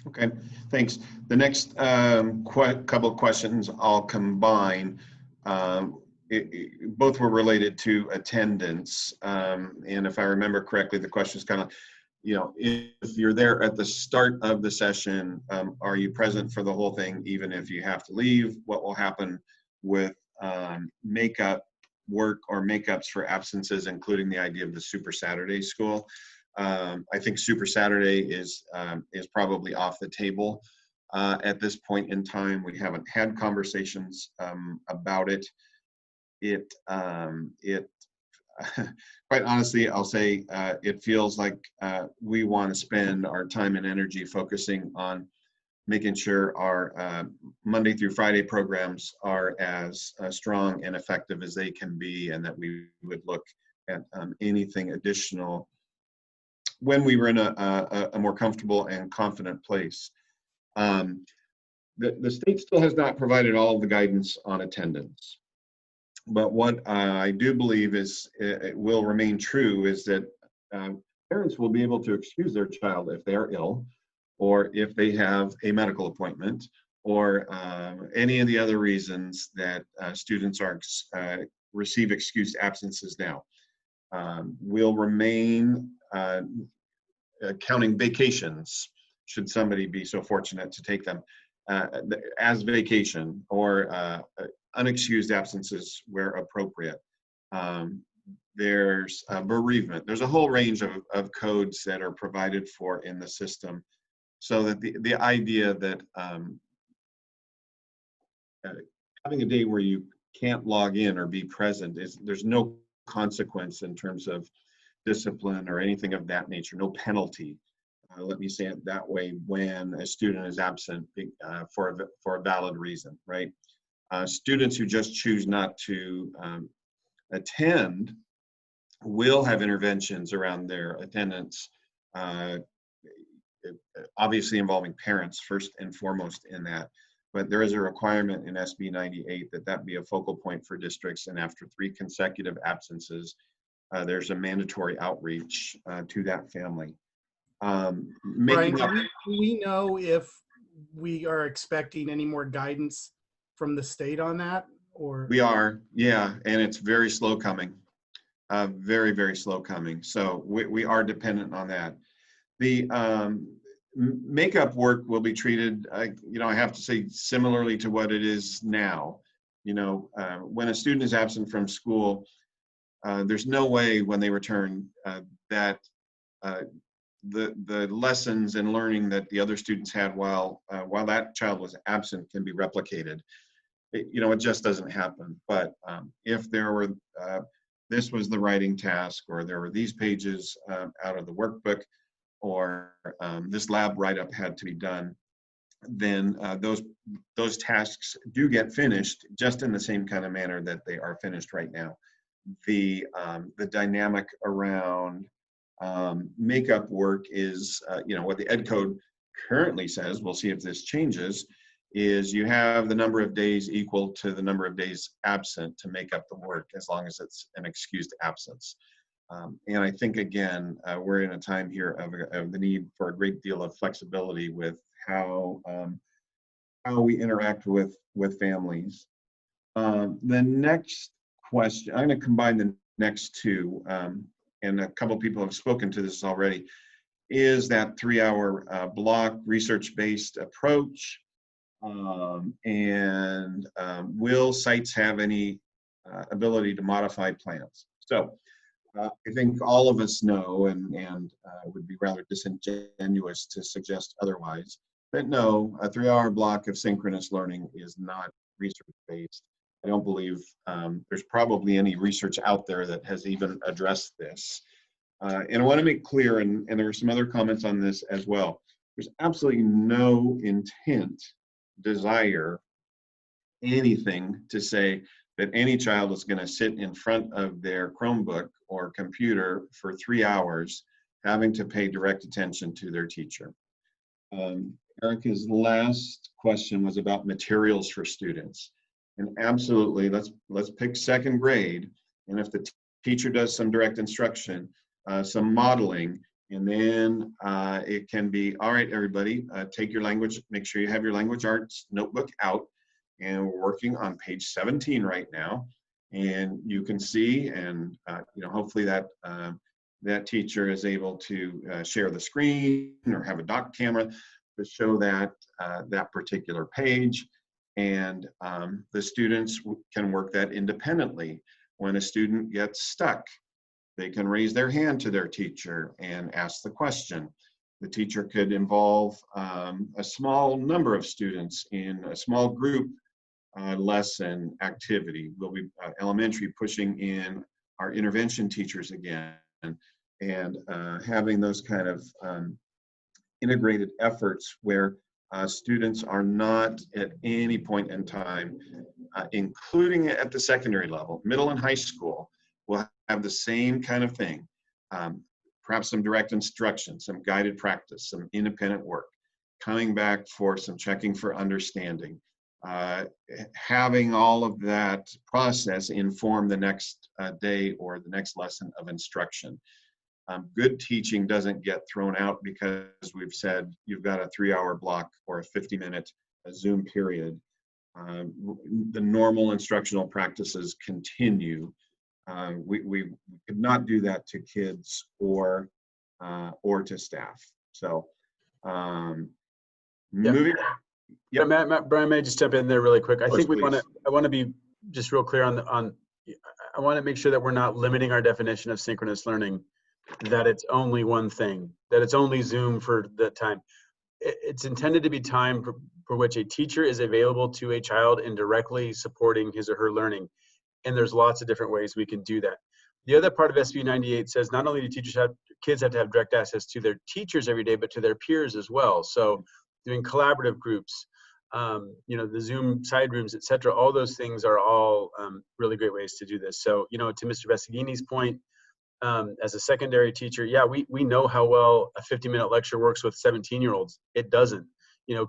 Okay, thanks. The next couple of questions I'll combine. Both were related to attendance. And if I remember correctly, the question is kind of, you know, if you're there at the start of the session, are you present for the whole thing, even if you have to leave? What will happen with makeup work or makeups for absences, including the idea of the Super Saturday school? I think Super Saturday is probably off the table at this point in time. We haven't had conversations about it. Quite honestly, I'll say it feels like we want to spend our time and energy focusing on making sure our Monday through Friday programs are as strong and effective as they can be, and that we would look at anything additional when we were in a more comfortable and confident place. The state still has not provided all of the guidance on attendance. But what I do believe is it will remain true is that parents will be able to excuse their child if they are ill, or if they have a medical appointment, or any of the other reasons that students are receive excused absences now. We'll remain counting vacations, should somebody be so fortunate to take them as vacation, or unexcused absences where appropriate. There's bereavement. There's a whole range of codes that are provided for in the system, so that the idea that having a day where you can't log in or be present there's no consequence in terms of discipline or anything of that nature, no penalty. Let me say it that way, when a student is absent for a valid reason, right? Students who just choose not to attend will have interventions around their attendance, obviously involving parents first and foremost in that. But there is a requirement in SB 98 that be a focal point for districts, and after 3 consecutive absences, there's a mandatory outreach to that family. Brian, do we know if we are expecting any more guidance from the state on that? Or we are, yeah, and it's very slow coming, very, very slow coming. So we are dependent on that. The makeup work will be treated, you know, I have to say, similarly to what it is now. You know, when a student is absent from school, there's no way when they return that the lessons and learning that the other students had while that child was absent can be replicated. You know, it just doesn't happen. But if there were, this was the writing task, or there were these pages out of the workbook, or this lab write-up had to be done, then those tasks do get finished just in the same kind of manner that they are finished right now. The dynamic around makeup work is, you know, what the Ed Code currently says, we'll see if this changes, is you have the number of days equal to the number of days absent to make up the work, as long as it's an excused absence. And I think, again, we're in a time here of the need for a great deal of flexibility with how we interact with families. The next question, I'm going to combine the next two, and a couple of people have spoken to this already, is that 3-hour block research-based approach. And will sites have any ability to modify plans? So I think all of us know, and would be rather disingenuous to suggest otherwise, that no, a 3-hour block of synchronous learning is not research-based. I don't believe there's probably any research out there that has even addressed this. And I want to make clear, and there are some other comments on this as well, there's absolutely no intent, desire, anything to say that any child is going to sit in front of their Chromebook or computer for 3 hours having to pay direct attention to their teacher. Erica's last question was about materials for students. And absolutely, let's pick second grade. And if the teacher does some direct instruction, some modeling, and then it can be, all right, everybody, take your language, make sure you have your language arts notebook out. And we're working on page 17 right now. And you can see, and hopefully that that teacher is able to share the screen or have a dock camera to show that that particular page. And the students can work that independently. When a student gets stuck, they can raise their hand to their teacher and ask the question. The teacher could involve a small number of students in a small group lesson activity. We'll be elementary pushing in our intervention teachers again, and having those kind of integrated efforts where students are not at any point in time, including at the secondary level, middle and high school, will have the same kind of thing. Perhaps some direct instruction, some guided practice, some independent work, coming back for some checking for understanding, having all of that process inform the next day or the next lesson of instruction. Good teaching doesn't get thrown out because we've said you've got a 3-hour block or a 50-minute Zoom period. The normal instructional practices continue. We could not do that to kids or to staff. So moving. Yeah, Brian, may I just jump in there really quick? I think I want to be just real clear on I want to make sure that we're not limiting our definition of synchronous learning, that it's only one thing, that it's only Zoom for the time. It's intended to be time for which a teacher is available to a child and directly supporting his or her learning. And there's lots of different ways we can do that. The other part of SB 98 says not only do kids have to have direct access to their teachers every day, but to their peers as well. So doing collaborative groups, the Zoom side rooms, et cetera, all those things are all really great ways to do this. So, to Mr. Vesagini's point, as a secondary teacher, yeah, we know how well a 50-minute lecture works with 17-year-olds. It doesn't.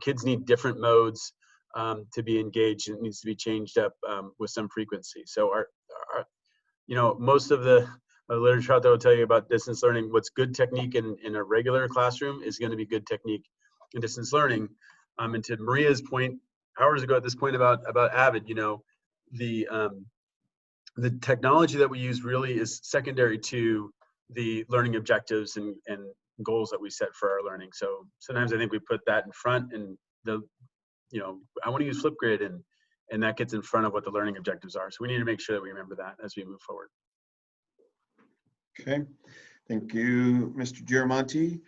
Kids need different modes to be engaged, and it needs to be changed up with some frequency. So most of the literature out there will tell you about distance learning. What's good technique in a regular classroom is going to be good technique in distance learning. And to Maria's point, hours ago at this point about Avid, the technology that we use really is secondary to the learning objectives and goals that we set for our learning. So sometimes I think we put that in front, and I want to use Flipgrid, and that gets in front of what the learning objectives are. So we need to make sure that we remember that as we move forward. Okay, thank you, Mr. Giramonti.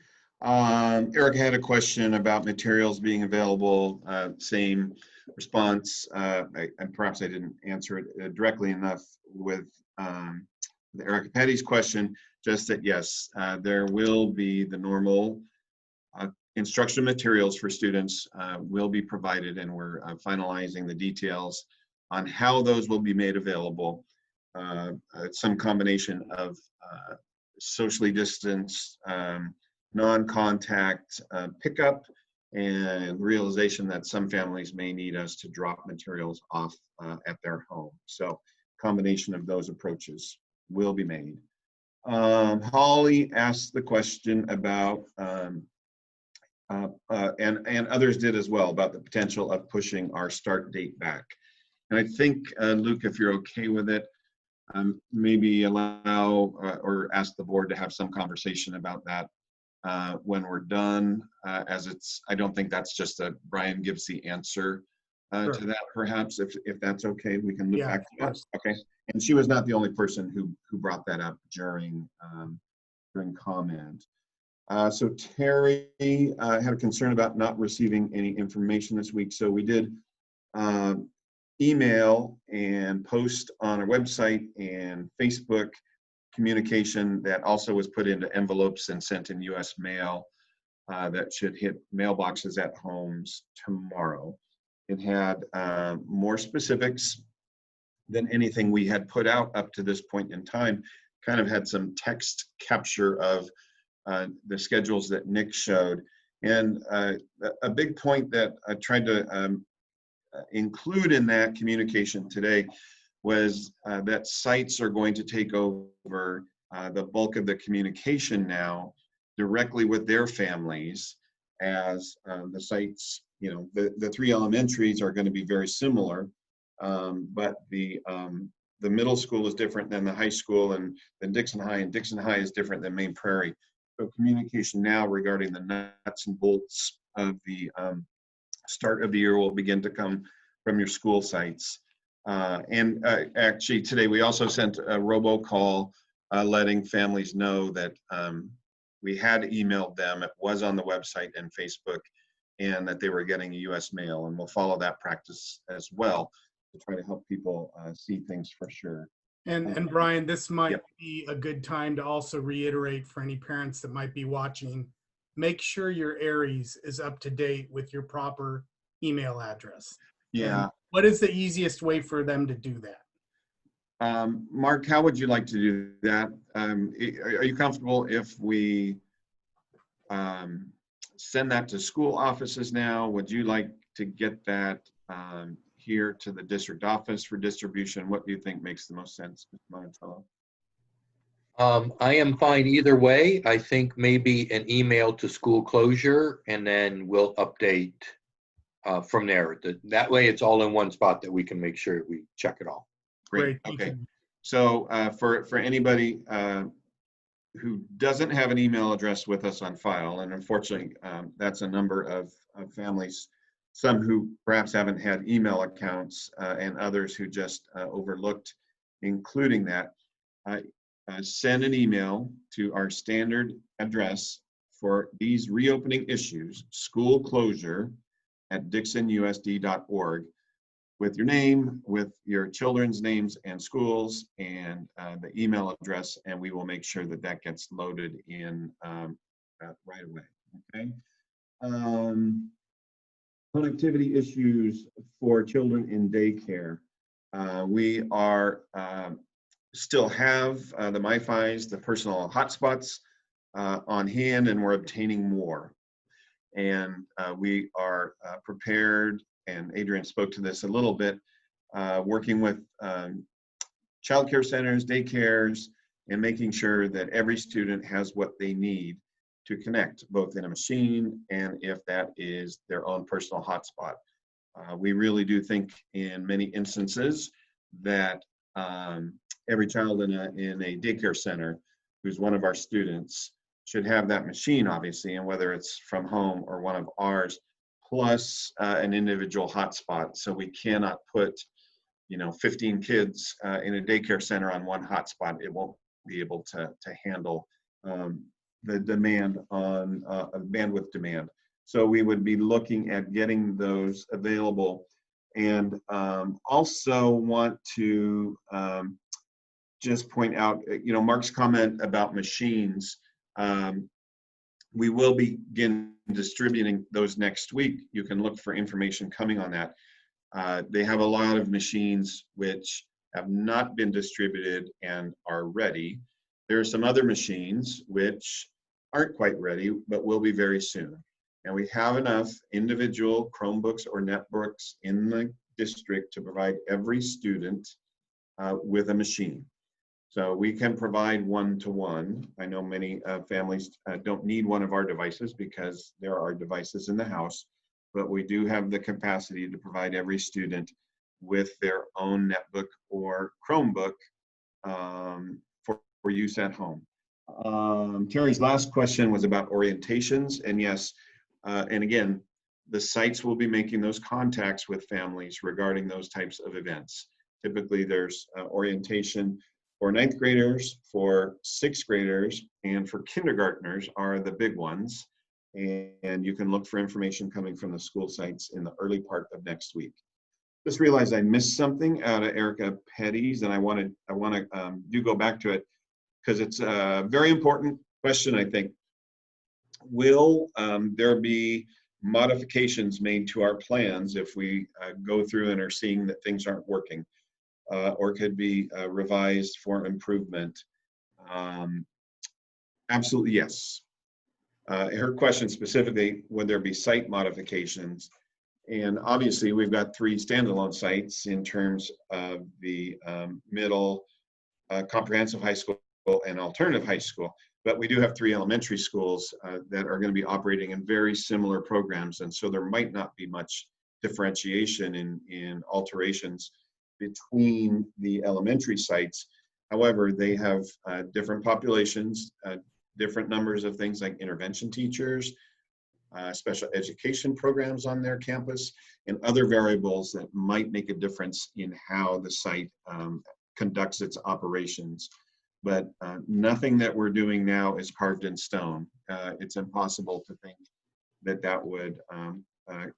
Erica had a question about materials being available, same response, and perhaps I didn't answer it directly enough with Erica Petty's question, just that yes, there will be the normal instruction materials for students will be provided, and we're finalizing the details on how those will be made available. Some combination of socially distanced, non-contact pickup, and realization that some families may need us to drop materials off at their home. So combination of those approaches will be made. Holly asked the question about, and others did as well, about the potential of pushing our start date back. And I think, Luke, if you're okay with it, maybe allow or ask the board to have some conversation about that when we're done, as I don't think that's just a Brian gives the answer Sure. to that, perhaps, if that's okay, we can look Yeah, back to that. Okay, and she was not the only person who brought that up during comment. So Terry had a concern about not receiving any information this week, so we did email and post on our website and Facebook communication that also was put into envelopes and sent in US mail that should hit mailboxes at homes tomorrow. It had more specifics than anything we had put out up to this point in time. Kind of had some text capture of the schedules that Nick showed. And a big point that I tried to include in that communication today was that sites are going to take over the bulk of the communication now directly with their families, as the sites, you know, the three elementaries are going to be very similar, but the middle school is different than the high school, and then Dixon High, and Dixon High is different than Main Prairie. So communication now regarding the nuts and bolts of the start of the year will begin to come from your school sites. Actually today we also sent a robocall letting families know that we had emailed them, it was on the website and Facebook, and that they were getting a US mail, and we'll follow that practice as well to try to help people see things for sure. And Brian, this might be a good time to also reiterate for any parents that might be watching, make sure your Aries is up to date with your proper email address. Yeah. And what is the easiest way for them to do that? Mark, how would you like to do that? Are you comfortable if we send that to school offices now? Would you like to get that here to the district office for distribution? What do you think makes the most sense, Mr. Monticello? I am fine either way. I think maybe an email to school closure, and then we'll update from there. That way it's all in one spot that we can make sure we check it all. Great. Okay. So for anybody who doesn't have an email address with us on file, and unfortunately that's a number of families, some who perhaps haven't had email accounts and others who just overlooked including that, send an email to our standard address for these reopening issues, school closure @dixonusd.org, with your name, with your children's names and schools, and the email address, and we will make sure that that gets loaded in right away. Okay. Connectivity issues for children in daycare. We are still have the MiFis, the personal hotspots on hand, and we're obtaining more. And we are prepared, and Adrian spoke to this a little bit, working with child care centers, daycares, and making sure that every student has what they need to connect, both in a machine and if that is their own personal hotspot. We really do think in many instances that every child in a daycare center who's one of our students should have that machine, obviously, and whether it's from home or one of ours, plus an individual hotspot. So we cannot put, 15 kids in a daycare center on one hotspot. It won't be able to handle the demand on bandwidth demand. So we would be looking at getting those available, and also want to just point out, Mark's comment about machines. We will begin distributing those next week. You can look for information coming on that. They have a lot of machines which have not been distributed and are ready. There are some other machines which aren't quite ready, but will be very soon. And we have enough individual Chromebooks or netbooks in the district to provide every student with a machine. So we can provide one-to-one. I know many families don't need one of our devices because there are devices in the house, but we do have the capacity to provide every student with their own netbook or Chromebook for use at home. Terry's last question was about orientations, and yes, and again, the sites will be making those contacts with families regarding those types of events. Typically there's orientation for 9th graders, for 6th graders, and for kindergartners are the big ones. And you can look for information coming from the school sites in the early part of next week. Just realized I missed something out of Erica Petty's, and I want to do go back to it because it's a very important question, I think. Will there be modifications made to our plans if we go through and are seeing that things aren't working? Or could be revised for improvement? Absolutely, yes. Her question specifically, would there be site modifications? And obviously, we've got 3 standalone sites in terms of the middle, comprehensive high school, and alternative high school. But we do have 3 elementary schools that are going to be operating in very similar programs. And so there might not be much differentiation in alterations between the elementary sites. However, they have different populations, different numbers of things like intervention teachers, special education programs on their campus, and other variables that might make a difference in how the site conducts its operations. But nothing that we're doing now is carved in stone. It's impossible to think that that would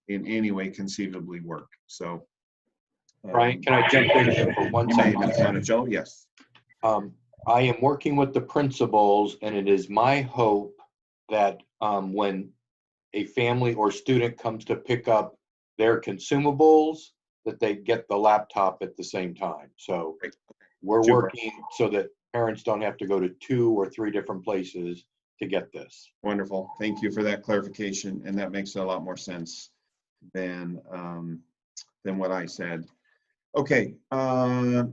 in any way conceivably work. So, Brian, can I jump in for 1 second? Joe, yes. I am working with the principals, and it is my hope that when a family or student comes to pick up their consumables, that they get the laptop at the same time. So we're working so that parents don't have to go to 2 or 3 different places to get this. Wonderful. Thank you for that clarification. And that makes a lot more sense than what I said. Okay,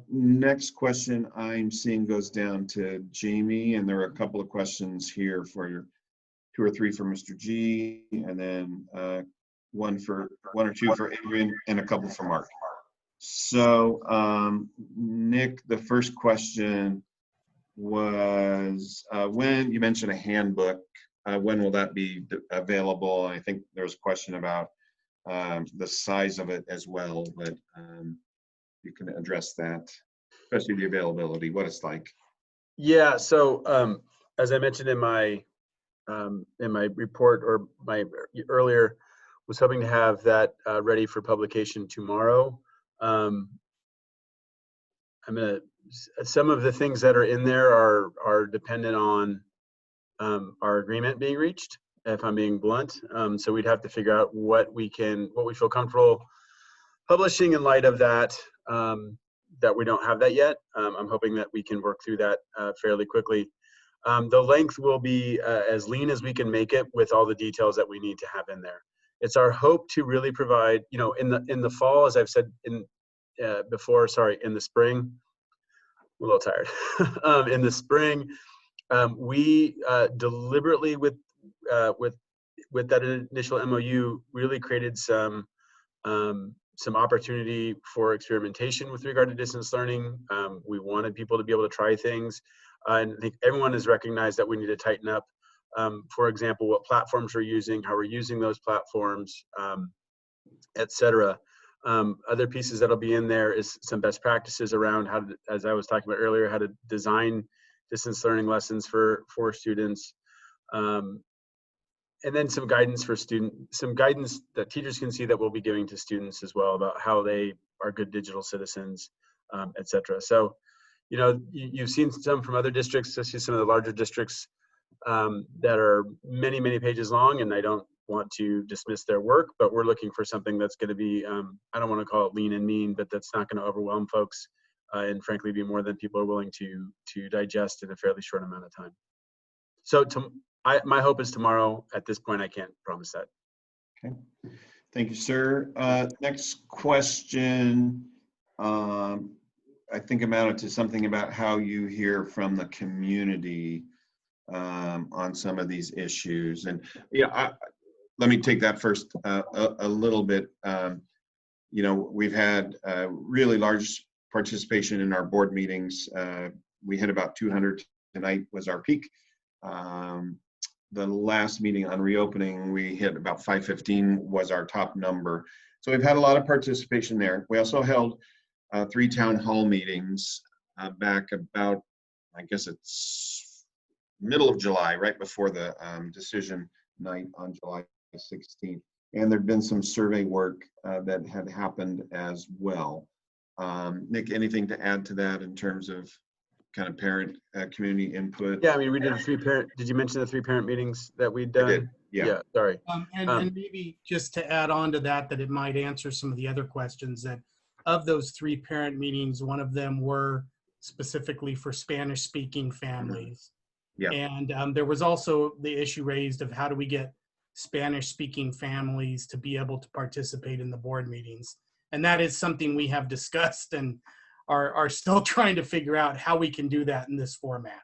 next question I'm seeing goes down to Jamie, and there are a couple of questions here for your 2 or 3 for Mr. G, and then 1 or 2 for Adrian, and a couple for Mark. So, Nick, the first question was when you mentioned a handbook, when will that be available? I think there was a question about the size of it as well, but you can address that, especially the availability, what it's like. Yeah, so as I mentioned in my report, or my earlier, was hoping to have that ready for publication tomorrow. Some of the things that are in there are dependent on our agreement being reached, if I'm being blunt. So we'd have to figure out what we feel comfortable publishing in light of that, that we don't have that yet. I'm hoping that we can work through that fairly quickly. The length will be as lean as we can make it, with all the details that we need to have in there. It's our hope to really provide, in the fall, as I've said before, in the spring, I'm a little tired. In the spring, we deliberately, with that initial MOU, really created some opportunity for experimentation with regard to distance learning. We wanted people to be able to try things. And I think everyone has recognized that we need to tighten up, for example, what platforms we're using, how we're using those platforms, et cetera. Other pieces that'll be in there is some best practices around how to, as I was talking about earlier, how to design distance learning lessons for students. And then some guidance that teachers can see that we'll be giving to students as well, about how they are good digital citizens, et cetera. So, you've seen some from other districts, especially some of the larger districts, that are many, many pages long, and I don't want to dismiss their work, but we're looking for something that's going to be, I don't want to call it lean and mean, but that's not going to overwhelm folks, and frankly be more than people are willing to digest in a fairly short amount of time. So my hope is tomorrow. At this point, I can't promise that. Okay, thank you, sir. Next question, I think amounted to something about how you hear from the community on some of these issues. And let me take that first a little bit. We've had really large participation in our board meetings. We hit about 200 tonight was our peak. The last meeting on reopening, we hit about 515 was our top number. So we've had a lot of participation there. We also held 3 town hall meetings back about, I guess it's middle of July, right before the decision night on July 16th. And there'd been some survey work that had happened as well. Nick, anything to add to that in terms of kind of parent community input? Yeah, I mean, we did 3 parent, did you mention the 3 parent meetings that we'd done? I did, yeah. Sorry. And maybe just to add on to that, it might answer some of the other questions. That of those 3 parent meetings, one of them were specifically for Spanish-speaking families. Yeah. And there was also the issue raised of how do we get Spanish-speaking families to be able to participate in the board meetings. And that is something we have discussed and are still trying to figure out how we can do that in this format,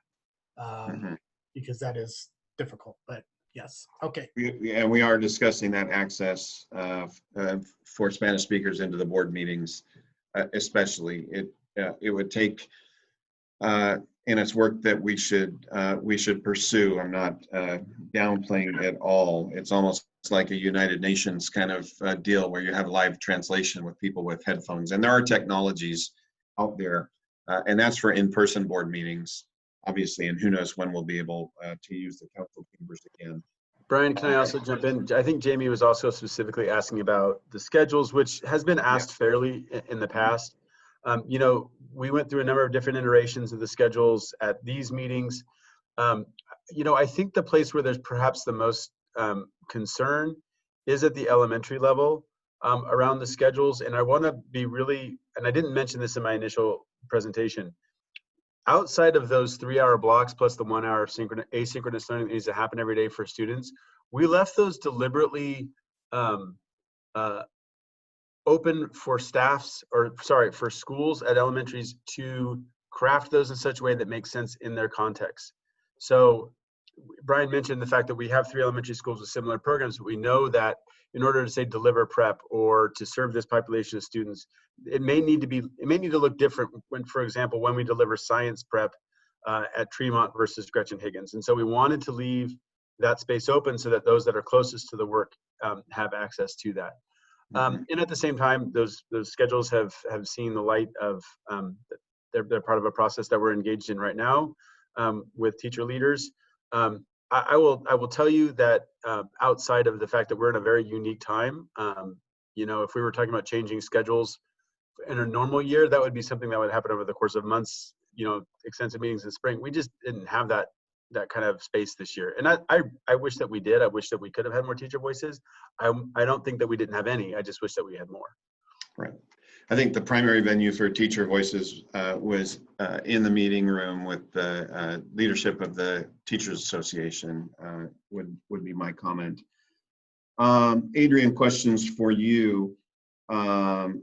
because that is difficult, but yes. Okay. And we are discussing that access for Spanish speakers into the board meetings, especially. It would take, and it's work that we should pursue. I'm not downplaying at all. It's almost like a United Nations kind of deal where you have live translation with people with headphones, and there are technologies out there, and that's for in-person board meetings, obviously, and who knows when we'll be able to use the council chambers again. Brian, can I also jump in? I think Jamie was also specifically asking about the schedules, which has been asked fairly in the past. You know, we went through a number of different iterations of the schedules at these meetings. You know, I think the place where there's perhaps the most concern is at the elementary level around the schedules. And I want to be really, and I didn't mention this in my initial presentation, outside of those 3-hour blocks plus the 1 hour of asynchronous learning that needs to happen every day for students, we left those deliberately open for for schools at elementaries to craft those in such a way that makes sense in their context. So Brian mentioned the fact that we have 3 elementary schools with similar programs, but we know that in order to say deliver prep or to serve this population of students, it may need to look different when, for example, when we deliver science prep at Tremont versus Gretchen Higgins. And so we wanted to leave that space open so that those that are closest to the work have access to that. And at the same time, those schedules have seen the light of, they're part of a process that we're engaged in right now with teacher leaders. I will tell you that outside of the fact that we're in a very unique time, you know, if we were talking about changing schedules in a normal year, that would be something that would happen over the course of months, you know, extensive meetings in spring. We just didn't have that kind of space this year. And I wish that we did. I wish that we could have had more teacher voices. I don't think that we didn't have any. I just wish that we had more. Right. I think the primary venue for teacher voices was in the meeting room with the leadership of the Teachers Association, would be my comment. Adrian, questions for you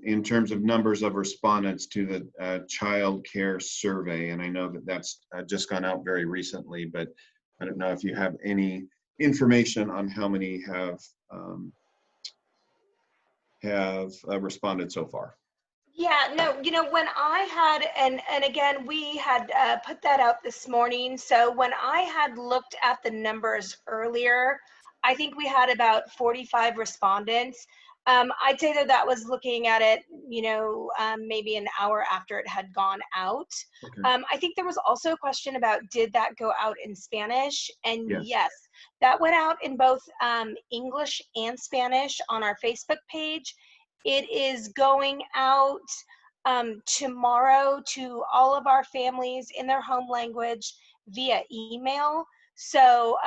in terms of numbers of respondents to the child care survey. And I know that that's just gone out very recently, but I don't know if you have any information on how many have responded so far. Yeah, no, you know, when I had, and again, we had put that out this morning. So when I had looked at the numbers earlier, I think we had about 45 respondents. I'd say that was looking at it, you know, maybe an hour after it had gone out. Okay. I think there was also a question about, did that go out in Spanish? And yes, that went out in both English and Spanish on our Facebook page. It is going out tomorrow to all of our families in their home language via email. So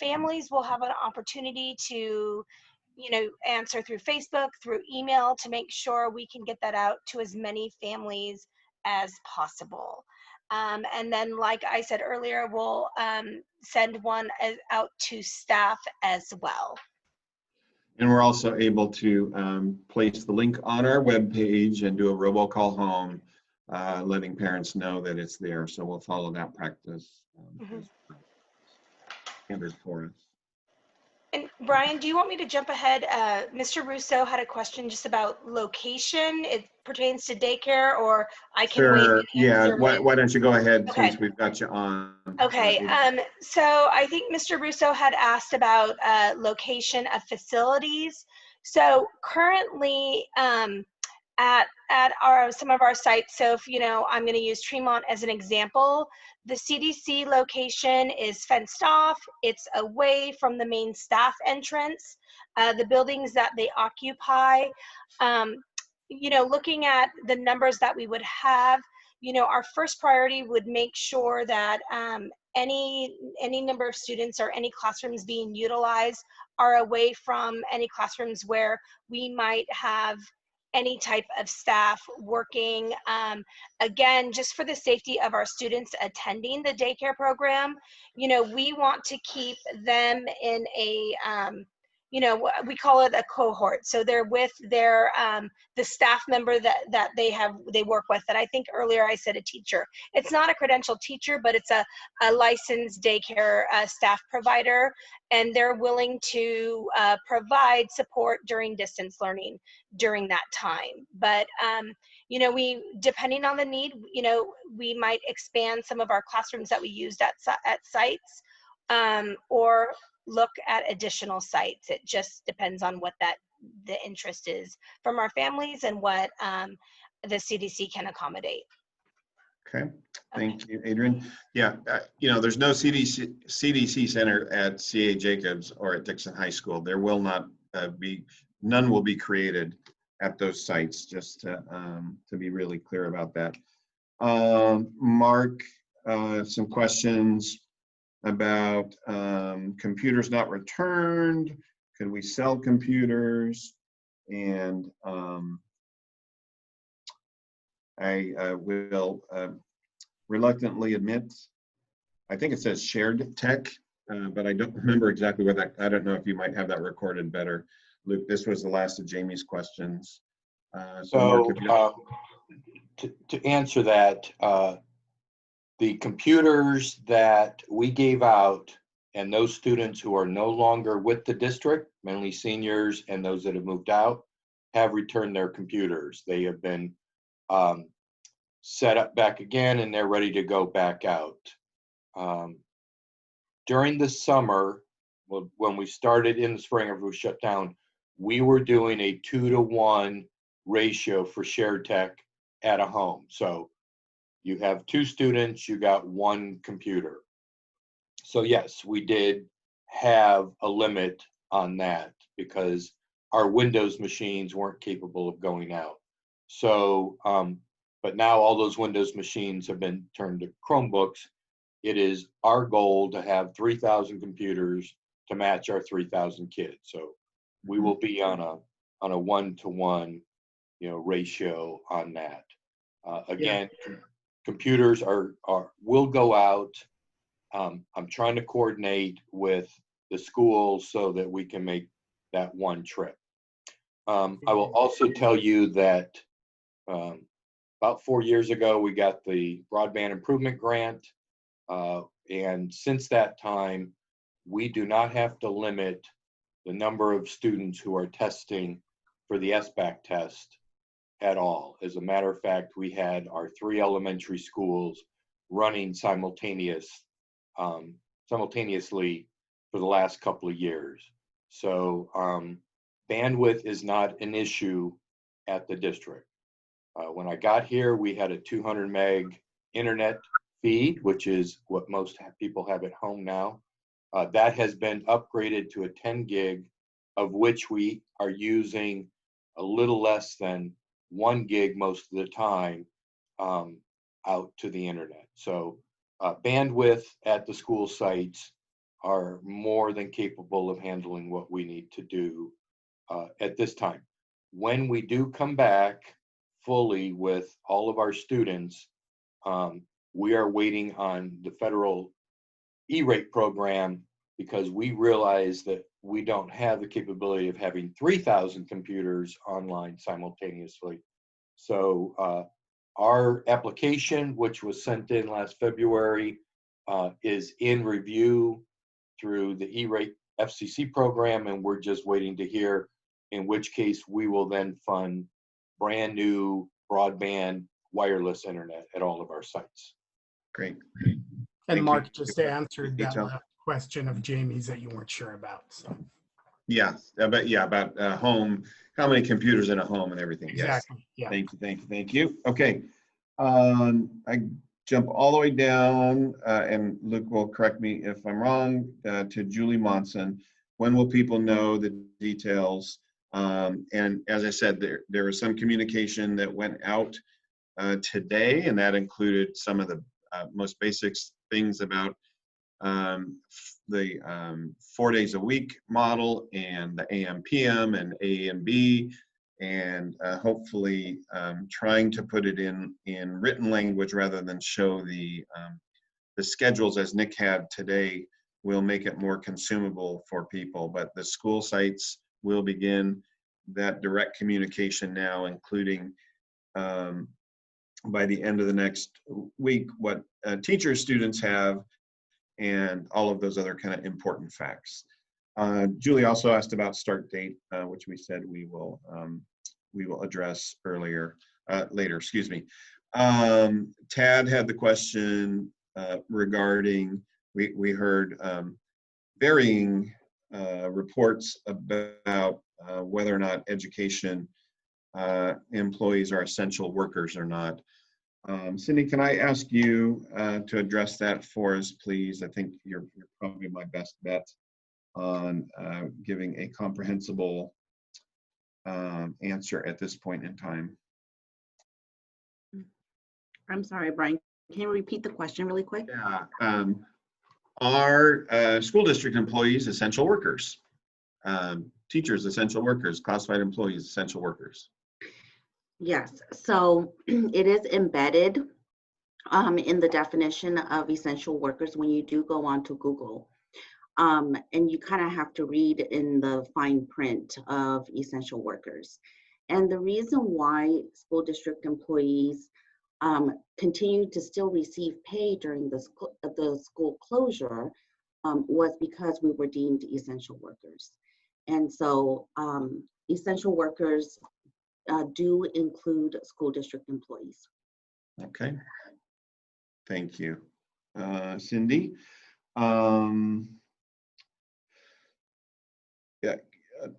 families will have an opportunity to, you know, answer through Facebook, through email, to make sure we can get that out to as many families as possible. And then, like I said earlier, we'll send one out to staff as well. And we're also able to place the link on our webpage and do a robocall home, letting parents know that it's there. So we'll follow that practice as standard for us. And Brian, do you want me to jump ahead? Mr. Russo had a question just about location. It pertains to daycare, or I can wait and yeah. Why don't you go ahead, since we've got you on? Okay. So I think Mr. Russo had asked about location of facilities. So currently, at some of our sites, so if, you know, I'm going to use Tremont as an example, the CDC location is fenced off. It's away from the main staff entrance. The buildings that they occupy, you know, looking at the numbers that we would have, you know, our first priority would make sure that any number of students or any classrooms being utilized are away from any classrooms where we might have any type of staff working, again, just for the safety of our students attending the daycare program. You know, we want to keep them in a, you know, we call it a cohort. So they're with their, the staff member that they work with. And I think earlier I said a teacher. It's not a credentialed teacher, but it's a licensed daycare staff provider. And they're willing to provide support during distance learning during that time. But, you know, depending on the need, you know, we might expand some of our classrooms that we used at sites, or look at additional sites. It just depends on what the interest is from our families and what the CDC can accommodate. Okay, thank you, Adrian. Yeah, you know, there's no CDC center at C.A. Jacobs or at Dixon High School. There will not be, none will be created at those sites, just to be really clear about that. Mark, some questions about computers not returned. Could we sell computers? And I will reluctantly admit, I think it says shared tech, but I don't remember exactly what that, I don't know if you might have that recorded better. Luke, this was the last of Jamie's questions. So to answer that, the computers that we gave out and those students who are no longer with the district, mainly seniors and those that have moved out, have returned their computers. They have been set up back again and they're ready to go back out. During the summer, when we started in the spring after we shut down, we were doing a 2-to-1 ratio for shared tech at a home. So you have 2 students, you got 1 computer. So yes, we did have a limit on that because our Windows machines weren't capable of going out. So, but now all those Windows machines have been turned to Chromebooks. It is our goal to have 3,000 computers to match our 3,000 kids. So we will be on a 1-to-1, you know, ratio on that. Again, computers will go out. I'm trying to coordinate with the schools so that we can make that one trip. I will also tell you that about 4 years ago, we got the Broadband Improvement Grant. And since that time, we do not have to limit the number of students who are testing for the SBAC test at all. As a matter of fact, we had our 3 elementary schools running simultaneously for the last couple of years. So bandwidth is not an issue at the district. When I got here, we had a 200 meg internet feed, which is what most people have at home now. That has been upgraded to a 10 gig, of which we are using a little less than 1 gig most of the time out to the internet. So bandwidth at the school sites are more than capable of handling what we need to do at this time. When we do come back fully with all of our students, we are waiting on the federal E-rate program because we realize that we don't have the capability of having 3,000 computers online simultaneously. So our application, which was sent in last February, is in review through the E-rate FCC program, and we're just waiting to hear, in which case we will then fund brand new broadband wireless internet at all of our sites. Great. And Mark just answered that last question of Jamie's that you weren't sure about. So. Yeah, about home, how many computers in a home and everything. Exactly. Yes. Yeah. Thank you. Okay. I jump all the way down, and Luke will correct me if I'm wrong, to Julie Monson. When will people know the details? And as I said, there was some communication that went out today, and that included some of the most basic things about the 4 days a week model and the AM, PM, and A and B, and hopefully trying to put it in written language rather than show the schedules as Nick had today will make it more consumable for people. But the school sites will begin that direct communication now, including by the end of the next week, what teachers, students have, and all of those other kind of important facts. Julie also asked about start date, which we said we will address later. Excuse me. Tad had the question regarding, we heard varying reports about whether or not education employees are essential workers or not. Cindy, can I ask you to address that for us, please? I think you're probably my best bet on giving a comprehensible answer at this point in time. I'm sorry, Brian. Can you repeat the question really quick? Yeah. Are school district employees essential workers? Teachers, essential workers. Classified employees, essential workers. Yes, so it is embedded in the definition of essential workers when you do go onto Google. And you kind of have to read in the fine print of essential workers. And the reason why school district employees continue to still receive pay during the school closure was because we were deemed essential workers. And so essential workers do include school district employees. Okay, thank you. Cindy? Yeah,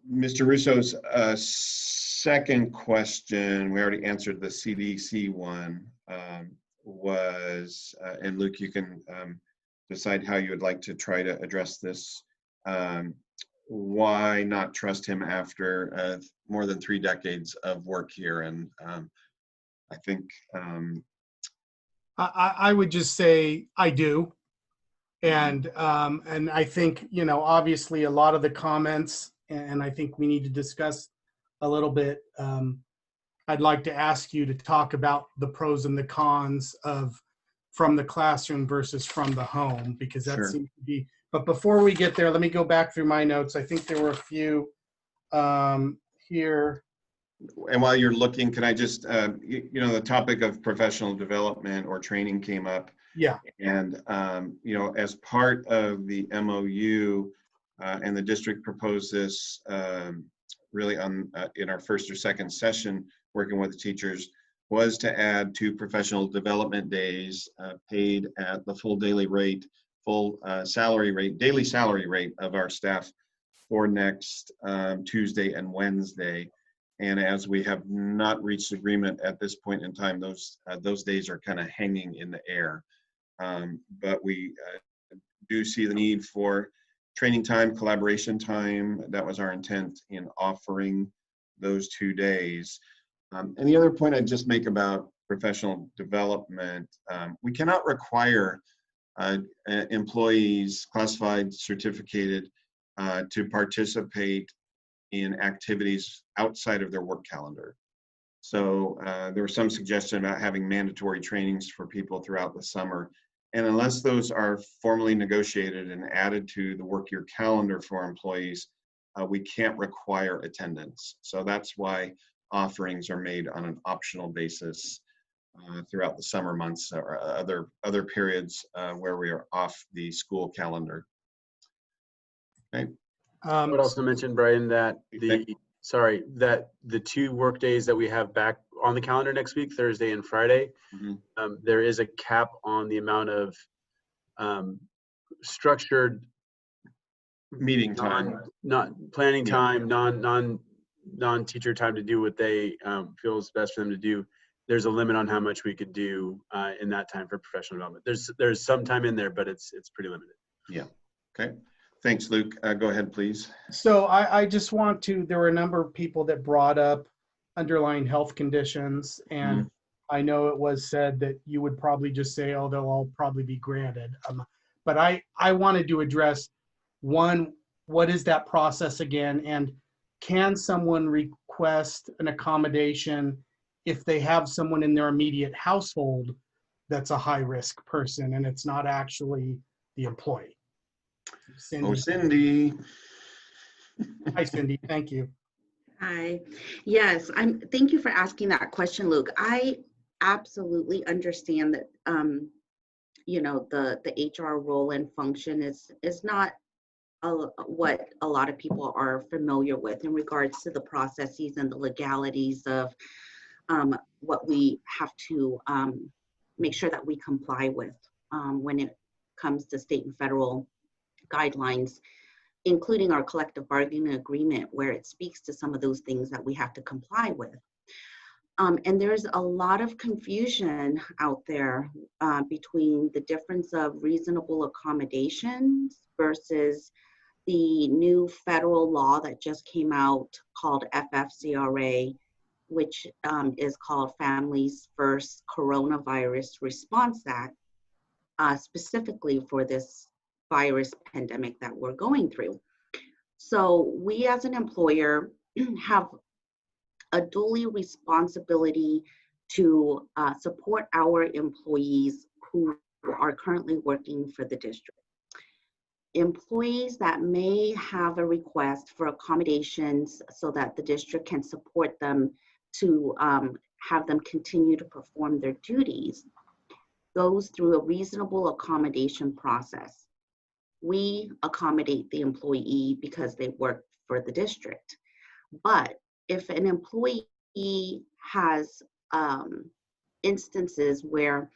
Mr. Russo's second question, we already answered the CDC one, was, and Luke, you can decide how you would like to try to address this. Why not trust him after more than 3 decades of work here? And I think I would just say I do. And I think, you know, obviously a lot of the comments, and I think we need to discuss a little bit. I'd like to ask you to talk about the pros and the cons of from the classroom versus from the home, because that Sure. seems to be, but before we get there, let me go back through my notes. I think there were a few here. And while you're looking, can I just, you know, the topic of professional development or training came up. Yeah. And, you know, as part of the MOU, and the district proposed this really on in our first or second session, working with the teachers, was to add 2 professional development days paid at the full daily rate, full salary rate, daily salary rate of our staff for next Tuesday and Wednesday. And as we have not reached agreement at this point in time, those days are kind of hanging in the air. But we do see the need for training time, collaboration time. That was our intent in offering those 2 days. And the other point I'd just make about professional development, we cannot require employees, classified, certificated, to participate in activities outside of their work calendar. So there was some suggestion about having mandatory trainings for people throughout the summer. And unless those are formally negotiated and added to the work year calendar for employees, we can't require attendance. So that's why offerings are made on an optional basis throughout the summer months or other periods where we are off the school calendar. Okay. I would also mention, Brian, that the 2 work days that we have back on the calendar next week, Thursday and Friday, there is a cap on the amount of structured meeting time, not planning time, non-teacher time to do what they feel is best for them to do. There's a limit on how much we could do in that time for professional development. There's some time in there, but it's pretty limited. Yeah. Okay. Thanks, Luke. Go ahead, please. So I just want to, there were a number of people that brought up underlying health conditions, and I know it was said that you would probably just say, oh, they'll all probably be granted. But I wanted to address, one, what is that process again? And can someone request an accommodation if they have someone in their immediate household that's a high-risk person and it's not actually the employee. Oh, Cindy. Hi, Cindy. Thank you. Hi. Yes, thank you for asking that question, Luke. I absolutely understand that you know, the HR role and function is not what a lot of people are familiar with in regards to the processes and the legalities of what we have to make sure that we comply with when it comes to state and federal guidelines, including our collective bargaining agreement, where it speaks to some of those things that we have to comply with. And there's a lot of confusion out there between the difference of reasonable accommodations versus the new federal law that just came out called FFCRA, which is called Families First Coronavirus Response Act, specifically for this virus pandemic that we're going through. So we as an employer have a duly responsibility to support our employees who are currently working for the district. Employees that may have a request for accommodations so that the district can support them to have them continue to perform their duties goes through a reasonable accommodation process. We accommodate the employee because they work for the district. But if an employee has instances where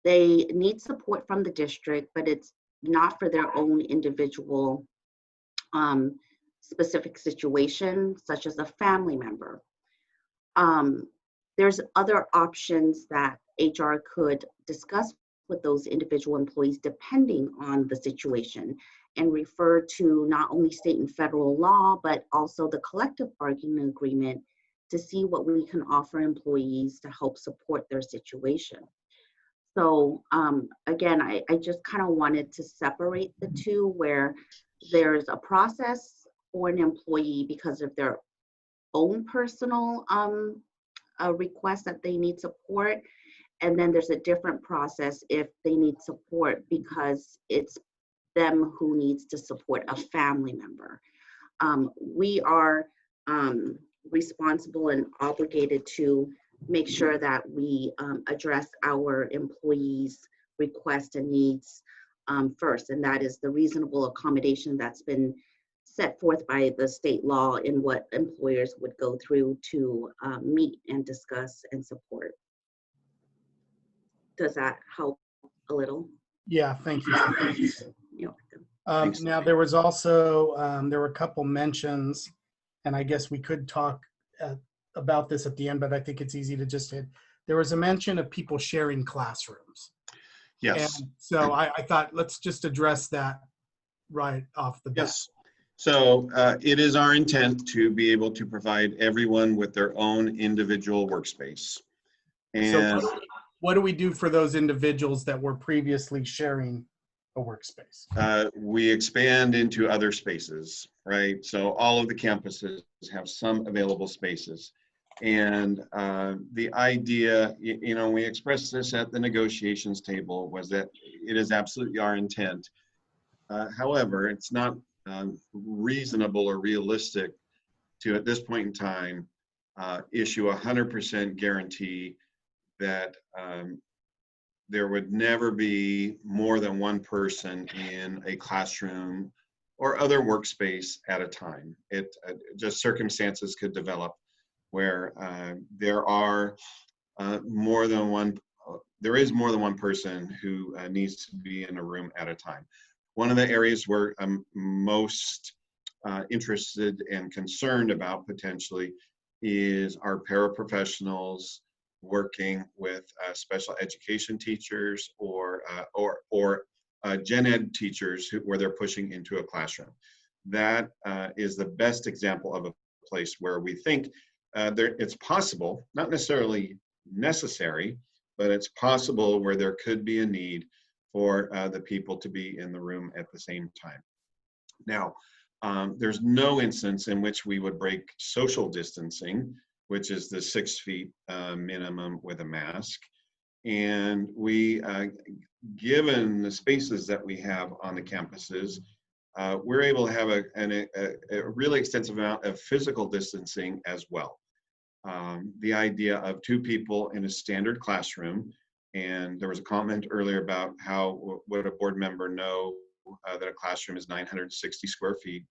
they need support from the district, but it's not for their own individual specific situation, such as a family member, there's other options that HR could discuss with those individual employees depending on the situation, and refer to not only state and federal law, but also the collective bargaining agreement to see what we can offer employees to help support their situation. So again, I just kind of wanted to separate the two, where there's a process for an employee because of their own personal request that they need support. And then there's a different process if they need support because it's them who needs to support a family member. We are responsible and obligated to make sure that we address our employees' requests and needs first, and that is the reasonable accommodation that's been set forth by the state law in what employers would go through to meet and discuss and support. Does that help a little? Yeah, thank you. You're welcome. Now, there was also, there were a couple mentions, and I guess we could talk about this at the end, but I think it's easy to just hit. There was a mention of people sharing classrooms. Yes. And so I thought, let's just address that right off the bat. Yes. So it is our intent to be able to provide everyone with their own individual workspace. And so what do we do for those individuals that were previously sharing a workspace? We expand into other spaces, right? So all of the campuses have some available spaces. And the idea, you know, we expressed this at the negotiations table, was that it is absolutely our intent. However, it's not reasonable or realistic to, at this point in time, issue 100% guarantee that there would never be more than one person in a classroom or other workspace at a time. Just circumstances could develop where there is more than one person who needs to be in a room at a time. One of the areas where I'm most interested and concerned about potentially is our paraprofessionals working with special education teachers or gen ed teachers where they're pushing into a classroom. That is the best example of a place where we think it's possible, not necessarily necessary, but it's possible where there could be a need for the people to be in the room at the same time. Now, There's no instance in which we would break social distancing, which is the 6 feet minimum with a mask. And we, given the spaces that we have on the campuses, we're able to have a really extensive amount of physical distancing as well. The idea of 2 people in a standard classroom, and there was a comment earlier about how would a board member know that a classroom is 960 square feet.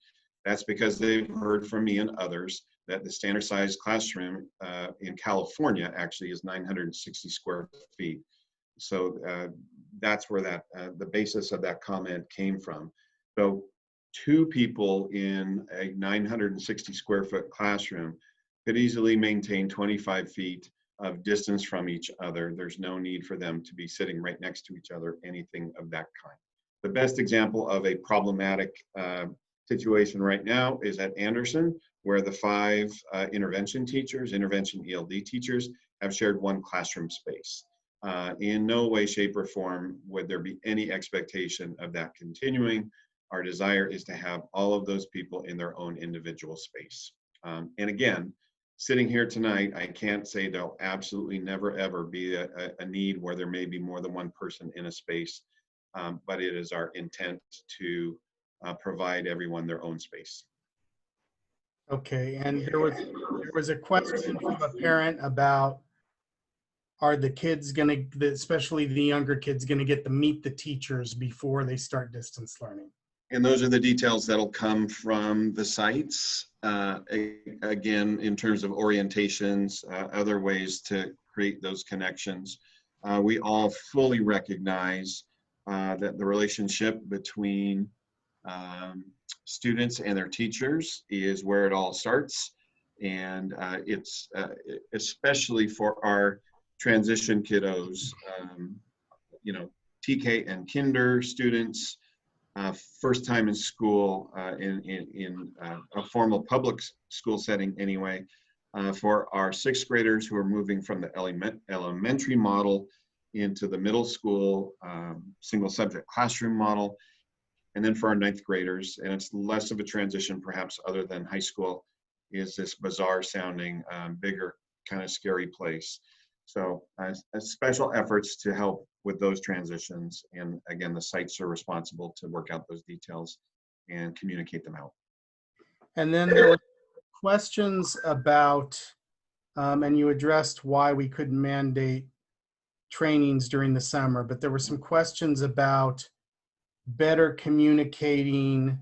That's because they've heard from me and others that the standard size classroom in California actually is 960 square feet. So that's where that the basis of that comment came from. So 2 people in a 960 square foot classroom could easily maintain 25 feet of distance from each other. There's no need for them to be sitting right next to each other, anything of that kind. The best example of a problematic situation right now is at Anderson, where the 5 intervention ELD teachers, have shared 1 classroom space. In no way, shape, or form would there be any expectation of that continuing. Our desire is to have all of those people in their own individual space. And again, sitting here tonight, I can't say there'll absolutely never, ever be a need where there may be more than 1 person in a space, but it is our intent to provide everyone their own space. Okay, and there was a question from a parent about, are the kids gonna, especially the younger kids, gonna get to meet the teachers before they start distance learning? And those are the details that'll come from the sites. Again, in terms of orientations, other ways to create those connections. We all fully recognize that the relationship between students and their teachers is where it all starts. And it's especially for our transition kiddos, you know, TK and kinder students, first time in school, in a formal public school setting anyway, for our 6th graders who are moving from the elementary model into the middle school single subject classroom model, and then for our 9th graders, and it's less of a transition perhaps other than high school, is this bizarre sounding, bigger, kind of scary place. So special efforts to help with those transitions. And again, the sites are responsible to work out those details and communicate them out. And then there were questions about, and you addressed why we couldn't mandate trainings during the summer, but there were some questions about better communicating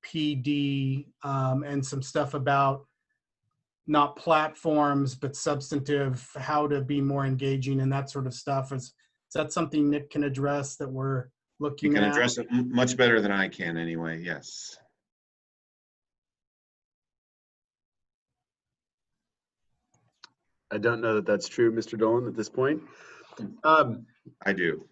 PD and some stuff about not platforms, but substantive, how to be more engaging and that sort of stuff. Is that something Nick can address that we're looking at? You can address it much better than I can anyway, yes. I don't know that that's true, Mr. Dolan, at this point. I do.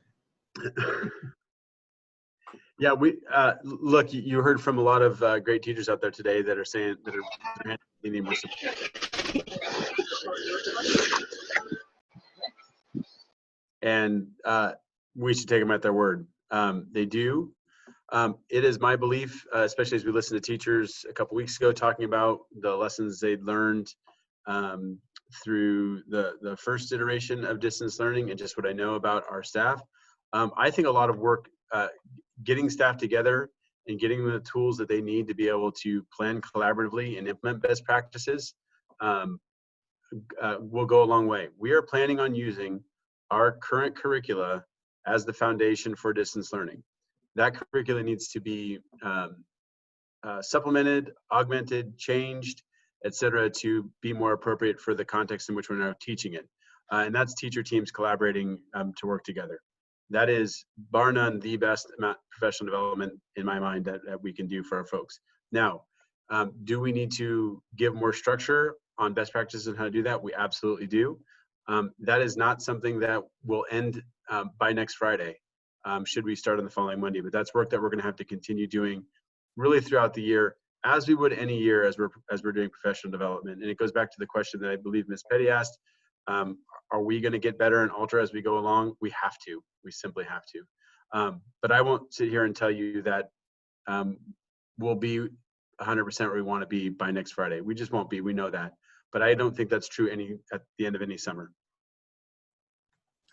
Yeah, we look. You heard from a lot of great teachers out there today that are saying that are needing more support. And we should take them at their word. They do. It is my belief, especially as we listened to teachers a couple weeks ago talking about the lessons they'd learned through the first iteration of distance learning and just what I know about our staff. I think a lot of work getting staff together and getting them the tools that they need to be able to plan collaboratively and implement best practices will go a long way. We are planning on using our current curricula as the foundation for distance learning. That curricula needs to be supplemented, augmented, changed, etc., to be more appropriate for the context in which we're now teaching it. And that's teacher teams collaborating to work together. That is, bar none, the best amount of professional development in my mind that we can do for our folks. Now, do we need to give more structure on best practices and how to do that? We absolutely do. That is not something that will end by next Friday, should we start on the following Monday, but that's work that we're gonna have to continue doing really throughout the year, as we would any year as we're doing professional development. And it goes back to the question that I believe Ms. Petty asked, are we gonna get better and alter as we go along? We have to, we simply have to. But I won't sit here and tell you that we'll be 100% where we want to be by next Friday. We just won't be. We know that. But I don't think that's true at the end of any summer.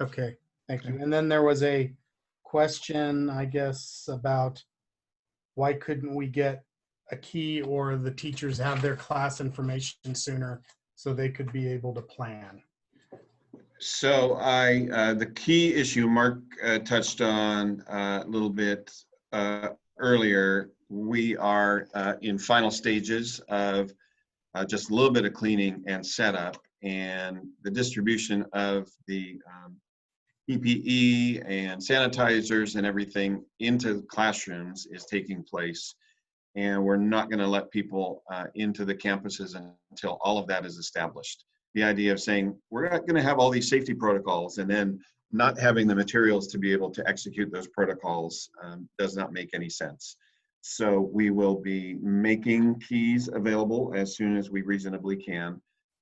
Okay, thank you. And then there was a question, I guess, about why couldn't we get a key or the teachers have their class information sooner so they could be able to plan? So the key issue Mark touched on a little bit earlier, we are in final stages of just a little bit of cleaning and setup, and the distribution of the PPE and sanitizers and everything into classrooms is taking place. And we're not going to let people into the campuses until all of that is established. The idea of saying we're not going to have all these safety protocols and then not having the materials to be able to execute those protocols does not make any sense. So we will be making keys available as soon as we reasonably can.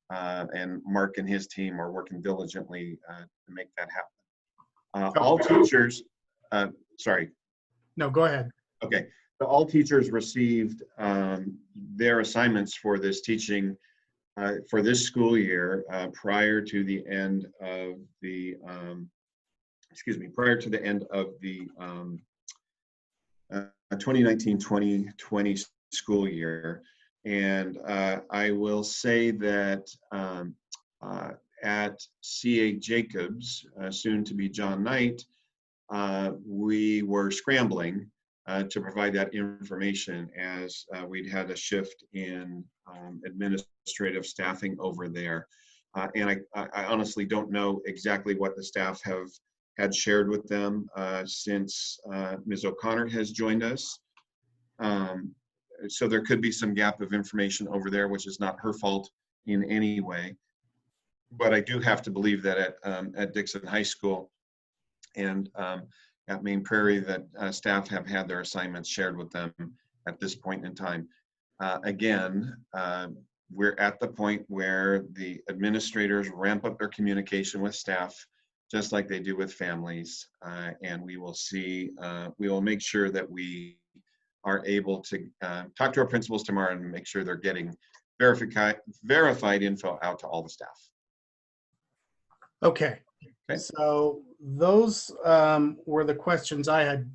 And Mark and his team are working diligently to make that happen. All teachers, sorry. No, go ahead. Okay, so all teachers received their assignments for this teaching for this school year prior to the end of the, prior to the end of the 2019-2020 school year. And I will say that at C.A. Jacobs, soon to be John Knight, we were scrambling to provide that information as we'd had a shift in administrative staffing over there. And I honestly don't know exactly what the staff had shared with them since Ms. O'Connor has joined us. So there could be some gap of information over there, which is not her fault in any way. But I do have to believe that at Dixon High School and at Main Prairie that staff have had their assignments shared with them at this point in time. Again, we're at the point where the administrators ramp up their communication with staff, just like they do with families. And we will see, we will make sure that we are able to talk to our principals tomorrow and make sure they're getting verified info out to all the staff. Okay. So those were the questions I had.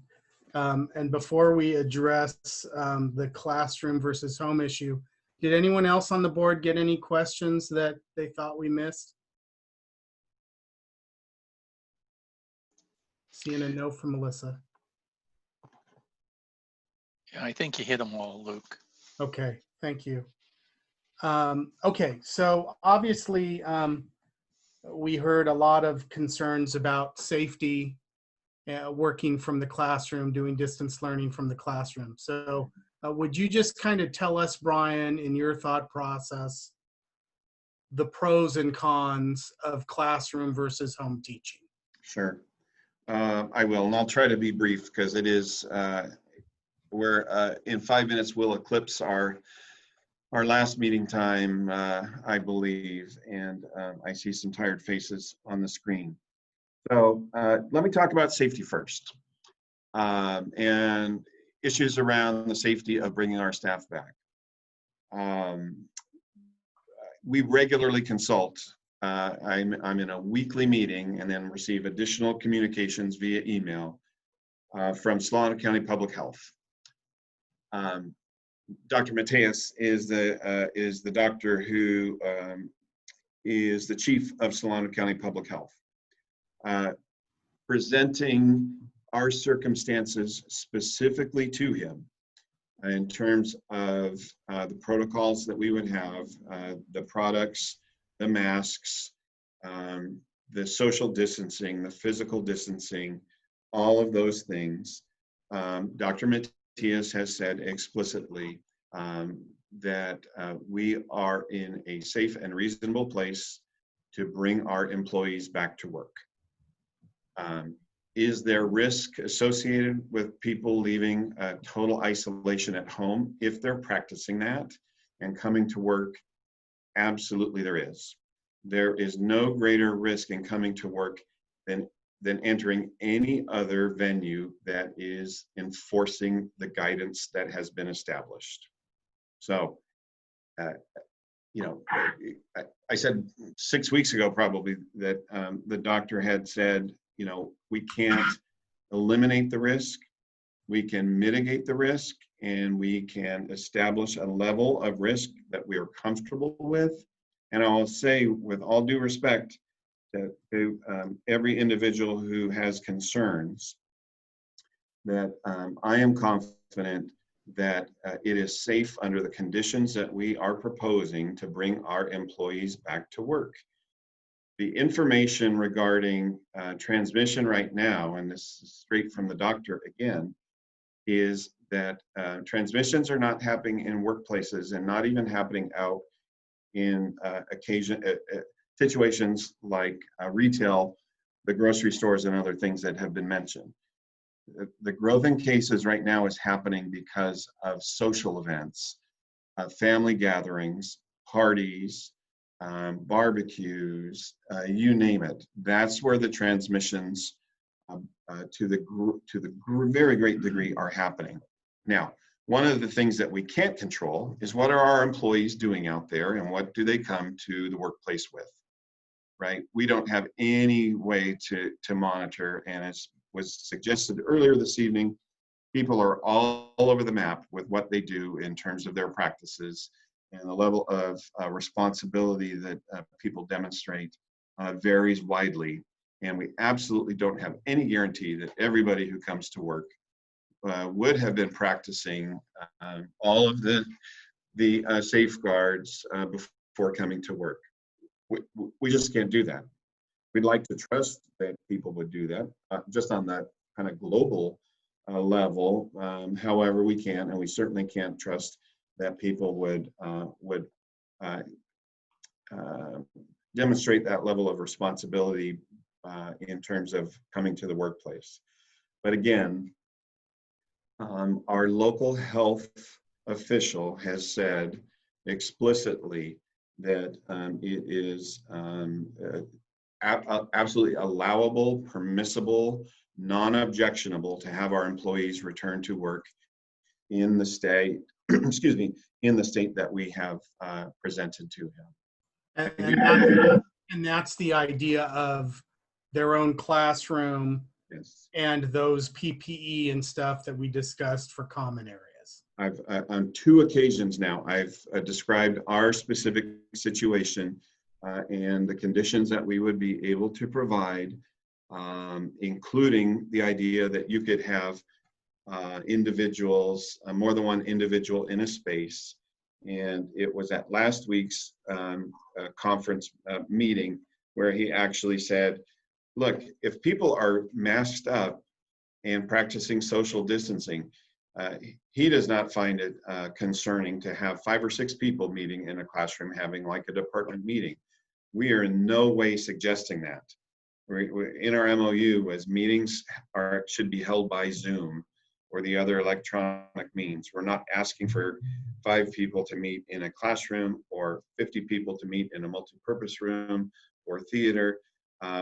And before we address the classroom versus home issue, did anyone else on the board get any questions that they thought we missed? Seeing a no from Melissa. Yeah, I think you hit them all, Luke. Okay, thank you. Okay, so obviously we heard a lot of concerns about safety, working from the classroom, doing distance learning from the classroom. So would you just kind of tell us, Brian, in your thought process, the pros and cons of classroom versus home teaching? Sure, I will, and I'll try to be brief because it is, in 5 minutes we'll eclipse our last meeting time, I believe, and I see some tired faces on the screen. So let me talk about safety first, and issues around the safety of bringing our staff back. We regularly consult. I'm in a weekly meeting and then receive additional communications via email from Solano County Public Health. Dr. Mateus is the doctor who is the chief of Solano County Public Health, presenting our circumstances specifically to him in terms of the protocols that we would have, the products, the masks, the social distancing, the physical distancing, all of those things. Dr. Mateus has said explicitly that we are in a safe and reasonable place to bring our employees back to work. Is there risk associated with people leaving total isolation at home if they're practicing that and coming to work? Absolutely there is. There is no greater risk in coming to work than entering any other venue that is enforcing the guidance that has been established. So, you know, I said 6 weeks ago probably that the doctor had said, you know, we can't eliminate the risk, we can mitigate the risk, and we can establish a level of risk that we are comfortable with. And I will say, with all due respect to every individual who has concerns, that I am confident that it is safe under the conditions that we are proposing to bring our employees back to work. The information regarding transmission right now, and this is straight from the doctor again, is that transmissions are not happening in workplaces and not even happening out in situations like retail, the grocery stores, and other things that have been mentioned. The growth in cases right now is happening because of social events, family gatherings, parties, barbecues, you name it. That's where the transmissions to the very great degree are happening. Now, one of the things that we can't control is what are our employees doing out there and what do they come to the workplace with, right? We don't have any way to monitor, and as was suggested earlier this evening, people are all over the map with what they do in terms of their practices, and the level of responsibility that people demonstrate varies widely. And we absolutely don't have any guarantee that everybody who comes to work would have been practicing all of the safeguards before coming to work. We just can't do that. We'd like to trust that people would do that just on that kind of global level. However, we can, and we certainly can't trust that people would demonstrate that level of responsibility in terms of coming to the workplace. But again, our local health official has said explicitly that it is absolutely allowable, permissible, non-objectionable to have our employees return to work in the state, excuse me, in the state that we have presented to him. And that's the idea of their own classroom, yes, and those PPE and stuff that we discussed for common areas. I've on 2 occasions now, I've described our specific situation and the conditions that we would be able to provide, including the idea that you could have individuals, more than one individual in a space. And it was at last week's conference meeting where he actually said, look, if people are masked up and practicing social distancing, he does not find it concerning to have 5 or 6 people meeting in a classroom having like a department meeting. We are in no way suggesting that. We're in our MOU as meetings should be held by Zoom or the other electronic means. We're not asking for 5 people to meet in a classroom or 50 people to meet in a multi-purpose room or theater.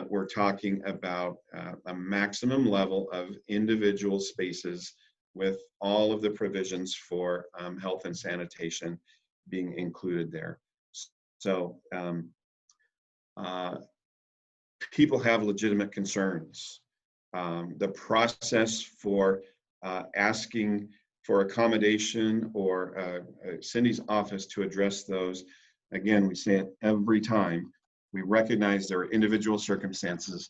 We're talking about a maximum level of individual spaces with all of the provisions for health and sanitation being included there. So people have legitimate concerns. The process for asking for accommodation or Cindy's office to address those, again, we say it every time. We recognize there are individual circumstances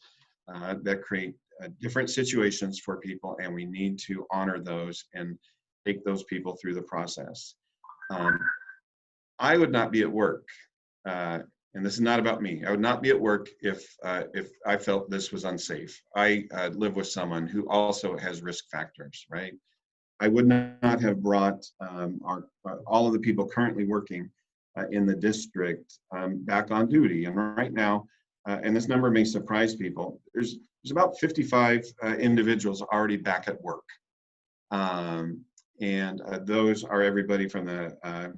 that create different situations for people, and we need to honor those and take those people through the process. I would not be at work, and this is not about me. I would not be at work if I felt this was unsafe. I live with someone who also has risk factors, right? I would not have brought all of the people currently working in the district back on duty. And right now, and this number may surprise people, there's about 55 individuals already back at work. And those are everybody from the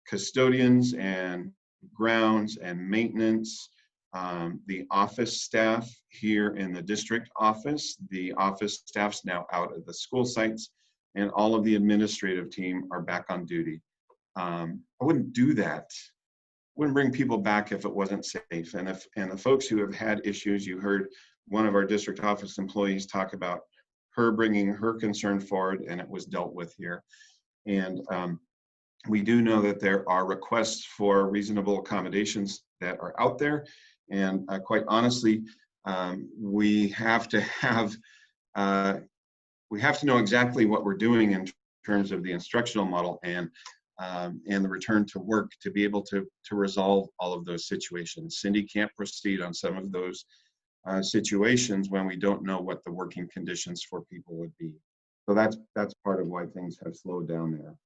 custodians and grounds and maintenance, the office staff here in the district office, the office staff's now out at the school sites, and all of the administrative team are back on duty. I wouldn't do that. Wouldn't bring people back if it wasn't safe. And the folks who have had issues, you heard one of our district office employees talk about her bringing her concern forward, and it was dealt with here. And we do know that there are requests for reasonable accommodations that are out there. And quite honestly, we have to know exactly what we're doing in terms of the instructional model and the return to work to be able to resolve all of those situations. Cindy can't proceed on some of those situations when we don't know what the working conditions for people would be. So that's part of why things have slowed down there.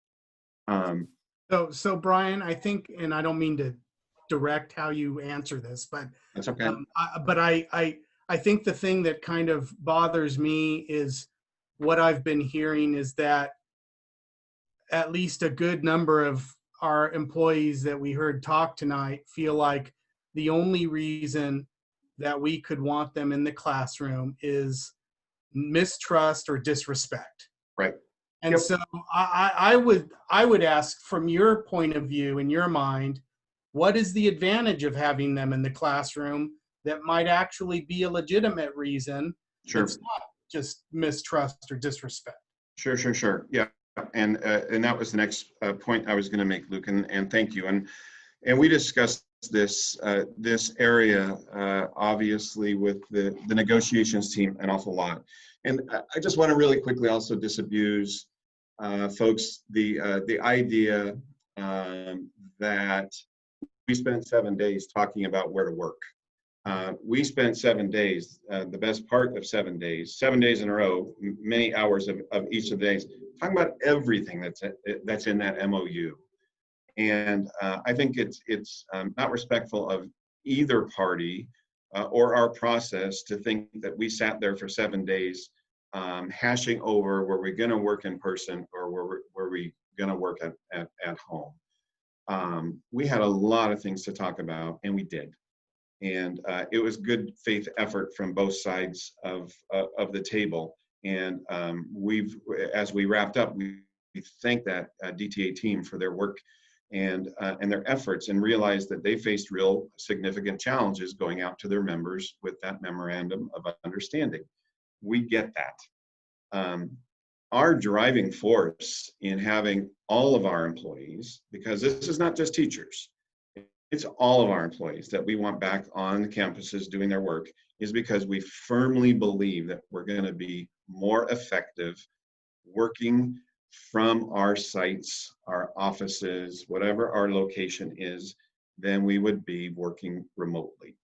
So Brian, I think, and I don't mean to direct how you answer this, but that's okay. I think the thing that kind of bothers me is what I've been hearing is that at least a good number of our employees that we heard talk tonight feel like the only reason that we could want them in the classroom is mistrust or disrespect. Right. And yep. So I would ask, from your point of view, in your mind, what is the advantage of having them in the classroom that might actually be a legitimate reason? Sure. It's not just mistrust or disrespect. Sure. Yeah. And that was the next point I was going to make, Luke, and thank you. And we discussed this area obviously with the negotiations team an awful lot. And I just want to really quickly also disabuse folks the idea that we spent 7 days talking about where to work. We spent 7 days, the best part of 7 days, 7 days in a row, many hours of each of the days, talking about everything that's in that MOU. And I think it's not respectful of either party or our process to think that we sat there for 7 days hashing over were we going to work in person or were we going to work at home. We had a lot of things to talk about, and we did. And it was good faith effort from both sides of the table. And as we wrapped up, we thank that DTA team for their work and their efforts, and realized that they faced real significant challenges going out to their members with that memorandum of understanding. We get that. Our driving force in having all of our employees, because this is not just teachers, it's all of our employees that we want back on the campuses doing their work, is because we firmly believe that we're going to be more effective working from our sites, our offices, whatever our location is, than we would be working remotely.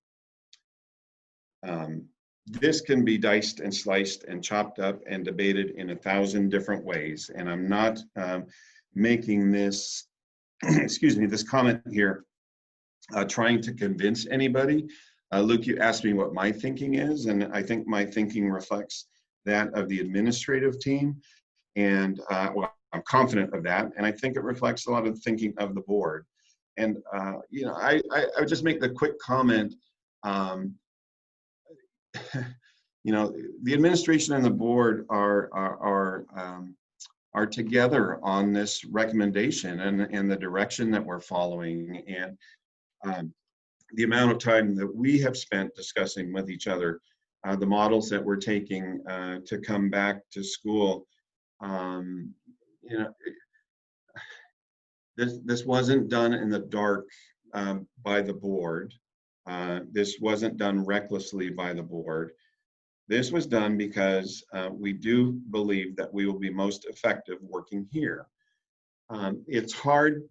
This can be diced and sliced and chopped up and debated in 1,000 different ways. And I'm not making this, excuse me, this comment here trying to convince anybody. Luke, you asked me what my thinking is, and I think my thinking reflects that of the administrative team. And well, I'm confident of that. And I think it reflects a lot of the thinking of the board. And, you know, I would just make the quick comment, you know, the administration and the board are together on this recommendation and the direction that we're following. And the amount of time that we have spent discussing with each other, the models that we're taking to come back to school, you know, this wasn't done in the dark by the board. This wasn't done recklessly by the board. This was done because we do believe that we will be most effective working here. It's hard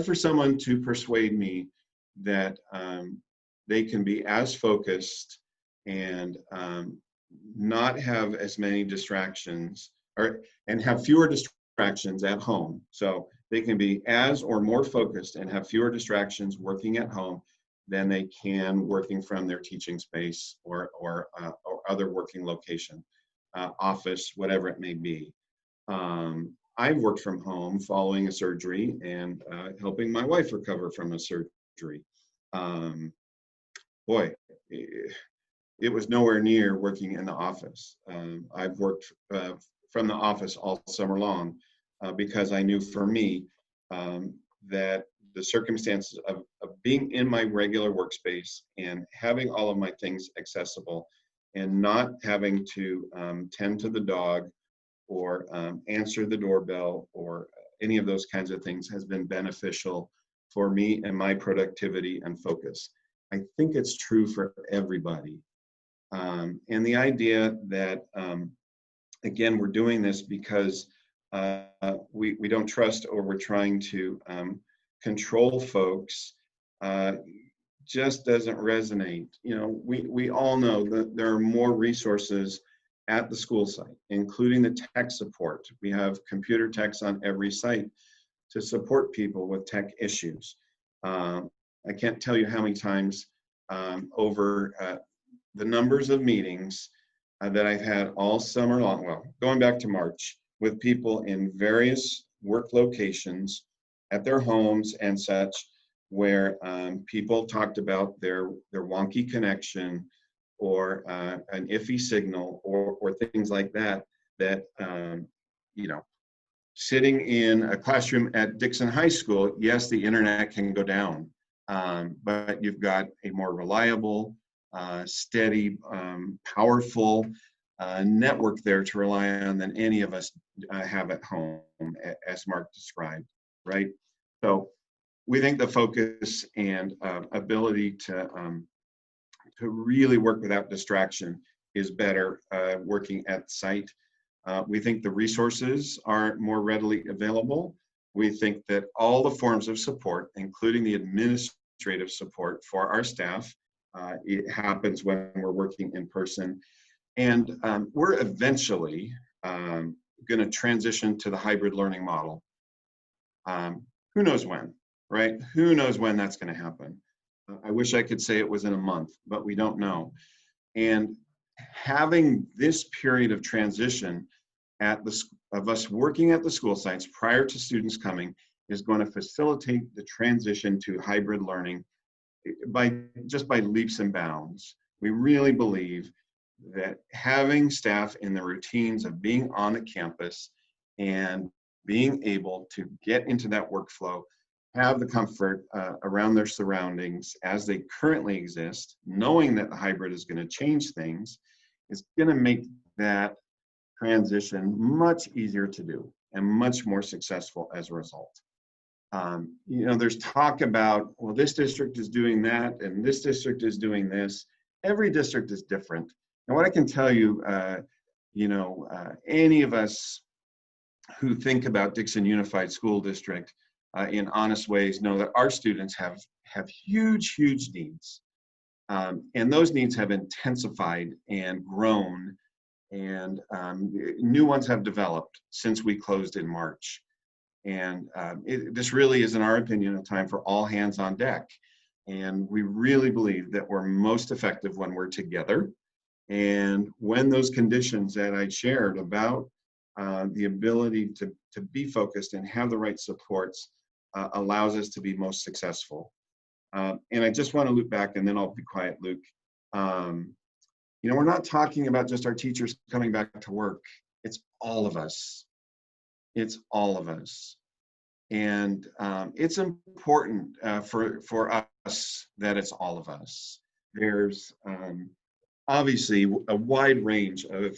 for someone to persuade me that they can be as focused and not have as many distractions, and have fewer distractions at home. So they can be as or more focused and have fewer distractions working at home than they can working from their teaching space or other working location, office, whatever it may be. I've worked from home following a surgery and helping my wife recover from a surgery. Boy, it was nowhere near working in the office. I've worked from the office all summer long because I knew for me, that the circumstances of being in my regular workspace and having all of my things accessible and not having to tend to the dog or answer the doorbell or any of those kinds of things has been beneficial for me and my productivity and focus. I think it's true for everybody. And the idea that, again, we're doing this because we don't trust or we're trying to control folks just doesn't resonate. You know, we all know that there are more resources at the school site, including the tech support. We have computer techs on every site to support people with tech issues. I can't tell you how many times over the numbers of meetings that I've had all summer long, well, going back to March, with people in various work locations at their homes and such, where people talked about their wonky connection or an iffy signal or things like that, you know, sitting in a classroom at Dixon High School, yes, the internet can go down, but you've got a more reliable, steady, powerful network there to rely on than any of us have at home, as Mark described, right? So we think the focus and ability to really work without distraction is better working at site. We think the resources are more readily available. We think that all the forms of support, including the administrative support for our staff, it happens when we're working in person. And we're eventually going to transition to the hybrid learning model. Who knows when, right? Who knows when that's going to happen? I wish I could say it was in a month, but we don't know. And having this period of transition of us working at the school sites prior to students coming is going to facilitate the transition to hybrid learning by leaps and bounds. We really believe that having staff in the routines of being on the campus and being able to get into that workflow, have the comfort around their surroundings as they currently exist, knowing that the hybrid is going to change things, is going to make that transition much easier to do and much more successful as a result. You know, there's talk about, well, this district is doing that and this district is doing this. Every district is different. And what I can tell you, any of us who think about Dixon Unified School District in honest ways know that our students have huge, huge needs. And those needs have intensified and grown, and new ones have developed since we closed in March. And this really is, in our opinion, a time for all hands on deck. And we really believe that we're most effective when we're together. And when those conditions that I shared about the ability to be focused and have the right supports allows us to be most successful. And I just want to loop back, and then I'll be quiet, Luke. You know, we're not talking about just our teachers coming back to work. It's all of us. It's all of us. And it's important for us that it's all of us. There's obviously a wide range of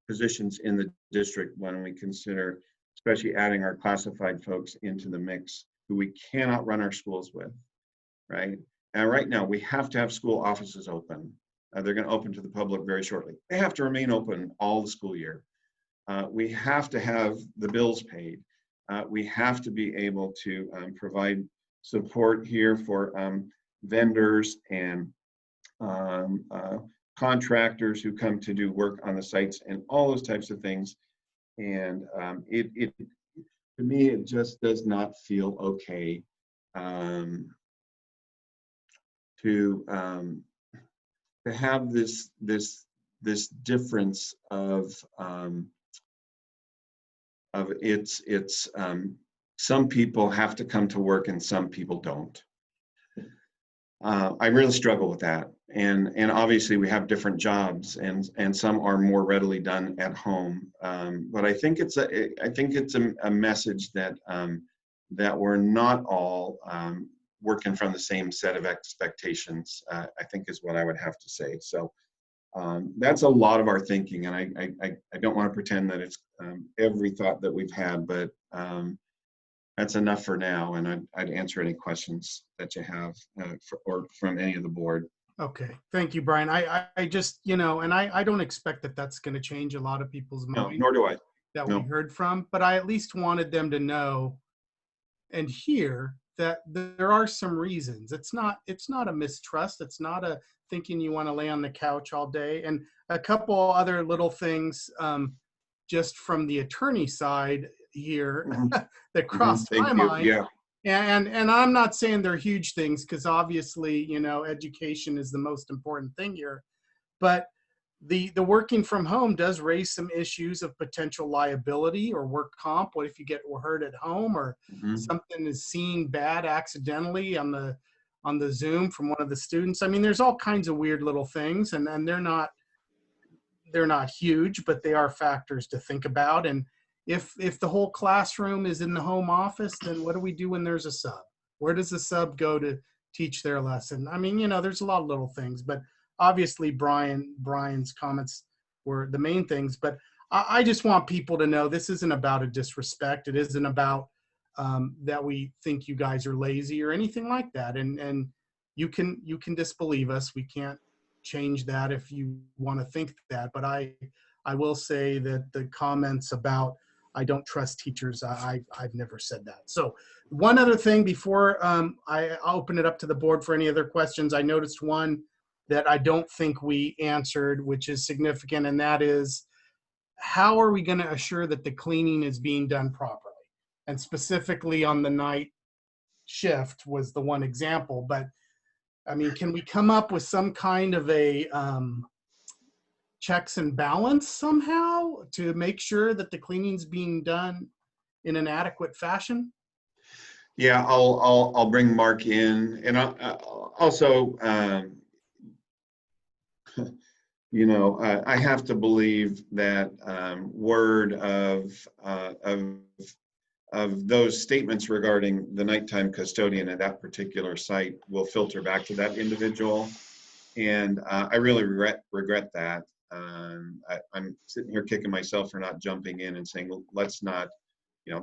positions in the district when we consider, especially adding our classified folks into the mix who we cannot run our schools with, right? And right now we have to have school offices open. They're going to open to the public very shortly. They have to remain open all the school year. We have to have the bills paid. We have to be able to provide support here for vendors and contractors who come to do work on the sites and all those types of things. And to me, it just does not feel okay to have this difference of some people have to come to work and some people don't. I really struggle with that. And obviously we have different jobs and some are more readily done at home. But I think it's a message that that we're not all working from the same set of expectations, I think is what I would have to say. So that's a lot of our thinking, and I don't want to pretend that it's every thought that we've had, but that's enough for now, and I'd answer any questions that you have or from any of the board. Okay, thank you, Brian. I just, and I don't expect that that's going to change a lot of people's No, minds nor do I. that No. we heard from, but I at least wanted them to know and hear that there are some reasons. It's not a mistrust. It's not a thinking you want to lay on the couch all day. And a couple other little things just from the attorney side here that crossed my mind. Yeah. And I'm not saying they're huge things, because obviously, education is the most important thing here. But the working from home does raise some issues of potential liability or work comp. What if you get hurt at home, or something is seen bad accidentally on the Zoom from one of the students? I mean, there's all kinds of weird little things, and they're not huge, but they are factors to think about. And if the whole classroom is in the home office, then what do we do when there's a sub? Where does the sub go to teach their lesson? I mean, there's a lot of little things, but obviously Brian's comments were the main things. But I just want people to know this isn't about a disrespect. It isn't about that we think you guys are lazy or anything like that. And you can disbelieve us. We can't change that if you want to think that. But I will say that the comments about I don't trust teachers, I've never said that. So one other thing before I open it up to the board for any other questions, I noticed one that I don't think we answered, which is significant, and that is, how are we going to assure that the cleaning is being done properly? And specifically on the night shift was the one example, but I mean, can we come up with some kind of a checks and balance somehow to make sure that the cleaning's being done in an adequate fashion? Yeah, I'll bring Mark in, and also, I have to believe that word of those statements regarding the nighttime custodian at that particular site will filter back to that individual, and I really regret that. I'm sitting here kicking myself for not jumping in and saying, let's not,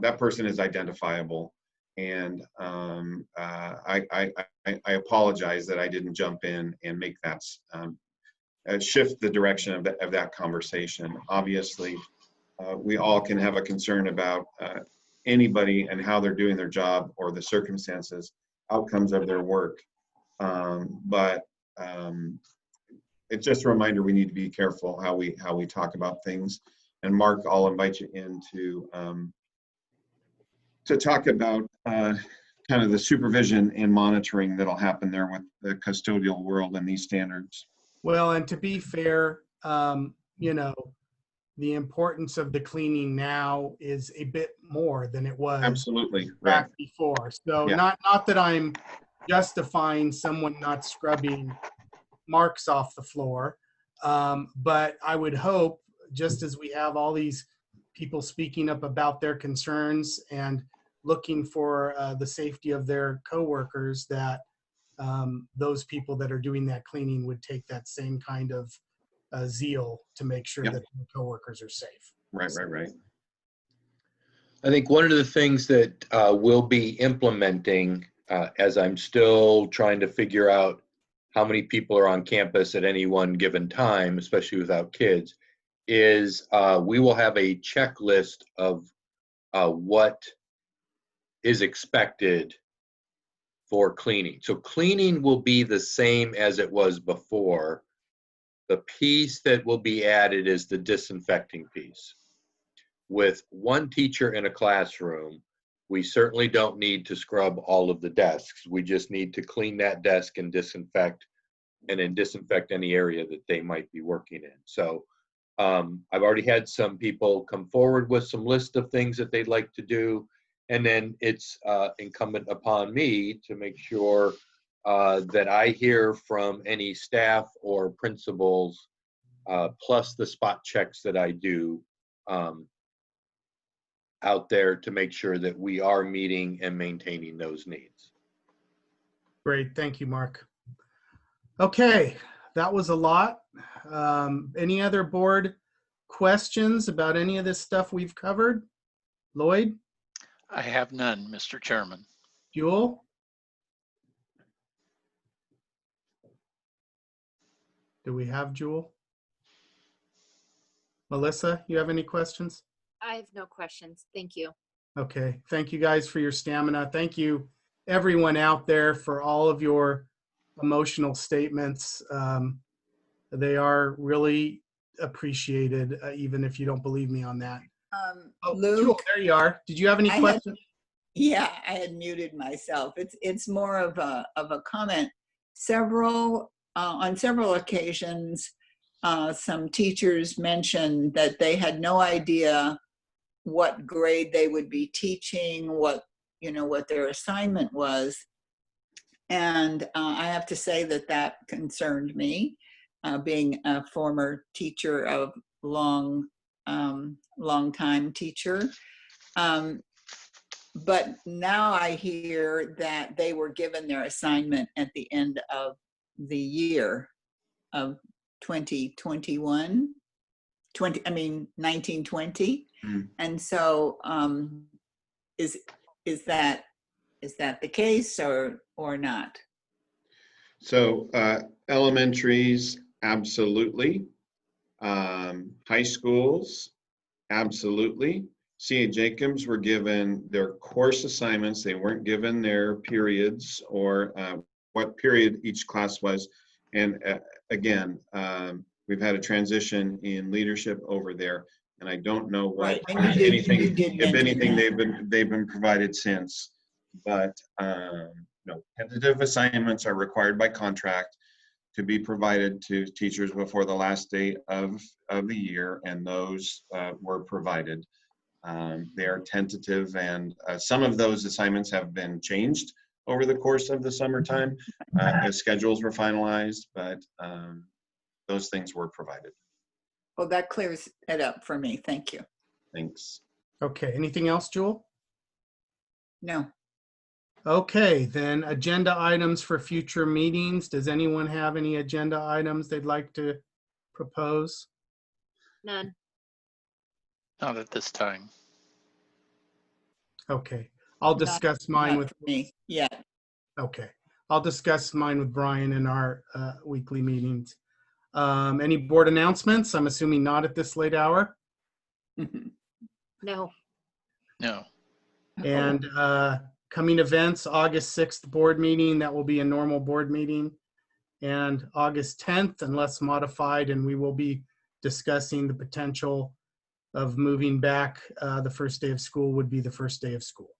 that person is identifiable, and I apologize that I didn't jump in and make that shift the direction of that conversation. Obviously, we all can have a concern about anybody and how they're doing their job or the circumstances, outcomes of their work. But it's just a reminder we need to be careful how we talk about things. And Mark, I'll invite you in to talk about kind of the supervision and monitoring that'll happen there with the custodial world and these standards. Well, and to be fair, the importance of the cleaning now is a bit more than it was absolutely back right before. So yeah. Not that I'm justifying someone not scrubbing marks off the floor, but I would hope, just as we have all these people speaking up about their concerns and looking for the safety of their coworkers, that those people that are doing that cleaning would take that same kind of zeal to make sure that their coworkers are safe. Right. I think one of the things that we'll be implementing, as I'm still trying to figure out how many people are on campus at any one given time, especially without kids, is we will have a checklist of what is expected for cleaning. So cleaning will be the same as it was before. The piece that will be added is the disinfecting piece. With one teacher in a classroom, we certainly don't need to scrub all of the desks. We just need to clean that desk and disinfect, and then disinfect any area that they might be working in. So I've already had some people come forward with some list of things that they'd like to do. And then it's incumbent upon me to make sure that I hear from any staff or principals, plus the spot checks that I do, out there to make sure that we are meeting and maintaining those needs. Great, thank you, Mark. Okay, that was a lot. Any other board questions about any of this stuff we've covered? Lloyd? I have none, Mr. Chairman. Jewel? Do we have Jewel? Melissa, you have any questions? I have no questions. Thank you. Okay, thank you guys for your stamina. Thank you everyone out there for all of your emotional statements. They are really appreciated, even if you don't believe me on that. Oh, Luke, Jewel, there you are. Did you have any questions? Yeah, I had muted myself. It's more of a comment. On several occasions, some teachers mentioned that they had no idea what grade they would be teaching, what their assignment was. And I have to say that concerned me, being a former teacher of long time teacher. But now I hear that they were given their assignment at the end of the year of 1920. And so is that the case or not? So elementaries, absolutely. High schools, absolutely. C.A. Jacobs were given their course assignments. They weren't given their periods or what period each class was. And again, we've had a transition in leadership over there, and I don't know what if anything they've been provided since. But no, tentative assignments are required by contract to be provided to teachers before the last day of the year, and those were provided. They are tentative, and some of those assignments have been changed over the course of the summertime as schedules were finalized, but those things were provided. Well, that clears it up for me. Thank you. Thanks. Okay, anything else, Jewel? No. Okay, then agenda items for future meetings. Does anyone have any agenda items they'd like to propose? None. Not at this time. Okay, I'll discuss mine with me. Yeah. Okay, I'll discuss mine with Brian in our weekly meetings. Any board announcements? I'm assuming not at this late hour. No. No. And coming events, August 6th board meeting, that will be a normal board meeting. And August 10th, unless modified, and we will be discussing the potential of moving back. The first day of school would be the first day of school.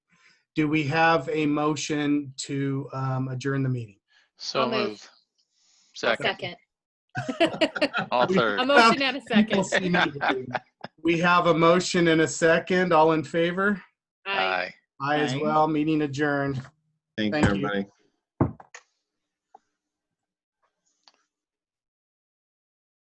Do we have a motion to adjourn the meeting? So move. Second. All We third. A motion and a People second. see me. We have a motion and a second. All in favor? Aye. Aye as well. Meeting adjourned. Thank Thank you, you. everybody.